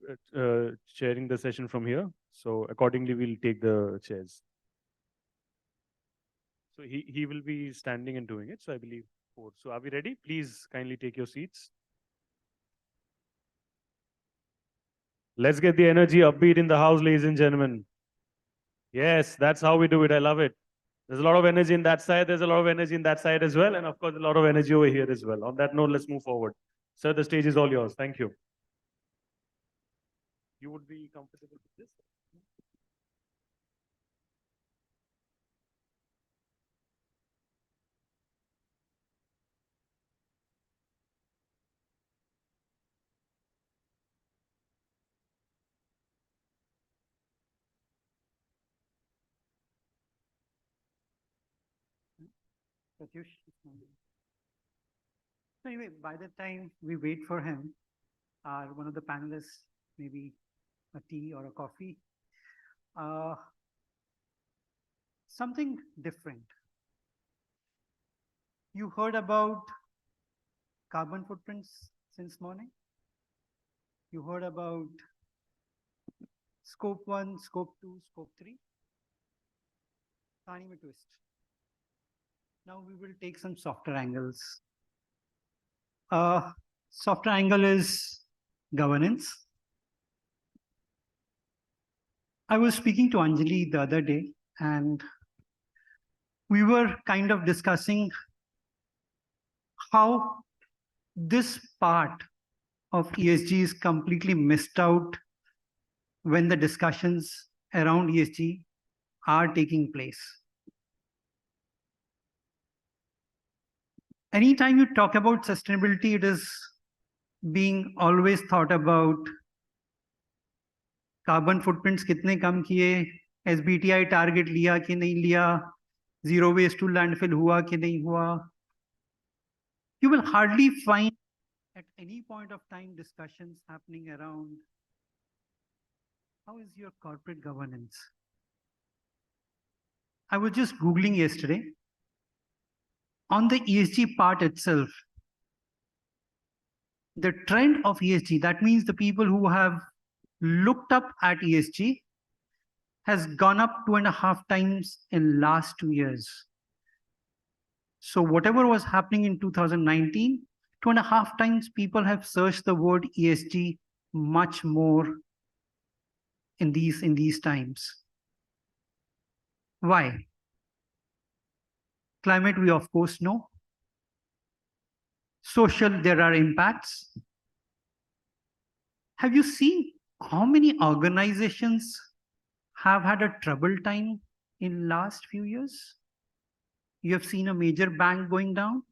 chairing the session from here. So accordingly, we'll take the chairs. So he will be standing and doing it. So I believe four. So are we ready? Please kindly take your seats. Let's get the energy upbeat in the house, ladies and gentlemen. Yes, that's how we do it. I love it. There's a lot of energy in that side. There's a lot of energy in that side as well. And of course, a lot of energy over here as well. On that note, let's move forward. Sir, the stage is all yours. Thank you. You would be comfortable with this? Pratyush? So anyway, by the time we wait for him, one of the panelists, maybe a tea or a coffee, something different. You heard about carbon footprints since morning? You heard about scope 1, scope 2, scope 3? Tiny twist. Now we will take some softer angles. Softer angle is governance. I was speaking to Anjali the other day, and we were kind of discussing how this part of ESG is completely missed out when the discussions around ESG are taking place. Anytime you talk about sustainability, it is being always thought about carbon footprints कितने कम किए, SBTi target लिया कि नहीं लिया, zero waste to landfill हुआ कि नहीं हुआ. You will hardly find at any point of time discussions happening around how is your corporate governance. I was just Googling yesterday. On the ESG part itself, the trend of ESG, that means the people who have looked up at ESG, has gone up 2.5 times in last 2 years. So whatever was happening in 2019, 2.5 times people have searched the word ESG much more in these times. Why? Climate, we of course know. Social, there are impacts. Have you seen how many organizations have had a trouble time in last few years? You have seen a major bank going down.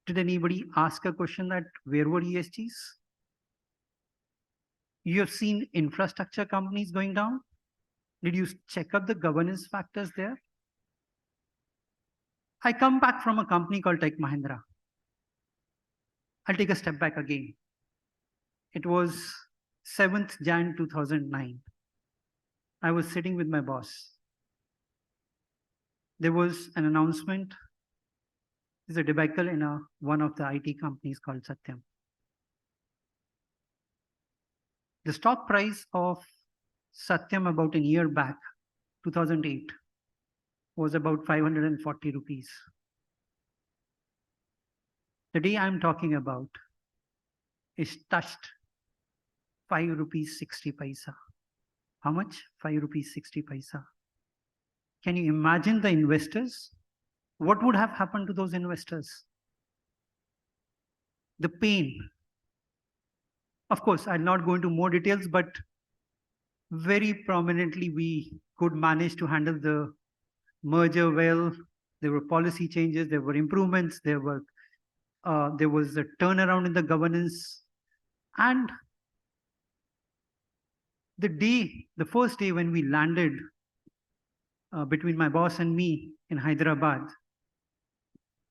Did anybody ask a question that where were ESGs? You have seen infrastructure companies going down. Did you check up the governance factors there? I come back from a company called Tech Mahindra. I'll take a step back again. It was 7th Jan 2009. I was sitting with my boss. There was an announcement. There's a debacle in one of the IT companies called Satyam. The stock price of Satyam about a year back, 2008, was about 540 rupees. The day I'm talking about is touched 5 rupees 60 paisa. How much? 5 rupees 60 paisa. Can you imagine the investors? What would have happened to those investors? The pain. Of course, I'll not go into more details, but very prominently we could manage to handle the merger well. There were policy changes, there were improvements, there was a turnaround in the governance. And the first day when we landed between my boss and me in Hyderabad.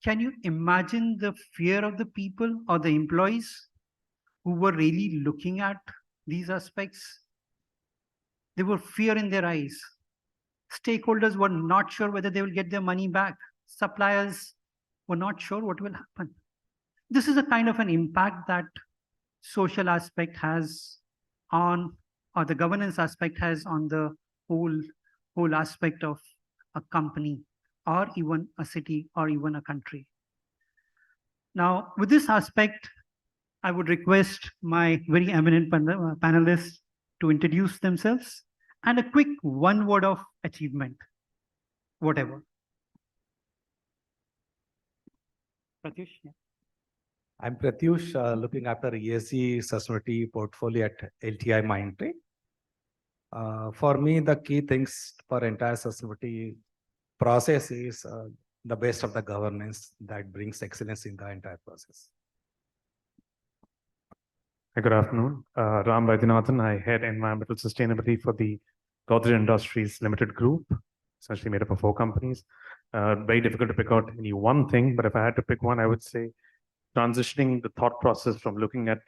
Can you imagine the fear of the people or the employees who were really looking at these aspects? There were fear in their eyes. Stakeholders were not sure whether they will get their money back. Suppliers were not sure what will happen. This is a kind of an impact that social aspect has on, or the governance aspect has on the whole aspect of a company, or even a city, or even a country. Now, with this aspect, I would request my very eminent panelists to introduce themselves and a quick one word of achievement, whatever. Pratyush, yeah. I'm Pratyush, looking after ESG sustainability portfolio at LTI Mindtree. For me, the key things for entire sustainability process is the best of the governance that brings excellence in the entire process. Hi, good afternoon. Ram Vaidyanathan. I head environmental sustainability for the Godrej Industries Limited Group, essentially made up of 4 companies. Very difficult to pick out any one thing, but if I had to pick one, I would say transitioning the thought process from looking at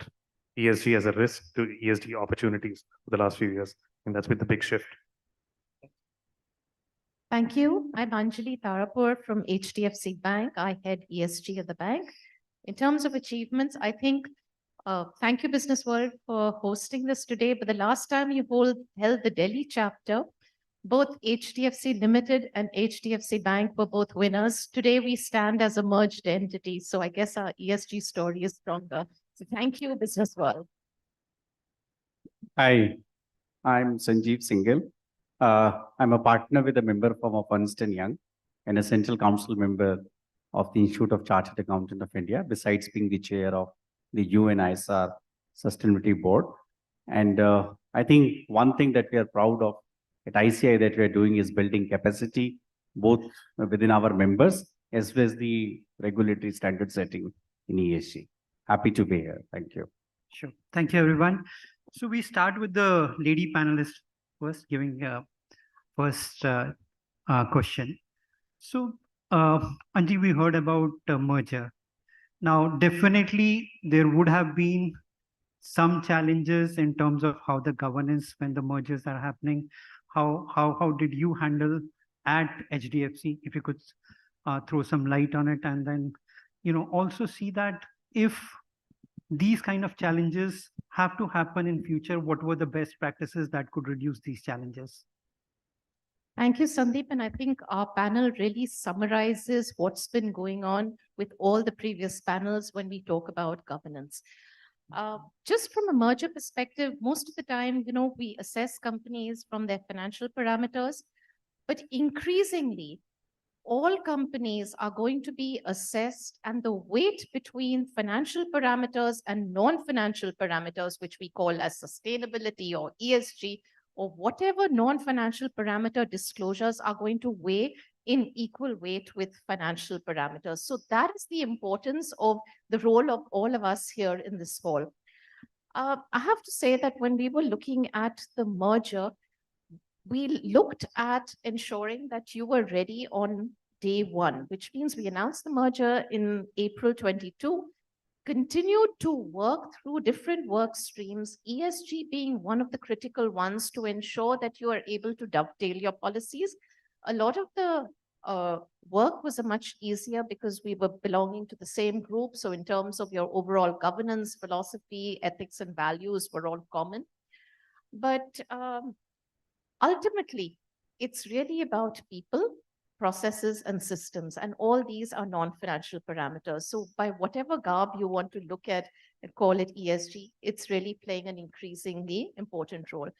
ESG as a risk to ESG opportunities for the last few years. And that's been the big shift. Thank you. I'm Anjali Tarapur from HDFC Bank. I head ESG at the bank. In terms of achievements, I think, thank you, Business World, for hosting this today. But the last time you held the Delhi chapter, both HDFC Limited and HDFC Bank were both winners. Today, we stand as a merged entity. So I guess our ESG story is stronger. So thank you, Business World. Hi, I'm Sanjeev Singhal. I'm a partner with a member firm of Ernst & Young and a central council member of the Institute of Chartered Accountants of India, besides being the chair of the UNISR Sustainability Board. And I think one thing that we are proud of at ICI that we are doing is building capacity, both within our members as well as the regulatory standard setting in ESG. Happy to be here. Thank you. Sure. Thank you, everyone. So we start with the lady panelist first, giving first question. So, Anji, we heard about merger. Now, definitely there would have been some challenges in terms of how the governance when the mergers are happening. How did you handle at HDFC? If you could throw some light on it, and then also see that if these kind of challenges have to happen in future, what were the best practices that could reduce these challenges? Thank you, Sandeep. And I think our panel really summarizes what's been going on with all the previous panels when we talk about governance. Just from a merger perspective, most of the time, we assess companies from their financial parameters, but increasingly, all companies are going to be assessed, and the weight between financial parameters and non-financial parameters, which we call as sustainability or ESG, or whatever non-financial parameter disclosures are going to weigh in equal weight with financial parameters. So that is the importance of the role of all of us here in this hall. I have to say that when we were looking at the merger, we looked at ensuring that you were ready on day one, which means we announced the merger in April 22, continued to work through different work streams, ESG being one of the critical ones to ensure that you are able to dovetail your policies. A lot of the work was much easier because we were belonging to the same group. So in terms of your overall governance, philosophy, ethics, and values were all common. But ultimately, it's really about people, processes, and systems. And all these are non-financial parameters. So by whatever garb you want to look at and call it ESG, it's really playing an increasingly important role.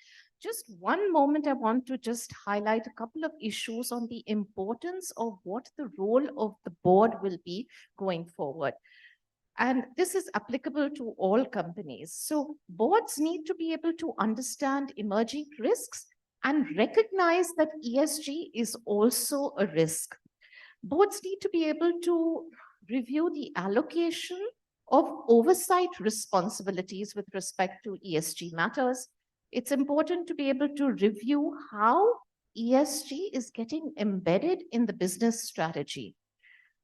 Just one moment, I want to just highlight a couple of issues on the importance of what the role of the board will be going forward. And this is applicable to all companies. So boards need to be able to understand emerging risks and recognize that ESG is also a risk. Boards need to be able to review the allocation of oversight responsibilities with respect to ESG matters. It's important to be able to review how ESG is getting embedded in the business strategy.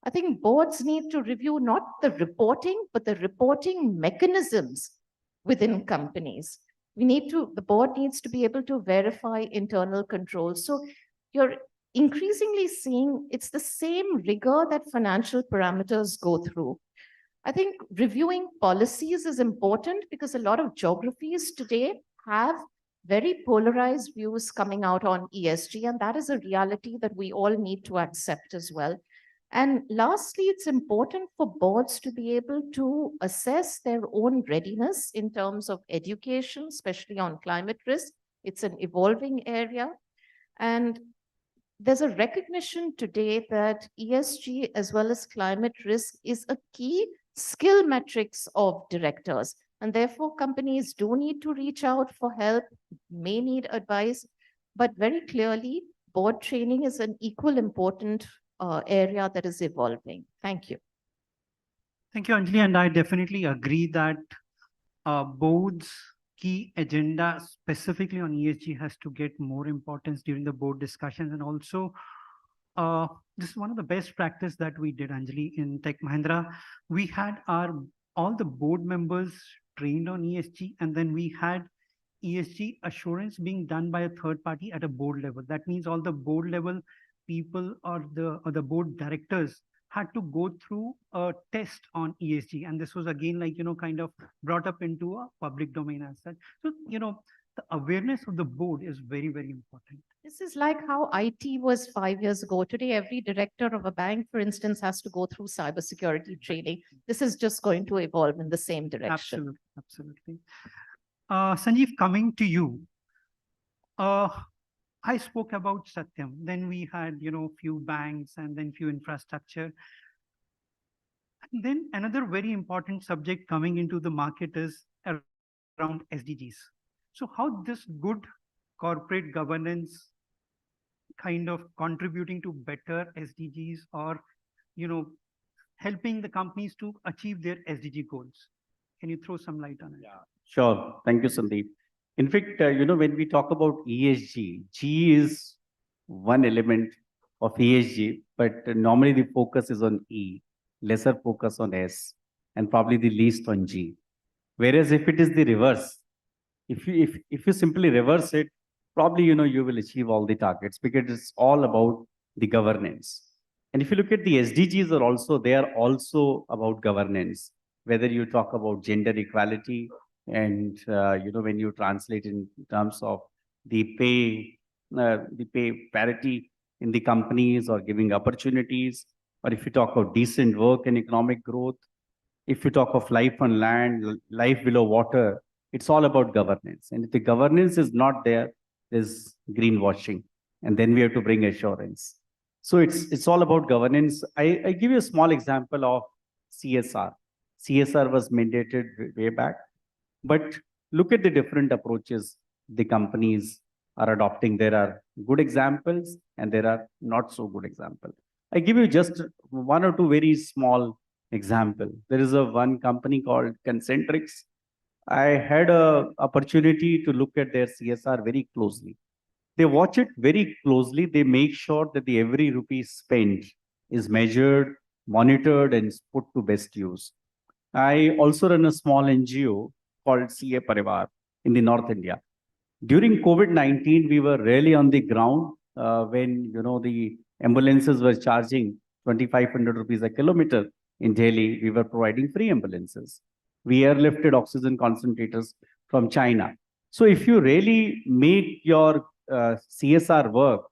I think boards need to review not the reporting, but the reporting mechanisms within companies. The board needs to be able to verify internal controls. So you're increasingly seeing it's the same rigor that financial parameters go through. I think reviewing policies is important because a lot of geographies today have very polarized views coming out on ESG, and that is a reality that we all need to accept as well. And lastly, it's important for boards to be able to assess their own readiness in terms of education, especially on climate risk. It's an evolving area. And there's a recognition today that ESG as well as climate risk is a key skill metrics of directors. And therefore, companies do need to reach out for help, may need advice, but very clearly, board training is an equal important area that is evolving. Thank you. Thank you, Anjali. And I definitely agree that board's key agenda specifically on ESG has to get more importance during the board discussions. And also, this is one of the best practice that we did, Anjali, in Tech Mahindra. We had all the board members trained on ESG, and then we had ESG assurance being done by a third party at a board level. That means all the board level people or the board directors had to go through a test on ESG. And this was again, like, kind of brought up into a public domain as such. So, the awareness of the board is very, very important. This is like how IT was 5 years ago. Today, every director of a bank, for instance, has to go through cybersecurity training. This is just going to evolve in the same direction. Absolutely, absolutely. Sanjeev, coming to you. I spoke about Satyam. Then we had, few banks and then few infrastructure. And then another very important subject coming into the market is around SDGs. So how this good corporate governance kind of contributing to better SDGs or, helping the companies to achieve their SDG goals? Can you throw some light on it? Yeah, sure. Thank you, Sandeep. In fact, when we talk about ESG, G is one element of ESG, but normally the focus is on E, lesser focus on S, and probably the least on G. Whereas if it is the reverse, if you simply reverse it, probably you will achieve all the targets because it's all about the governance. And if you look at the SDGs, they are also about governance. Whether you talk about gender equality, and when you translate in terms of the pay parity in the companies or giving opportunities, or if you talk of decent work and economic growth, if you talk of life on land, life below water, it's all about governance. And if the governance is not there, there's greenwashing, and then we have to bring assurance. So it's all about governance. I give you a small example of CSR. CSR was mandated way back. But look at the different approaches the companies are adopting. There are good examples and there are not so good examples. I give you just one or two very small example. There is one company called Concentrix. I had an opportunity to look at their CSR very closely. They watch it very closely. They make sure that the every rupee spent is measured, monitored, and put to best use. I also run a small NGO called CA Parivar in the North India. During COVID-19, we were really on the ground when the ambulances were charging 2,500 rupees a kilometer in Delhi. We were providing free ambulances. We airlifted oxygen concentrators from China. So if you really make your CSR work,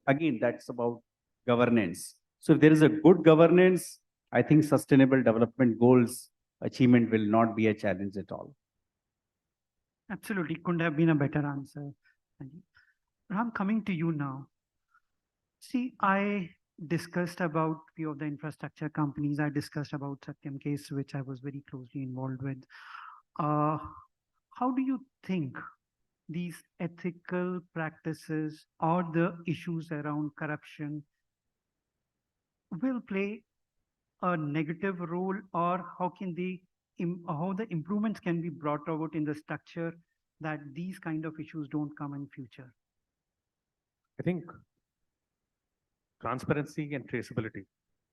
again, that's about governance. So if there is a good governance, I think sustainable development goals achievement will not be a challenge at all. Absolutely. Couldn't have been a better answer. Ram, coming to you now. See, I discussed about few of the infrastructure companies. I discussed about Satyam case, which I was very closely involved with. How do you think these ethical practices or the issues around corruption will play a negative role, or how the improvements can be brought about in the structure that these kind of issues don't come in future? I think transparency and traceability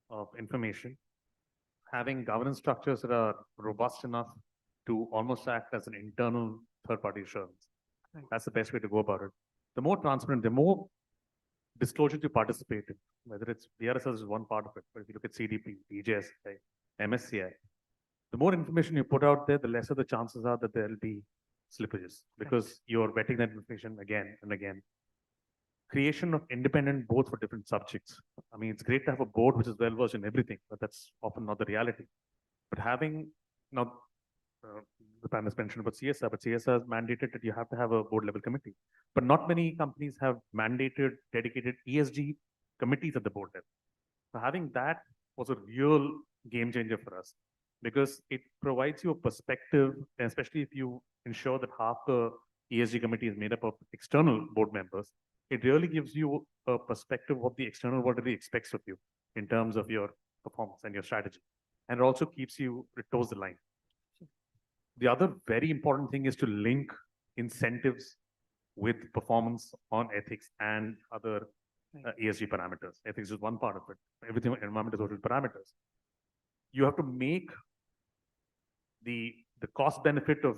of information, having governance structures that are robust enough to almost act as an internal third-party assurance. That's the best way to go about it. The more transparent, the more disclosures you participate in, whether it's BRSS is one part of it, but if you look at CDP, DJSI, MSCI, the more information you put out there, the lesser the chances are that there'll be slippages because you're vetting that information again and again. Creation of independent boards for different subjects. I mean, it's great to have a board which is well versed in everything, but that's often not the reality. But having now, the panel has mentioned about CSR, but CSR has mandated that you have to have a board level committee. But not many companies have mandated dedicated ESG committees at the board level. So having that was a real game changer for us because it provides you a perspective, especially if you ensure that half the ESG committee is made up of external board members. It really gives you a perspective of what the external world really expects of you in terms of your performance and your strategy. And it also keeps you, it toes the line. The other very important thing is to link incentives with performance on ethics and other ESG parameters. Ethics is one part of it. Everything, environmental social parameters. You have to make the cost benefit of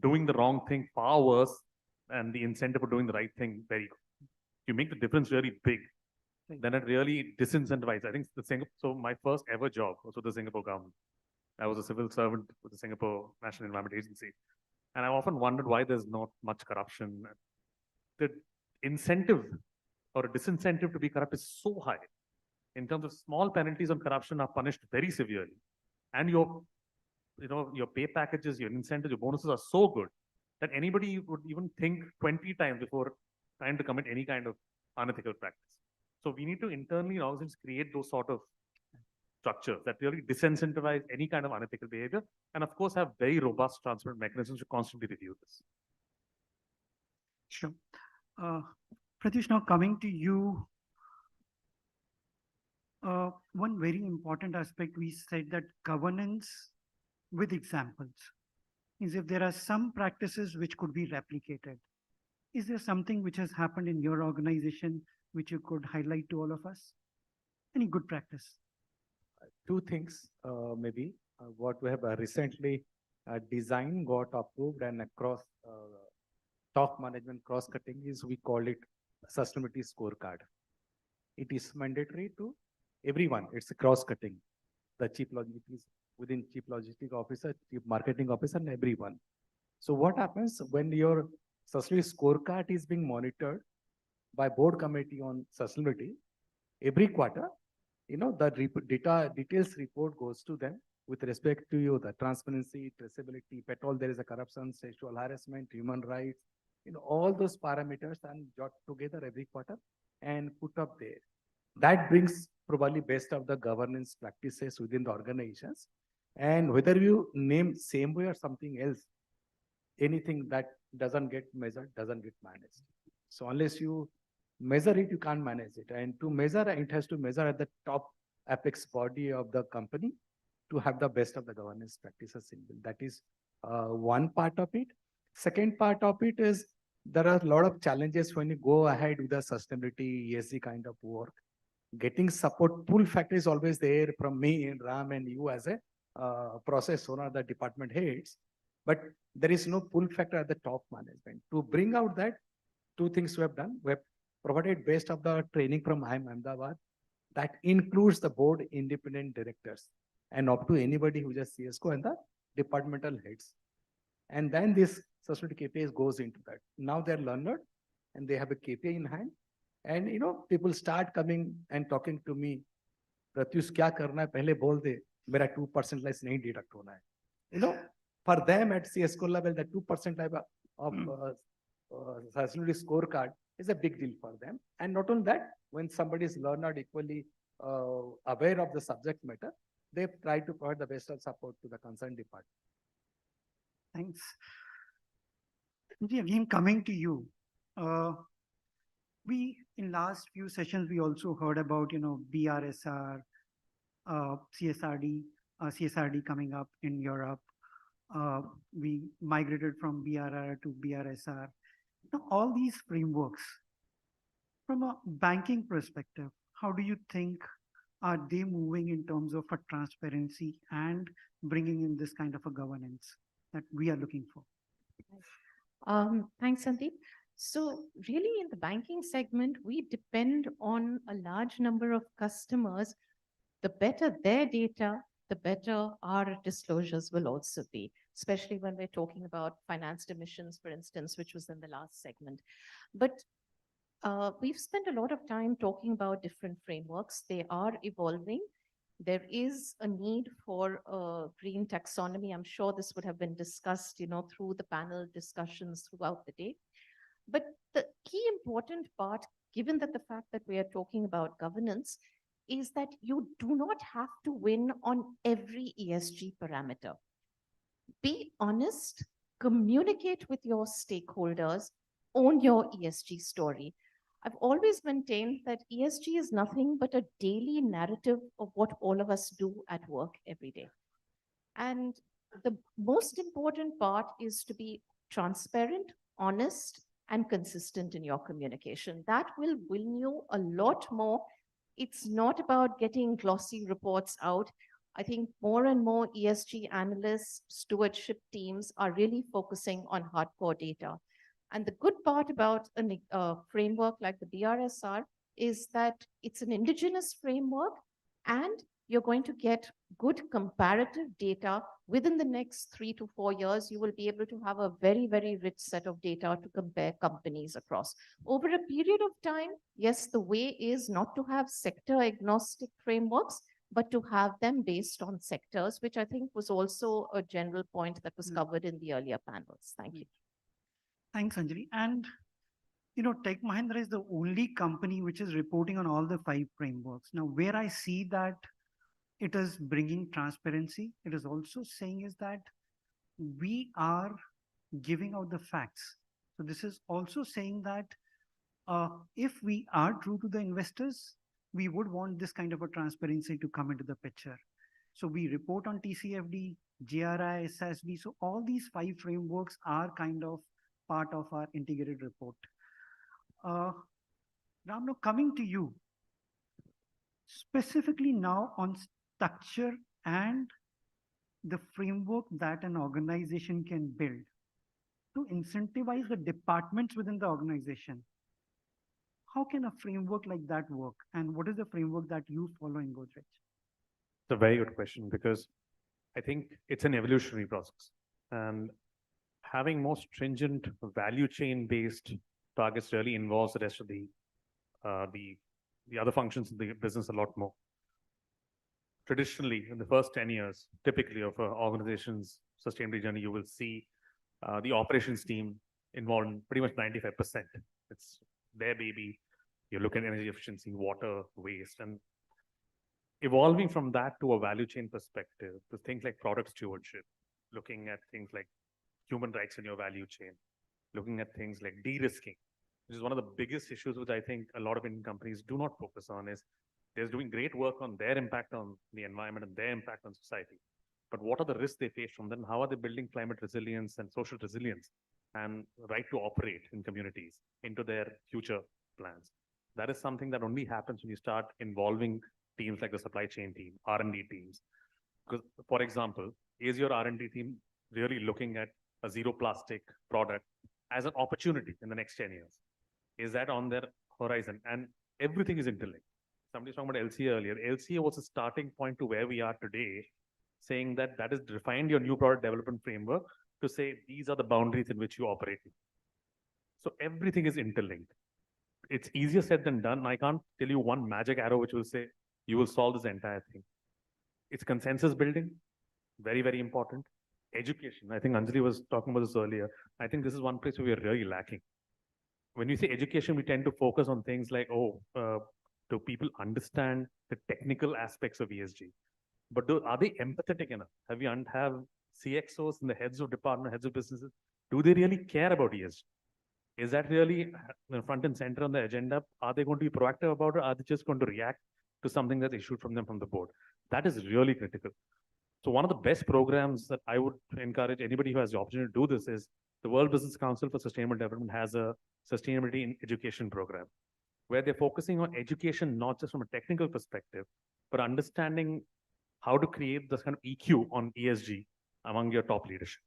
doing the wrong thing far worse and the incentive of doing the right thing very good. You make the difference really big, then it really disincentivizes. I think so my first ever job was with the Singapore government. I was a civil servant with the Singapore National Environment Agency. And I often wondered why there's not much corruption. The incentive or a disincentive to be corrupt is so high. In terms of small penalties on corruption are punished very severely. And your pay packages, your incentives, your bonuses are so good that anybody would even think 20 times before trying to commit any kind of unethical practice. So we need to internally in organizations create those sort of structures that really disincentivize any kind of unethical behavior, and of course have very robust, transparent mechanisms to constantly review this. Sure. Pratyush, now coming to you, one very important aspect we said that governance with examples is if there are some practices which could be replicated. Is there something which has happened in your organization which you could highlight to all of us? Any good practice? Two things, maybe. What we have recently designed, got approved, and across top management cross-cutting is we call it sustainability scorecard. It is mandatory to everyone. It's a cross-cutting. The chief logistics within chief logistic officer, chief marketing officer, and everyone. So what happens when your sustainability scorecard is being monitored by board committee on sustainability every quarter? The details report goes to them with respect to you, the transparency, traceability, if at all there is a corruption, sexual harassment, human rights, all those parameters and jot together every quarter and put up there. That brings probably best of the governance practices within the organizations. And whether you name same way or something else, anything that doesn't get measured, doesn't get managed. So unless you measure it, you can't manage it. And to measure, it has to measure at the top apex body of the company to have the best of the governance practices in build. That is one part of it. Second part of it is there are a lot of challenges when you go ahead with the sustainability, ESG kind of work. Getting support, pull factor is always there from me and Ram and you as a process owner, the department heads. But there is no pull factor at the top management. To bring out that, two things we have done. We have provided best of the training from IIM Ahmedabad. That includes the board independent directors and up to anybody who is a CSCO and the departmental heads. And then this sustainability KPIs goes into that. Now they're learned and they have a KPI in hand. And people start coming and talking to me. Pratyush, kya karna hai? Pehle bol de. Mera 2% less nahi deduct hona hai. For them at CSCO level, the 2% of sustainability scorecard is a big deal for them. And not only that, when somebody is learned equally aware of the subject matter, they try to provide the best of support to the concerned department. Thanks. Again, coming to you. We, in last few sessions, we also heard about, BRSR, CSRD coming up in Europe. We migrated from BRR to BRSR. All these frameworks, From a banking perspective, how do you think are they moving in terms of a transparency and bringing in this kind of a governance that we are looking for? Thanks, Sandeep. So really in the banking segment, we depend on a large number of customers. The better their data, the better our disclosures will also be, especially when we're talking about financed emissions, for instance, which was in the last segment. But we've spent a lot of time talking about different frameworks. They are evolving. There is a need for a green taxonomy. I'm sure this would have been discussed, through the panel discussions throughout the day. But the key important part, given that the fact that we are talking about governance, is that you do not have to win on every ESG parameter. Be honest, communicate with your stakeholders, own your ESG story. I've always maintained that ESG is nothing but a daily narrative of what all of us do at work every day. And the most important part is to be transparent, honest, and consistent in your communication. That will win you a lot more. It's not about getting glossy reports out. I think more and more ESG analysts, stewardship teams are really focusing on hardcore data. And the good part about a framework like the BRSR is that it's an indigenous framework and you're going to get good comparative data. Within the next 3 to 4 years, you will be able to have a very, very rich set of data to compare companies across. Over a period of time, yes, the way is not to have sector agnostic frameworks, but to have them based on sectors, which I think was also a general point that was covered in the earlier panels. Thank you. Thanks, Anjali. And, Tech Mahindra is the only company which is reporting on all the 5 frameworks. Now, where I see that it is bringing transparency, it is also saying is that we are giving out the facts. So this is also saying that if we are true to the investors, we would want this kind of a transparency to come into the picture. So we report on TCFD, GRI, SASB. So all these 5 frameworks are kind of part of our integrated report. Ram, now coming to you, specifically now on structure and the framework that an organization can build to incentivize the departments within the organization. How can a framework like that work? And what is the framework that you follow in Godrej? It's a very good question because I think it's an evolutionary process. And having more stringent value chain based targets really involves the rest of the other functions of the business a lot more. Traditionally, in the first 10 years, typically of an organization's sustainability journey, you will see the operations team involved in pretty much 95%. It's their baby. You look at energy efficiency, water, waste, and evolving from that to a value chain perspective to things like product stewardship, looking at things like human rights in your value chain, looking at things like de-risking, which is one of the biggest issues which I think a lot of Indian companies do not focus on, is they're doing great work on their impact on the environment and their impact on society. But what are the risks they face from them? How are they building climate resilience and social resilience and right to operate in communities into their future plans? That is something that only happens when you start involving teams like the supply chain team, R&D teams. Because, for example, is your R&D team really looking at a zero plastic product as an opportunity in the next 10 years? Is that on their horizon? And everything is interlinked. Somebody was talking about LCA earlier. LCA was a starting point to where we are today, saying that that has defined your new product development framework to say these are the boundaries in which you operate. So everything is interlinked. It's easier said than done. I can't tell you one magic arrow which will say you will solve this entire thing. It's consensus building, very, very important. Education. I think Anjali was talking about this earlier. I think this is one place where we are really lacking. When we say education, we tend to focus on things like, do people understand the technical aspects of ESG? But are they empathetic enough? Have CXOs and the heads of department, heads of businesses, do they really care about ESG? Is that really front and center on the agenda? Are they going to be proactive about it? Are they just going to react to something that's issued from them from the board? That is really critical. So one of the best programs that I would encourage anybody who has the opportunity to do this is the World Business Council for Sustainable Development has a sustainability in education program. where they're focusing on education, not just from a technical perspective, but understanding how to create this kind of EQ on ESG among your top leadership.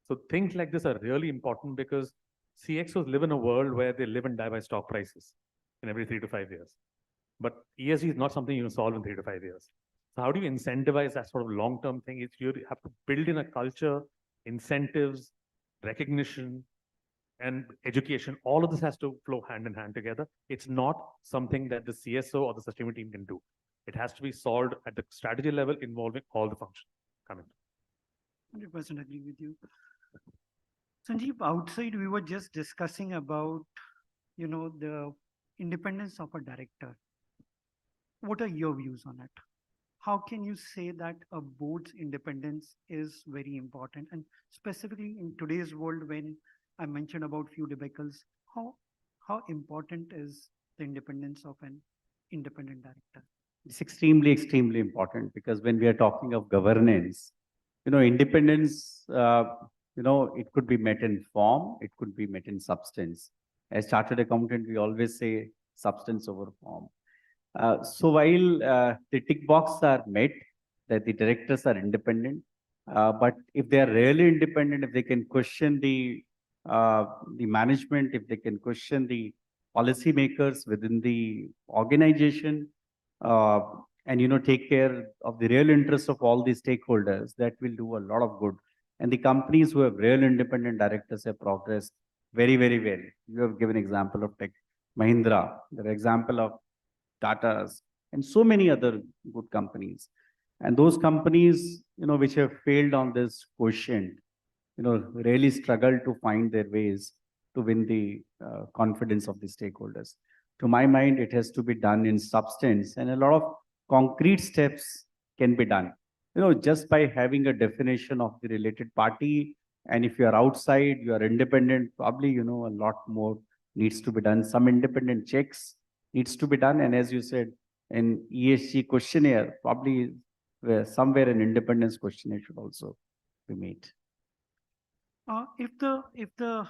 So things like this are really important because CXOs live in a world where they live and die by stock prices in every 3 to 5 years. But ESG is not something you solve in 3 to 5 years. So how do you incentivize that sort of long-term thing? It's you have to build in a culture, incentives, recognition, and education. All of this has to flow hand in hand together. It's not something that the CSO or the sustainability team can do. It has to be solved at the strategy level involving all the functions coming. 100% agree with you. Sanjeev, outside we were just discussing about, the independence of a director. What are your views on it? How can you say that a board's independence is very important? And specifically in today's world, when I mentioned about few debacles, how important is the independence of an independent director? It's extremely, extremely important because when we are talking of governance, independence, it could be met in form, it could be met in substance. As chartered accountant, we always say substance over form. So while the tick boxes are met, that the directors are independent, but if they are really independent, if they can question the management, if they can question the policymakers within the organization, and take care of the real interests of all the stakeholders, that will do a lot of good. And the companies who have real independent directors have progressed very, very well. You have given example of Tech Mahindra, the example of Tata's, and so many other good companies. And those companies, which have failed on this quotient, really struggle to find their ways to win the confidence of the stakeholders. To my mind, it has to be done in substance, and a lot of concrete steps can be done. Just by having a definition of the related party, and if you are outside, you are independent, probably, a lot more needs to be done. Some independent checks needs to be done. And as you said, an ESG questionnaire, probably somewhere an independence questionnaire should also be made. If the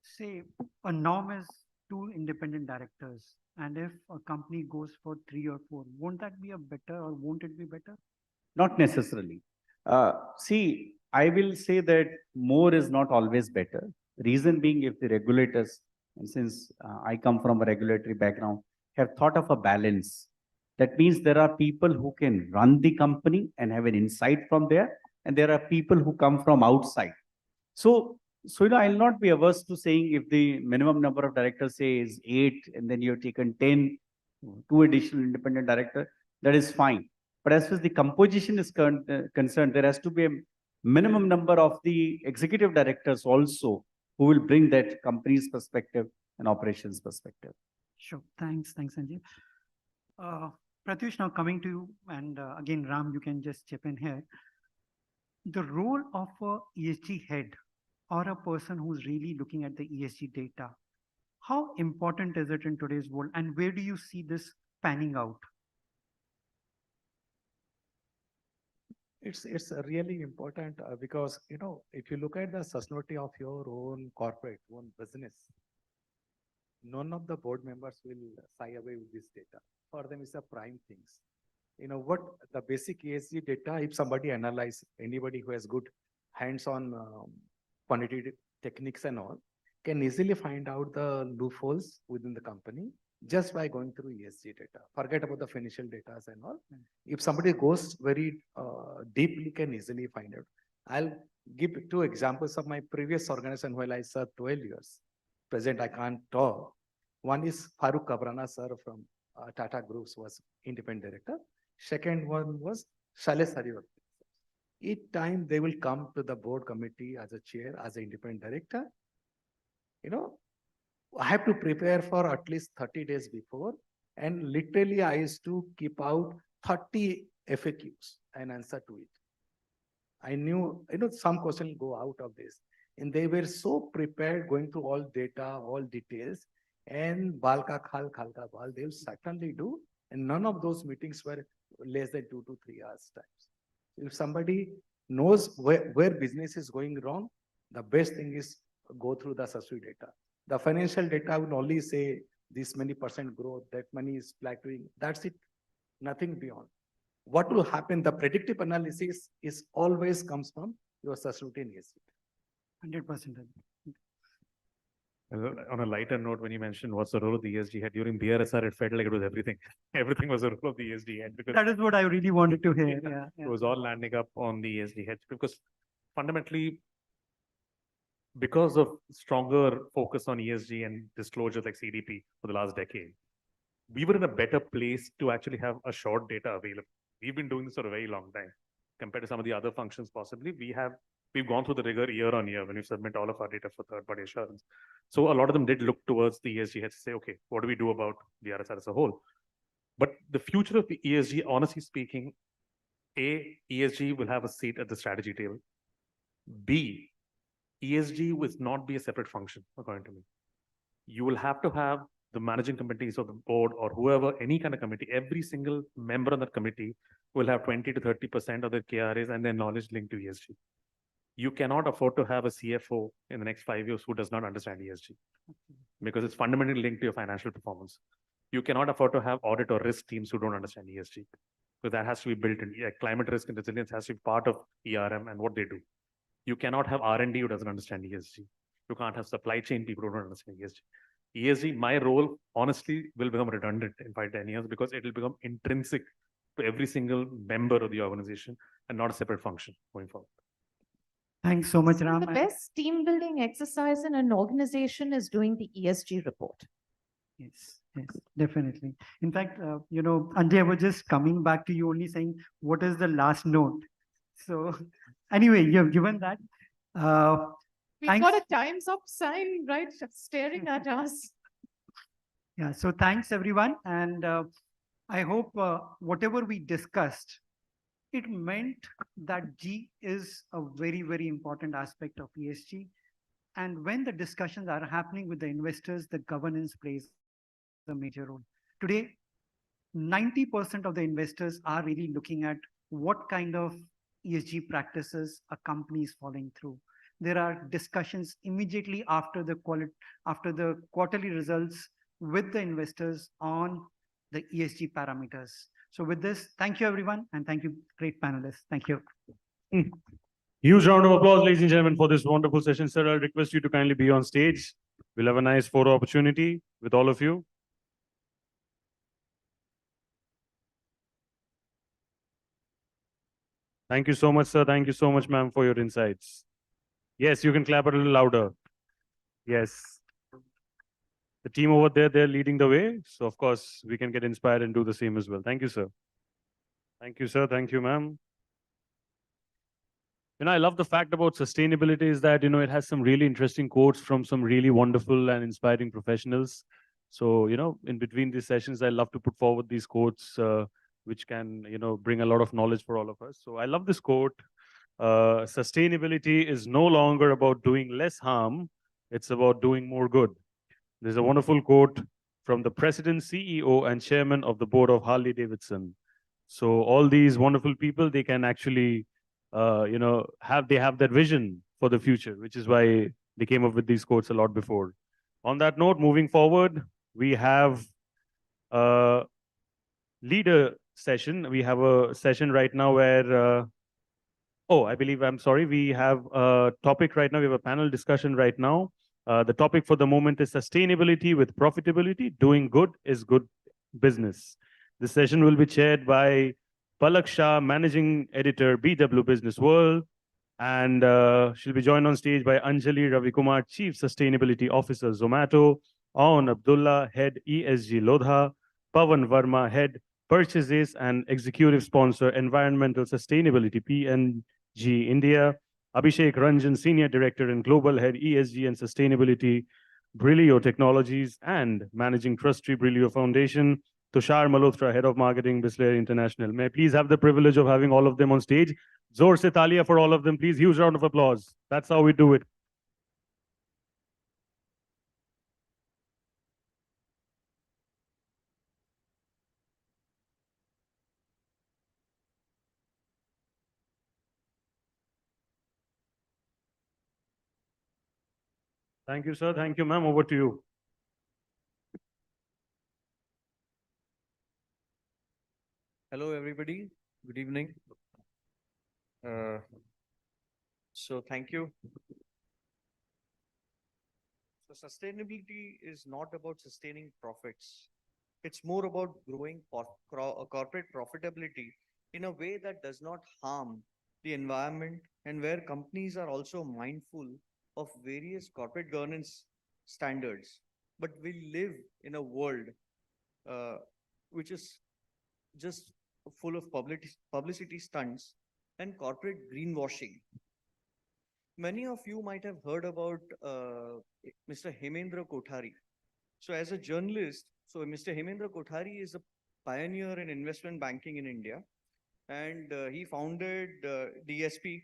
say a norm is 2 independent directors, and if a company goes for 3 or 4, won't that be a better, or won't it be better? Not necessarily. See, I will say that more is not always better. Reason being, if the regulators, and since I come from a regulatory background, have thought of a balance, that means there are people who can run the company and have an insight from there, and there are people who come from outside. So I'll not be averse to saying if the minimum number of directors say is 8, and then you've taken 10, 2 additional independent director, that is fine. But as far as the composition is concerned, there has to be a minimum number of the executive directors also who will bring that company's perspective and operations perspective. Sure. Thanks, Sanjeev. Pratyush, now coming to you, and again, Ram, you can just chip in here. The role of a ESG head or a person who's really looking at the ESG data, how important is it in today's world, and where do you see this panning out? It's really important because, if you look at the sustainability of your own corporate, own business, none of the board members will shy away with this data. For them, it's a prime things. What the basic ESG data, if somebody analyze, anybody who has good hands-on quantitative techniques and all, can easily find out the loopholes within the company just by going through ESG data. Forget about the financial data and all. If somebody goes very deeply, can easily find out. I'll give 2 examples of my previous organization where I served 12 years. Present, I can't talk. One is Farooq Kabrana, sir, from Tata Groups, was independent director. Second one was Shailesh Harivarti. Each time they will come to the board committee as a chair, as an independent director, I have to prepare for at least 30 days before. And literally, I used to keep out 30 FAQs and answer to it. I knew, some question go out of this. And they were so prepared going through all data, all details, and balka khal khalka bal, they will certainly do. And none of those meetings were less than 2 to 3 hours times. If somebody knows where business is going wrong, the best thing is go through the sustainability data. The financial data will only say this many percent growth, that money is plateauing. That's it, nothing beyond. What will happen? The predictive analysis is always comes from your sustainability in ESG. 100%. On a lighter note, when you mentioned what's the role of the ESG head during BRSR, it felt like it was everything. Everything was the role of the ESG head because That is what I really wanted to hear. Yeah, it was all landing up on the ESG head because fundamentally, because of stronger focus on ESG and disclosures like CDP for the last decade, we were in a better place to actually have assured data available. We've been doing this for a very long time compared to some of the other functions. Possibly, we've gone through the rigor year on year when we submit all of our data for third-party assurance. So a lot of them did look towards the ESG heads to say, okay, what do we do about the RSR as a whole? But the future of the ESG, honestly speaking, A, ESG will have a seat at the strategy table. B, ESG will not be a separate function, according to me. You will have to have the managing committees of the board or whoever, any kind of committee, every single member on that committee will have 20 to 30% of their KRAs and their knowledge linked to ESG. You cannot afford to have a CFO in the next 5 years who does not understand ESG because it's fundamentally linked to your financial performance. You cannot afford to have audit or risk teams who don't understand ESG because that has to be built in. Yeah, climate risk and resilience has to be part of ERM and what they do. You cannot have R&D who doesn't understand ESG. You can't have supply chain people who don't understand ESG. ESG, my role, honestly, will become redundant in 5-10 years because it will become intrinsic to every single member of the organization and not a separate function going forward. Thanks so much, So Ram. the best team building exercise in an organization is doing the ESG report. Yes, definitely. In fact, Anjay, I was just coming back to you only saying, what is the last note? So anyway, you have given that. We've got a time's up sign, right, staring at us. Yeah, so thanks everyone. And I hope whatever we discussed, it meant that G is a very, very important aspect of ESG. And when the discussions are happening with the investors, the governance plays a major role. Today, 90% of the investors are really looking at what kind of ESG practices a company is following through. There are discussions immediately after the quarterly results with the investors on the ESG parameters. So with this, thank you everyone, and thank you, great panelists. Thank you. Huge round of applause, ladies and gentlemen, for this wonderful session. Sir, I'll request you to kindly be on stage. We'll have a nice photo opportunity with all of you. Thank you so much, sir. Thank you so much, ma'am, for your insights. Yes, you can clap a little louder. Yes. The team over there, they're leading the way. So, of course, we can get inspired and do the same as well. Thank you, sir. Thank you, sir. Thank you, ma'am. I love the fact about sustainability is that, it has some really interesting quotes from some really wonderful and inspiring professionals. So, in between these sessions, I love to put forward these quotes, which can, bring a lot of knowledge for all of us. So I love this quote. Sustainability is no longer about doing less harm. It's about doing more good. There's a wonderful quote from the president, CEO, and chairman of the board of Harley Davidson. So all these wonderful people, they can actually, have that vision for the future, which is why they came up with these quotes a lot before. On that note, moving forward, we have a leader session. We have a session right now where, we have a topic right now. We have a panel discussion right now. The topic for the moment is sustainability with profitability. Doing good is good business. The session will be chaired by Palak Shah, Managing Editor, BW Business World. And she'll be joined on stage by Anjali Ravikumar, Chief Sustainability Officer, Zomato, Aun Abdullah, Head ESG Lodha, Pawan Verma, Head Purchases and Executive Sponsor, Environmental Sustainability, PNG India, Abhishek Ranjan, Senior Director and Global Head ESG and Sustainability, Brilio Technologies, and Managing Trustee, Brilio Foundation, Tushar Malhotra, Head of Marketing, Bisler International. May I please have the privilege of having all of them on stage? Zor se talia for all of them, please. Huge round of applause. That's how we do it. Thank you, sir. Thank you, ma'am. Over to you. Hello, everybody. Good evening. So thank you. So sustainability is not about sustaining profits. It's more about growing corporate profitability in a way that does not harm the environment and where companies are also mindful of various corporate governance standards. But we live in a world uh, which is just full of publicity stunts and corporate greenwashing. Many of you might have heard about Mr. Hemendra Kothari. So as a journalist, so Mr. Hemendra Kothari is a pioneer in investment banking in India. And he founded DSP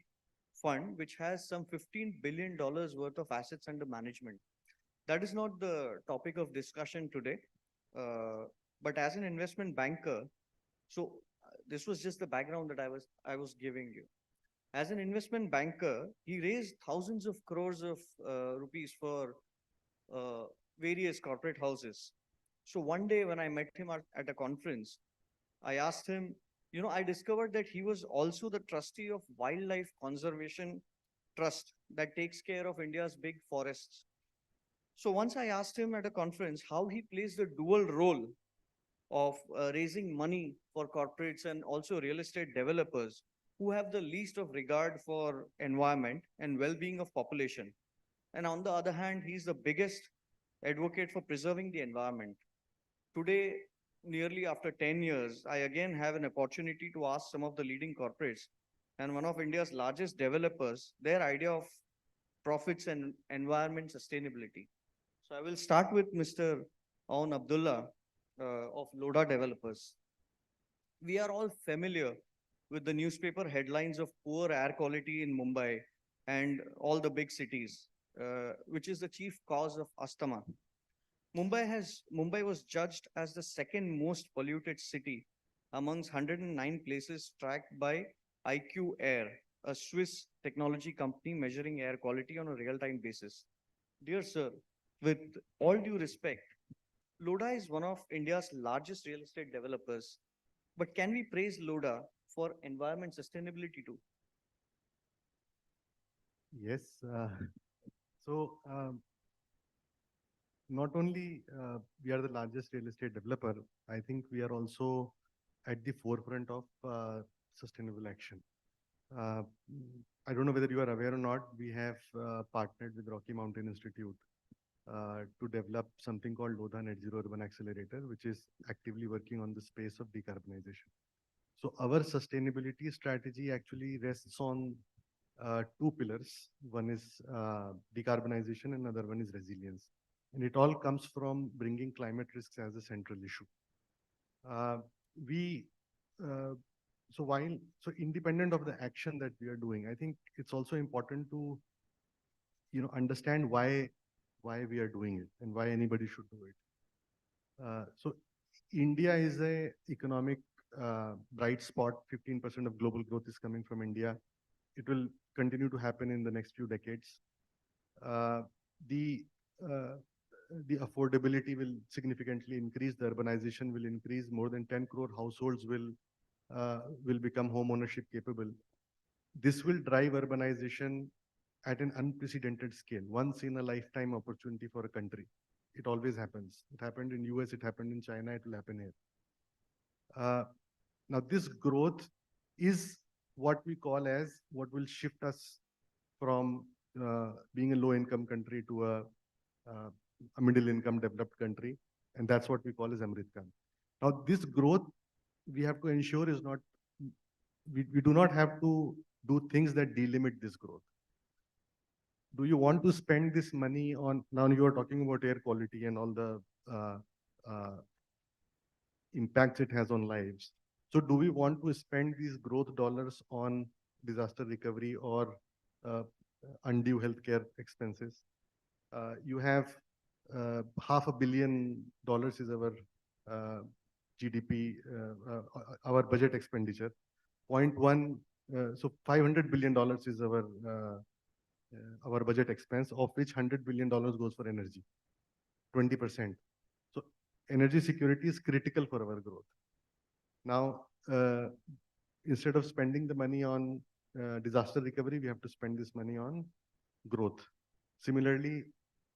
fund, which has some $15 billion worth of assets under management. That is not the topic of discussion today. But as an investment banker, so this was just the background that I was giving you. As an investment banker, he raised thousands of crores of rupees for various corporate houses. So one day when I met him at a conference, I asked him, you know, I discovered that he was also the trustee of Wildlife Conservation Trust that takes care of India's big forests. So once I asked him at a conference how he plays the dual role of raising money for corporates and also real estate developers who have the least of regard for environment and well-being of population. And on the other hand, he's the biggest advocate for preserving the environment. Today, nearly after 10 years, I again have an opportunity to ask some of the leading corporates and one of India's largest developers their idea of profits and environment sustainability. So I will start with Mr. Aun Abdullah of Loda Developers. We are all familiar with the newspaper headlines of poor air quality in Mumbai and all the big cities, which is the chief cause of asthma. Mumbai was judged as the second most polluted city amongst 109 places tracked by IQ Air, a Swiss technology company measuring air quality on a real-time basis. Dear sir, with all due respect, Loda is one of India's largest real estate developers, but can we praise Loda for environment sustainability too? Yes. So not only we are the largest real estate developer, I think we are also at the forefront of sustainable action. I don't know whether you are aware or not, we have partnered with Rocky Mountain Institute to develop something called Lodha Net Zero Urban Accelerator, which is actively working on the space of decarbonization. So our sustainability strategy actually rests on two pillars. One is decarbonization and another one is resilience. And it all comes from bringing climate risks as a central issue. So independent of the action that we are doing, I think it's also important to, understand why we are doing it and why anybody should do it. So India is a economic bright spot. 15% of global growth is coming from India. It will continue to happen in the next few decades. The affordability will significantly increase. The urbanization will increase. More than 10 crore households will become home ownership capable. This will drive urbanization at an unprecedented scale, once in a lifetime opportunity for a country. It always happens. It happened in US, it happened in China, it will happen here. Now this growth is what we call as what will shift us from being a low income country to a middle income developed country. And that's what we call as Amritkam. Now this growth we have to ensure is not, we do not have to do things that delimit this growth. Do you want to spend this money on, now you are talking about air quality and all the impacts it has on lives. So do we want to spend these growth dollars on disaster recovery or undue healthcare expenses? You have $500 million is our GDP, our budget expenditure. 0.1, so $500 billion is our budget expense, of which $100 billion goes for energy, 20%. So energy security is critical for our growth. Now, uh, instead of spending the money on disaster recovery, we have to spend this money on growth. Similarly,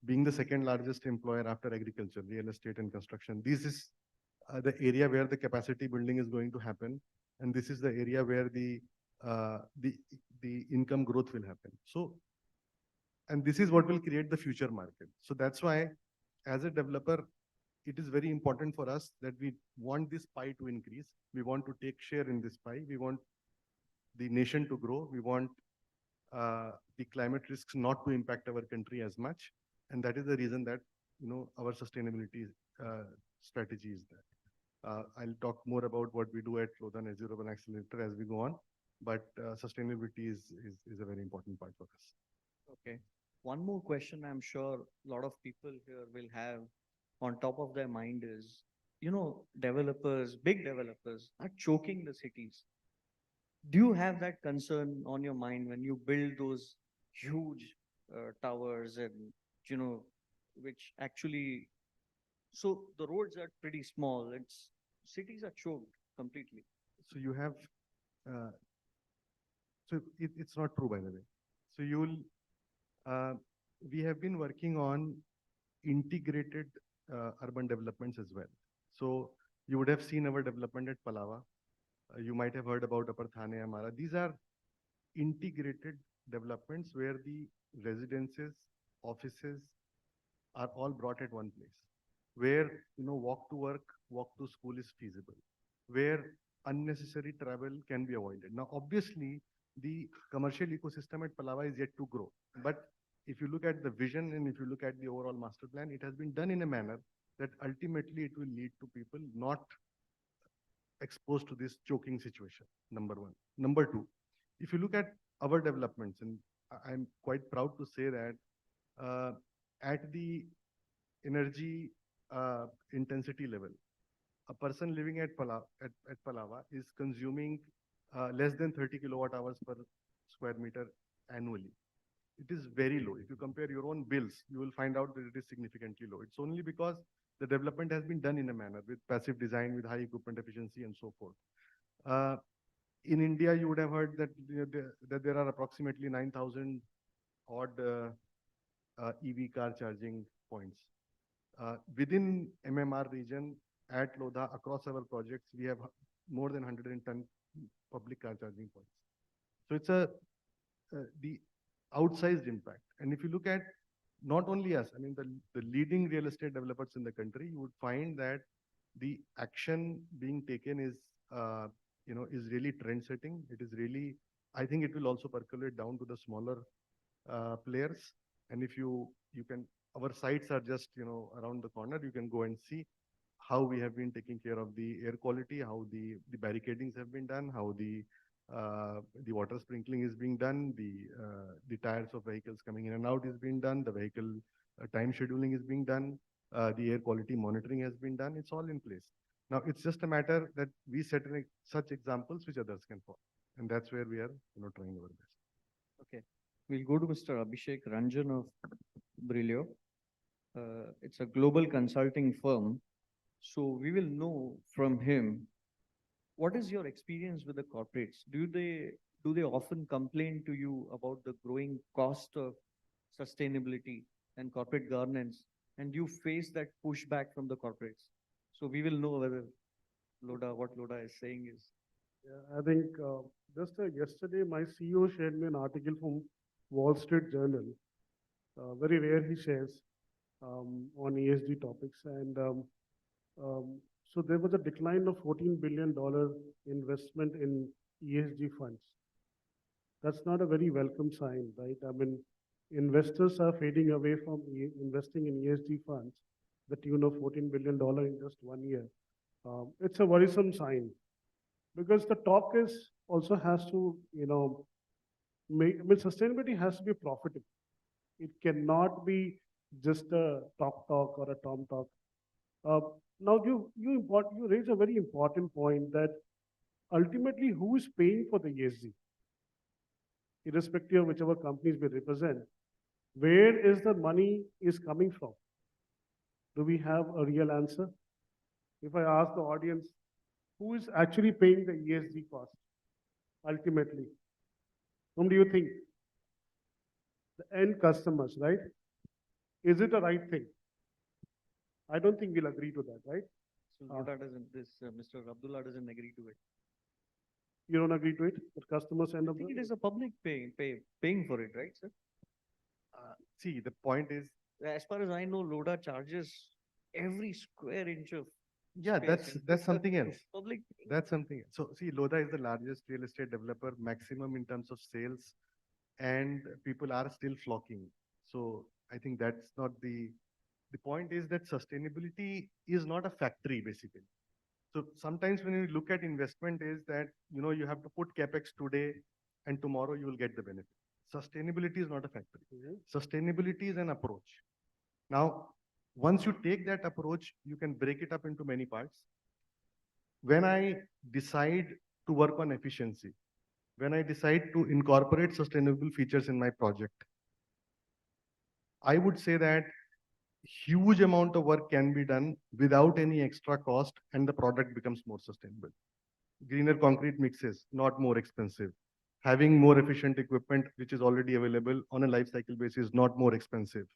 being the second largest employer after agriculture, real estate and construction, this is the area where the capacity building is going to happen, and this is the area where uh, the the income growth will happen. So, and this is what will create the future market. So that's why, as a developer, it is very important for us that we want this pie to increase. We want to take share in this pie. We want the nation to grow. We want the climate risks not to impact our country as much. And that is the reason that, our sustainability strategy is there. I'll talk more about what we do at Lodha Net Zero Urban Accelerator as we go on, but sustainability is a very important part for us. Okay. One more question I'm sure a lot of people here will have on top of their mind is, developers, big developers are choking the cities. Do you have that concern on your mind when you build those huge towers and, which actually, so the roads are pretty small. Cities are choked completely. So you have, it's not true, by the way. So we have been working on integrated urban developments as well. So you would have seen our development at Palava. You might have heard about Upper Thane, Amara. These are integrated developments where the residences, offices are all brought at one place, where walk to work, walk to school is feasible, where unnecessary travel can be avoided. Now, obviously, the commercial ecosystem at Palava is yet to grow, but if you look at the vision and if you look at the overall master plan, it has been done in a manner that ultimately it will lead to people not exposed to this choking situation, number one. Number two, if you look at our developments, and I'm quite proud to say that at the energy intensity level, a person living at Palava is consuming less than 30 kilowatt hours per square meter annually. It is very low. If you compare your own bills, you will find out that it is significantly low. It's only because the development has been done in a manner with passive design, with high equipment efficiency, and so forth. In India, you would have heard that that there are approximately 9,000 odd EV car charging points. Within MMR region, at Lodha, across our projects, we have more than 110 public car charging points. So it's the outsized impact. And if you look at not only us, I mean, the leading real estate developers in the country, you would find that the action being taken is, is really trend setting. It is really, I think it will also percolate down to the smaller players. And if you can, our sites are just, around the corner, you can go and see how we have been taking care of the air quality, how the barricadings have been done, how the water sprinkling is being done, the tires of vehicles coming in and out is being done, the vehicle time scheduling is being done, the air quality monitoring has been done. It's all in place. Now it's just a matter that we set such examples which others can follow, and that's where we are, trying our best. Okay, we'll go to Mr. Abhishek Ranjan of Brilio. It's a global consulting firm, so we will know from him. What is your experience with the corporates? Do they often complain to you about the growing cost of sustainability and corporate governance, and you face that pushback from the corporates? So we will know whether what Lodha is saying is. Yeah, I think just yesterday my CEO shared me an article from Wall Street Journal. Very rare he shares on ESG topics, and so there was a decline of $14 billion investment in ESG funds. That's not a very welcome sign, right? I mean, investors are fading away from investing in ESG funds, the tune of $14 billion in just 1 year. It's a worrisome sign because the talk is also has to, sustainability has to be profitable. It cannot be just a talk or a tom talk. Now you raise a very important point that ultimately who is paying for the ESG, irrespective of whichever companies we represent. Where is the money is coming from? Do we have a real answer? If I ask the audience, who is actually paying the ESG cost ultimately? Whom do you think? The end customers, right? Is it a right thing? I don't think we'll agree to that, right? So Lodha doesn't, Mr. Abdullah doesn't agree to it. You don't agree to it? The customers end I up. think it is a public paying for it, right, sir? See, the point is, As far as I know, Lodha charges every square inch of yeah, space, and that's it's a something else. Public. That's something else. So see, Lodha is the largest real estate developer, maximum in terms of sales, and people are still flocking. So I think that's not the point is that sustainability is not a factory basically. So sometimes when you look at investment is that, you have to put capex today and tomorrow you will get the benefit. Sustainability is not a factory. Sustainability is an approach. Now, once you take that approach, you can break it up into many parts. When I decide to work on efficiency, when I decide to incorporate sustainable features in my project, I would say that huge amount of work can be done without any extra cost and the product becomes more sustainable. Greener concrete mixes, not more expensive. Having more efficient equipment, which is already available on a life cycle basis, not more expensive.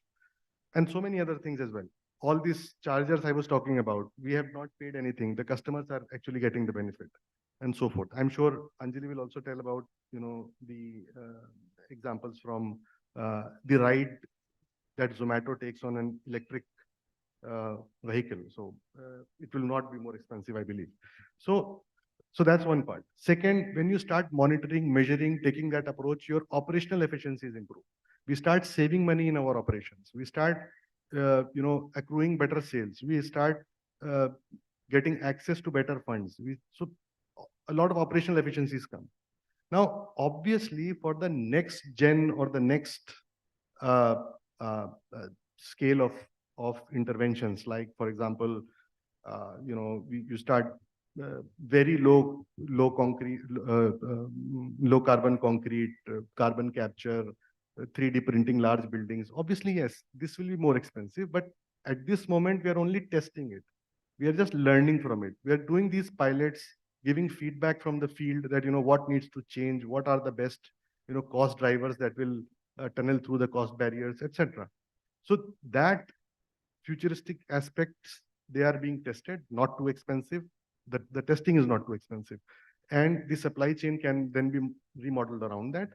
And so many other things as well. All these chargers I was talking about, we have not paid anything. The customers are actually getting the benefit and so forth. I'm sure Anjali will also tell about, the examples from the ride that Zomato takes on an electric vehicle. So it will not be more expensive, I believe. So that's one part. Second, when you start monitoring, measuring, taking that approach, your operational efficiencies improve. We start saving money in our operations. We start, accruing better sales. We start getting access to better funds. So a lot of operational efficiencies come. Now, obviously, for the next gen or the next scale of interventions, like for example, you start very low concrete, low carbon concrete, carbon capture, 3D printing large buildings. Obviously, yes, this will be more expensive, but at this moment we are only testing it. We are just learning from it. We are doing these pilots, giving feedback from the field that what needs to change, what are the best cost drivers that will tunnel through the cost barriers, etc. So that futuristic aspects, they are being tested, not too expensive. The testing is not too expensive. And the supply chain can then be remodeled around that.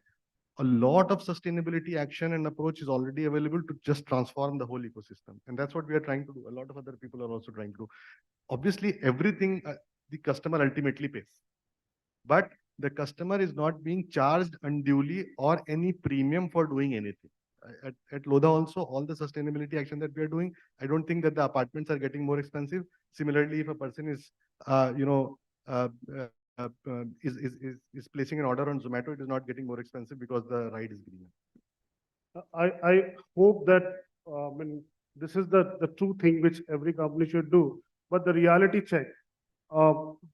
A lot of sustainability action and approach is already available to just transform the whole ecosystem. And that's what we are trying to do. A lot of other people are also trying to do. Obviously, everything the customer ultimately pays. But the customer is not being charged unduly or any premium for doing anything. At Lodha also, all the sustainability action that we are doing, I don't think that the apartments are getting more expensive. Similarly, if a person is, is placing an order on Zomato, it is not getting more expensive because the ride is greener. I hope that this is the true thing which every company should do. But the reality check.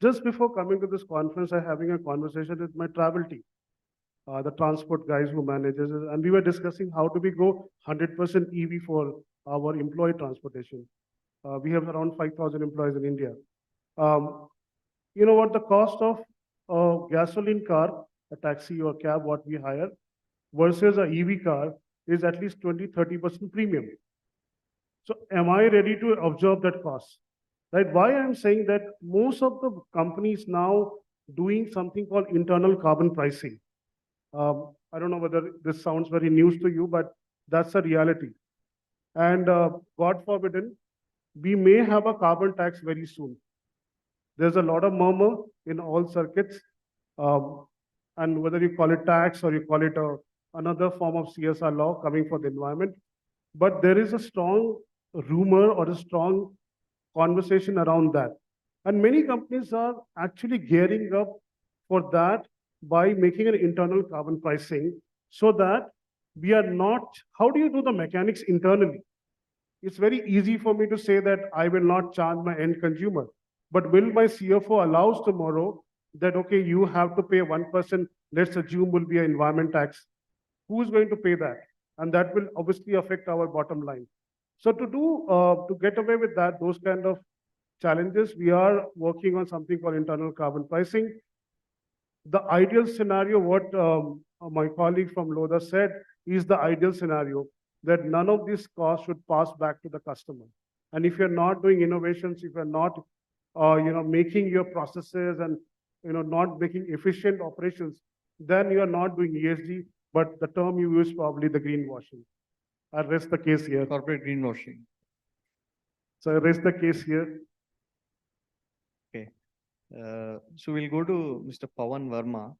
Just before coming to this conference, I'm having a conversation with my travel team, the transport guys who manages it, and we were discussing how do we go 100% EV for our employee transportation. We have around 5,000 employees in India. You know what the cost of a gasoline car, a taxi or cab, what we hire, versus a EV car is at least 20-30% premium. So am I ready to absorb that cost? Right? Why I'm saying that most of the companies now doing something called internal carbon pricing. I don't know whether this sounds very news to you, but that's a reality. And God forbidden, we may have a carbon tax very soon. There's a lot of murmur in all circuits. And whether you call it tax or you call it another form of CSR law coming for the environment, but there is a strong rumor or a strong conversation around that. And many companies are actually gearing up for that by making an internal carbon pricing so that we are not, how do you do the mechanics internally? It's very easy for me to say that I will not charge my end consumer. But will my CFO allows tomorrow that, okay, you have to pay 1%, let's assume will be an environment tax. Who's going to pay that? And that will obviously affect our bottom line. So to get away with that, those kind of challenges. We are working on something called internal carbon pricing. The ideal scenario, what my colleague from Lodha said, is the ideal scenario that none of these costs should pass back to the customer. And if you're not doing innovations, if you're not, making your processes and, not making efficient operations, then you are not doing ESG. But the term you use probably the greenwashing. I rest the case here. Corporate greenwashing. So I rest the case here. Okay. So we'll go to Mr. Pawan Verma,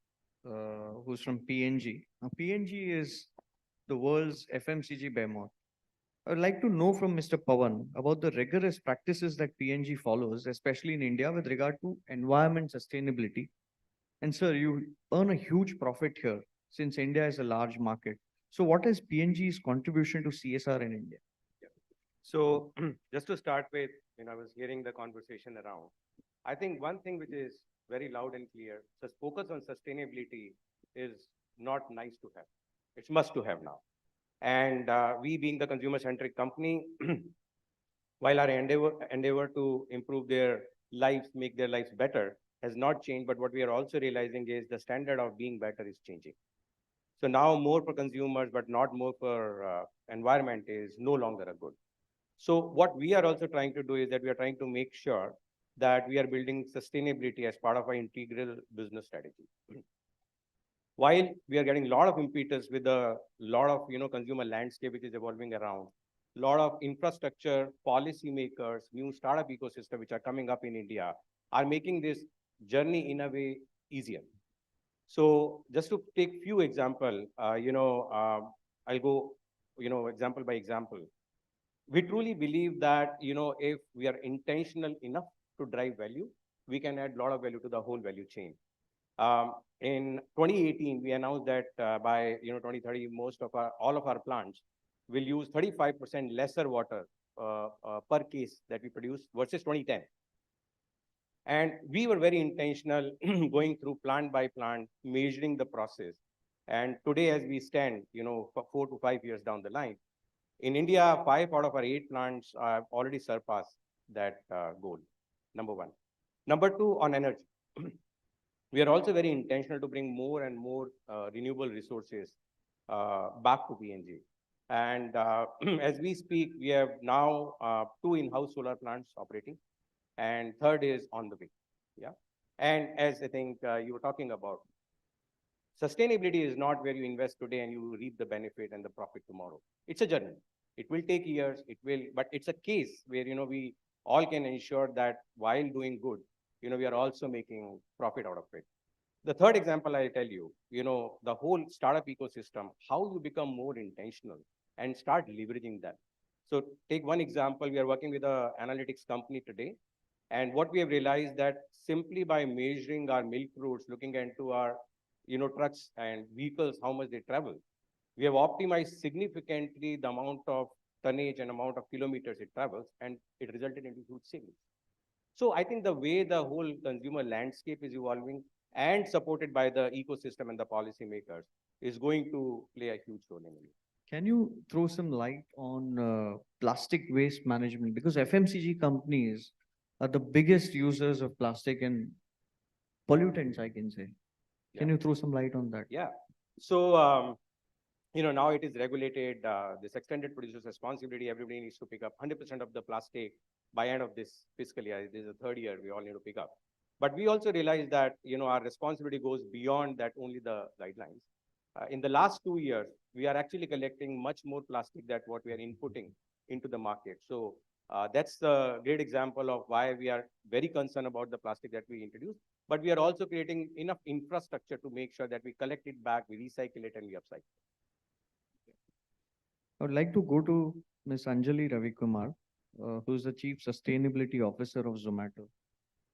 who's from PNG. Now, PNG is the world's FMCG behemoth. I would like to know from Mr. Pawan about the rigorous practices that PNG follows, especially in India with regard to environment sustainability. And sir, you earn a huge profit here since India is a large market. So what is PNG's contribution to CSR in India? So just to start with, I was hearing the conversation around. I think one thing which is very loud and clear, the focus on sustainability is not nice to have. It's must to have now. And we being the consumer-centric company, while our endeavor to improve their lives, make their lives better, has not changed. But what we are also realizing is the standard of being better is changing. So now more for consumers, but not more for environment is no longer a good. So what we are also trying to do is that we are trying to make sure that we are building sustainability as part of our integral business strategy. While we are getting a lot of impetus with a lot of consumer landscape which is evolving around, a lot of infrastructure, policymakers, new startup ecosystem which are coming up in India are making this journey in a way easier. So just to take few example, I'll go example by example. We truly believe that if we are intentional enough to drive value, we can add a lot of value to the whole value chain. In 2018, we announced that by 2030, all of our plants will use 35% lesser water per case that we produce versus 2010. And we were very intentional going through plant by plant, measuring the process. And today, as we stand, for 4 to 5 years down the line, in India, 5 out of our 8 plants have already surpassed that goal. Number one. Number two, on energy. We are also very intentional to bring more and more renewable resources back to PNG. And as we speak, we have now 2 in-house solar plants operating, and third is on the way. Yeah. And as I think you were talking about, sustainability is not where you invest today and you reap the benefit and the profit tomorrow. It's a journey. It will take years. But it's a case where we all can ensure that while doing good, we are also making profit out of it. The third example I tell you, the whole startup ecosystem, how you become more intentional and start leveraging that. So take one example, we are working with an analytics company today. And what we have realized that simply by measuring our milk routes, looking into our trucks and vehicles, how much they travel, we have optimized significantly the amount of tonnage and amount of kilometers it travels, and it resulted in huge savings. So I think the way the whole consumer landscape is evolving and supported by the ecosystem and the policymakers is going to play a huge role in it. Can you throw some light on plastic waste management? Because FMCG companies are the biggest users of plastic and pollutants, I can say. Can you throw some light on that? Yeah. So, now it is regulated, this extended producer's responsibility, everybody needs to pick up 100% of the plastic by end of this fiscal year. This is the third year we all need to pick up. But we also realize that, our responsibility goes beyond that only the guidelines. In the last 2 years, we are actually collecting much more plastic than what we are inputting into the market. So that's a great example of why we are very concerned about the plastic that we introduce. But we are also creating enough infrastructure to make sure that we collect it back, we recycle it, and we upcycle. I would like to go to Ms. Anjali Ravikumar, who is the Chief Sustainability Officer of Zomato.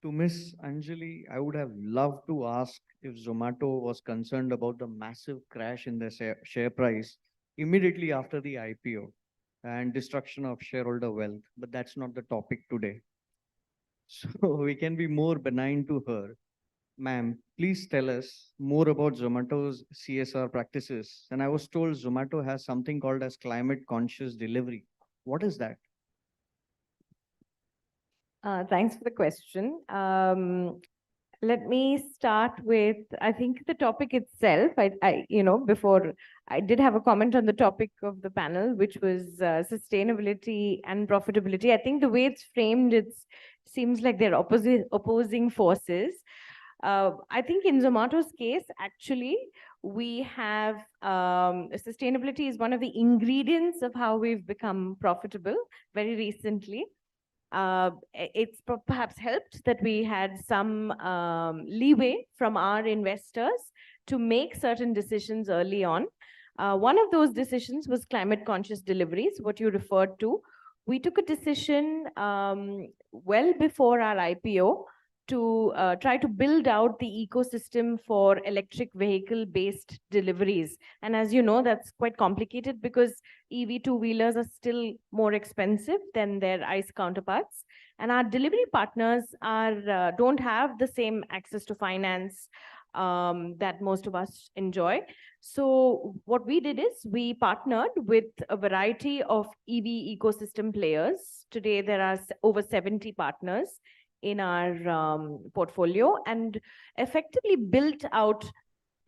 To Ms. Anjali, I would have loved to ask if Zomato was concerned about the massive crash in the share price immediately after the IPO and destruction of shareholder wealth, but that's not the topic today. So we can be more benign to her. Ma'am, please tell us more about Zomato's CSR practices. And I was told Zomato has something called as climate conscious delivery. What is that? Thanks for the question. Let me start with, I think the topic itself, before I did have a comment on the topic of the panel, which was sustainability and profitability. I think the way it's framed, it seems like they're opposing forces. I think in Zomato's case, actually, we have sustainability is one of the ingredients of how we've become profitable very recently. It's perhaps helped that we had some leeway from our investors to make certain decisions early on. One of those decisions was climate conscious deliveries, what you referred to. We took a decision well before our IPO to try to build out the ecosystem for electric vehicle based deliveries. And as you know, that's quite complicated because EV two-wheelers are still more expensive than their ICE counterparts. And our delivery partners are don't have the same access to finance that most of us enjoy. So what we did is we partnered with a variety of EV ecosystem players. Today, there are over 70 partners in our portfolio and effectively built out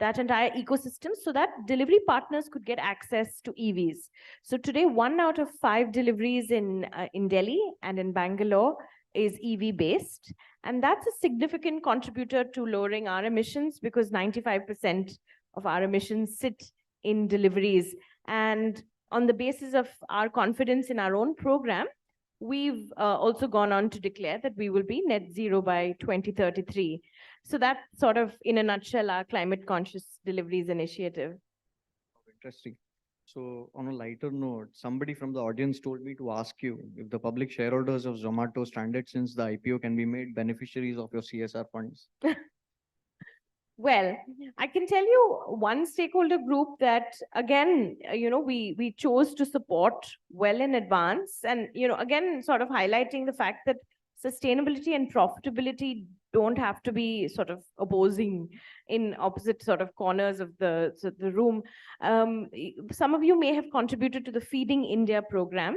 that entire ecosystem so that delivery partners could get access to EVs. So today, 1 out of 5 deliveries in Delhi and in Bangalore is EV based. And that's a significant contributor to lowering our emissions because 95% of our emissions sit in deliveries. And on the basis of our confidence in our own program, we've also gone on to declare that we will be net zero by 2033. So that's sort of, in a nutshell, our climate conscious deliveries initiative. Interesting. So on a lighter note, somebody from the audience told me to ask you if the public shareholders of Zomato stranded since the IPO can be made beneficiaries of your CSR funds. Well, I can tell you one stakeholder group that, again, we chose to support well in advance. And, again, sort of highlighting the fact that sustainability and profitability don't have to be sort of opposing in opposite sort of corners of the room. Some of you may have contributed to the Feeding India program.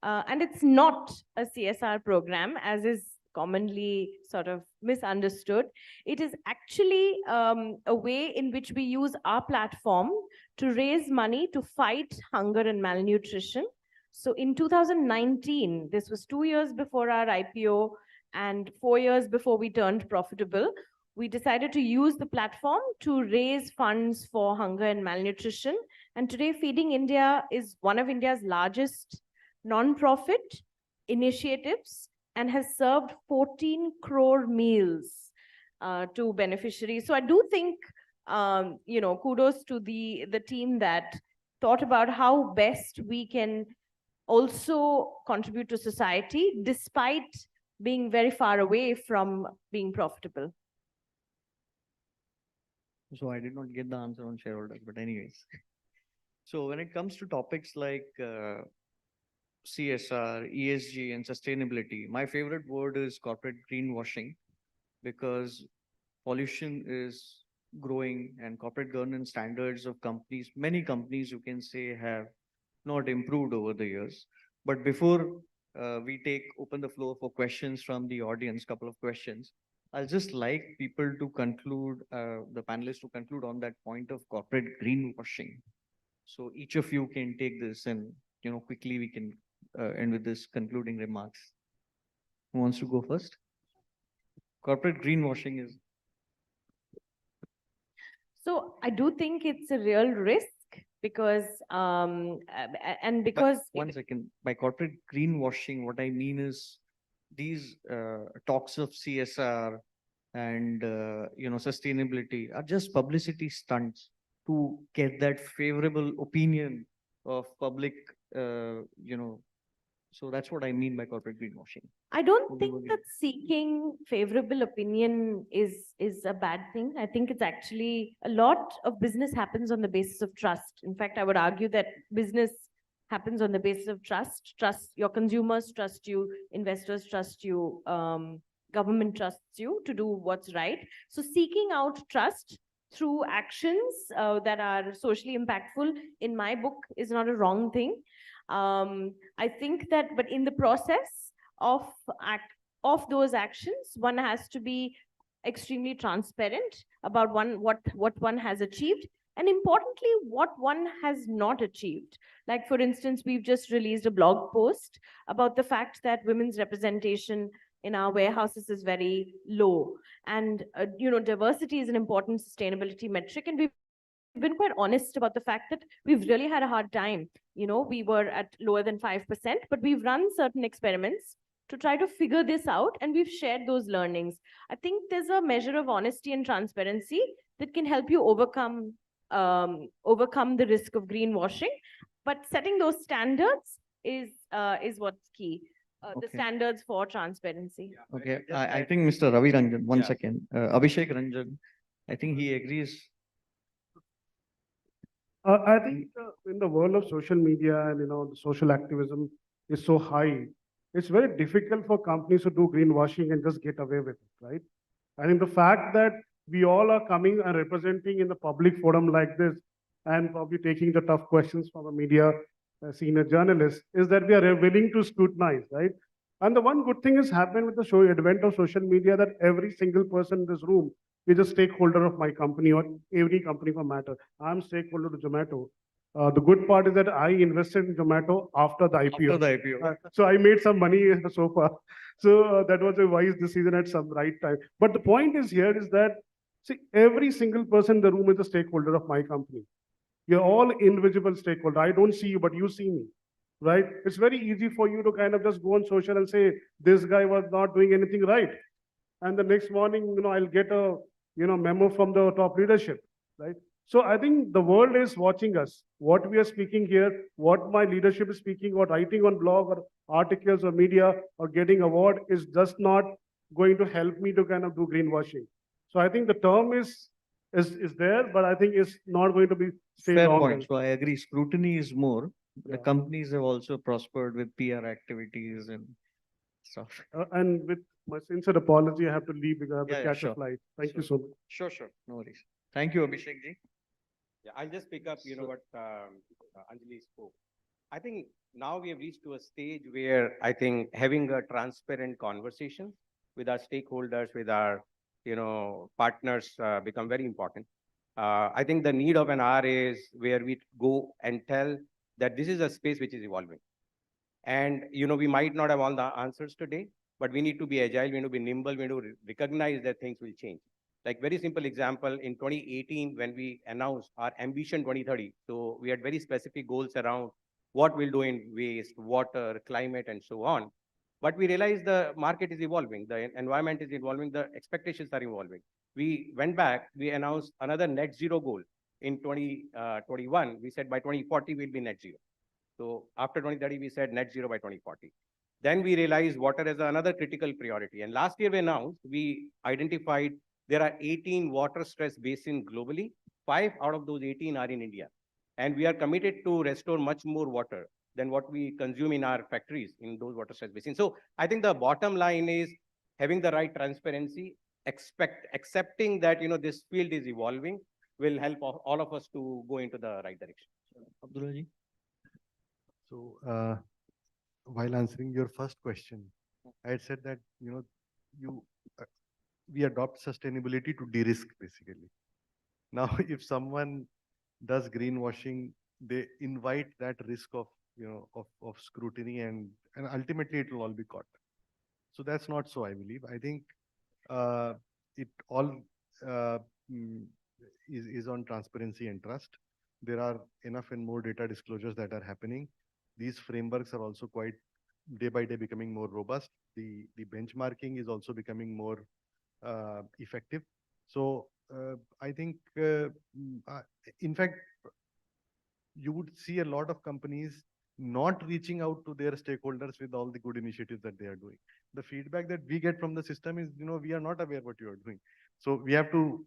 And it's not a CSR program, as is commonly sort of misunderstood. It is actually a way in which we use our platform to raise money to fight hunger and malnutrition. So in 2019, this was 2 years before our IPO and 4 years before we turned profitable, we decided to use the platform to raise funds for hunger and malnutrition. And today, Feeding India is one of India's largest non-profit initiatives and has served 14 crore meals to beneficiaries. So I do think, kudos to the team that thought about how best we can also contribute to society despite being very far away from being profitable. So I did not get the answer on shareholders, but anyways. So when it comes to topics like CSR, ESG, and sustainability, my favorite word is corporate greenwashing, because pollution is growing and corporate governance standards of companies, many companies you can say, have not improved over the years. But before we open the floor for questions from the audience, couple of questions, I'll just like people to conclude, the panelists to conclude on that point of corporate greenwashing. So each of you can take this and, quickly we can end with this concluding remarks. Who wants to go first? Corporate greenwashing is. So I do think it's a real risk because, One second, by corporate greenwashing, what I mean is these talks of CSR and, sustainability are just publicity stunts to get that favorable opinion of public, so that's what I mean by corporate greenwashing. I don't think that seeking favorable opinion is a bad thing. I think it's actually a lot of business happens on the basis of trust. In fact, I would argue that business happens on the basis of trust. Trust your consumers, trust you, investors trust you, government trusts you to do what's right. So seeking out trust through actions that are socially impactful, in my book, is not a wrong thing. I think that, but in the process of of those actions, one has to be extremely transparent about what one has achieved, and importantly, what one has not achieved. Like, for instance, we've just released a blog post about the fact that women's representation in our warehouses is very low. And, diversity is an important sustainability metric. And we've been quite honest about the fact that we've really had a hard time. We were at lower than 5%, but we've run certain experiments to try to figure this out, and we've shared those learnings. I think there's a measure of honesty and transparency that can help you overcome the risk of greenwashing. But setting those standards is what's key. The standards for transparency. Okay, I think Mr. Ravi Ranjan, one second. Abhishek Ranjan, I think he agrees. I think in the world of social media and the social activism is so high, it's very difficult for companies to do greenwashing and just get away with it, right? I think the fact that we all are coming and representing in the public forum like this and probably taking the tough questions from a media senior journalist is that we are willing to scrutinize, right? And the one good thing has happened with the advent of social media, that every single person in this room is a stakeholder of my company or every company for matter. I'm stakeholder to Zomato. The good part is that I invested in Zomato after the IPO. After the IPO. So I made some money so far. So that was a wise decision at some right time. But the point is here is that, see, every single person in the room is a stakeholder of my company. You're all invisible stakeholder. I don't see you, but you see me, right? It's very easy for you to kind of just go on social and say, this guy was not doing anything right. And the next morning, I'll get a, memo from the top leadership, right? So I think the world is watching us. What we are speaking here, what my leadership is speaking or writing on blog or articles or media or getting award is just not going to help me to kind of do greenwashing. So I think the term is there, but I think it's not going to be Fair long. point. So I agree. Scrutiny is more. The companies have also prospered with PR activities and stuff. And with my sincere apology, I have to leave because I have to catch sure. a flight. Thank you so much. Sure. No worries. Thank you, Abhishek ji. Yeah, I'll just pick up, what Anjali spoke. I think now we have reached to a stage where I think having a transparent conversation with our stakeholders, with our, partners become very important. I think the need of an hour is where we go and tell that this is a space which is evolving. And, we might not have all the answers today, but we need to be agile, we need to be nimble, we need to recognize that things will change. Like very simple example, in 2018, when we announced our Ambition 2030, so we had very specific goals around what we'll do in waste, water, climate, and so on. But we realized the market is evolving, the environment is evolving, the expectations are evolving. We went back, we announced another net zero goal in 2021. We said by 2040, we'll be net zero. So after 2030, we said net zero by 2040. Then we realized water is another critical priority. And last year we announced, we identified there are 18 water stress basins globally. 5 out of those 18 are in India. And we are committed to restore much more water than what we consume in our factories in those water stress basins. So I think the bottom line is having the right transparency, accepting that this field is evolving will help all of us to go into the right direction. Abdullah ji. So while answering your first question, I had said that we adopt sustainability to de-risk basically. Now, if someone does greenwashing, they invite that risk of of scrutiny and ultimately it will all be caught. So that's not so, I believe. I think it all is on transparency and trust. There are enough and more data disclosures that are happening. These frameworks are also quite day by day becoming more robust. The benchmarking is also becoming more effective. So I think, in fact, you would see a lot of companies not reaching out to their stakeholders with all the good initiatives that they are doing. The feedback that we get from the system is, we are not aware what you are doing. So we have to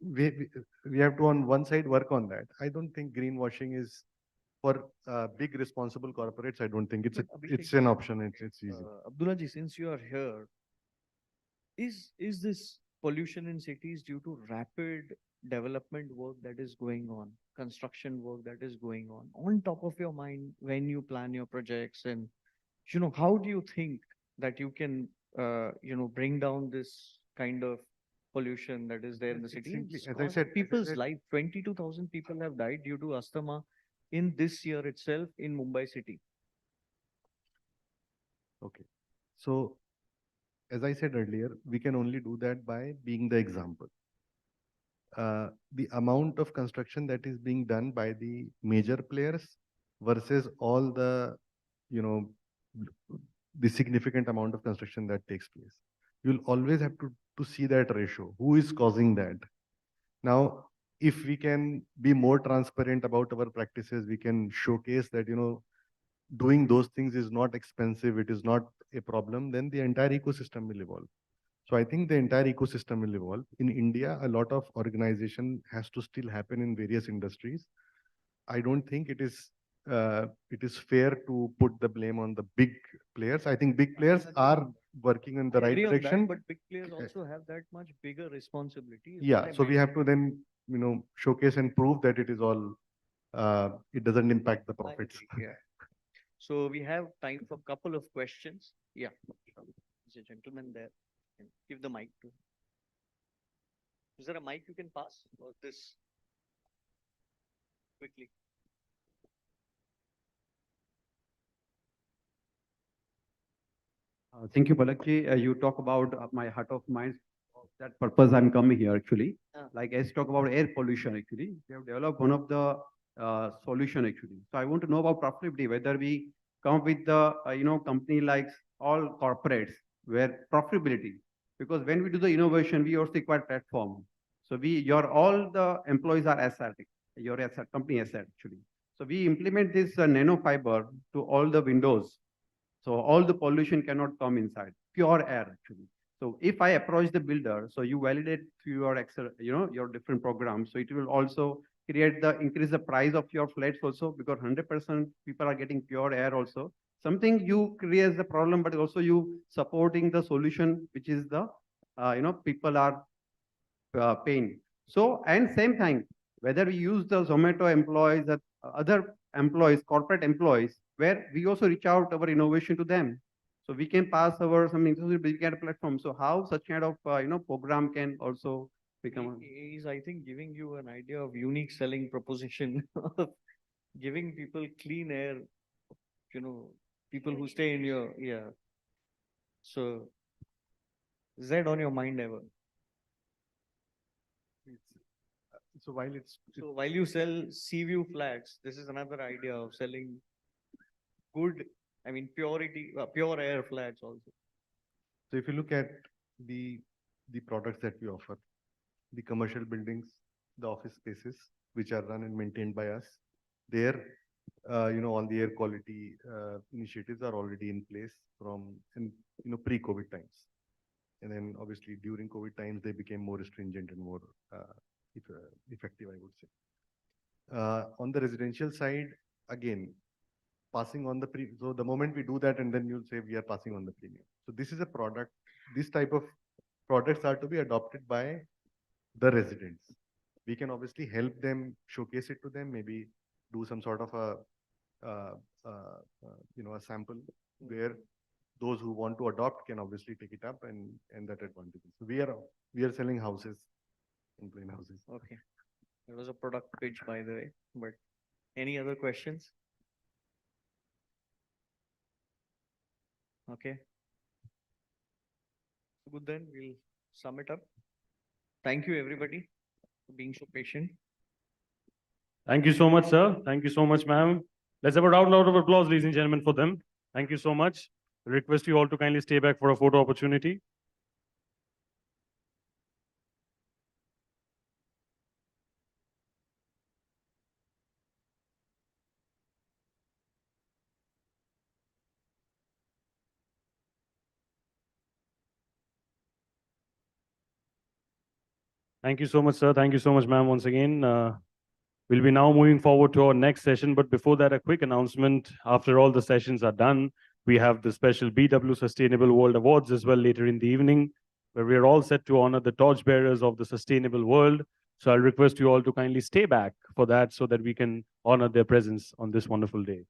on one side work on that. I don't think greenwashing is for big responsible corporates. I don't think it's an option. It's easy. Abdullah ji, since you are here, is this pollution in cities due to rapid development work that is going on, construction work that is going on top of your mind when you plan your projects? And how do you think that you can bring down this kind of pollution that is there in the It's city. simply, It's as I cost said, people's life. 22,000 people have died due to asthma in this year itself in Mumbai city. Okay. So, as I said earlier, we can only do that by being the example. The amount of construction that is being done by the major players versus all the, the significant amount of construction that takes place. You'll always have to see that ratio. Who is causing that? Now, if we can be more transparent about our practices, we can showcase that, doing those things is not expensive, it is not a problem, then the entire ecosystem will evolve. So I think the entire ecosystem will evolve. In India, a lot of organization has to still happen in various industries. I don't think it is fair to put the blame on the big players. I think big players are working in the I right agree on that, direction. but big players also have that much bigger responsibility. is what Yeah, I so we meant. have to then, showcase and prove that it is all, it doesn't impact the profits. Yeah. So we have time for a couple of questions. Yeah. There's a gentleman there. Give the mic to. Is there a mic you can pass or this? Quickly. Thank you, Palakji. You talk about my heart of minds. That purpose I'm coming here actually. Like as you talk about air pollution actually, we have developed one of the solution actually. So I want to know about profitability, whether we come up with the company like all corporates where profitability, because when we do the innovation, we also require platform. So your all the employees are asset, your asset, company asset actually. So we implement this nanofiber to all the windows. So all the pollution cannot come inside, pure air actually. So if I approach the builder, so you validate through your Excel, your different programs. So it will also increase the price of your flats also, because 100% people are getting pure air also. Something you create the problem, but also you supporting the solution, which is the, people are paying. So, and same thing, whether we use the Zomato employees, or other employees, corporate employees, where we also reach out our innovation to them. So we can pass our something to the kind of platform. So how such kind of program can also become? Is I think giving you an idea of unique selling proposition of giving people clean air, people who stay in your, yeah. So is that on your mind ever? So while you sell sea view flats, this is another idea of selling good, pure air flats also. So if you look at the products that we offer, the commercial buildings, the office spaces, which are run and maintained by us, there, all the air quality initiatives are already in place from pre-COVID times. And then obviously during COVID times, they became more stringent and more effective, I would say. On the residential side, again, passing on so the moment we do that, and then you'll say we are passing on the premium. So this is a product, this type of products are to be adopted by the residents. We can obviously help them, showcase it to them, maybe do some sort of a sample where those who want to adopt can obviously take it up and that advantage. So we are selling houses, in plain houses. Okay. It was a product pitch, by the way, but any other questions? Okay. Good, then we'll sum it up. Thank you, everybody, for being so patient. Thank you so much, sir. Thank you so much, ma'am. Let's have a round of applause, ladies and gentlemen, for them. Thank you so much. I request you all to kindly stay back for a photo opportunity. Thank you so much, sir. Thank you so much, ma'am, once again. We'll be now moving forward to our next session. But before that, a quick announcement. After all the sessions are done, we have the special BW Sustainable World Awards as well later in the evening, where we are all set to honor the torchbearers of the sustainable world. So I'll request you all to kindly stay back for that so that we can honor their presence on this wonderful day.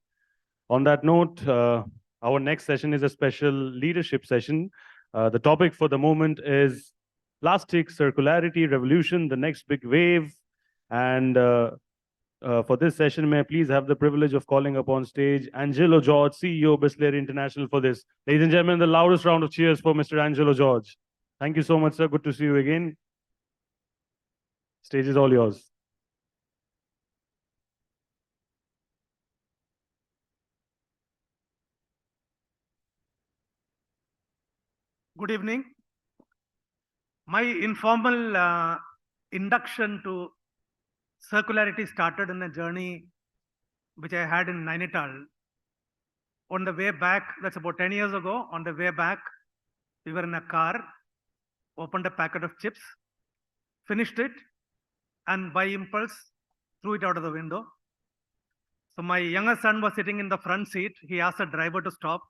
On that note, our next session is a special leadership session The topic for the moment is plastic circularity revolution, the next big wave. And for this session, may I please have the privilege of calling upon stage Angelo George, CEO, Bisleri International for this. Ladies and gentlemen, the loudest round of cheers for Mr. Angelo George. Thank you so much, sir. Good to see you again. Stage is all yours. Good evening. My informal induction to circularity started in a journey which I had in Nainital. On the way back, that's about 10 years ago, on the way back, we were in a car, opened a packet of chips, finished it, and by impulse, threw it out of the window. So my younger son was sitting in the front seat. He asked the driver to stop.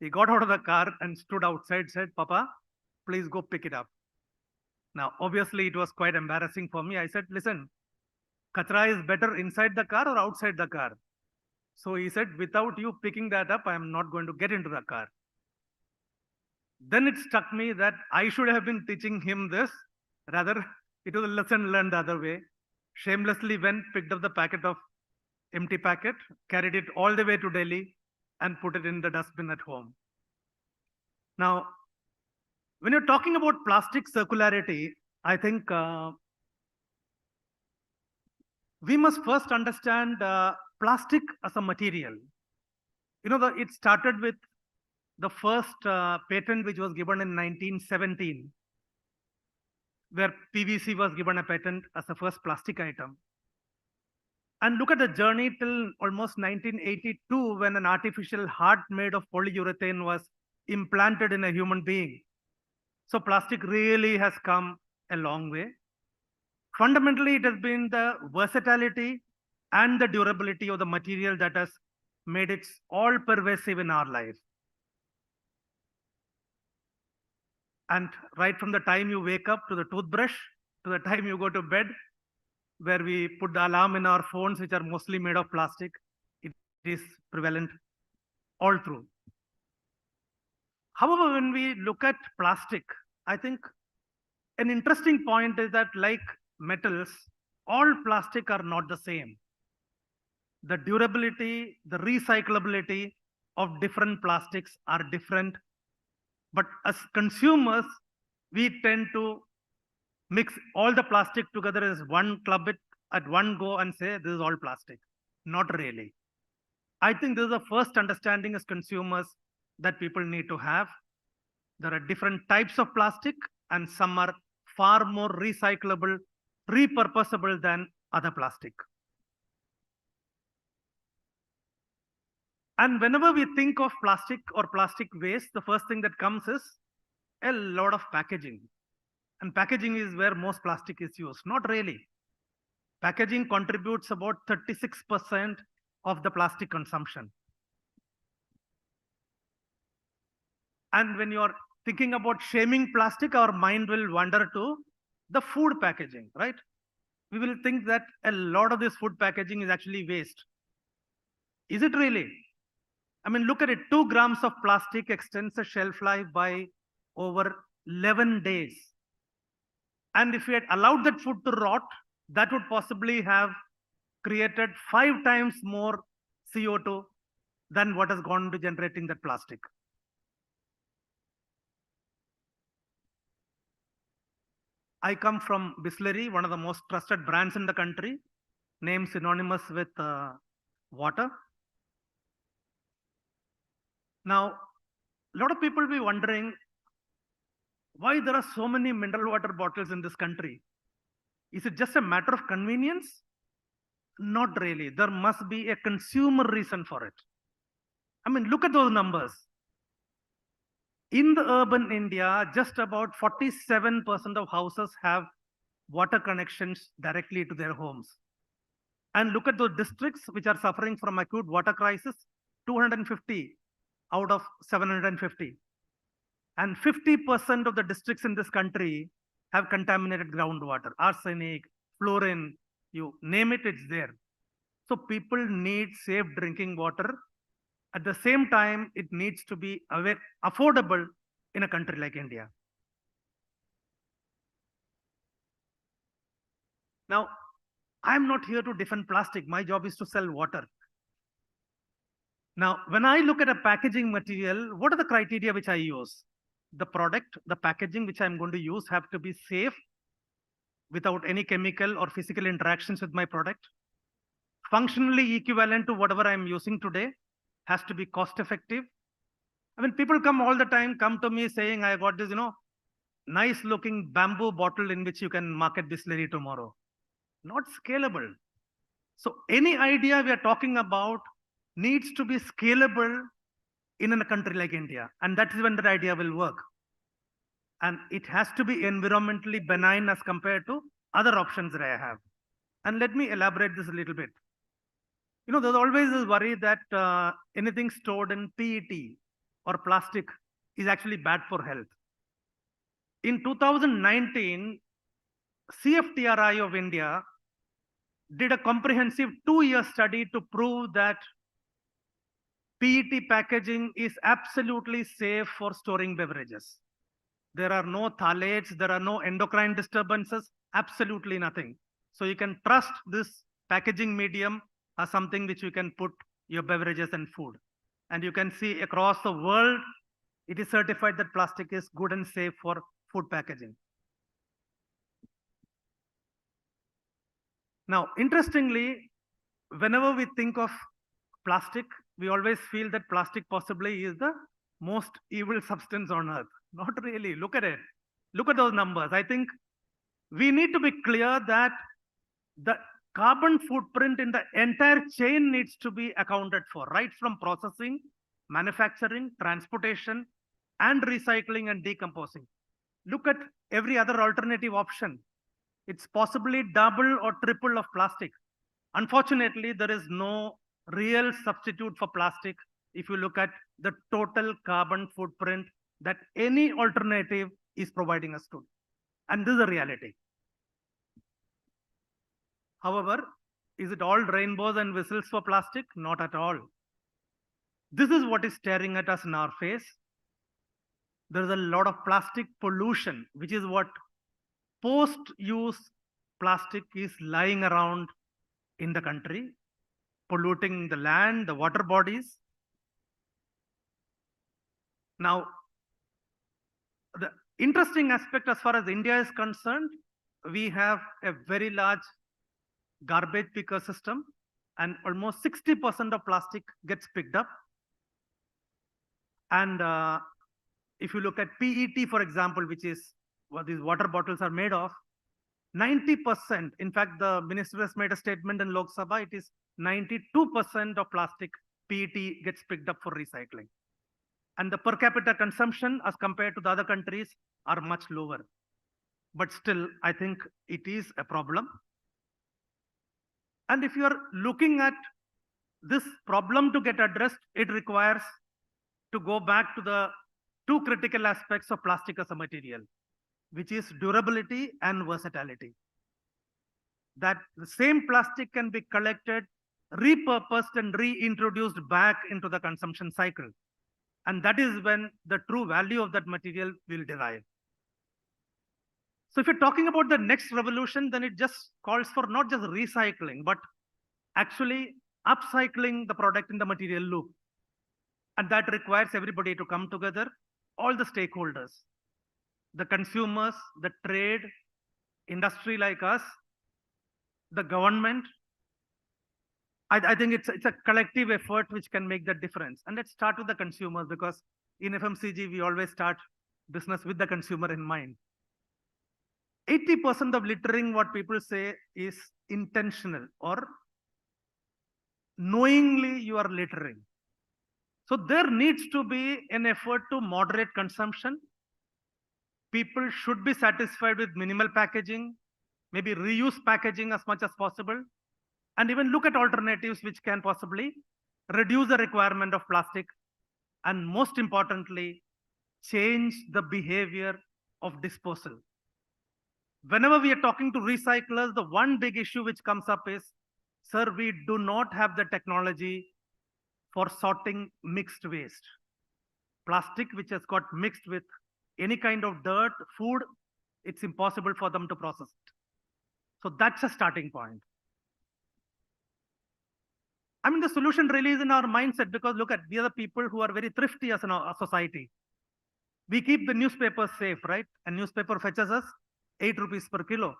He got out of the car and stood outside, said, "Papa, please go pick it up." Now, obviously, it was quite embarrassing for me. I said, "Listen, kachra is better inside the car or outside the car?" So he said, "Without you picking that up, I am not going to get into the car." Then it struck me that I should have been teaching him this. Rather, it was a lesson learned the other way. Shamelessly went, picked up the packet of empty packet, carried it all the way to Delhi and put it in the dustbin at home. Now, when you're talking about plastic circularity, I think we must first understand plastic as a material. You know, it started with the first patent which was given in 1917, where PVC was given a patent as the first plastic item. And look at the journey till almost 1982, when an artificial heart made of polyurethane was implanted in a human being. So plastic really has come a long way. Fundamentally, it has been the versatility and the durability of the material that has made it all pervasive in our life. And right from the time you wake up to the toothbrush, to the time you go to bed, where we put the alarm in our phones, which are mostly made of plastic, it is prevalent all through. However, when we look at plastic, I think an interesting point is that, like metals, all plastic are not the same. The durability, the recyclability of different plastics are different. But as consumers, we tend to mix all the plastic together as one, club it at one go and say, this is all plastic. Not really. I think this is the first understanding as consumers that people need to have. There are different types of plastic, and some are far more recyclable, repurposable than other plastic. And whenever we think of plastic or plastic waste, the first thing that comes is a lot of packaging. And packaging is where most plastic is used. Not really. Packaging contributes about 36% of the plastic consumption. And when you're thinking about shaming plastic, our mind will wander to the food packaging, right? We will think that a lot of this food packaging is actually waste. Is it really? I mean, look at it. 2 grams of plastic extends the shelf life by over 11 days. And if we had allowed that food to rot, that would possibly have created 5 times more CO2 than what has gone into generating that plastic. I come from Bisleri, one of the most trusted brands in the country, name synonymous with water. Now, a lot of people will be wondering why there are so many mineral water bottles in this country. Is it just a matter of convenience? Not really. There must be a consumer reason for it. I mean, look at those numbers. In the urban India, just about 47% of houses have water connections directly to their homes. And look at those districts which are suffering from acute water crisis, 250 out of 750. And 50% of the districts in this country have contaminated groundwater, arsenic, fluorine, you name it, it's there. So people need safe drinking water. At the same time, it needs to be affordable in a country like India. Now, I'm not here to defend plastic. My job is to sell water. Now, when I look at a packaging material, what are the criteria which I use? The product, the packaging which I'm going to use have to be safe without any chemical or physical interactions with my product. Functionally equivalent to whatever I'm using today, has to be cost effective. I mean, people come all the time, come to me saying, I got this, nice looking bamboo bottle in which you can market distillery tomorrow. Not scalable. So any idea we are talking about needs to be scalable in a country like India. And that is when that idea will work. And it has to be environmentally benign as compared to other options that I have. And let me elaborate this a little bit. There's always this worry that anything stored in PET or plastic is actually bad for health. In 2019, CFTRI of India did a comprehensive 2-year study to prove that PET packaging is absolutely safe for storing beverages. There are no phthalates, there are no endocrine disturbances, absolutely nothing. So you can trust this packaging medium as something which you can put your beverages and food. And you can see across the world, it is certified that plastic is good and safe for food packaging. Now, interestingly, whenever we think of plastic, we always feel that plastic possibly is the most evil substance on earth. Not really. Look at it. Look at those numbers. I think we need to be clear that the carbon footprint in the entire chain needs to be accounted for, right from processing, manufacturing, transportation, and recycling and decomposing. Look at every other alternative option. It's possibly double or triple of plastic. Unfortunately, there is no real substitute for plastic if you look at the total carbon footprint that any alternative is providing us to. And this is a reality. However, is it all rainbows and whistles for plastic? Not at all. This is what is staring at us in our face. There is a lot of plastic pollution, which is what post-use plastic is lying around in the country, polluting the land, the water bodies. Now, the interesting aspect as far as India is concerned, we have a very large garbage picker system, and almost 60% of plastic gets picked up. And if you look at PET, for example, which is what these water bottles are made of, 90%, in fact, the minister has made a statement in Lok Sabha, it is 92% of plastic PET gets picked up for recycling. And the per capita consumption as compared to the other countries are much lower. But still, I think it is a problem. And if you are looking at this problem to get addressed, it requires to go back to the two critical aspects of plastic as a material, which is durability and versatility. That the same plastic can be collected, repurposed, and reintroduced back into the consumption cycle. And that is when the true value of that material will derive. So if you're talking about the next revolution, then it just calls for not just recycling, but actually upcycling the product in the material loop. And that requires everybody to come together, all the stakeholders, the consumers, the trade, industry like us, the government. I think it's a collective effort which can make that difference. And let's start with the consumers, because in FMCG, we always start business with the consumer in mind. 80% of littering, what people say, is intentional or knowingly you are littering. So there needs to be an effort to moderate consumption. People should be satisfied with minimal packaging, maybe reuse packaging as much as possible, and even look at alternatives which can possibly reduce the requirement of plastic, and most importantly, change the behavior of disposal. Whenever we are talking to recyclers, the one big issue which comes up is, sir, we do not have the technology for sorting mixed waste. Plastic which has got mixed with any kind of dirt, food, it's impossible for them to process it. So that's a starting point. I mean, the solution really is in our mindset, because look at, we are the people who are very thrifty as a society. We keep the newspapers safe, right? And newspaper fetches us 8 rupees per kilo.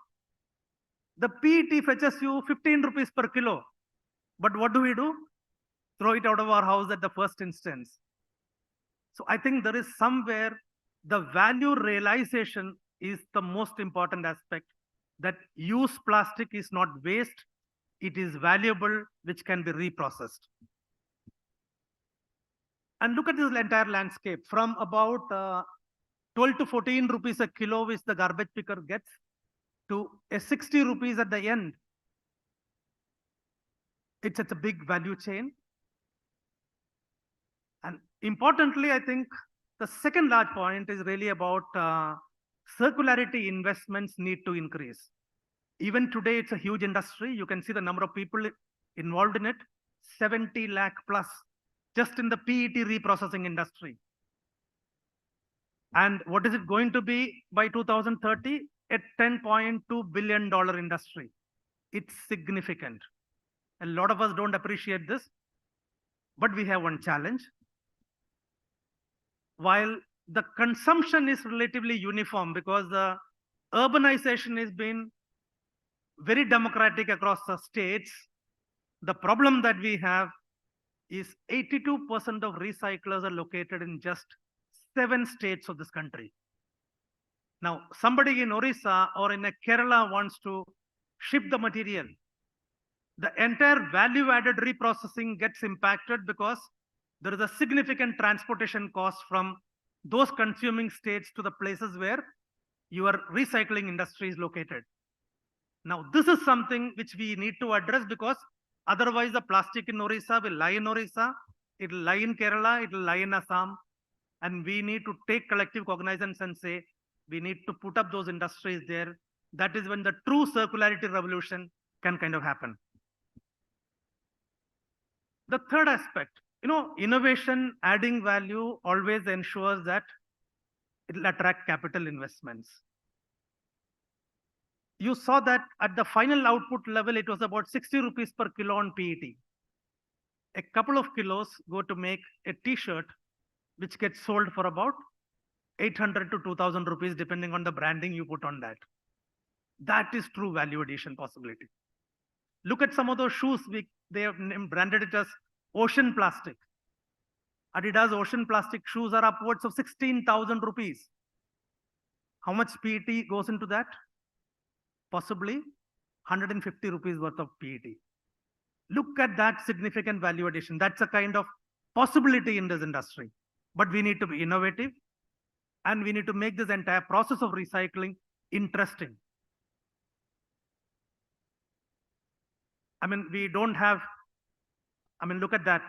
The PET fetches you 15 rupees per kilo. But what do? Throw it out of our house at the first instance. So I think there is somewhere the value realization is the most important aspect, that used plastic is not waste, it is valuable, which can be reprocessed. And look at this entire landscape from about 12 to 14 rupees a kilo, which the garbage picker gets, to a 60 rupees at the end. It's a big value chain. And importantly, I think the second large point is really about circularity investments need to increase. Even today, it's a huge industry. You can see the number of people involved in it, 70 lakh plus, just in the PET reprocessing industry. And what is it going to be by 2030? A $10.2 billion industry. It's significant. A lot of us don't appreciate this, but we have one challenge. While the consumption is relatively uniform, because the urbanization has been very democratic across the states, the problem that we have is 82% of recyclers are located in just 7 states of this country. Now, somebody in Orissa or in a Kerala wants to ship the material. The entire value-added reprocessing gets impacted, because there is a significant transportation cost from those consuming states to the places where your recycling industry is located. Now, this is something which we need to address, because otherwise the plastic in Orissa will lie in Orissa, it will lie in Kerala, it will lie in Assam, and we need to take collective cognizance and say, we need to put up those industries there. That is when the true circularity revolution can kind of happen. The third aspect, innovation, adding value always ensures that it will attract capital investments. You saw that at the final output level, it was about 60 rupees per kilo on PET. A couple of kilos go to make a t-shirt, which gets sold for about 800 to 2000 rupees, depending on the branding you put on that. That is true value addition possibility. Look at some of those shoes, they have branded it as ocean plastic. Adidas ocean plastic shoes are upwards of 16,000 rupees. How much PET goes into that? Possibly 150 rupees worth of PET. Look at that significant value addition. That's a kind of possibility in this industry. But we need to be innovative, and we need to make this entire process of recycling interesting. I mean, we don't have, look at that,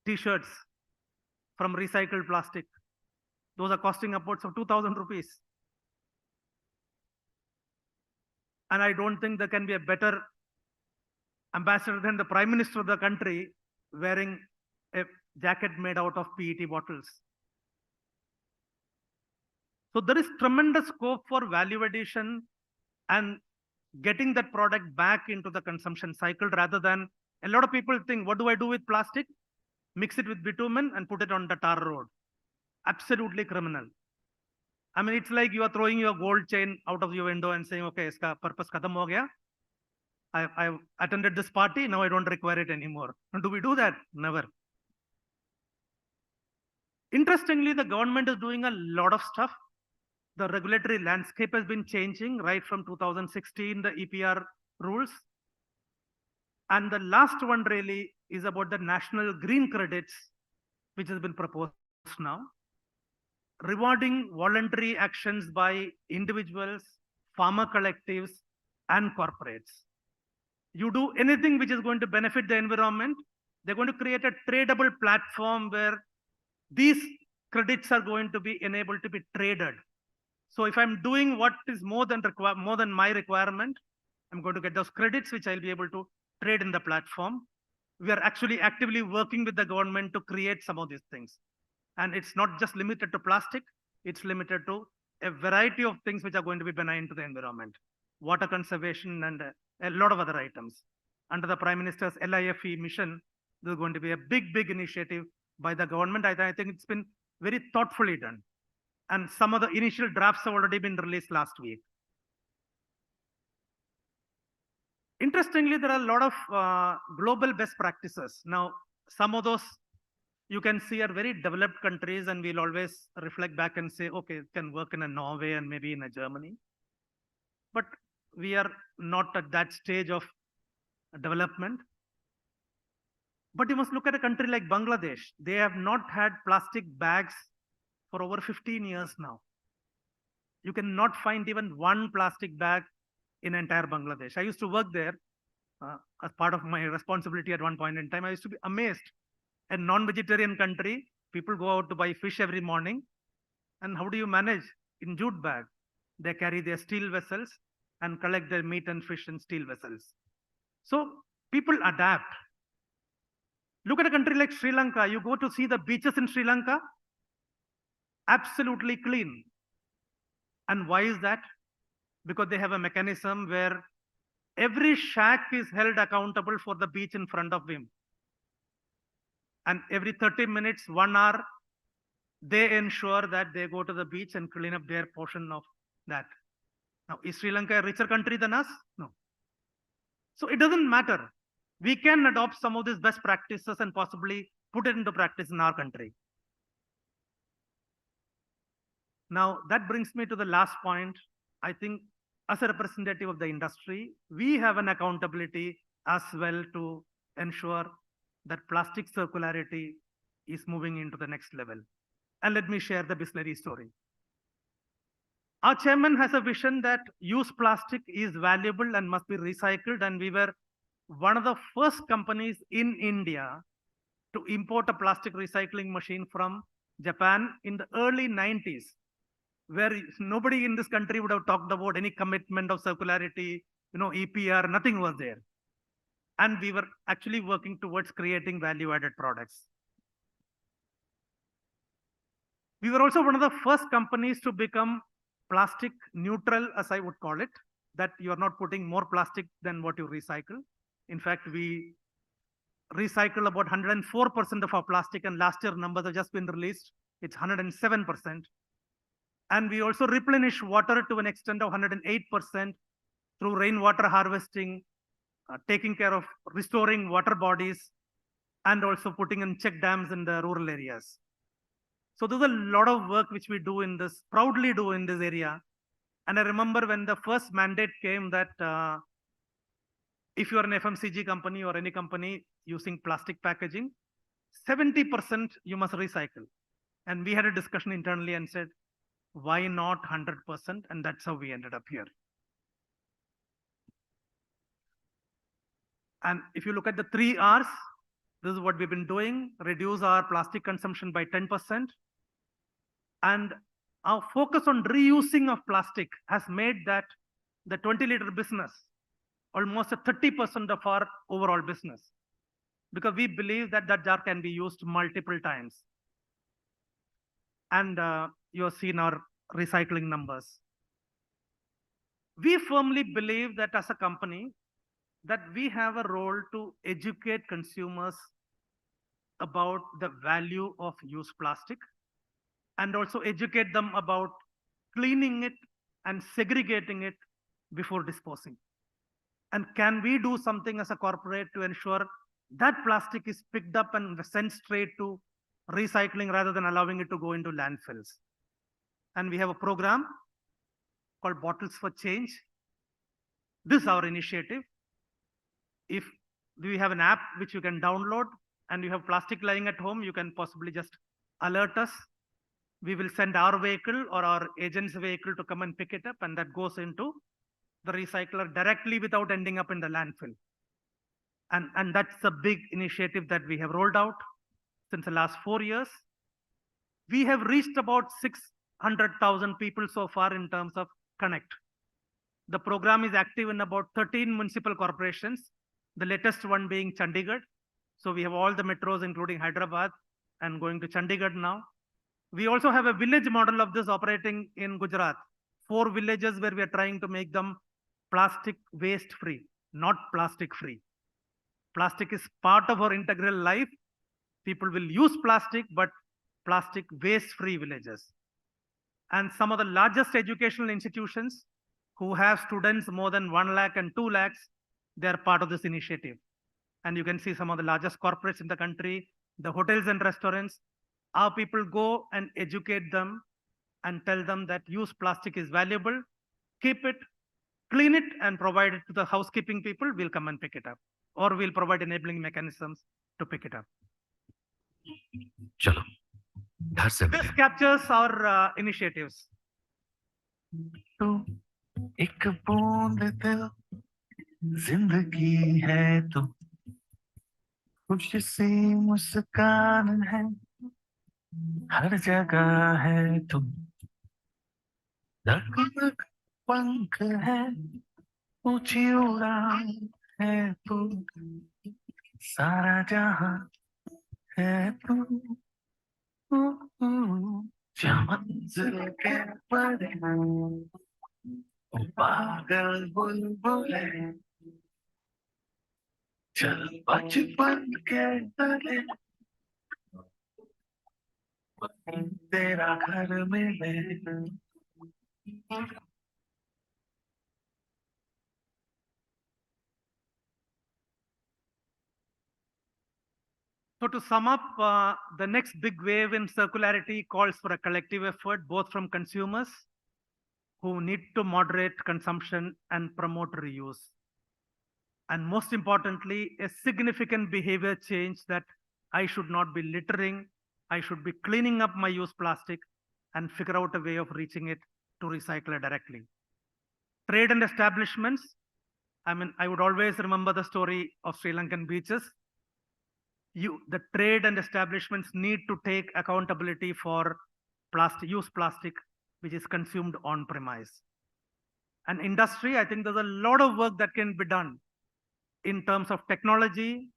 t-shirts from recycled plastic. Those are costing upwards of 2,000 rupees. And I don't think there can be a better ambassador than the Prime Minister of the country wearing a jacket made out of PET bottles. So there is tremendous scope for value addition and getting that product back into the consumption cycle, rather than, a lot of people think, what do I do with plastic? Mix it with bitumen and put it on the tar road. Absolutely criminal. I mean, it's like you are throwing your gold chain out of your window and saying, okay, iska purpose khatam ho gaya. I've attended this party, now I don't require it anymore. Do we do that? Never. Interestingly, the government is doing a lot of stuff. The regulatory landscape has been changing right from 2016, the EPR rules. And the last one really is about the national green credits, which has been proposed now, rewarding voluntary actions by individuals, farmer collectives, and corporates. You do anything which is going to benefit the environment, they're going to create a tradable platform where these credits are going to be enabled to be traded. So if I'm doing what is more than my requirement, I'm going to get those credits, which I'll be able to trade in the platform. We are actually actively working with the government to create some of these things. And it's not just limited to plastic. it's limited to a variety of things which are going to be benign to the environment, water conservation and a lot of other items. Under the Prime Minister's LIFE mission, there's going to be a big initiative by the government. I think it's been very thoughtfully done. And some of the initial drafts have already been released last week. Interestingly, there are a lot of global best practices. Now, some of those you can see are very developed countries, and we'll always reflect back and say, okay, it can work in a Norway and maybe in a Germany. But we are not at that stage of development. But you must look at a country like Bangladesh. They have not had plastic bags for over 15 years now. You cannot find even one plastic bag in entire Bangladesh. I used to work there as part of my responsibility at one point in time. I used to be amazed. A non-vegetarian country, people go out to buy fish every morning. And how do you manage? In jute bag, they carry their steel vessels and collect their meat and fish in steel vessels. So people adapt. Look at a country like Sri Lanka. You go to see the beaches in Sri Lanka, absolutely clean. And why is that? Because they have a mechanism where every shack is held accountable for the beach in front of him. And every 30 minutes, 1 hour, they ensure that they go to the beach and clean up their portion of that. Now, is Sri Lanka a richer country than us? No. So it doesn't matter. We can adopt some of these best practices and possibly put it into practice in our country. Now, that brings me to the last point. I think as a representative of the industry, we have an accountability as well to ensure that plastic circularity is moving into the next level. And let me share the Bisleri story. Our chairman has a vision that used plastic is valuable and must be recycled. And we were one of the first companies in India to import a plastic recycling machine from Japan in the early 90s, where nobody in this country would have talked about any commitment of circularity, EPR, nothing was there. And we were actually working towards creating value-added products. We were also one of the first companies to become plastic neutral, as I would call it, that you are not putting more plastic than what you recycle. In fact, we recycle about 104% of our plastic, and last year numbers have just been released. It's 107%. And we also replenish water to an extent of 108% through rainwater harvesting, taking care of restoring water bodies, and also putting in check dams in the rural areas. So there's a lot of work which we do in this, proudly do in this area. And I remember when the first mandate came that if you are an FMCG company or any company using plastic packaging, 70% you must recycle. And we had a discussion internally and said, why not 100%? And that's how we ended up here. And if you look at the 3 Rs, this is what we've been doing: reduce our plastic consumption by 10%. And our focus on reusing of plastic has made that the 20-liter business almost a 30% of our overall business, because we believe that that jar can be used multiple times. And you have seen our recycling numbers. We firmly believe that as a company, that we have a role to educate consumers about the value of used plastic, and also educate them about cleaning it and segregating it before disposing. And can we do something as a corporate to ensure that plastic is picked up and sent straight to recycling rather than allowing it to go into landfills? And we have a program called Bottles for Change. This is our initiative. If we have an app which you can download and you have plastic lying at home, you can possibly just alert us. We will send our vehicle or our agent's vehicle to come and pick it up, and that goes into the recycler directly without ending up in the landfill. And that's a big initiative that we have rolled out since the last 4 years. We have reached about 600,000 people so far in terms of Connect. The program is active in about 13 municipal corporations, the latest one being Chandigarh. So we have all the metros, including Hyderabad, and going to Chandigarh now. We also have a village model of this operating in Gujarat. 4 villages where we are trying to make them plastic waste free, not plastic free. Plastic is part of our integral life. People will use plastic, but plastic waste free villages. And some of the largest educational institutions who have students more than 1 lakh and 2 lakhs, they are part of this initiative. And you can see some of the largest corporates in the country, the hotels and restaurants. Our people go and educate them and tell them that use plastic is valuable, keep it, clean it, and provide it to the housekeeping people. We'll come and pick it up, or we'll provide enabling mechanisms to pick it up. Chalo. This captures our initiatives. तो एक बूंद दिल जिंदगी है तो खुश सी मुस्कान है हर जगह है तुम धक धक पंख है ऊंची उड़ान है तुम सारा जहां है तुम मंजिल के परे ओ पागल बुलबुले चल बचपन के तले तेरा घर मिले So to sum up, the next big wave in circularity calls for a collective effort, both from consumers who need to moderate consumption and promote reuse. And most importantly, a significant behavior change that I should not be littering, I should be cleaning up my used plastic and figure out a way of reaching it to recycler directly. Trade and establishments, I would always remember the story of Sri Lankan beaches. The trade and establishments need to take accountability for used plastic, which is consumed on premise. And industry, I think there's a lot of work that can be done in terms of technology,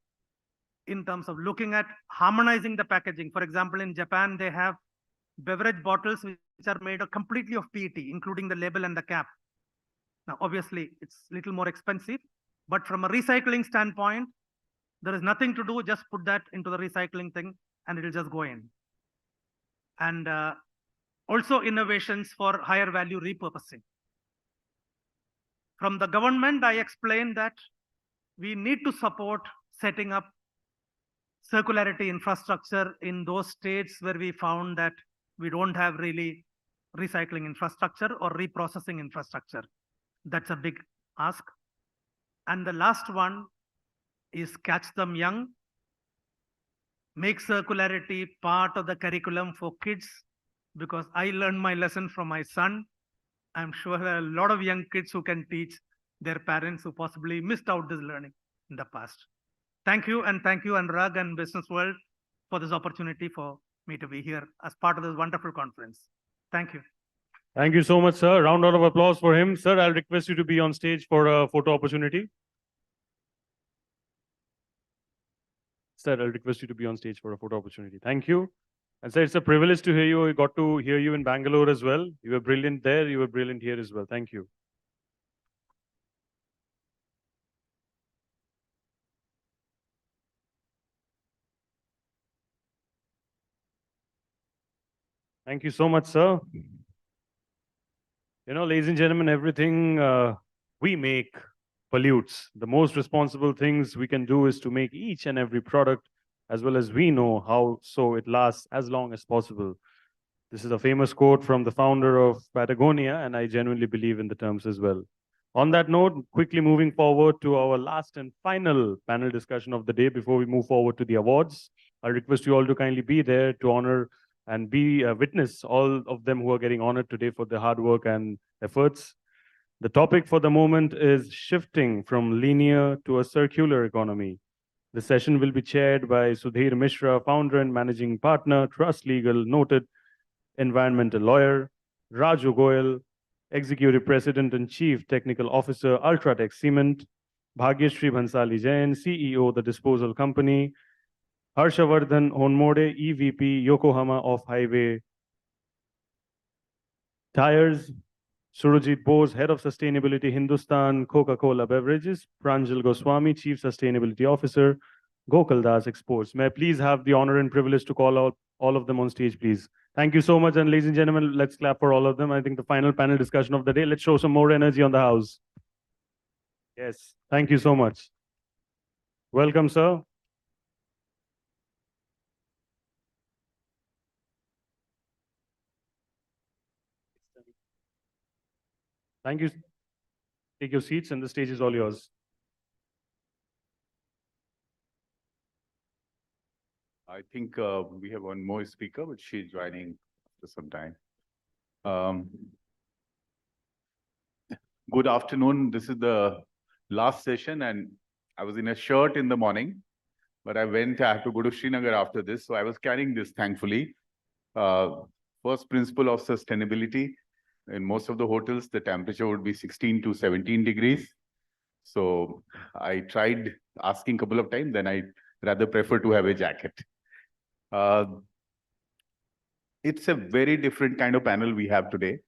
in terms of looking at harmonizing the packaging. For example, in Japan, they have beverage bottles which are made completely of PET, including the label and the cap. Now, obviously, it's a little more expensive, but from a recycling standpoint, there is nothing to do, just put that into the recycling thing and it'll just go in. And also innovations for higher value repurposing. From the government, I explained that we need to support setting up circularity infrastructure in those states where we found that we don't have really recycling infrastructure or reprocessing infrastructure. That's a big ask. And the last one is catch them young, make circularity part of the curriculum for kids, because I learned my lesson from my son. I'm sure there are a lot of young kids who can teach their parents who possibly missed out this learning in the past. Thank you, and thank you, Anurag and Business World, for this opportunity for me to be here as part of this wonderful conference. Thank you. Thank you so much, sir. Round of applause for him. Sir, I'll request you to be on stage for a photo opportunity. Sir, I'll request you to be on stage for a photo opportunity. Thank you. And sir, it's a privilege to hear you. We got to hear you in Bangalore as well. You were brilliant there. You were brilliant here as well. Thank you. Thank you so much, sir. You know, ladies and gentlemen, everything we make pollutes. The most responsible things we can do is to make each and every product as well as we know how so it lasts as long as possible. This is a famous quote from the founder of Patagonia, and I genuinely believe in the terms as well. On that note, quickly moving forward to our last and final panel discussion of the day before we move forward to the awards. I request you all to kindly be there to honor and be a witness, all of them who are getting honored today for their hard work and efforts. The topic for the moment is shifting from linear to a circular economy. The session will be chaired by Sudhir Mishra, founder and managing partner, Trust Legal, noted environmental lawyer, Raju Goyal, executive president and chief technical officer, Ultratech Cement, Bhagyashree Bhansali Jain, CEO, The Disposal Company, Harshavardhan Honmode, EVP, Yokohama Off-Highway Tires, Surajit Bose, Head of Sustainability, Hindustan Coca-Cola Beverages, Pranjal Goswami, Chief Sustainability Officer, Gokul Das Exports. May I please have the honor and privilege to call out all of them on stage, please. Thank you so much. And ladies and gentlemen, let's clap for all of them. I think the final panel discussion of the day. Let's show some more energy on the house. Yes, thank you so much. Welcome, sir. Thank you. Take your seats and the stage is all yours. I think we have one more speaker, but she's joining after some time. Good afternoon. This is the last session, and I was in a shirt in the morning, but I have to go to Srinagar after this. So I was carrying this, thankfully. First principle of sustainability. In most of the hotels, the temperature would be 16 to 17 degrees. So I tried asking a couple of times, then I rather prefer to have a jacket. It's a very different kind of panel we have today.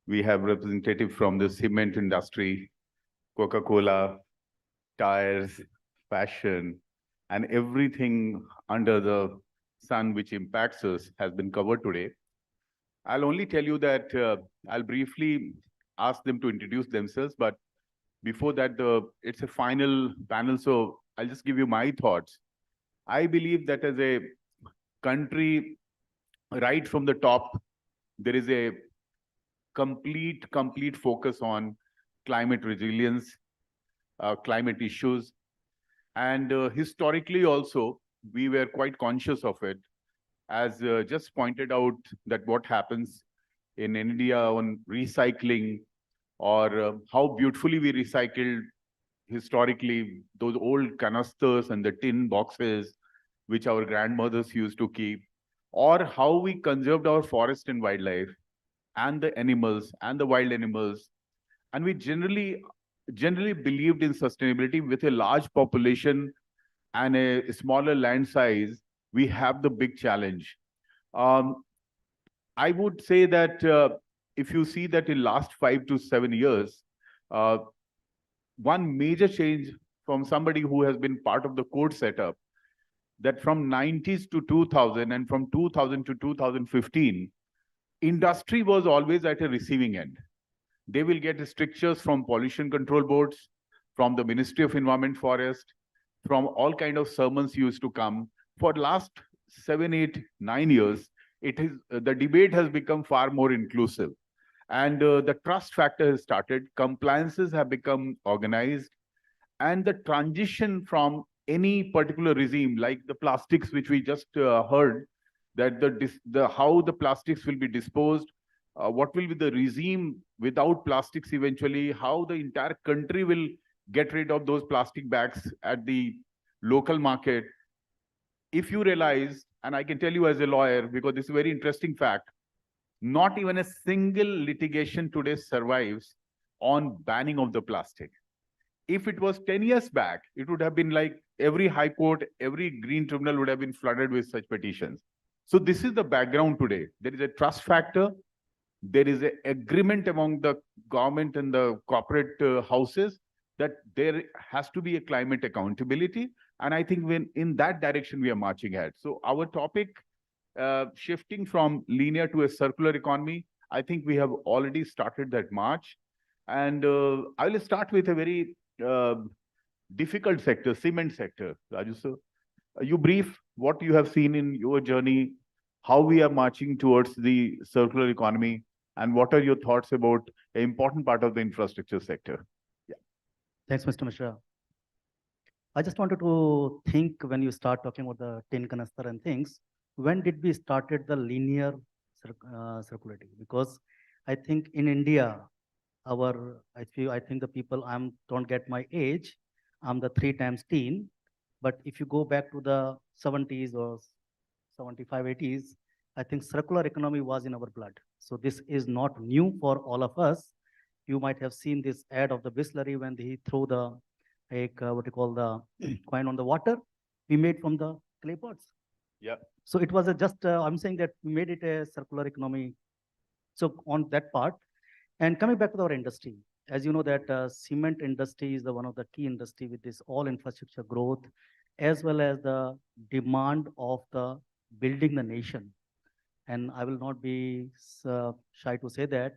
We have representative from the cement industry, Coca-Cola, tires, fashion, and everything under the sun which impacts us has been covered today. I'll only tell you that I'll briefly ask them to introduce themselves, but before that, it's a final panel, so I'll just give you my thoughts. I believe that as a country, right from the top, there is a complete focus on climate resilience, climate issues. And historically also, we were quite conscious of it. As just pointed out that what happens in India on recycling, or how beautifully we recycled historically those old canisters and the tin boxes which our grandmothers used to keep, or how we conserved our forest and wildlife and the animals and the wild animals. And we generally believed in sustainability. With a large population and a smaller land size, we have the big challenge. I would say that if you see that in last 5 to 7 years, one major change from somebody who has been part of the code setup, that from 90s to 2000 and from 2000 to 2015, industry was always at a receiving end. They will get strictures from pollution control boards, from the Ministry of Environment Forest, from all kind of sermons used to come. For last 7, 8, 9 years, the debate has become far more inclusive. And the trust factor has started, compliances have become organized, and the transition from any particular regime, like the plastics, which we just heard, that how the plastics will be disposed, what will be the regime without plastics eventually, how the entire country will get rid of those plastic bags at the local market. If you realize, and I can tell you as a lawyer, because this is a very interesting fact, not even a single litigation today survives on banning of the plastic. If it was 10 years back, it would have been like every high court, every green tribunal would have been flooded with such petitions. So this is the background today. There is a trust factor. There is an agreement among the government and the corporate houses that there has to be a climate accountability. And I think when in that direction we are marching ahead. So our topic, shifting from linear to a circular economy, I think we have already started that march. And I will start with a very difficult sector, cement sector. Raju sir, you brief what you have seen in your journey, how we are marching towards the circular economy, and what are your thoughts about an important part of the infrastructure sector? Yeah. Thanks, Mr. Mishra. I just wanted to think when you start talking about the tin canister and things, when did we started the linear circularity? Because I think in India, I think the people, don't get my age, I'm the 3 times teen, but if you go back to the 70s or 75, 80s, I think circular economy was in our blood. So this is not new for all of us. You might have seen this ad of the Bisleri when he threw the, what you call the coin on the water, we made from the clay pots. Yeah. So it was just, I'm saying that we made it a circular economy So on that part, and coming back to our industry, as you know that cement industry is the one of the key industry with this all infrastructure growth, as well as the demand of the building the nation. And I will not be shy to say that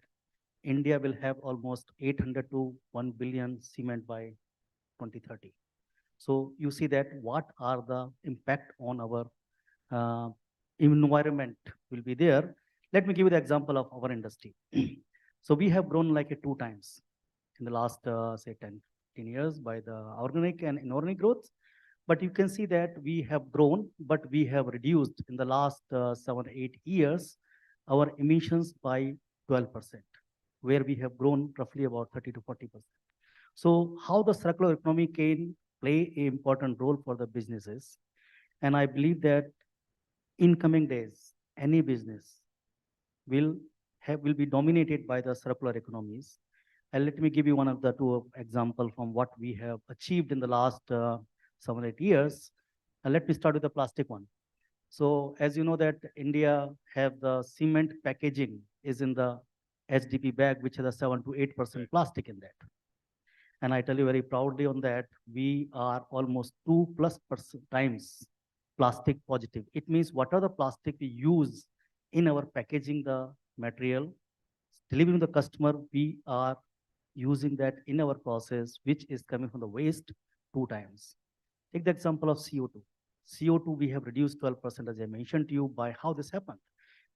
India will have almost 800 to 1 billion cement by 2030. So you see that what are the impact on our environment will be there. Let me give you the example of our industry. So we have grown like 2 times in the last, say 10 years by the organic and inorganic growth. But you can see that we have grown, but we have reduced in the last 7 8 years our emissions by 12%, where we have grown roughly about 30 to 40%. So how the circular economy can play an important role for the businesses. And I believe that in coming days, any business will be dominated by the circular economies. And let me give you one of the 2 examples from what we have achieved in the last 7 8 years. And let me start with the plastic one. So as you know that India have the cement packaging is in the HDP bag, which has a 7 to 8% plastic in that. And I tell you very proudly on that, we are almost 2+ times plastic positive. It means what are the plastic we use in our packaging the material, delivering the customer, we are using that in our process, which is coming from the waste 2 times. Take the example of CO2. CO2, we have reduced 12%, as I mentioned to you, by how this happened.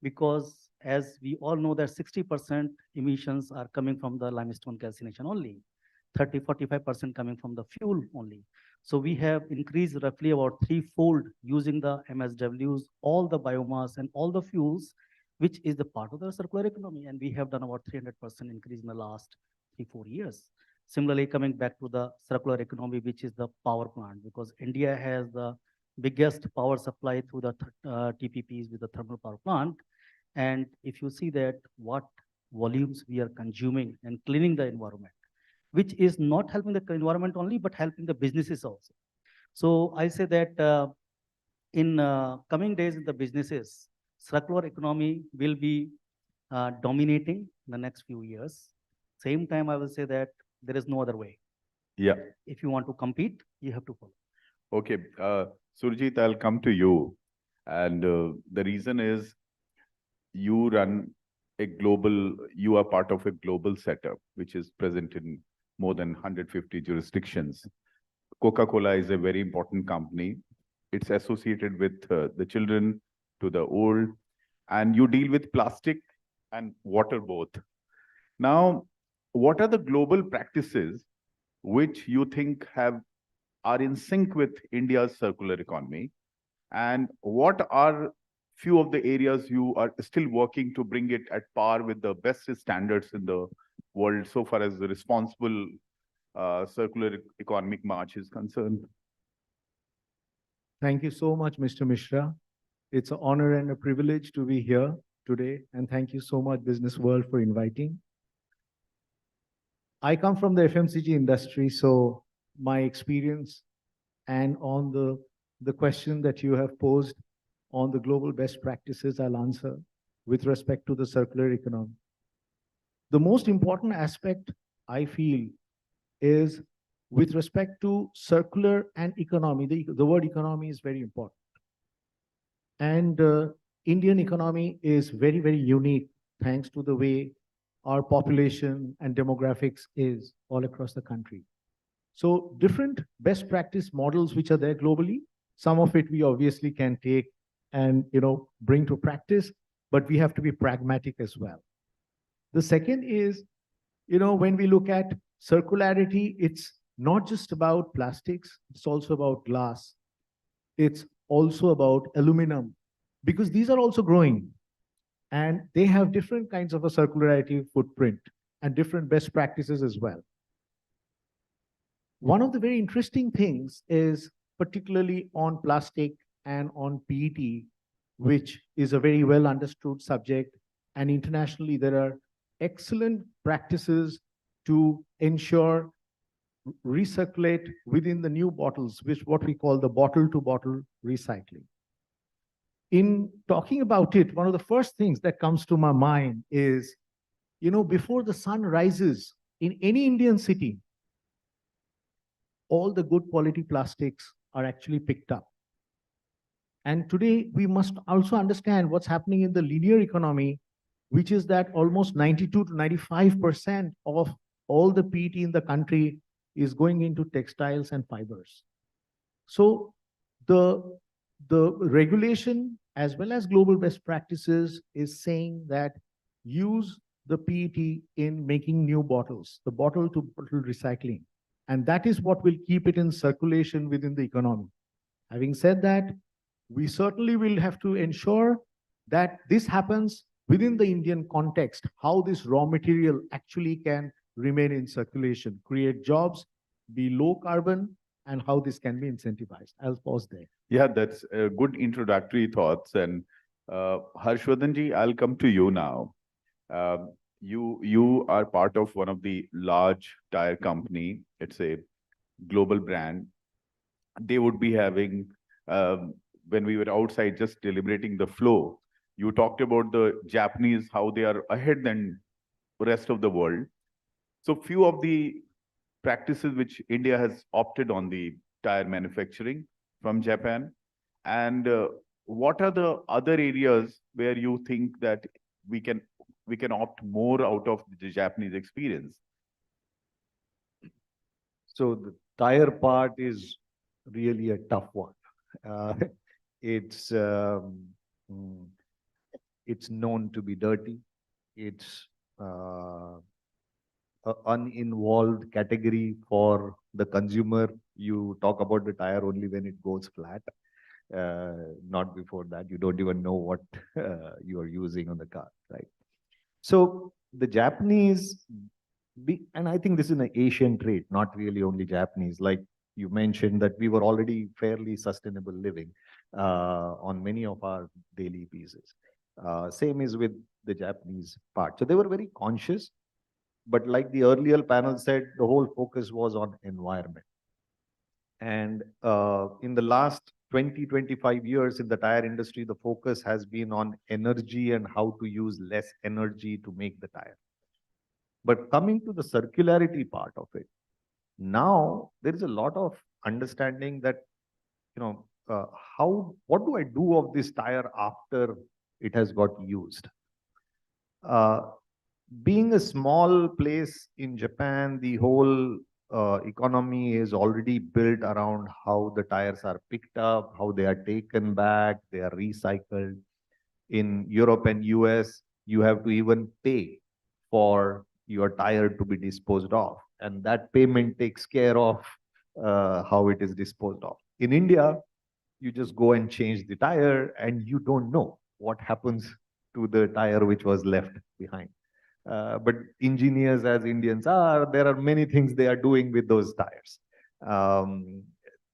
Because as we all know that 60% emissions are coming from the limestone calcination only, 30-45% coming from the fuel only. So we have increased roughly about 3-fold using the MSWs, all the biomass and all the fuels, which is the part of the circular economy. And we have done about 300% increase in the last 3-4 years. Similarly, coming back to the circular economy, which is the power plant, because India has the biggest power supply through the TPPs with the thermal power plant. And if you see that what volumes we are consuming and cleaning the environment, which is not helping the environment only, but helping the businesses also. So I say that in coming days in the businesses, circular economy will be dominating in the next few years. Same time, I will say that there is no other way. Yeah. If you want to compete, you have to follow. Okay, Surjit, I'll come to you. And the reason is you run a global, you are part of a global setup, which is present in more than 150 jurisdictions. Coca-Cola is a very important company. It's associated with the children to the old, and you deal with plastic and water both. Now, what are the global practices which you think are in sync with India's circular economy? And what are few of the areas you are still working to bring it at par with the best standards in the world so far as the responsible circular economic march is concerned? Thank you so much, Mr. Mishra. It's an honor and a privilege to be here today. And thank you so much, Business World, for inviting. I come from the FMCG industry, so my experience and on the question that you have posed on the global best practices, I'll answer with respect to the circular economy. The most important aspect I feel is with respect to circular and economy. The word economy is very important. And Indian economy is very, very unique thanks to the way our population and demographics is all across the country. So different best practice models which are there globally, some of it we obviously can take and bring to practice, but we have to be pragmatic as well. The second is, when we look at circularity, it's not just about plastics, it's also about glass. It's also about aluminum, because these are also growing and they have different kinds of a circularity footprint and different best practices as well. One of the very interesting things is particularly on plastic and on PET, which is a very well understood subject. And internationally, there are excellent practices to ensure recirculate within the new bottles, which what we call the bottle to bottle recycling. in talking about it, one of the first things that comes to my mind is, before the sun rises in any Indian city, all the good quality plastics are actually picked up. And today we must also understand what's happening in the linear economy, which is that almost 92 to 95% of all the PET in the country is going into textiles and fibers. So the regulation as well as global best practices is saying that use the PET in making new bottles, the bottle to bottle recycling. And that is what will keep it in circulation within the economy. Having said that, we certainly will have to ensure that this happens within the Indian context, how this raw material actually can remain in circulation, create jobs, be low carbon, and how this can be incentivized. I'll pause there. Yeah, that's good introductory thoughts. And Harshvardhanji, I'll come to you now. You are part of one of the large tire company. It's a global brand. They would be having, when we were outside just deliberating the flow, you talked about the Japanese, how they are ahead than the rest of the world. So few of the practices which India has opted on the tire manufacturing from Japan, and what are the other areas where you think that we can opt more out of the Japanese experience? So the tire part is really a tough one. It's known to be dirty. It's an uninvolved category for the consumer. You talk about the tire only when it goes flat. Not before that. You don't even know what you are using on the car, right? So the Japanese, and I think this is an Asian trait, not really only Japanese. Like you mentioned that we were already fairly sustainable living on many of our daily pieces. Same is with the Japanese part. So they were very conscious, but like the earlier panel said, the whole focus was on environment. And in the last 20, 25 years in the tire industry, the focus has been on energy and how to use less energy to make the tire. But coming to the circularity part of it, now there is a lot of understanding that, what do I do of this tire after it has got used? Being a small place in Japan, the whole economy is already built around how the tires are picked up, how they are taken back, they are recycled. In Europe and US, you have to even pay for your tire to be disposed of. And that payment takes care of how it is disposed of. In India, you just go and change the tire and you don't know what happens to the tire which was left behind. But engineers, as Indians are, there are many things they are doing with those tires.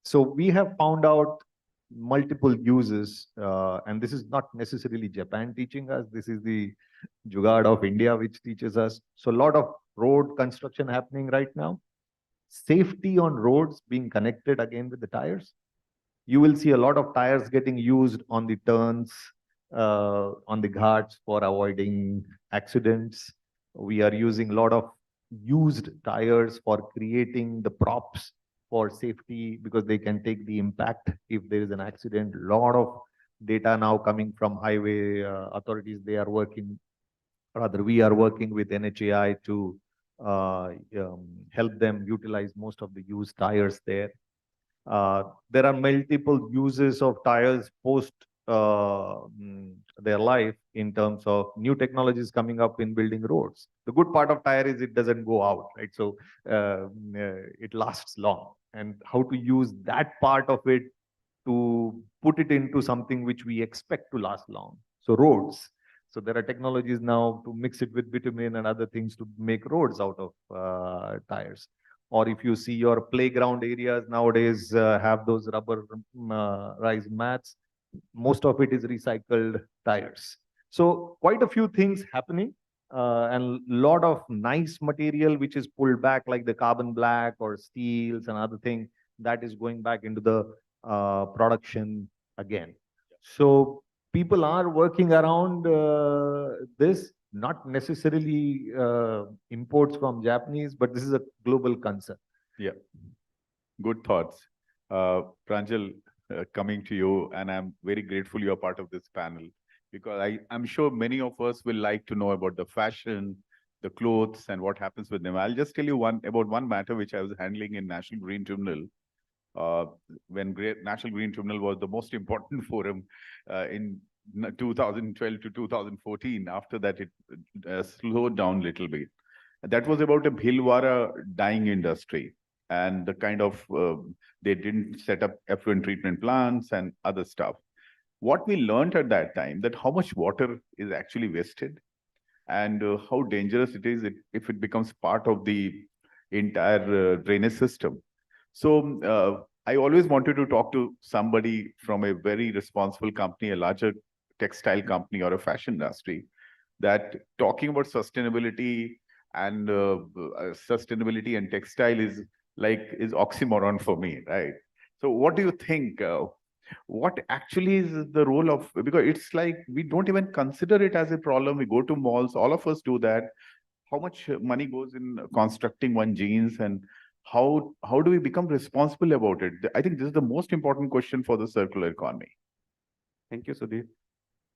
So we have found out multiple uses, and this is not necessarily Japan teaching us. This is the jugaad of India which teaches us. So a lot of road construction happening right now. Safety on roads being connected again with the tires. You will see a lot of tires getting used on the turns, on the ghats for avoiding accidents. We are using a lot of used tires for creating the props for safety because they can take the impact if there is an accident. A lot of data now coming from highway authorities. They are working, rather we are working with NHAI to help them utilize most of the used tires there. There are multiple uses of tires post their life in terms of new technologies coming up in building roads. The good part of tire is it doesn't go out, right? So it lasts long. And how to use that part of it to put it into something which we expect to last long. So roads. So there are technologies now to mix it with bitumen and other things to make roads out of tires. Or if you see your playground areas nowadays have those rubberized mats, most of it is recycled tires. So quite a few things happening and a lot of nice material which is pulled back like the carbon black or steels and other thing that is going back into the production again. So people are working around this, not necessarily imports from Japanese, but this is a global concern. Yeah, good thoughts. Pranjal, coming to you, and I'm very grateful you're part of this panel, because I'm sure many of us will like to know about the fashion, the clothes, and what happens with them. I'll just tell you about one matter which I was handling in National Green Tribunal. When National Green Tribunal was the most important forum in 2012 to 2014. After that, it slowed down a little bit. That was about a Bhilwara dyeing industry, and the kind of they didn't set up effluent treatment plants and other stuff. What we learned at that time, that how much water is actually wasted, and how dangerous it is if it becomes part of the entire drainage system. So I always wanted to talk to somebody from a very responsible company, a larger textile company or a fashion industry, that talking about sustainability and textile is oxymoron for me, right? So what do you think? What actually is the role of, because it's like we don't even consider it as a problem. We go to malls, all of us do that. How much money goes in constructing one jeans, and how do we become responsible about it? I think this is the most important question for the circular economy. Thank you, Sudhir.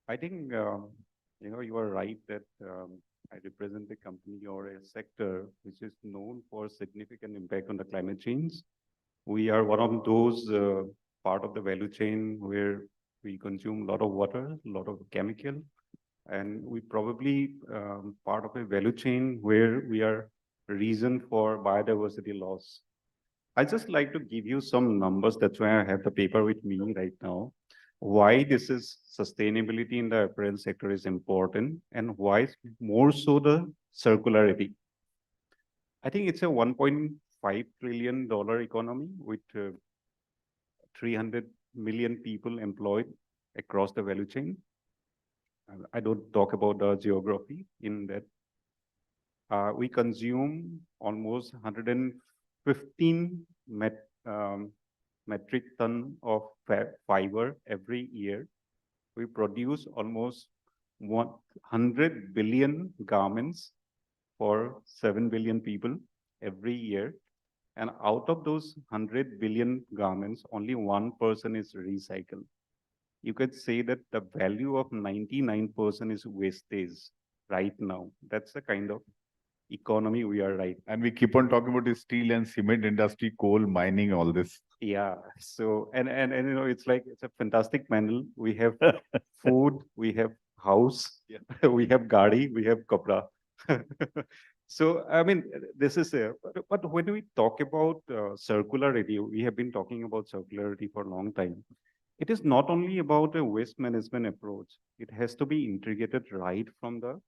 I think, you are right that I represent a company or a sector which is known for significant impact on the climate change. We are one of those part of the value chain where we consume a lot of water, a lot of chemical, and we probably part of a value chain where we are reason for biodiversity loss. I just like to give you some numbers. That's why I have the paper with me right now. Why this is sustainability in the apparel sector is important, and why more so the circularity. I think it's a $1.5 trillion economy with 300 million people employed across the value chain. I don't talk about the geography in that. We consume almost 115 metric ton of fiber every year. We produce almost 100 billion garments for 7 billion people every year. And out of those 100 billion garments, only 1% is recycled. You could say that the value of 99% is wastage right now. That's the kind of economy we are right. And we keep on talking about the steel and cement industry, coal mining, all this. Yeah. So, and it's like, it's a fantastic panel. We have food, we have house, yeah. We have gadi, we have kapra. So, I mean, this is but when we talk about circularity, we have been talking about circularity for a long time. It is not only about a waste management approach. It has to be integrated right from the,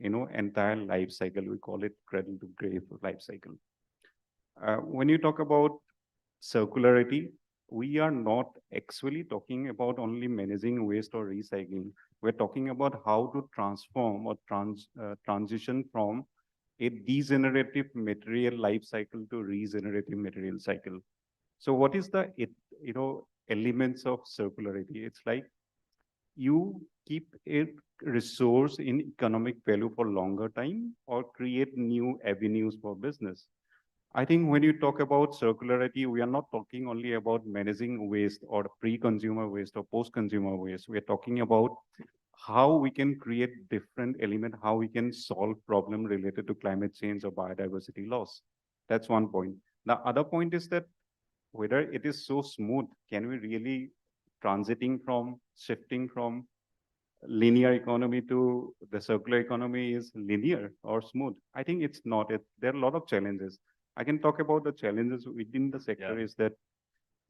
entire life cycle. We call it cradle to grave life cycle. When you talk about circularity, we are not actually talking about only managing waste or recycling. We're talking about how to transform or transition from a degenerative material life cycle to regenerative material cycle. So what is the elements of circularity? It's like you keep a resource in economic value for longer time or create new avenues for business. I think when you talk about circularity, we are not talking only about managing waste or pre-consumer waste or post-consumer waste. We are talking about how we can create different element, how we can solve problem related to climate change or biodiversity loss. That's one point. The other point is that whether it is so smooth, can we really shifting from linear economy to the circular economy is linear or smooth? I think it's not. There are a lot of challenges. I can talk about the challenges within the sector is that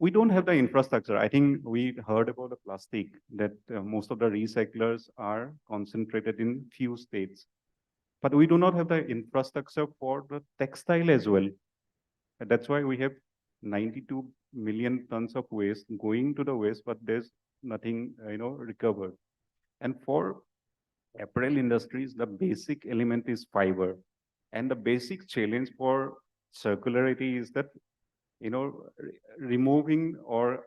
we don't have the infrastructure. I think we heard about the plastic, that most of the recyclers are concentrated in few states. But we do not have the infrastructure for the textile as well. And that's why we have 92 million tons of waste going to the waste, but there's nothing, recovered. And for apparel industries, the basic element is fiber. And the basic challenge for circularity is that, removing or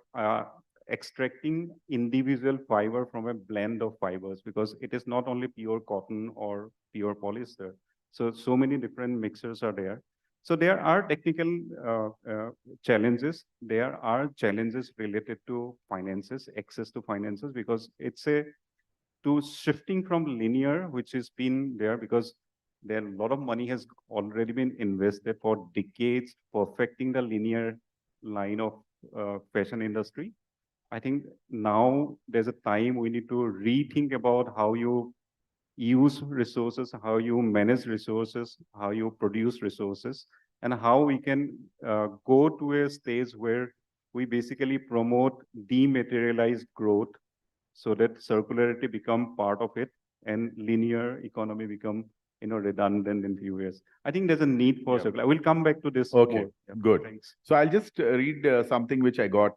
extracting individual fiber from a blend of fibers, because it is not only pure cotton or pure polyester. So many different mixers are there. So there are technical challenges. There are challenges related to finances, access to finances, because it's to shifting from linear, which has been there because there a lot of money has already been invested for decades perfecting the linear line of fashion industry. I think now there's a time we need to rethink about how you use resources, how you manage resources, how you produce resources, and how we can go to a stage where we basically promote dematerialized growth so that circularity become part of it and linear economy become redundant in few years. I think there's a need for circular. I will come back to this. Okay, more. Yeah, good. thanks. So I'll just read something which I got,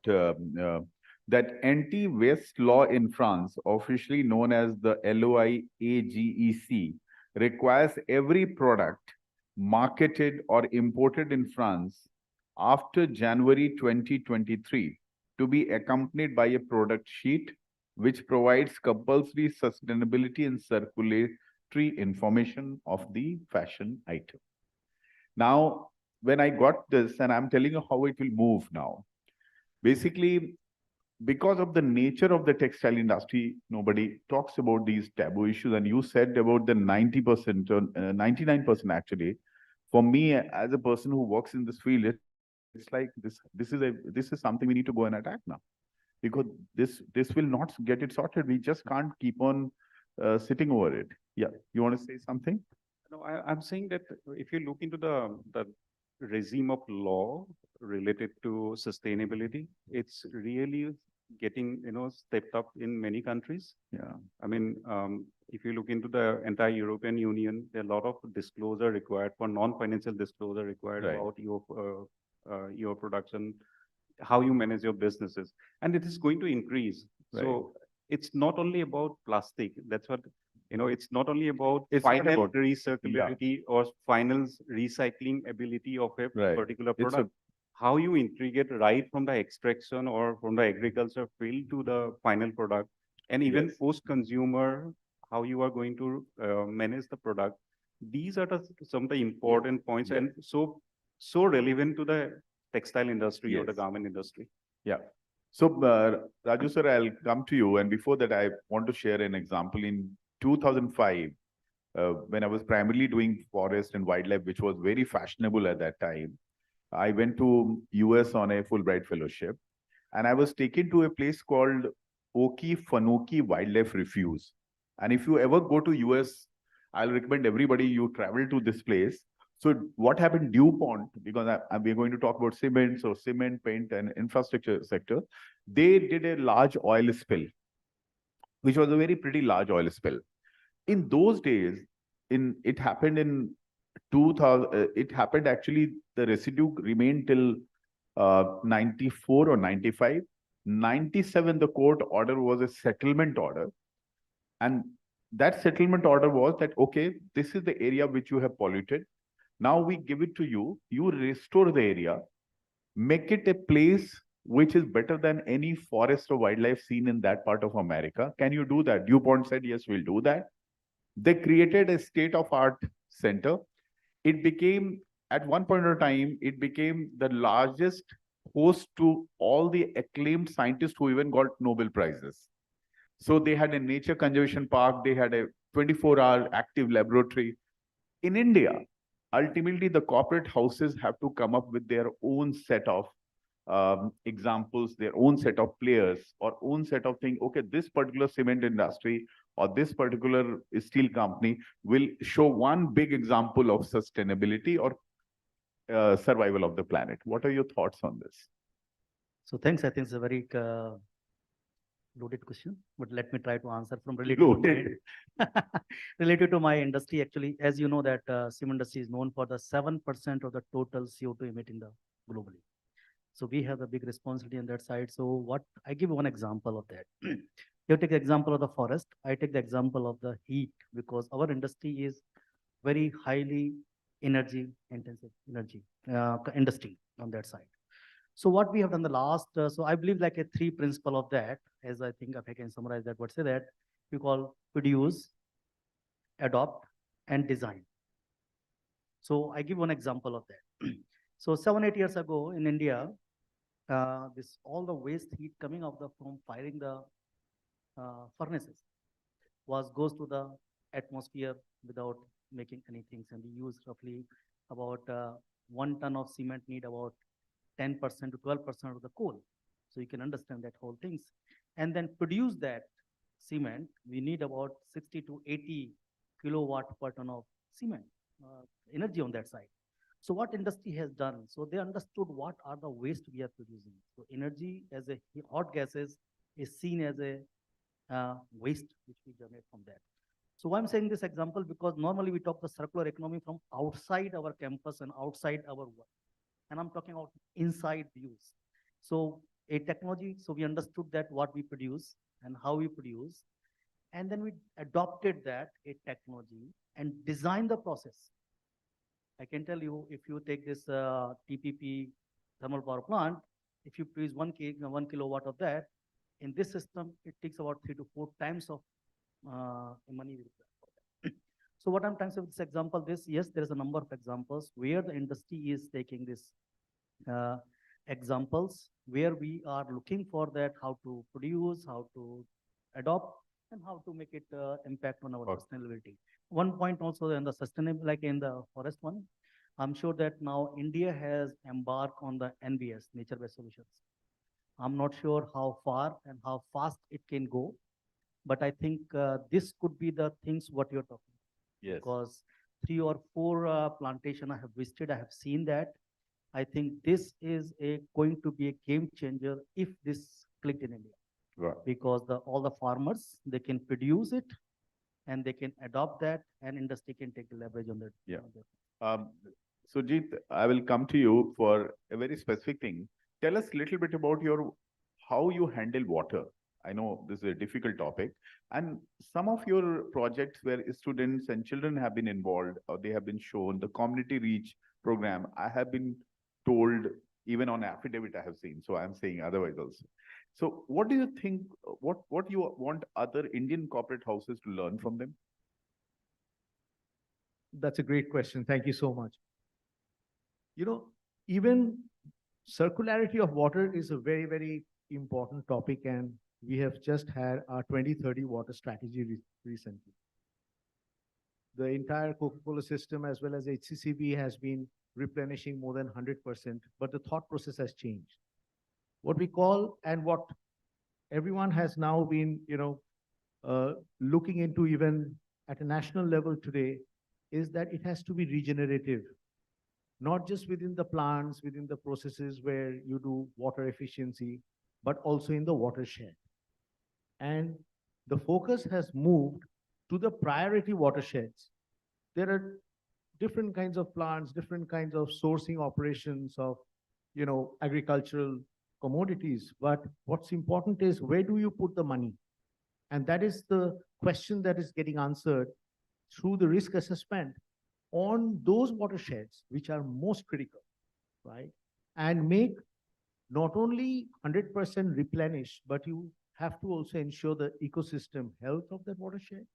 that anti-waste law in France, officially known as the LOIAGEC, requires every product marketed or imported in France after January 2023 to be accompanied by a product sheet which provides compulsory sustainability and circulatory information of the fashion item. Now, when I got this, and I'm telling you how it will move now. Basically, because of the nature of the textile industry, nobody talks about these taboo issues. And you said about the 90% or 99% actually. For me, as a person who works in this field, it's like this is something we need to go and attack now, because this will not get it sorted. We just can't keep on sitting over it. Yeah, you want to say something? No, I'm saying that if you look into the regime of law related to sustainability, it's really getting stepped up in many countries. Yeah. I mean, if you look into the entire European Union, there are a lot of disclosure required for non-financial disclosure required Right. about your production, how you manage your businesses, and it is going to increase. Right. So it's not only about plastic. That's what it's not only about It's not final about- recirculability or final recycling ability of a Right. particular It's a- product. How you integrate right from the extraction or from the agriculture field to the final product, and even Yes. post-consumer, how you are going to manage the product. These are some of the important points, Yeah. and so relevant to the textile industry or the Yes. garment industry. Yeah. So, Raju sir, I'll come to you. And before that, I want to share an example. In 2005, when I was primarily doing forest and wildlife, which was very fashionable at that time, I went to US on a Fulbright fellowship, and I was taken to a place called Okefenokee Wildlife Refuge. And if you ever go to US, I'll recommend everybody you travel to this place. So what happened, DuPont, because we're going to talk about cement, so cement, paint, and infrastructure sector, they did a large oil spill, which was a very pretty large oil spill. In those days, it happened in 2000, it happened actually, the residue remained till 94 or 95. 97, the court order was a settlement order. And that settlement order was that, okay, this is the area which you have polluted. Now we give it to you, you restore the area, make it a place which is better than any forest or wildlife seen in that part of America. Can you do that? DuPont said, yes, we'll do that. They created a state-of-art center. It became, at one point of time, it became the largest host to all the acclaimed scientists who even got Nobel Prizes. So they had a nature conservation park, they had a 24-hour active laboratory. In India, ultimately, the corporate houses have to come up with their own set of examples, their own set of players, or own set of things. Okay, this particular cement industry or this particular steel company will show one big example of sustainability or survival of the planet. What are your thoughts on this? So thanks. I think it's a very loaded question, but let me try to answer from related to my industry. Actually, as you know that cement industry is known for the 7% of the total CO2 emitting globally. So we have a big responsibility on that side. So what I give one example of that. You take the example of the forest. I take the example of the heat, because our industry is very highly energy intensive industry on that side. So what we have done the last, so I believe like a three principle of that, as I think if I can summarize that, what say that we call produce, adopt, and design. So I give one example of that. So 7-8 years ago in India, this all the waste heat coming out from firing the furnaces goes to the atmosphere without making anything. And we use roughly about 1 ton of cement need about 10% to 12% of the coal. So you can understand that whole things. And then produce that cement, we need about 60 to 80 kilowatt per ton of cement, energy on that side. So what industry has done? So they understood what are the waste we are producing. So energy as a hot gases is seen as a waste which we generate from that. So why I'm saying this example, because normally we talk the circular economy from outside our campus and outside our work. And I'm talking about inside views. So a technology, so we understood that what we produce and how we produce, and then we adopted that a technology and designed the process. I can tell you, if you take this TPP thermal power plant, if you produce 1 kilowatt of that, in this system, it takes about 3 to 4 times of money. So what I'm trying to say with this example, yes, there is a number of examples where the industry is taking this examples, where we are looking for that, how to produce, how to adopt, and how to make it impact on our sustainability. One point also in the sustainable, like in the forest one, I'm sure that now India has embarked on the NBS, nature-based solutions. I'm not sure how far and how fast it can go, but I think this could be the things what you're talking about. Yes. Because 3 or 4 plantation I have visited, I have seen that. I think this is going to be a game changer if this clicked in India. Right. Because all the farmers, they can produce it and they can adopt that, and industry can take the leverage on that. Yeah. Sujit, I will come to you for a very specific thing. Tell us a little bit about how you handle water. I know this is a difficult topic, and some of your projects where students and children have been involved, or they have been shown the community reach program. I have been told, even on affidavit I have seen, so I'm saying otherwise also. So what do you think, what you want other Indian corporate houses to learn from them? That's a great question. Thank you so much. You know, even circularity of water is a very, very important topic, and we have just had our 2030 water strategy recently. The entire Coca-Cola system as well as HCCB has been replenishing more than 100%, but the thought process has changed. What we call, and what everyone has now been, looking into even at a national level today, is that it has to be regenerative, not just within the plants, within the processes where you do water efficiency, but also in the watershed. And the focus has moved to the priority watersheds. There are different kinds of plants, different kinds of sourcing operations of, agricultural commodities. But what's important is, where do you put the money? And that is the question that is getting answered through the risk assessment on those watersheds which are most critical, right? And make not only 100% replenish, but you have to also ensure the ecosystem health of that watershed,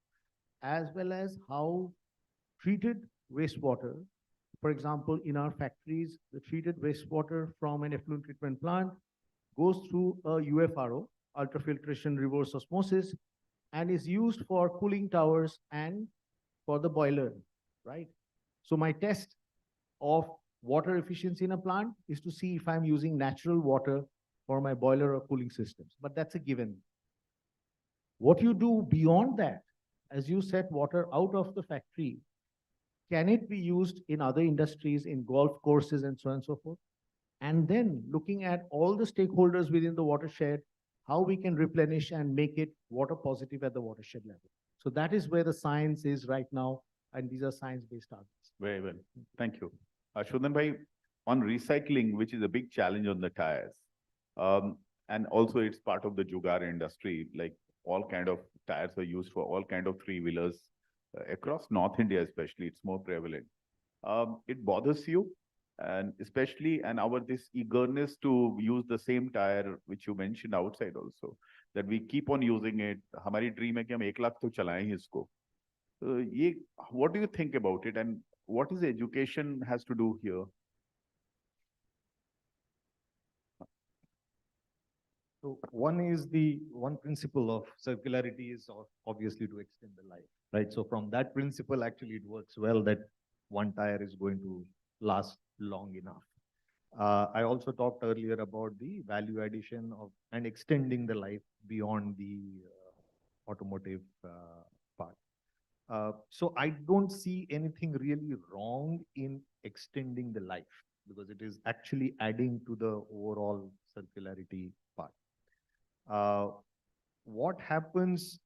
as well as how treated wastewater, for example, in our factories, the treated wastewater from an effluent treatment plant goes through a UFRO, ultrafiltration reverse osmosis, and is used for cooling towers and for the boiler, right? So my test of water efficiency in a plant is to see if I'm using natural water for my boiler or cooling systems, but that's a given. What you do beyond that, as you set water out of the factory, can it be used in other industries, in golf courses and so on and so forth? And then looking at all the stakeholders within the watershed, how we can replenish and make it water positive at the watershed level. So that is where the science is right now, and these are science-based targets. Very well. Thank you. Shodhan bhai, on recycling, which is a big challenge on the tires, and also it's part of the jugaad industry, like all kind of tires are used for all kind of three-wheelers across North India especially, it's more prevalent. It bothers you, and especially and our this eagerness to use the same tire which you mentioned outside also, that we keep on using it. हमारी dream है कि हम 1 लाख तो चलाएं ही इसको. ये, what do you think about it, and what is education has to do here? So one principle of circularity is obviously to extend the life, right? So from that principle, actually, it works well that one tire is going to last long enough. I also talked earlier about the value addition of and extending the life beyond the automotive part. So I don't see anything really wrong in extending the life because it is actually adding to the overall circularity part. What happens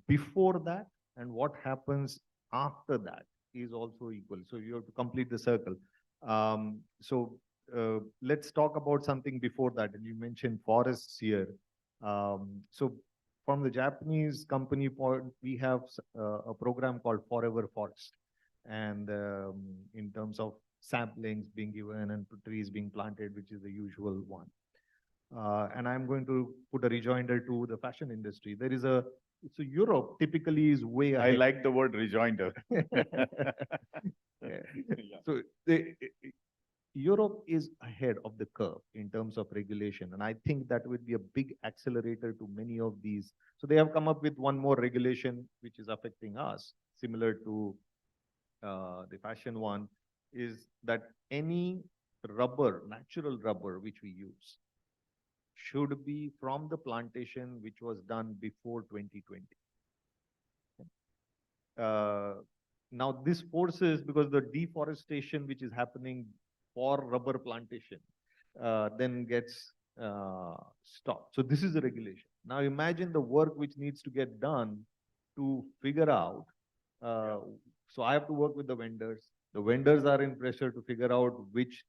before that and what happens after that is also equal. So you have to complete the circle. Let's talk about something before that. And you mentioned forests here. So from the Japanese company point, we have a program called Forever Forest. And in terms of samplings being given and trees being planted, which is the usual one. And I'm going to put a rejoinder to the fashion industry. There is so Europe typically is way ahead. I like the word rejoinder. So Europe is ahead of the curve in terms of regulation. And I think that would be a big accelerator to many of these. So they have come up with one more regulation, which is affecting us, similar to the fashion one, is that any rubber, natural rubber, which we use, should be from the plantation which was done before 2020. Now this forces, because the deforestation which is happening for rubber plantation then gets stopped. So this is the regulation. Now imagine the work which needs to get done to figure out. So I have to work with the vendors. The vendors are in pressure to figure out which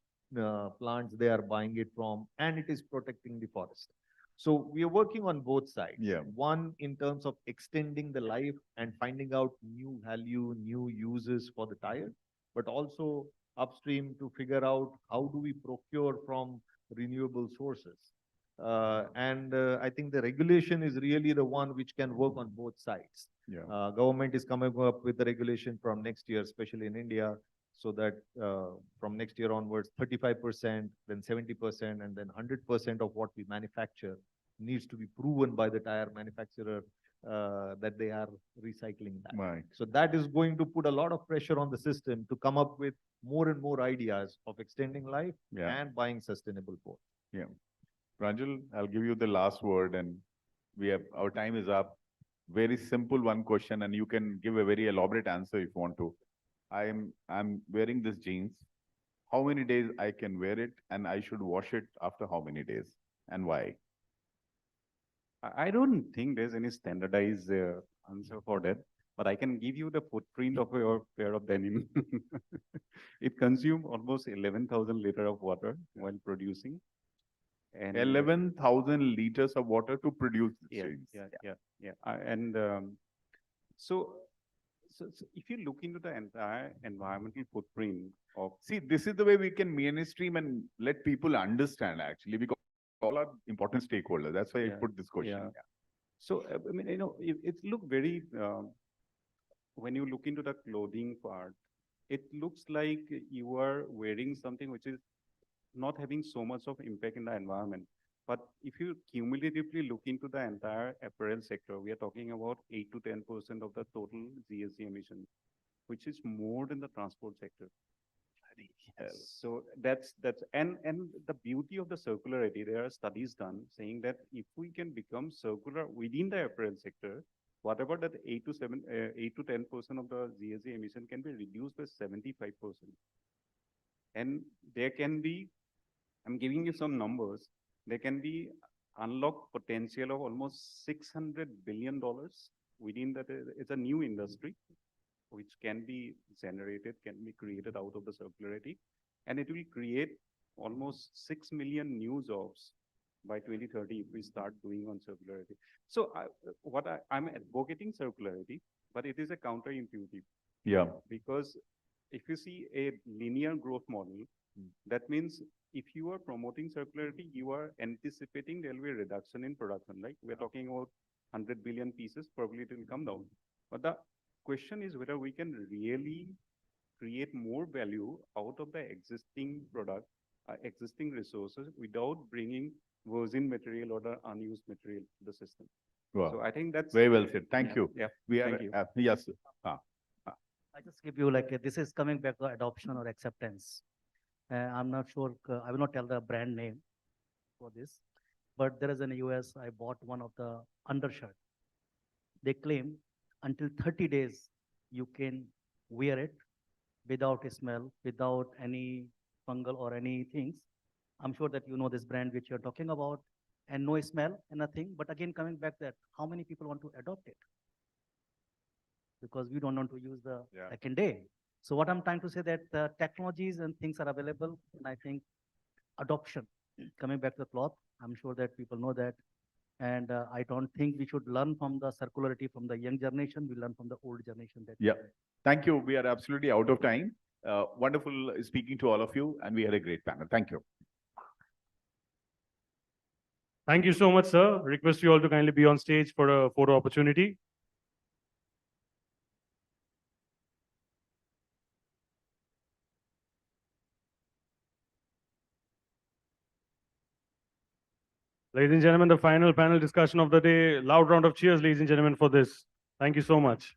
plants they are buying it from, and it is protecting the forest. So we are working on both sides. Yeah. One, in terms of extending the life and finding out new value, new uses for the tire, but also upstream to figure out how do we procure from renewable sources. I think the regulation is really the one which can work on both sides. Yeah. Government is coming up with the regulation from next year, especially in India, so that from next year onwards, 35%, then 70%, and then 100% of what we manufacture needs to be proven by the tire manufacturer that they are recycling that. Right. So that is going to put a lot of pressure on the system to come up with more and more ideas of extending life and buying sustainable both. Yeah. Pranjal, I'll give you the last word, and our time is up. Very simple one question, and you can give a very elaborate answer if you want to. I'm wearing this jeans. How many days I can wear it, and I should wash it after how many days, and why? I don't think there's any standardized answer for that, but I can give you the footprint of your pair of denim. It consumes almost 11,000 liters of water while producing. And 11,000 liters of water to produce the jeans. So if you look into the entire environmental footprint of... See, this is the way we can mainstream and let people understand, actually, because all are important stakeholders. That's why I put this question. Yeah. So, I mean, it looks very, when you look into the clothing part, it looks like you are wearing something which is not having so much of impact in the environment. But if you cumulatively look into the entire apparel sector, we are talking about 8 to 10% of the total GHG emission, which is more than the transport sector. So that's and the beauty of the circularity, there are studies done saying that if we can become circular within the apparel sector, whatever that 8 to 10% of the GHG emission can be reduced by 75%. And there can be, I'm giving you some numbers, there can be unlocked potential of almost $600 billion within that. It's a new industry which can be generated, can be created out of the circularity, and it will create almost 6 million new jobs by 2030 if we start doing on circularity. So I'm advocating circularity, but it is a counterintuitive. Yeah. Because if you see a linear growth model, that means if you are promoting circularity, you are anticipating there will be a reduction in production. Like we're talking about 100 billion pieces, probably it will come down. But the question is whether we can really create more value out of the existing product, existing resources without bringing virgin material or the unused material to the system. Wow. So I think that's very well said. Thank you. Yeah. We are, Thank you. yes. Sir. I just give you like this is coming back to adoption or acceptance. I'm not sure. I will not tell the brand name for this, but there is in the US. I bought one of the undershirt. They claim until 30 days you can wear it without a smell, without any fungal or any things. I'm sure that you know this brand which you're talking about, and no smell and nothing. But again, coming back that how many people want to adopt it? Because we don't want to use the second day. So what I'm trying to say that the technologies and things are available, and I think adoption, coming back to the cloth, I'm sure that people know that. And I don't think we should learn from the circularity from the young generation. We learn from the old generation. That Yeah. Thank you. We are absolutely out of time. Wonderful speaking to all of you, and we had a great panel. Thank you. Thank you so much, sir. Request you all to kindly be on stage for a photo opportunity. Ladies and gentlemen, the final panel discussion of the day. Loud round of cheers, ladies and gentlemen, for this. Thank you so much.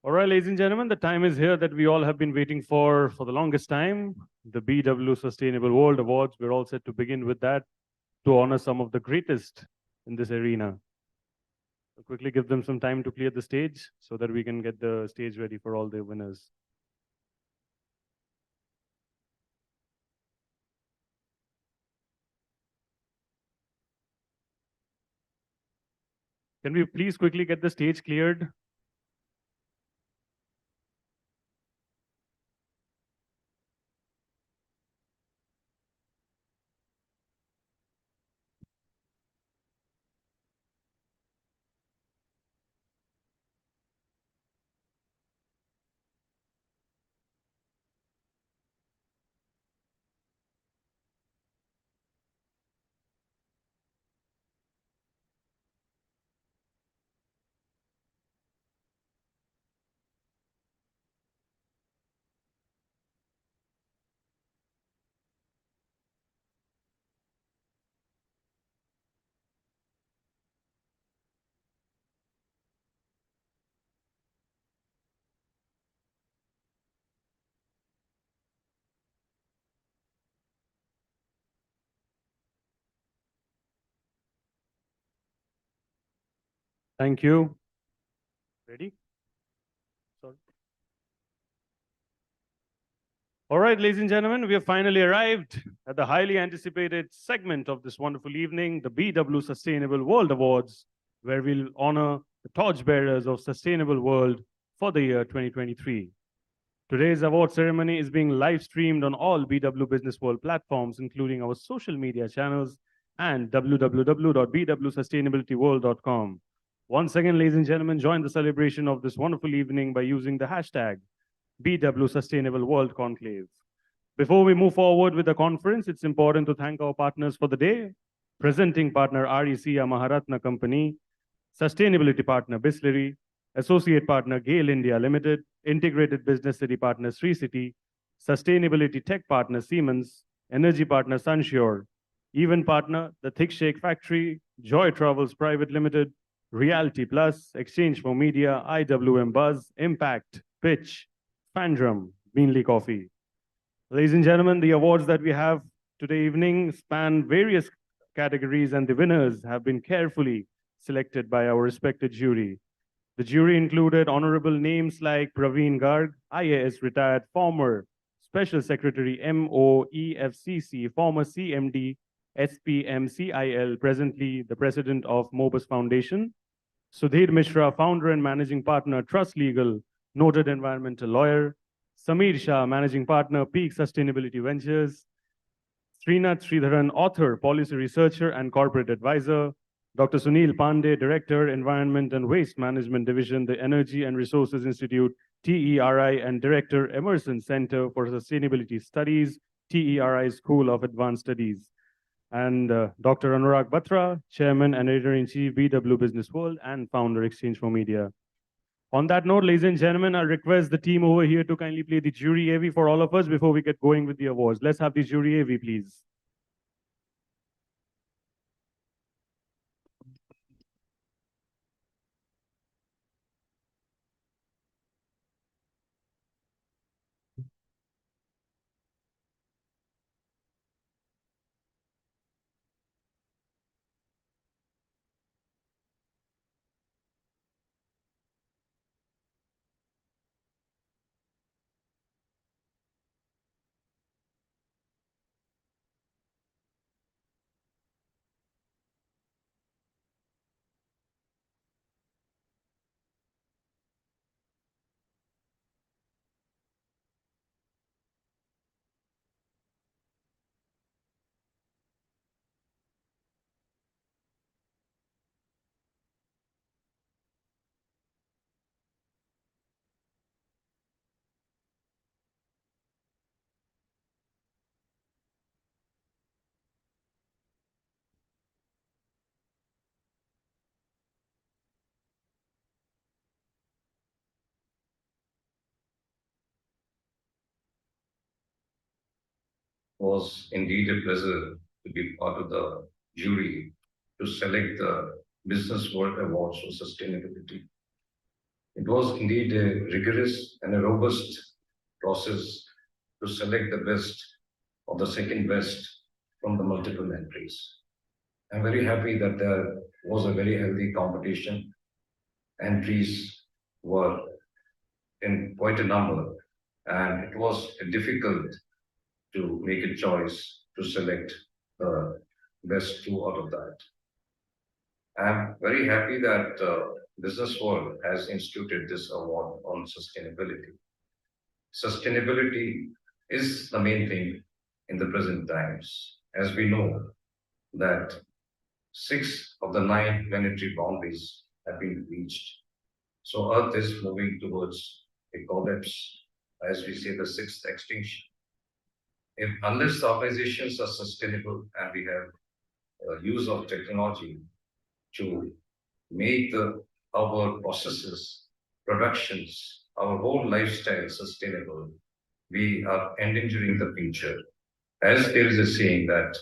All right, ladies and gentlemen, the time is here that we all have been waiting for the longest time. The BW Sustainable World Awards. We're all set to begin with that to honor some of the greatest in this arena. I'll quickly give them some time to clear the stage so that we can get the stage ready for all the winners. Can we please quickly get the stage cleared? Thank you. Ready? Sorry. All right, ladies and gentlemen, we have finally arrived at the highly anticipated segment of this wonderful evening, the BW Sustainable World Awards, where we'll honor the torchbearers of Sustainable World for the year 2023. Today's award ceremony is being live streamed on all BW Business World platforms, including our social media channels and www.bwsustainabilityworld.com. Once again, ladies and gentlemen, join the celebration of this wonderful evening by using the hashtag BW Sustainable World Conclave. Before we move forward with the conference, it's important to thank our partners for the day. Presenting partner REC Maharatna Company, Sustainability Partner Bisleri, Associate Partner Gale India Limited, Integrated Business City Partner Sri City, Sustainability Tech Partner Siemens, Energy Partner Sunsure, Event Partner The Thick Shake Factory, Joy Travels Private Limited, Reality Plus, Exchange for Media, IWM Buzz, Impact, Pitch, Fandrum, Beanley Coffee. Ladies and gentlemen, the awards that we have today evening span various categories, and the winners have been carefully selected by our respected jury. The jury included honorable names like Praveen Garg, IAS retired, former Special Secretary MOEFCC, former CMD SPMCIL, presently the president of Mobus Foundation. Sudhir Mishra, founder and managing partner, Trust Legal, noted environmental lawyer. Sameer Shah, managing partner, Peak Sustainability Ventures. Srinath Sridharan, author, policy researcher, and corporate advisor. Dr. Sunil Pandey, Director, Environment and Waste Management Division, the Energy and Resources Institute, TERI, and Director, Emerson Center for Sustainability Studies, TERI School of Advanced Studies. And Dr. Anurag Batra, Chairman and Editor-in-Chief, BW Business World, and Founder, Exchange for Media. On that note, ladies and gentlemen, I request the team over here to kindly play the jury AV for all of us before we get going with the awards. Let's have the jury AV, please. Was indeed a pleasure to be part of the jury to select the Business World Awards for Sustainability. It was indeed a rigorous and a robust process to select the best or the second best from the multiple entries. I'm very happy that there was a very healthy competition. Entries were in quite a number, and it was difficult to make a choice to select the best two out of that. I'm very happy that Business World has instituted this award on sustainability. Sustainability is the main thing in the present times, as we know that 6 of the 9 planetary boundaries have been reached. So Earth is moving towards a collapse, as we say, the 6th extinction. Unless the organizations are sustainable and we have use of technology to make our processes, productions, our whole lifestyle sustainable, we are endangering the future. As there is a saying that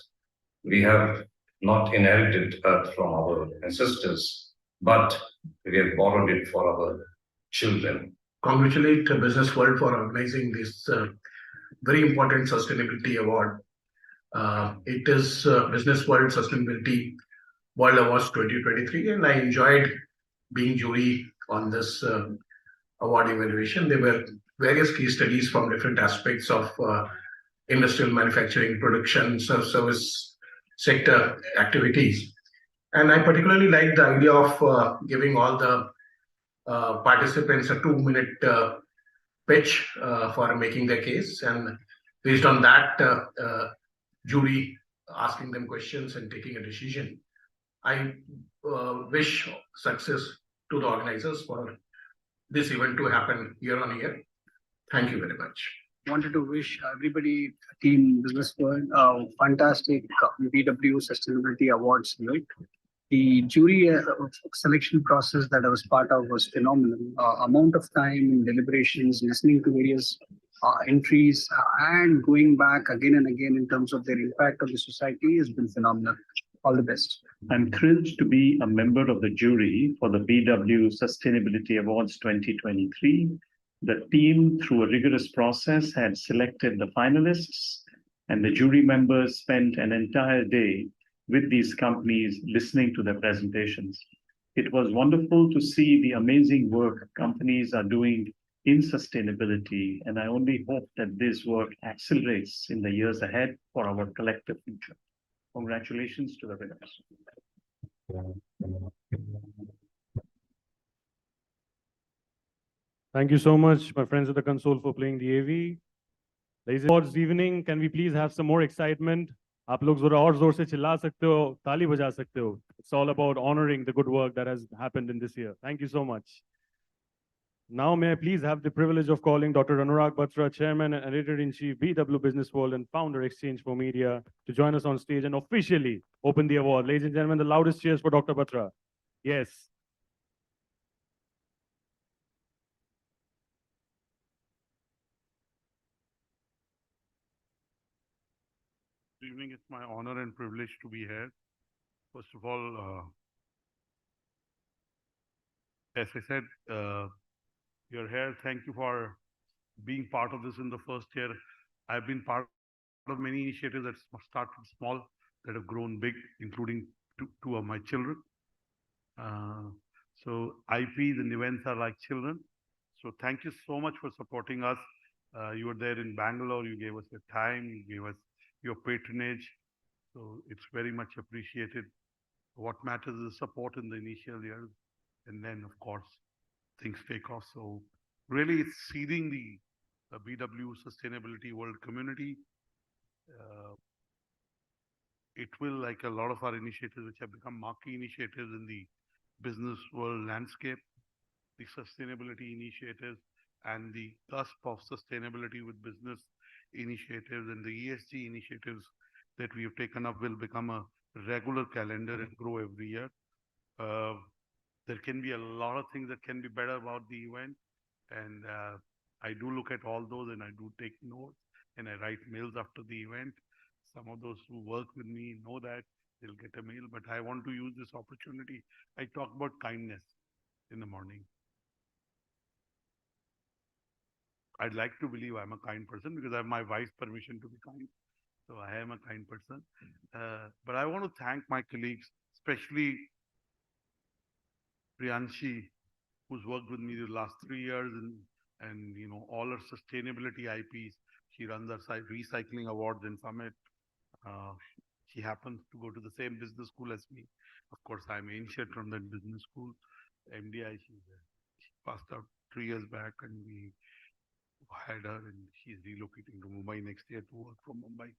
we have not inherited Earth from our ancestors, but we have borrowed it for our children. Congratulate Business World for organizing this very important sustainability award. It is Business World Sustainability World Awards 2023, and I enjoyed being jury on this award evaluation. There were various case studies from different aspects of industrial manufacturing, production, service sector activities. And I particularly like the idea of giving all the participants a 2-minute pitch for making their case, and based on that, jury asking them questions and taking a decision. I wish success to the organizers for this event to happen year on year. Thank you very much. Wanted to wish everybody, Team Business World, fantastic BW Sustainability Awards. Right? The jury selection process that I was part of was phenomenal. Amount of time, deliberations, listening to various entries, and going back again and again in terms of their impact on the society has been phenomenal. All the best. I'm thrilled to be a member of the jury for the BW Sustainability Awards 2023. The team, through a rigorous process, had selected the finalists, and the jury members spent an entire day with these companies listening to their presentations. It was wonderful to see the amazing work companies are doing in sustainability, and I only hope that this work accelerates in the years ahead for our collective future. Congratulations to the winners. Thank you so much, my friends at the console, for playing the AV. Ladies and gentlemen, evening, can we please have some more excitement? आप लोग ज़रा और ज़ोर से चिल्ला सकते हो, ताली बजा सकते हो. It's all about honoring the good work that has happened in this year. Thank you so much. Now, may I please have the privilege of calling Dr. Anurag Batra, Chairman and Editor-in-Chief, BW Business World and Founder, Exchange for Media, to join us on stage and officially open the award. Ladies and gentlemen, the loudest cheers for Dr. Batra. Yes. Good evening. It's my honor and privilege to be here. First of all, as I said, you're here. Thank you for being part of this in the first year. I've been part of many initiatives that started small, that have grown big, including two of my children. So IPs and events are like children. So thank you so much for supporting us. You were there in Bangalore. You gave us your time. You gave us your patronage. So it's very much appreciated. What matters is support in the initial years. And then, of course, things take off. So really, it's seeding the BW Sustainability World community. It will, like a lot of our initiatives, which have become marquee initiatives in the business world landscape, the sustainability initiatives and the cusp of sustainability with business initiatives and the ESG initiatives that we have taken up will become a regular calendar and grow every year. There can be a lot of things that can be better about the event. And I do look at all those and I do take notes and I write mails after the event. Some of those who work with me know that they'll get a mail, but I want to use this opportunity. I talk about kindness in the morning. I'd like to believe I'm a kind person because I have my wife's permission to be kind. So I am a kind person. But I want to thank my colleagues, especially Priyanshi, who's worked with me the last 3 years and you know, all her sustainability IPs. She runs our recycling awards and summit. She happens to go to the same business school as me. Of course, I'm ancient from that business school. MDI, she passed out 3 years back and we hired her and she's relocating to Mumbai next year to work from Mumbai.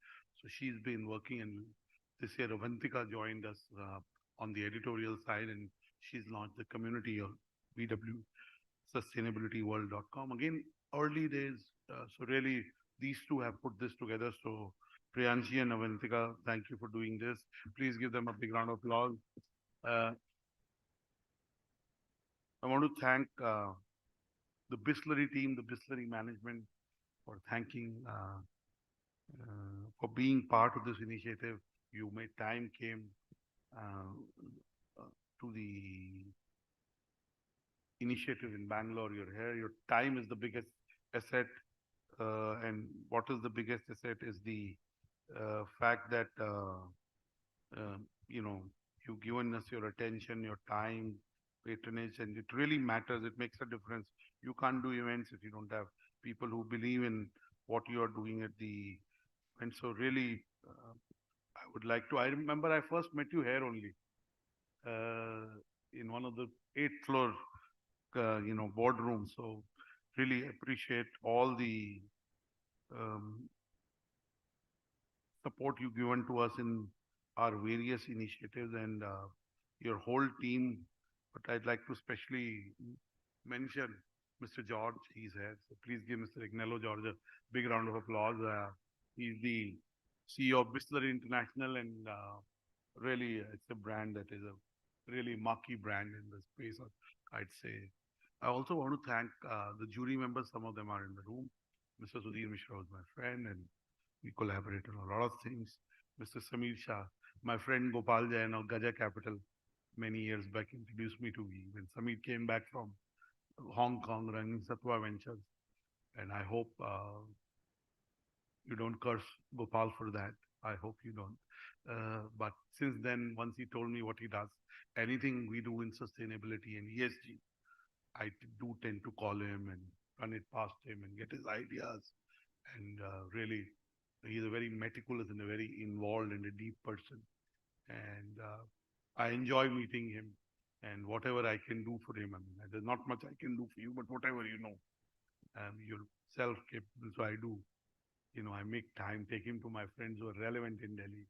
So she's been working and this year Avantika joined us on the editorial side and she's launched the community of BW sustainabilityworld.com. Again, early days. So really these two have put this together. So Priyanshi and Avantika, thank you for doing this. Please give them a big round of applause. I want to thank the Bisleri team, the Bisleri management for thanking, for being part of this initiative. You made time, came to the initiative in Bangalore. You're here. Your time is the biggest asset. And what is the biggest asset is the fact that, you know, you've given us your attention, your time, patronage, and it really matters. It makes a difference. You can't do events if you don't have people who believe in what you are doing at the, and so really, I would like to, I remember I first met you here only, in one of the 8th floor, you know, boardrooms. So really appreciate all the support you've given to us in our various initiatives and your whole team. But I'd like to especially mention Mr. George. He's here. So please give Mr. Ignello George a big round of applause. He's the CEO of Bisleri International and really it's a brand that is a really marquee brand in the space, I'd say. I also want to thank the jury members. Some of them are in the room. Mr. Sudhir Mishra was my friend and we collaborated on a lot of things. Mr. Samir Shah, my friend Gopal Jain of Gaja Capital, many years back introduced me to me when Samir came back from Hong Kong running Satwa Ventures. And I hope you don't curse Gopal for that. I hope you don't. But since then, once he told me what he does, anything we do in sustainability and ESG, I do tend to call him and run it past him and get his ideas. And really, he's a very meticulous and a very involved and a deep person. And I enjoy meeting him. And whatever I can do for him, I mean, there's not much I can do for you, but whatever you know, you're self-capable, so I do. You know, I make time, take him to my friends who are relevant in Delhi.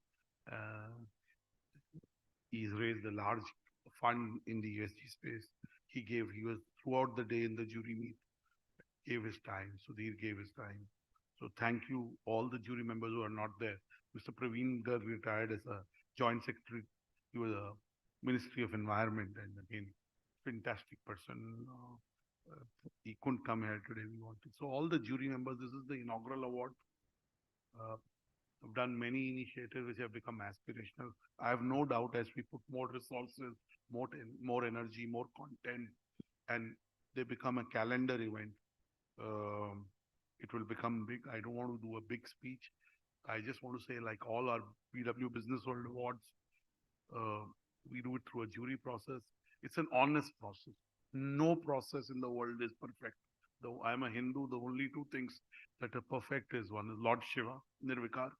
He's raised a large fund in the ESG space. He was throughout the day in the jury meet, gave his time. Sudhir gave his time. So thank you, all the jury members who are not there. Mr. Praveen Garg retired as a joint secretary. He was a Ministry of Environment, and again, fantastic person. He couldn't come here today. We wanted. So all the jury members, this is the inaugural award. I've done many initiatives which have become aspirational. I have no doubt as we put more resources, more energy, more content, and they become a calendar event, it will become big. I don't want to do a big speech. I just want to say, like all our BW Business World Awards, we do it through a jury process. It's an honest process. No process in the world is perfect. Though I'm a Hindu, the only two things that are perfect is one is Lord Shiva, Nirvikar,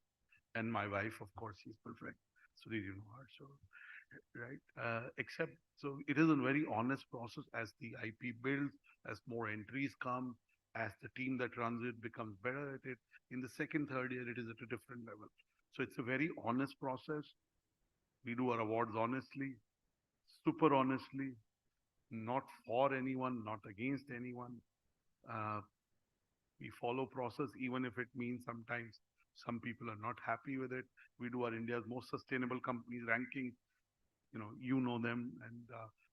and my wife, of course, she's perfect. So did you know her? So, right? Except, so it is a very honest process as the IP builds, as more entries come, as the team that runs it becomes better at it. In the second, third year, it is at a different level. So it's a very honest process. We do our awards honestly, super honestly, not for anyone, not against anyone. We follow process, even if it means sometimes some people are not happy with it. We do our India's most sustainable companies ranking. You know them. And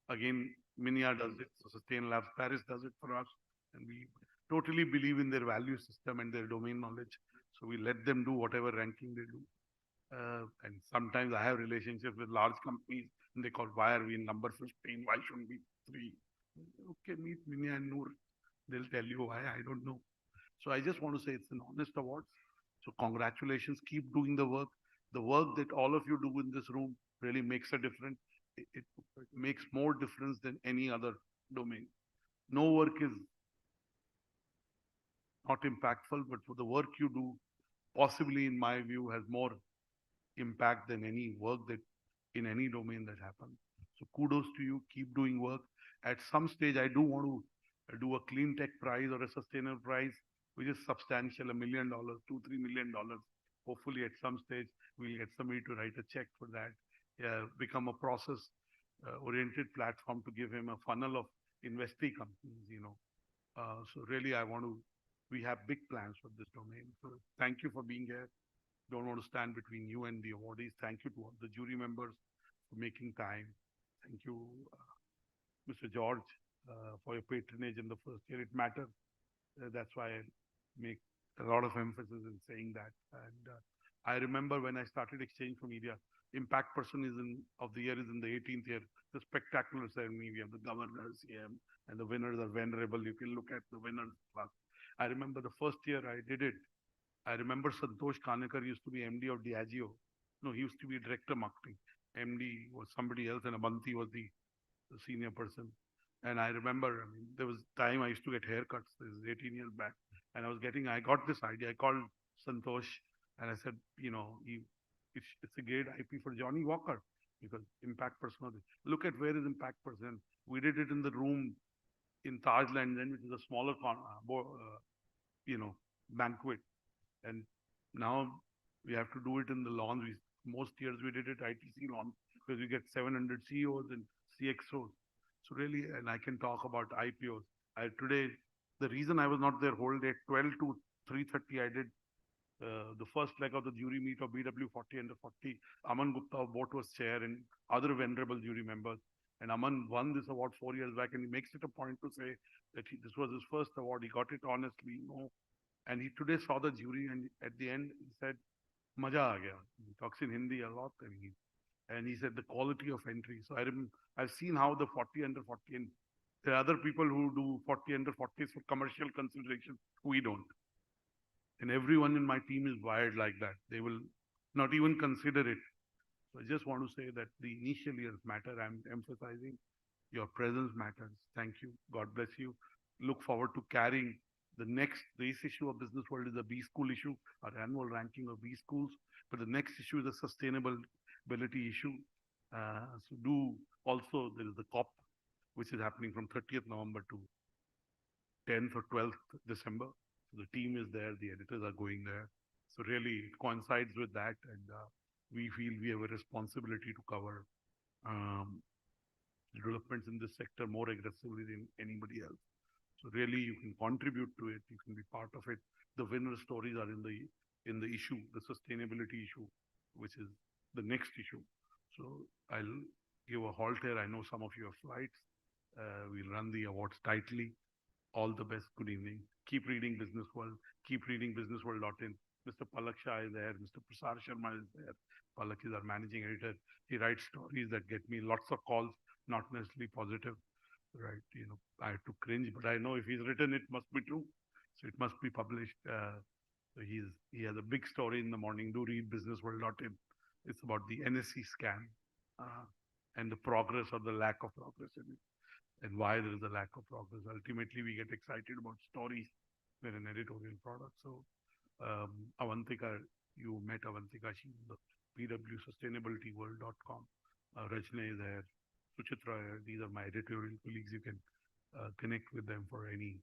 again, Minia does it. So Sustain Labs Paris does it for us. And we totally believe in their value system and their domain knowledge. So we let them do whatever ranking they do. And sometimes I have relationships with large companies and they call, why are we in number 15? Why shouldn't we 3? Okay, meet Minia and Noor. They'll tell you why, I don't know. So I just want to say it's an honest award. So congratulations, keep doing the work. The work that all of you do in this room really makes a difference. It makes more difference than any other domain. No work is not impactful, but for the work you do, possibly in my view, has more impact than any work that in any domain that happens. So kudos to you, keep doing work. At some stage, I do want to do a clean tech prize or a sustainable prize, which is substantial, $1 million, $2, $3 million. Hopefully at some stage, we'll get somebody to write a check for that, become a process oriented platform to give him a funnel of investee companies, So really, we have big plans for this domain. So thank you for being here. Don't want to stand between you and the awardees. Thank you to all the jury members for making time. Thank you, Mr. George, for your patronage in the first year. It matters. That's why I make a lot of emphasis in saying that. And I remember when I started Exchange for Media, Impact Person of the Year is in the 18th year. The spectacular ceremony. We have the governors here, and the winners are venerable. You can look at the winners. I remember the first year I did it. I remember Santosh Kanekar used to be MD of Diageo. No, he used to be Director Marketing. MD was somebody else, and Abanti was the senior person. And I remember, there was time I used to get haircuts. This is 18 years back. And I got this idea. I called Santosh and I said, it's a great IP for Johnny Walker because Impact Person. Look at where is Impact Person. We did it in the room in Taj London, which is a smaller, banquet. And now we have to do it in the lawn. Most years we did it ITC lawn because we get 700 CEOs and CXOs. So really, and I can talk about IPOs. Today, the reason I was not there whole day, 12 to 3:30, I did the first leg of the jury meet of BW 40 under 40. Aman Gupta of Boat was chair and other venerable jury members. And Aman won this award 4 years back, and he makes it a point to say that this was his first award. He got it honestly, And he today saw the jury, and at the end he said, "Maja aa gaya." He talks in Hindi a lot, and he said the quality of entry. So I've seen how the 40 under 40, and there are other people who do 40 under 40s for commercial consideration. We don't. And everyone in my team is wired like that. They will not even consider it. So I just want to say that the initial years matter. I'm emphasizing your presence matters. Thank you. God bless you. Look forward to carrying this issue of Business World is a B school issue, our annual ranking of B schools. But the next issue is a sustainability issue. So do also, there is the COP, which is happening from 30th November to 10th or 12th December. So the team is there, the editors are going there. So really it coincides with that, and we feel we have a responsibility to cover developments in this sector more aggressively than anybody else. So really you can contribute to it, you can be part of it. The winner stories are in the issue, the sustainability issue, which is the next issue. So I'll give a halt here. I know some of you have flights. We'll run the awards tightly. All the best. Good evening. Keep reading Business World. Keep reading businessworld.in. Mr. Palak Shah is there. Mr. Prasad Sharma is there. Palak is our managing editor. He writes stories that get me lots of calls, not necessarily positive, right? You know, I have to cringe, but I know if he's written, it must be true. So it must be published. So he has a big story in the morning. Do read businessworld.in. It's about the NSE scam and the progress or the lack of progress in it, and why there is a lack of progress. Ultimately, we get excited about stories. We're an editorial product. So Avantika, you met Avantika. She's the pwsustainabilityworld.com. Rajna is there. Suchitra, these are my editorial colleagues. You can connect with them for any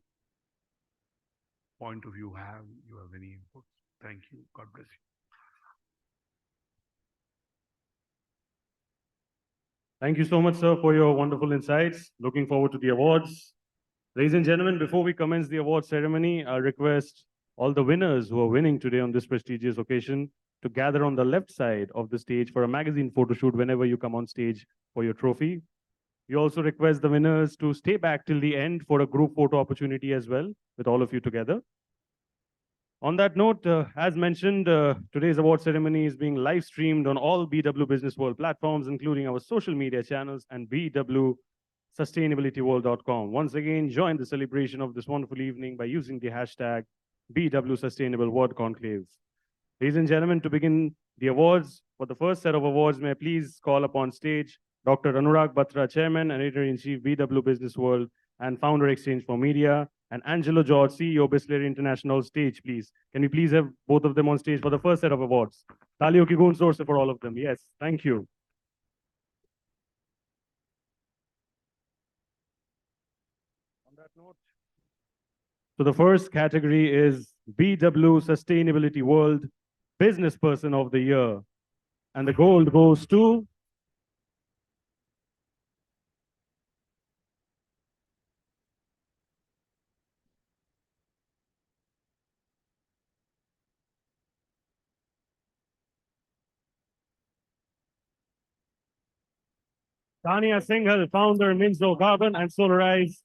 point of view you have any inputs. Thank you. God bless you. Thank you so much, sir, for your wonderful insights. Looking forward to the awards. Ladies and gentlemen, before we commence the award ceremony, I request all the winners who are winning today on this prestigious occasion to gather on the left side of the stage for a magazine photo shoot whenever you come on stage for your trophy. We also request the winners to stay back till the end for a group photo opportunity as well with all of you together. On that note, as mentioned, today's award ceremony is being live streamed on all BW Business World platforms, including our social media channels and bwsustainabilityworld.com. Once again, join the celebration of this wonderful evening by using the hashtag BW Sustainable World Conclave. Ladies and gentlemen, to begin the awards, for the first set of awards, may I please call upon stage Dr. Anurag Batra, Chairman and Editor-in-Chief, BW Business World and Founder Exchange for Media, and Angelo George, CEO, Bisleri International. Stage, please. Can we please have both of them on stage for the first set of awards? Talion ki goon zor se for all of them. Yes, thank you. On that note, so the first category is BW Sustainability World Business Person of the Year. And the gold goes to Tania Singhal, founder, Minzo Carbon and Solarize.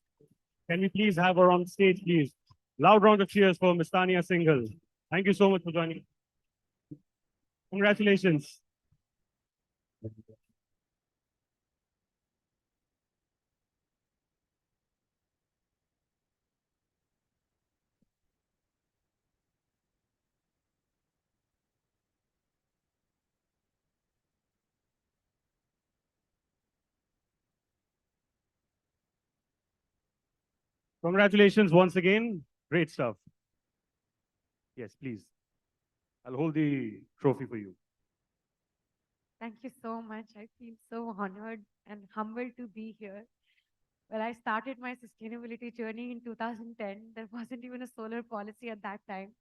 Can we please have her on stage, please? Loud round of cheers for Ms. Tania Singhal. Thank you so much for joining. Congratulations. Congratulations once again. Great stuff. Yes, please. I'll hold the trophy for you. Thank you so much. I feel so honored and humbled to be here. Well, I started my sustainability journey in 2010. There wasn't even a solar policy at that time.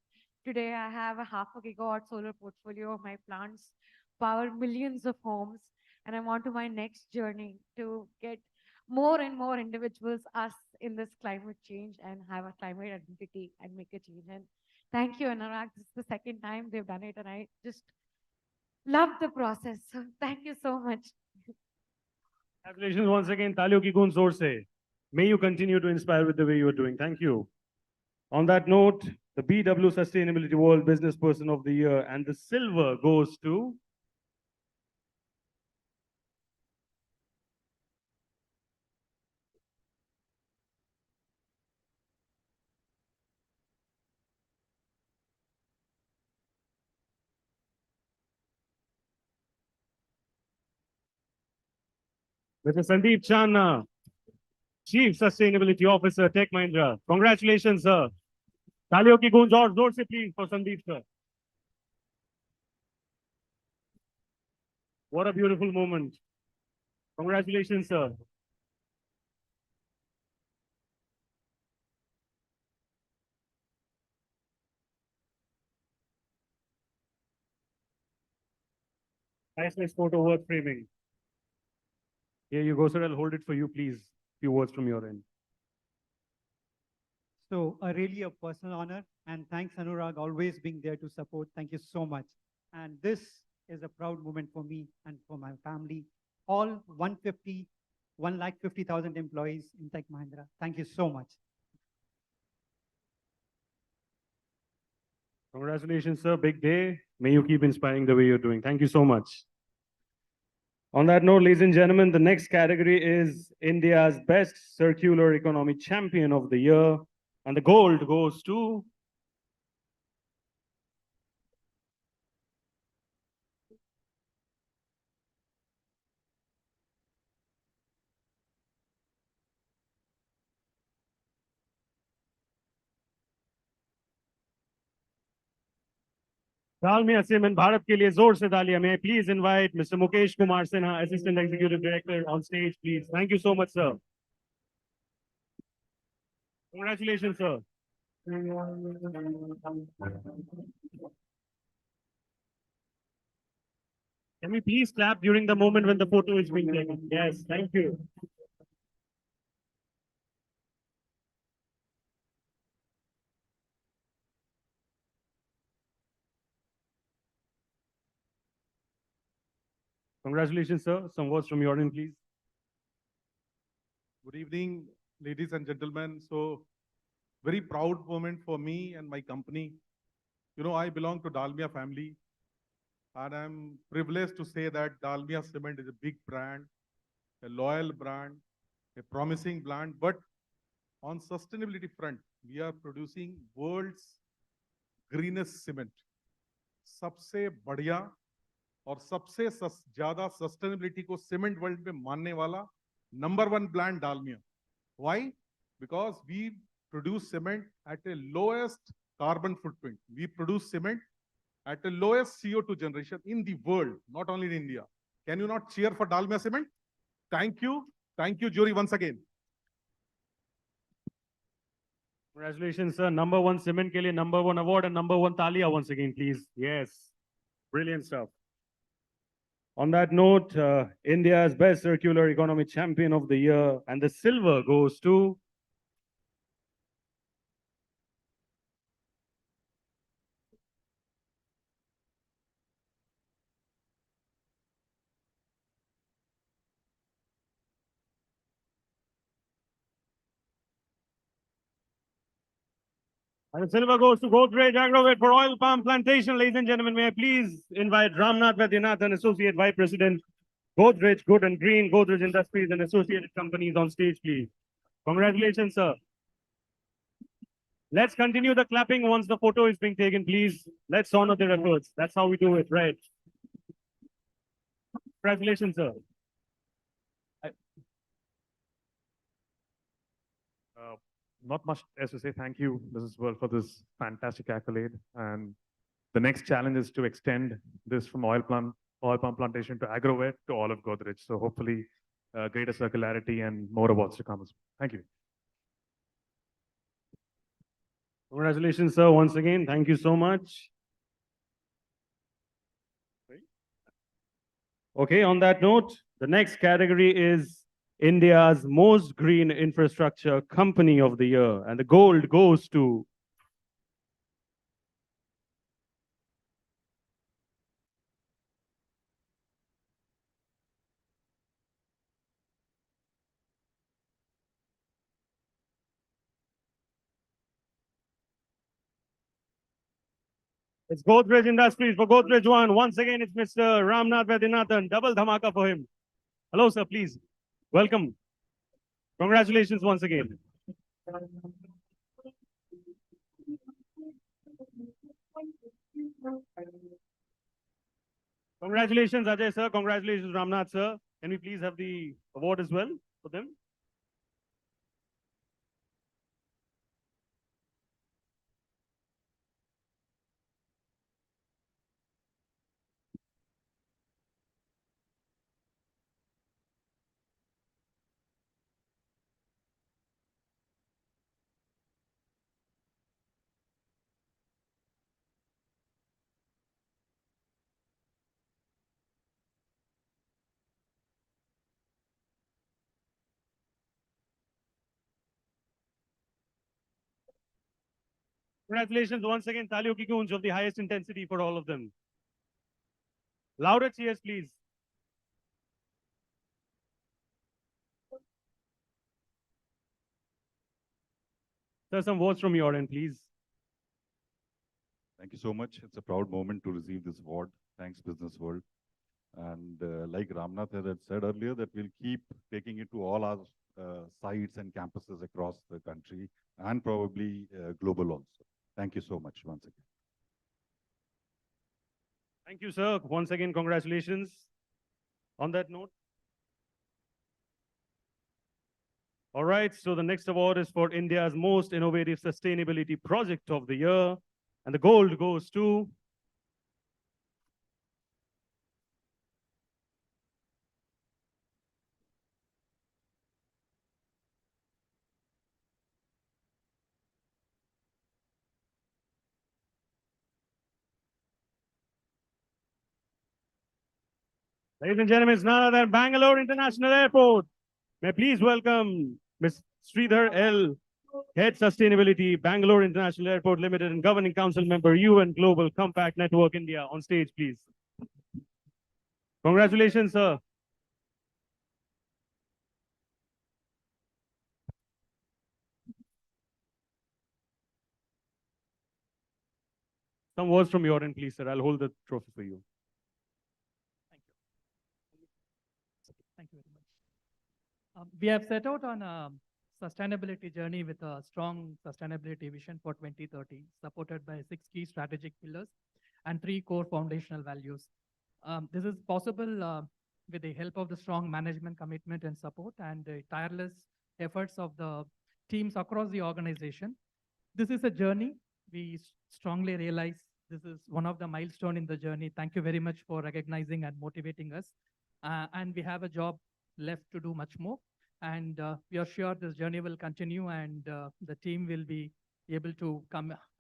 Today, I have a 0.5 gigawatt solar portfolio. My plants power millions of homes. And I'm on to my next journey to get more and more individuals, us, in this climate change and have a climate identity and make a change. And thank you, Anurag. This is the second time they've done it. And I just love the process. So thank you so much. Congratulations once again. Talion ki goon zor se. May you continue to inspire with the way you are doing. Thank you. On that note, the BW Sustainability World Business Person of the Year and the silver goes to Mr. Sandeep Channa, Chief Sustainability Officer, Tech Mahindra. Congratulations, sir. Talion ki goon zor se please for Sandeep, sir. What a beautiful moment. Congratulations, sir. Nice photo worth framing. Here you go, sir. I'll hold it for you, please. Few words from your end. So really a personal honor, and thanks Anurag, always being there to support. Thank you so much. And this is a proud moment for me and for my family. All 1,50,000 employees in Tech Mahindra. Thank you so much. Congratulations, sir. Big day. May you keep inspiring the way you're doing. Thank you so much. On that note, ladies and gentlemen, the next category is India's Best Circular Economy Champion of the Year. And the gold goes to Dalmia Cement Bharat के लिए जोर से तालियां. May I please invite Mr. Mukesh Kumar Sinha, Assistant Executive Director, on stage, please. Thank you so much, sir. Congratulations, sir. Can we please clap during the moment when the photo is being taken? Yes, thank you. Congratulations, sir. Some words from your end, please. Good evening, ladies and gentlemen. So, very proud moment for me and my company. You know, I belong to Dalmia family, and I'm privileged to say that Dalmia Cement is a big brand, a loyal brand, a promising brand. But on sustainability front, we are producing world's greenest cement. सबसे बढ़िया और सबसे ज्यादा sustainability को cement world में मानने वाला number 1 brand Dalmia. Why? Because we produce cement at a lowest carbon footprint. We produce cement at the lowest CO2 generation in the world, not only in India. Can you not cheer for Dalmia Cement? Thank you. Thank you, jury, once again. Congratulations, sir. Number 1 cement के लिए number 1 award and number 1 तालियां once again, please. Yes. Brilliant stuff. On that note, India's Best Circular Economy Champion of the Year, and the silver goes to and the silver goes to Godrej Agrovet for Oil Palm Plantation. Ladies and gentlemen, may I please invite Ramnath Vaidyanathan, Associate Vice President, Godrej Good and Green, Godrej Industries and Associated Companies, on stage, please. Congratulations, sir. Let's continue the clapping once the photo is being taken, please. Let's honor their efforts. That's how we do it, right? Congratulations, sir. Not much else to say. Thank you, Mrs. World, for this fantastic accolade. And the next challenge is to extend this from oil palm plantation to agrovet to all of Godrej. So hopefully greater circularity and more awards to come as well. Thank you. Congratulations, sir, once again. Thank you so much. Okay, on that note, the next category is India's Most Green Infrastructure Company of the Year, and the gold goes to it's Godrej Industries for Godrej One. Once again, it's Mr. Ramnath Vaidyanathan. Double dhamaka for him. Hello, sir, please. Welcome. Congratulations once again. Congratulations, Ajay, sir. Congratulations, Ramnath, sir. Can we please have the award as well for them? Congratulations once again, Taaliyon ki goonj of the highest intensity for all of them. Louder cheers, please. Sir, some words from your end, please. Thank you so much. It's a proud moment to receive this award. Thanks, Business World. And like Ramnath had said earlier, that we'll keep taking it to all our sites and campuses across the country and probably global also. Thank you so much once again. Thank you, sir. Once again, congratulations. On that note. All right, so the next award is for India's most innovative sustainability project of the year. And the gold goes to ladies and gentlemen, it's none other than Bangalore International Airport. May I please welcome Ms. Sridhar L., Head Sustainability, Bangalore International Airport Limited and Governing Council Member, UN Global Compact Network India, on stage, please. Congratulations, sir. Some words from your end, please, sir. I'll hold the trophy for you. Thank you very much. We have set out on a sustainability journey with a strong sustainability vision for 2030, supported by 6 key strategic pillars and 3 core foundational values. This is possible with the help of the strong management commitment and support and the tireless efforts of the teams across the organization. This is a journey. We strongly realize this is one of the milestones in the journey. Thank you very much for recognizing and motivating us. And we have a job left to do much more. And we are sure this journey will continue and the team will be able to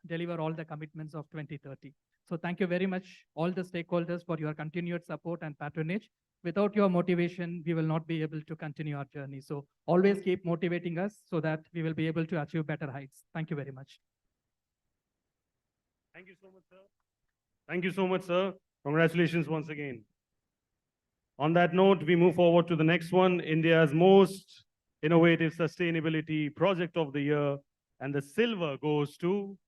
deliver all the commitments of 2030. So thank you very much, all the stakeholders, for your continued support and patronage. Without your motivation, we will not be able to continue our journey. So always keep motivating us so that we will be able to achieve better heights. Thank you very much. Thank you so much, sir. Thank you so much, sir. Congratulations once again. On that note, we move forward to the next one, India's most innovative sustainability project of the year. And the silver goes to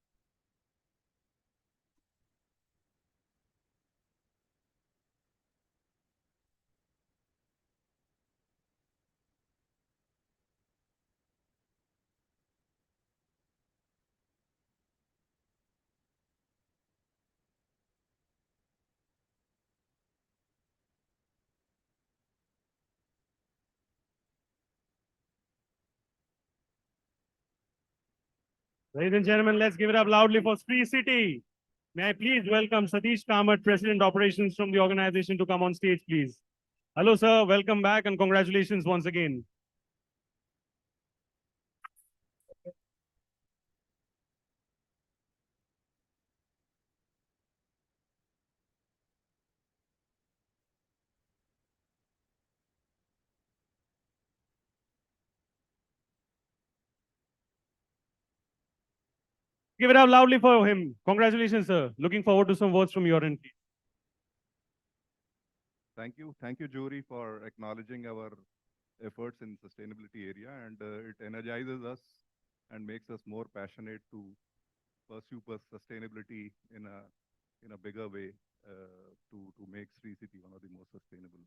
ladies and gentlemen, let's give it up loudly for Spree City. May I please welcome Satish Kamath, President Operations from the organization, to come on stage, please. Hello, sir. Welcome back and congratulations once again. Give it up loudly for him. Congratulations, sir. Looking forward to some words from your end, please. Thank you. Thank you, jury, for acknowledging our efforts in sustainability area. And it energizes us and makes us more passionate to pursue sustainability in a bigger way to make Sri City one of the most sustainable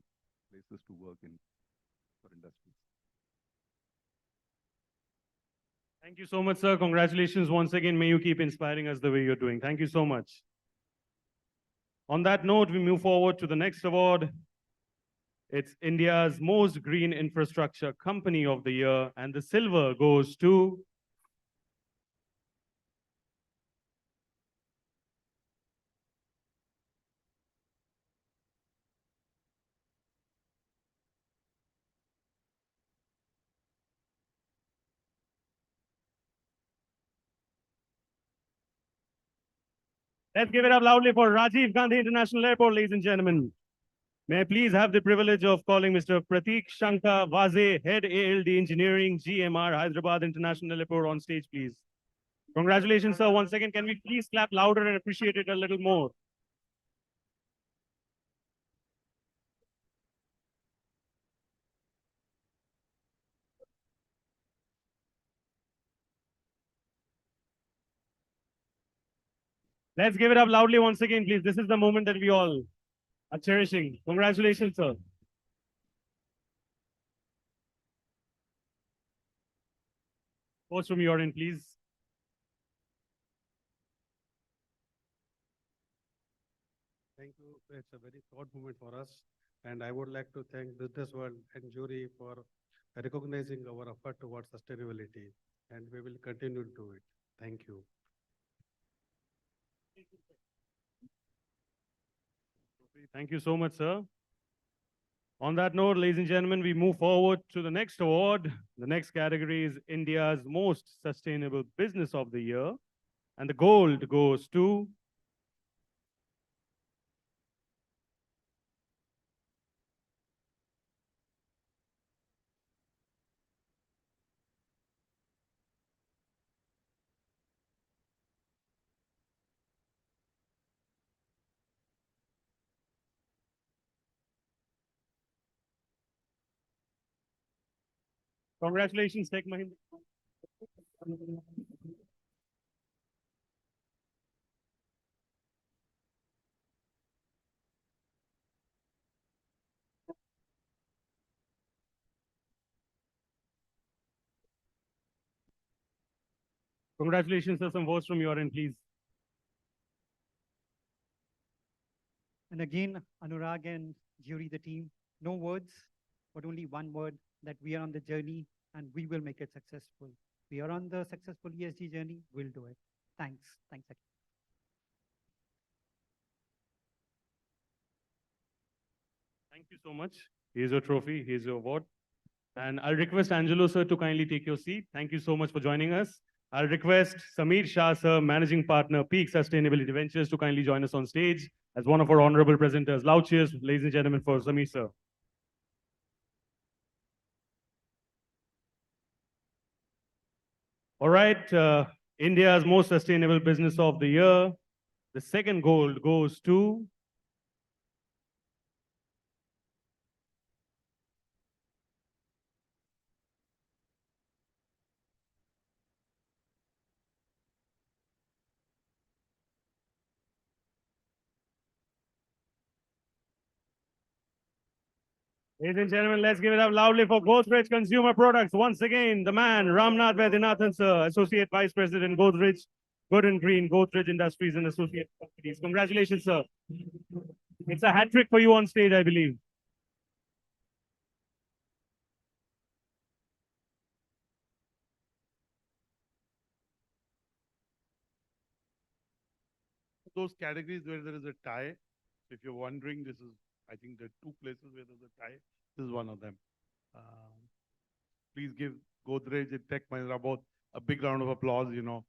places to work in for industries. Thank you so much, sir. Congratulations once again. May you keep inspiring us the way you're doing. Thank you so much. On that note, we move forward to the next award. It's India's most green infrastructure company of the year, and the silver goes to let's give it up loudly for Rajiv Gandhi International Airport, ladies and gentlemen. May I please have the privilege of calling Mr. Prateek Shankar Vaze, Head ALD Engineering, GMR, Hyderabad International Airport, on stage, please. Congratulations, sir. Once again, can we please clap louder and appreciate it a little more? Let's give it up loudly once again, please. This is the moment that we all are cherishing. Congratulations, sir. Post from your end, please. Thank you. It's a very proud moment for us. And I would like to thank Business World and jury for recognizing our effort towards sustainability. And we will continue to do it. Thank you. Thank you so much, sir. On that note, ladies and gentlemen, we move forward to the next award. The next category is India's Most Sustainable Business of the Year. And the gold goes to congratulations, Tech Mahindra. Congratulations, sir. Some votes from your end, please. And again, Anurag and jury, the team, no words, but only one word, that we are on the journey and we will make it successful. We are on the successful ESG journey, we'll do it. Thanks. Thanks. Thank you so much. Here's your trophy. Here's your award. And I'll request Angelo, sir, to kindly take your seat. Thank you so much for joining us. I'll request Sameer Shah, sir, Managing Partner, Peak Sustainability Ventures, to kindly join us on stage as one of our honorable presenters. Loud cheers, ladies and gentlemen, for Sameer, sir. All right, India's Most Sustainable Business of the Year. The second gold goes to ladies and gentlemen, let's give it up loudly for Godrej Consumer Products. Once again, the man, Ramnath Vaidyanathan, sir, Associate Vice President, Godrej, Good and Green, Godrej Industries and Associate Companies. Congratulations, sir. It's a hat trick for you on stage, I believe. Those categories where there is a tie, if you're wondering, this is, I think there are two places where there's a tie. This is one of them. Please give Godrej and Tech Mahindra both a big round of applause, you know.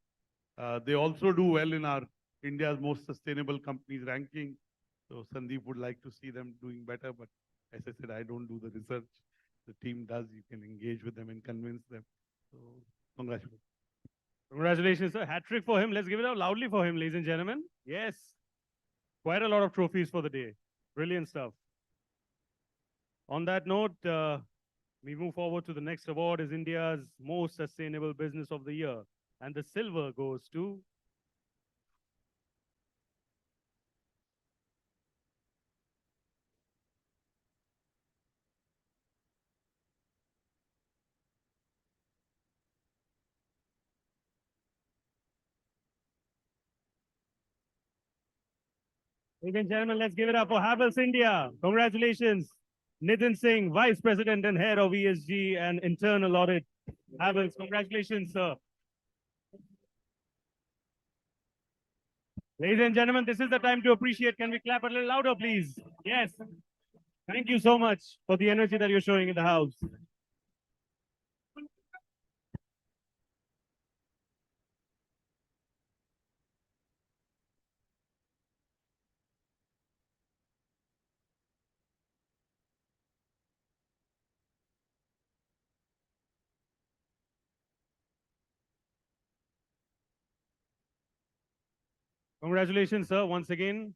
They also do well in our India's Most Sustainable Companies ranking. So Sandeep would like to see them doing better, but as I said, I don't do the research. The team does. You can engage with them and convince them. So congratulations. Congratulations, sir. Hat trick for him. Let's give it up loudly for him, ladies and gentlemen. Yes. Quite a lot of trophies for the day. Brilliant stuff. On that note, we move forward to the next award is India's Most Sustainable Business of the Year. And the silver goes to ladies and gentlemen, let's give it up for Havells India. Congratulations. Nitin Singh, Vice President and Head of ESG and Internal Audit. Havells, congratulations, sir. Ladies and gentlemen, this is the time to appreciate. Can we clap a little louder, please? Yes. Thank you so much for the energy that you're showing in the house. Congratulations, sir, once again.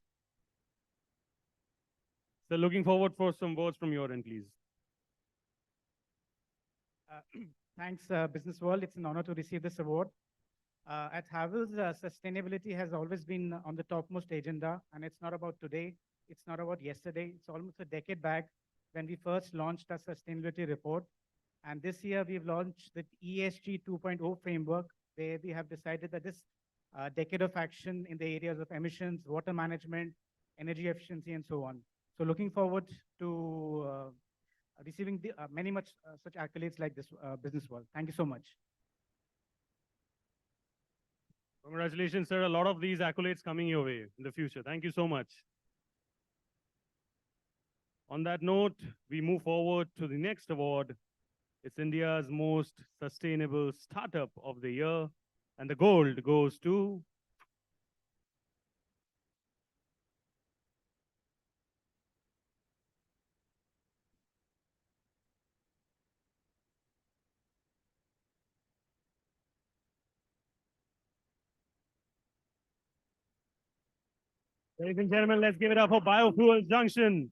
So looking forward for some words from your end, please. Thanks, Business World. It's an honor to receive this award. At Havells, sustainability has always been on the topmost agenda, and it's not about today. It's not about yesterday. It's almost a decade back when we first launched our sustainability report. And this year, we've launched the ESG 2.0 framework, where we have decided that this decade of action in the areas of emissions, water management, energy efficiency, and so on. So looking forward to receiving many such accolades like this, Business World. Thank you so much. Congratulations, sir. A lot of these accolades coming your way in the future. Thank you so much. On that note, we move forward to the next award. It's India's most sustainable startup of the year. And the gold goes to ladies and gentlemen, let's give it up for Biofuels Junction.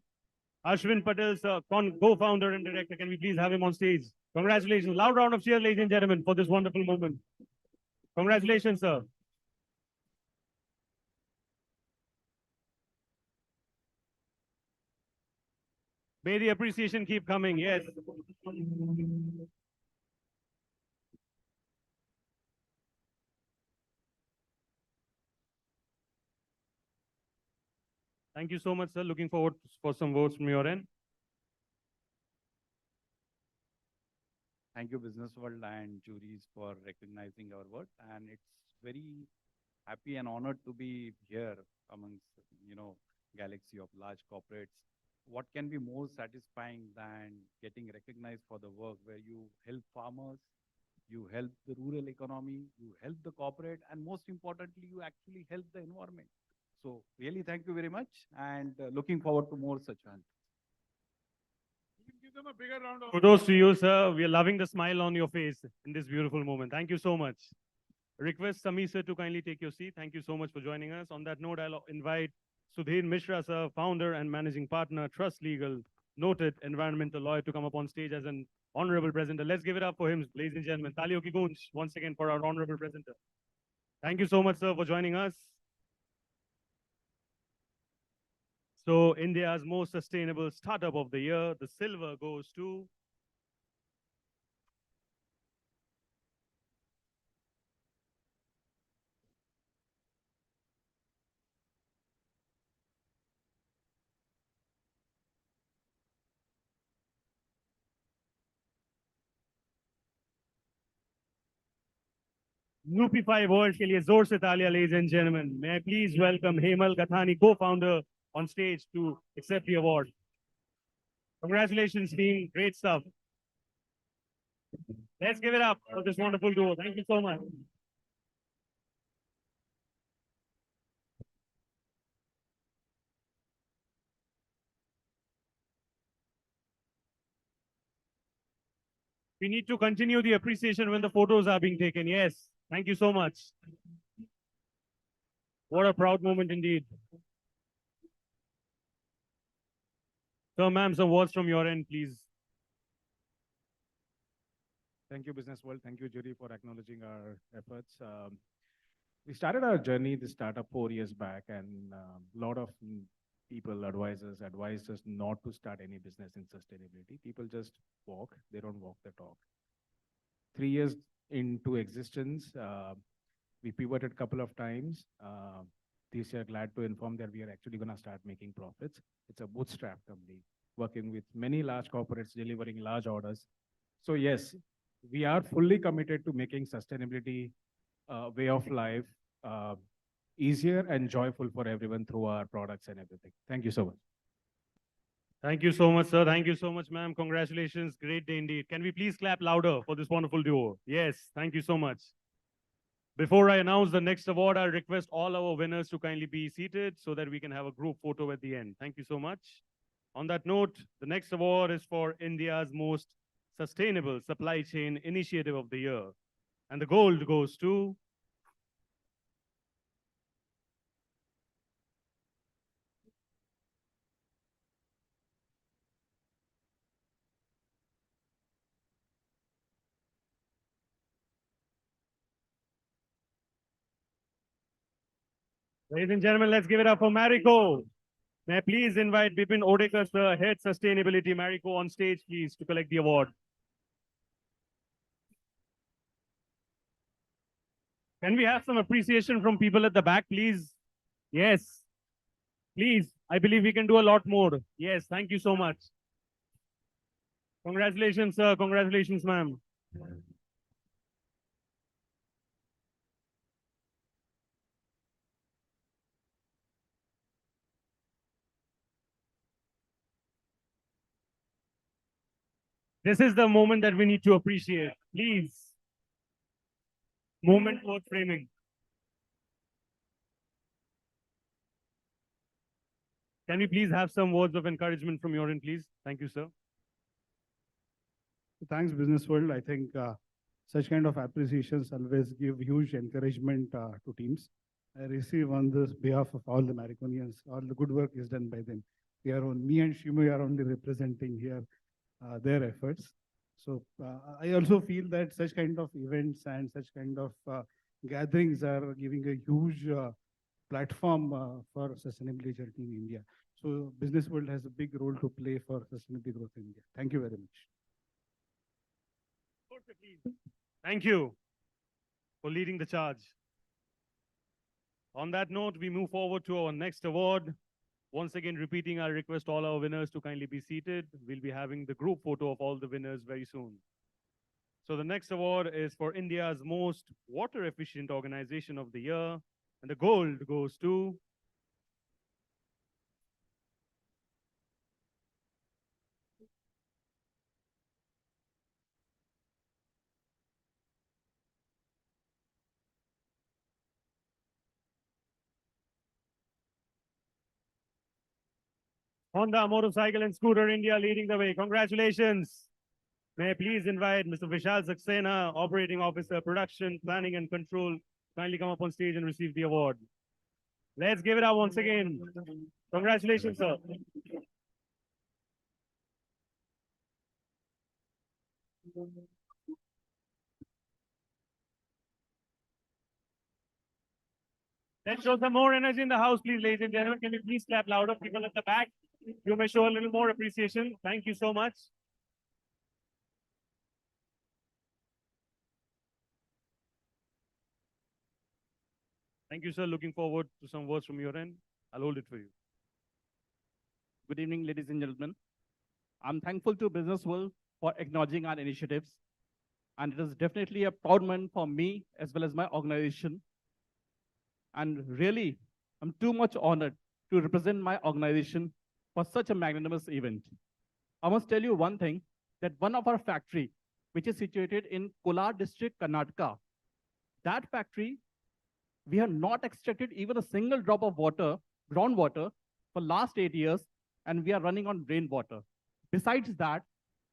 Ashwin Patel, sir, co-founder and director. Can we please have him on stage? Congratulations. Loud round of cheers, ladies and gentlemen, for this wonderful moment. Congratulations, sir. May the appreciation keep coming. Yes. Thank you so much, sir. Looking forward for some votes from your end. Thank you, Business World and juries, for recognizing our work. And it's very happy and honored to be here amongst, galaxy of large corporates. What can be more satisfying than getting recognized for the work where you help farmers, you help the rural economy, you help the corporate, and most importantly, you actually help the environment. So really, thank you very much, and looking forward to more such hands. Give them a bigger round of Kudos to you, sir. We are loving the smile on your face in this beautiful moment. Thank you so much. Request Sami sir to kindly take your seat. Thank you so much for joining us. On that note, I'll invite Sudhir Mishra, sir, founder and managing partner, Trust Legal, noted environmental lawyer, to come up on stage as an honorable presenter. Let's give it up for him, ladies and gentlemen. Taliyon ki goonj once again for our honorable presenter. Thank you so much, sir, for joining us. So, India's most sustainable startup of the year, the silver goes to Nupify World के लिए जोर से तालियां, ladies and gentlemen. May I please welcome Hemal Gathani, co-founder, on stage to accept the award. Congratulations, team. Great stuff. Let's give it up for this wonderful duo. Thank you so much. We need to continue the appreciation when the photos are being taken. Yes. Thank you so much. What a proud moment indeed. So, ma'am, some words from your end, please. Thank you, Business World. Thank you, jury, for acknowledging our efforts. We started our journey, this startup, 4 years back, and a lot of people, advisors, advised us not to start any business in sustainability. People just walk, they don't walk the talk. 3 years into existence, we pivoted a couple of times. This year, glad to inform that we are actually going to start making profits. It's a bootstrap company, working with many large corporates, delivering large orders. So yes, we are fully committed to making sustainability way of life easier and joyful for everyone through our products and everything. Thank you so much. Thank you so much, sir. Thank you so much, ma'am. Congratulations. Great day indeed. Can we please clap louder for this wonderful duo? Yes, thank you so much. Before I announce the next award, I'll request all our winners to kindly be seated so that we can have a group photo at the end. Thank you so much. On that note, the next award is for India's most sustainable supply chain initiative of the year. And the gold goes to Ladies and gentlemen, let's give it up for Marico. May I please invite Bipin Odekar, sir, Head Sustainability Marico, on stage, please, to collect the award. Can we have some appreciation from people at the back, please? Yes. Please, I believe we can do a lot more. Yes, thank you so much. Congratulations, sir. Congratulations, ma'am. This is the moment that we need to appreciate. Please. Moment worth framing. Can we please have some words of encouragement from your end, please? Thank you, sir. Thanks, Business World. I think such kind of appreciations always give huge encouragement to teams. I receive on this behalf of all the Mariconians, all the good work is done by them. Me and Shimu are only representing here their efforts. So I also feel that such kind of events and such kind of gatherings are giving a huge platform for sustainability journey in India. So Business World has a big role to play for sustainability growth in India. Thank you very much. Thank you for leading the charge. On that note, we move forward to our next award. Once again, repeating our request, all our winners to kindly be seated. We'll be having the group photo of all the winners very soon. So the next award is for India's most water efficient organization of the year. And the gold goes to Honda Motorcycle and Scooter India, leading the way. Congratulations. May I please invite Mr. Vishal Saxena, Operating Officer, Production, Planning and Control, kindly come up on stage and receive the award. Let's give it up once again. Congratulations, sir. Let's show some more energy in the house, please, ladies and gentlemen. Can you please clap louder, people at the back? You may show a little more appreciation. Thank you so much. Thank you, sir. Looking forward to some words from your end. I'll hold it for you. Good evening, ladies and gentlemen. I'm thankful to Business World for acknowledging our initiatives. And it is definitely a proud moment for me as well as my organization. And really, I'm too much honored to represent my organization for such a magnanimous event. I must tell you one thing, that one of our factory, which is situated in Kolar district, Karnataka, that factory, we have not extracted even a single drop of water, groundwater, for last 8 years, and we are running on rainwater. Besides that,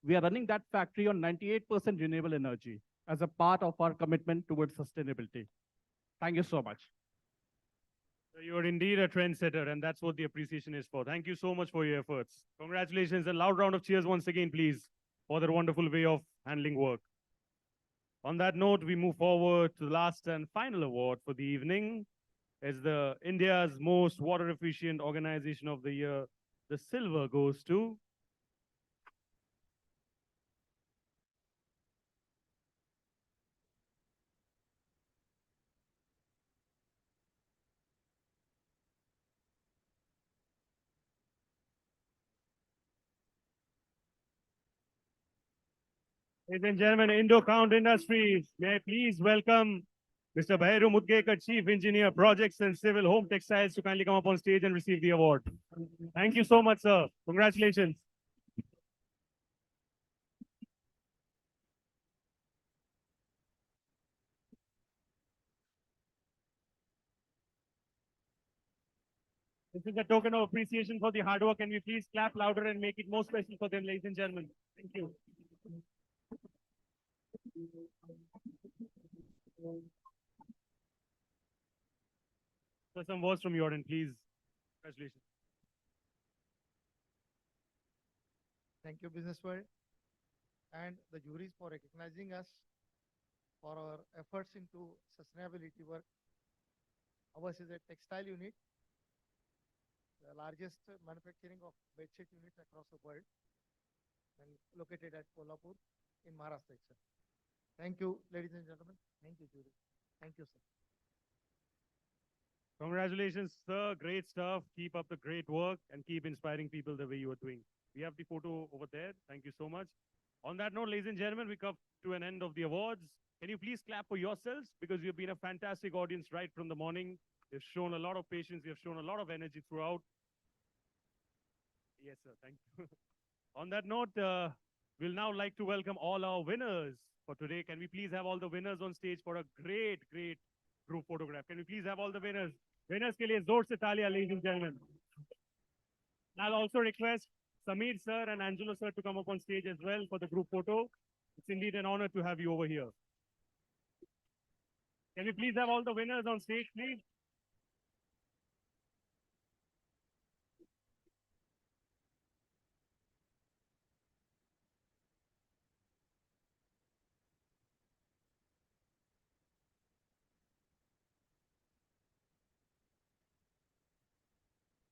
we are running that factory on 98% renewable energy as a part of our commitment towards sustainability. Thank you so much. You are indeed a trendsetter, and that's what the appreciation is for. Thank you so much for your efforts. Congratulations, and loud round of cheers once again, please, for their wonderful way of handling work. On that note, we move forward to the last and final award for the evening. As the India's most water efficient organization of the year, the silver goes to ladies and gentlemen, Indo-Count Industries. May I please welcome Mr. Bhairu Mudgekar, Chief Engineer, Projects and Civil Home Textiles, to kindly come up on stage and receive the award. Thank you so much, sir. Congratulations. This is a token of appreciation for the hard work. Can we please clap louder and make it more special for them, ladies and gentlemen? Thank you. So some words from your end, please. Congratulations. Thank you, Business World, and the juries for recognizing us for our efforts into sustainability work. Ours is a textile unit, the largest manufacturing of bedsheet units across the world, and located at Kolhapur in Maharashtra itself. Thank you, ladies and gentlemen. Thank you, jury. Thank you, sir. Congratulations, sir. Great stuff. Keep up the great work and keep inspiring people the way you are doing. We have the photo over there. Thank you so much. On that note, ladies and gentlemen, we come to an end of the awards. Can you please clap for yourselves? Because you've been a fantastic audience right from the morning. You've shown a lot of patience. You've shown a lot of energy throughout. Yes, sir. Thank you. On that note, we'll now like to welcome all our winners for today. Can we please have all the winners on stage for a great, great group photograph? Can we please have all the winners? Winners ke liye zor se taaliyan, ladies and gentlemen. I'll also request Sameer sir and Angelo sir to come up on stage as well for the group photo. It's indeed an honor to have you over here. Can we please have all the winners on stage, please?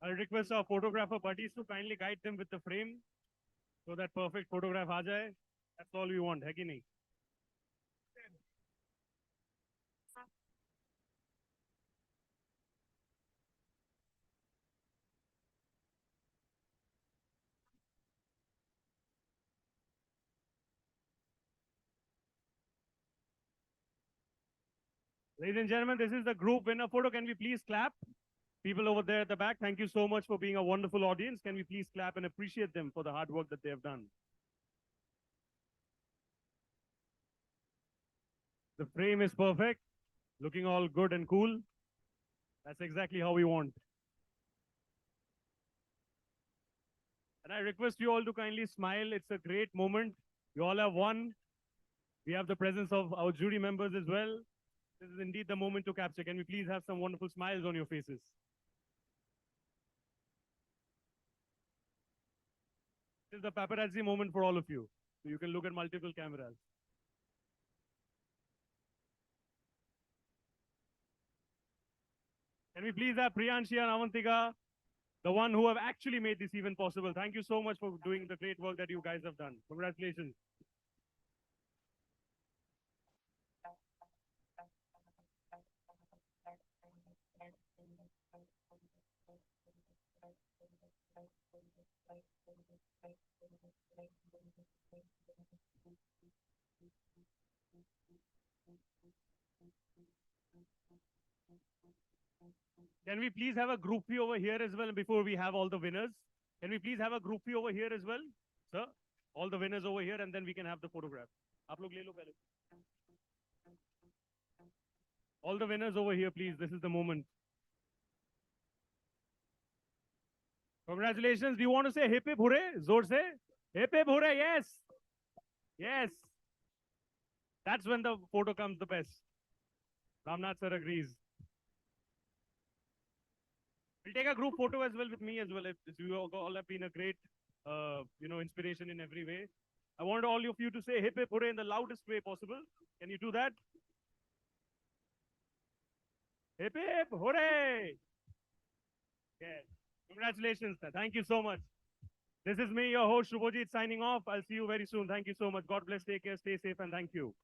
I'll request our photographer buddies to kindly guide them with the frame so that perfect photograph aa jaye. That's all we want, hai ki nahi? Ladies and gentlemen, this is the group winner photo. Can we please clap? People over there at the back, thank you so much for being a wonderful audience. Can we please clap and appreciate them for the hard work that they have done? The frame is perfect, looking all good and cool. That's exactly how we want. And I request you all to kindly smile. It's a great moment. You all have won. We have the presence of our jury members as well. This is indeed the moment to capture. Can we please have some wonderful smiles on your faces? This is the paparazzi moment for all of you. So you can look at multiple cameras. Can we please have Priyanshi and Avantika, the one who have actually made this event possible? Thank you so much for doing the great work that you guys have done. Congratulations. Can we please have a group view over here as well before we have all the winners? Can we please have a group view over here as well, sir? All the winners over here, and then we can have the photograph. Aap log le lo pehle. All the winners over here, please. This is the moment. Congratulations. Do you want to say hip hip hooray? Zor se? Hip hip hooray, yes. Yes. That's when the photo comes the best. Ramnath sir agrees. We'll take a group photo as well with me as well. You all have been a great, inspiration in every way. I want all of you to say hip hip hooray in the loudest way possible. Can you do that? Hip hip hooray! Yes. Congratulations, sir. Thank you so much. This is me, your host, Shubhojit, signing off. I'll see you very soon. Thank you so much. God bless. Take care. Stay safe, and thank you.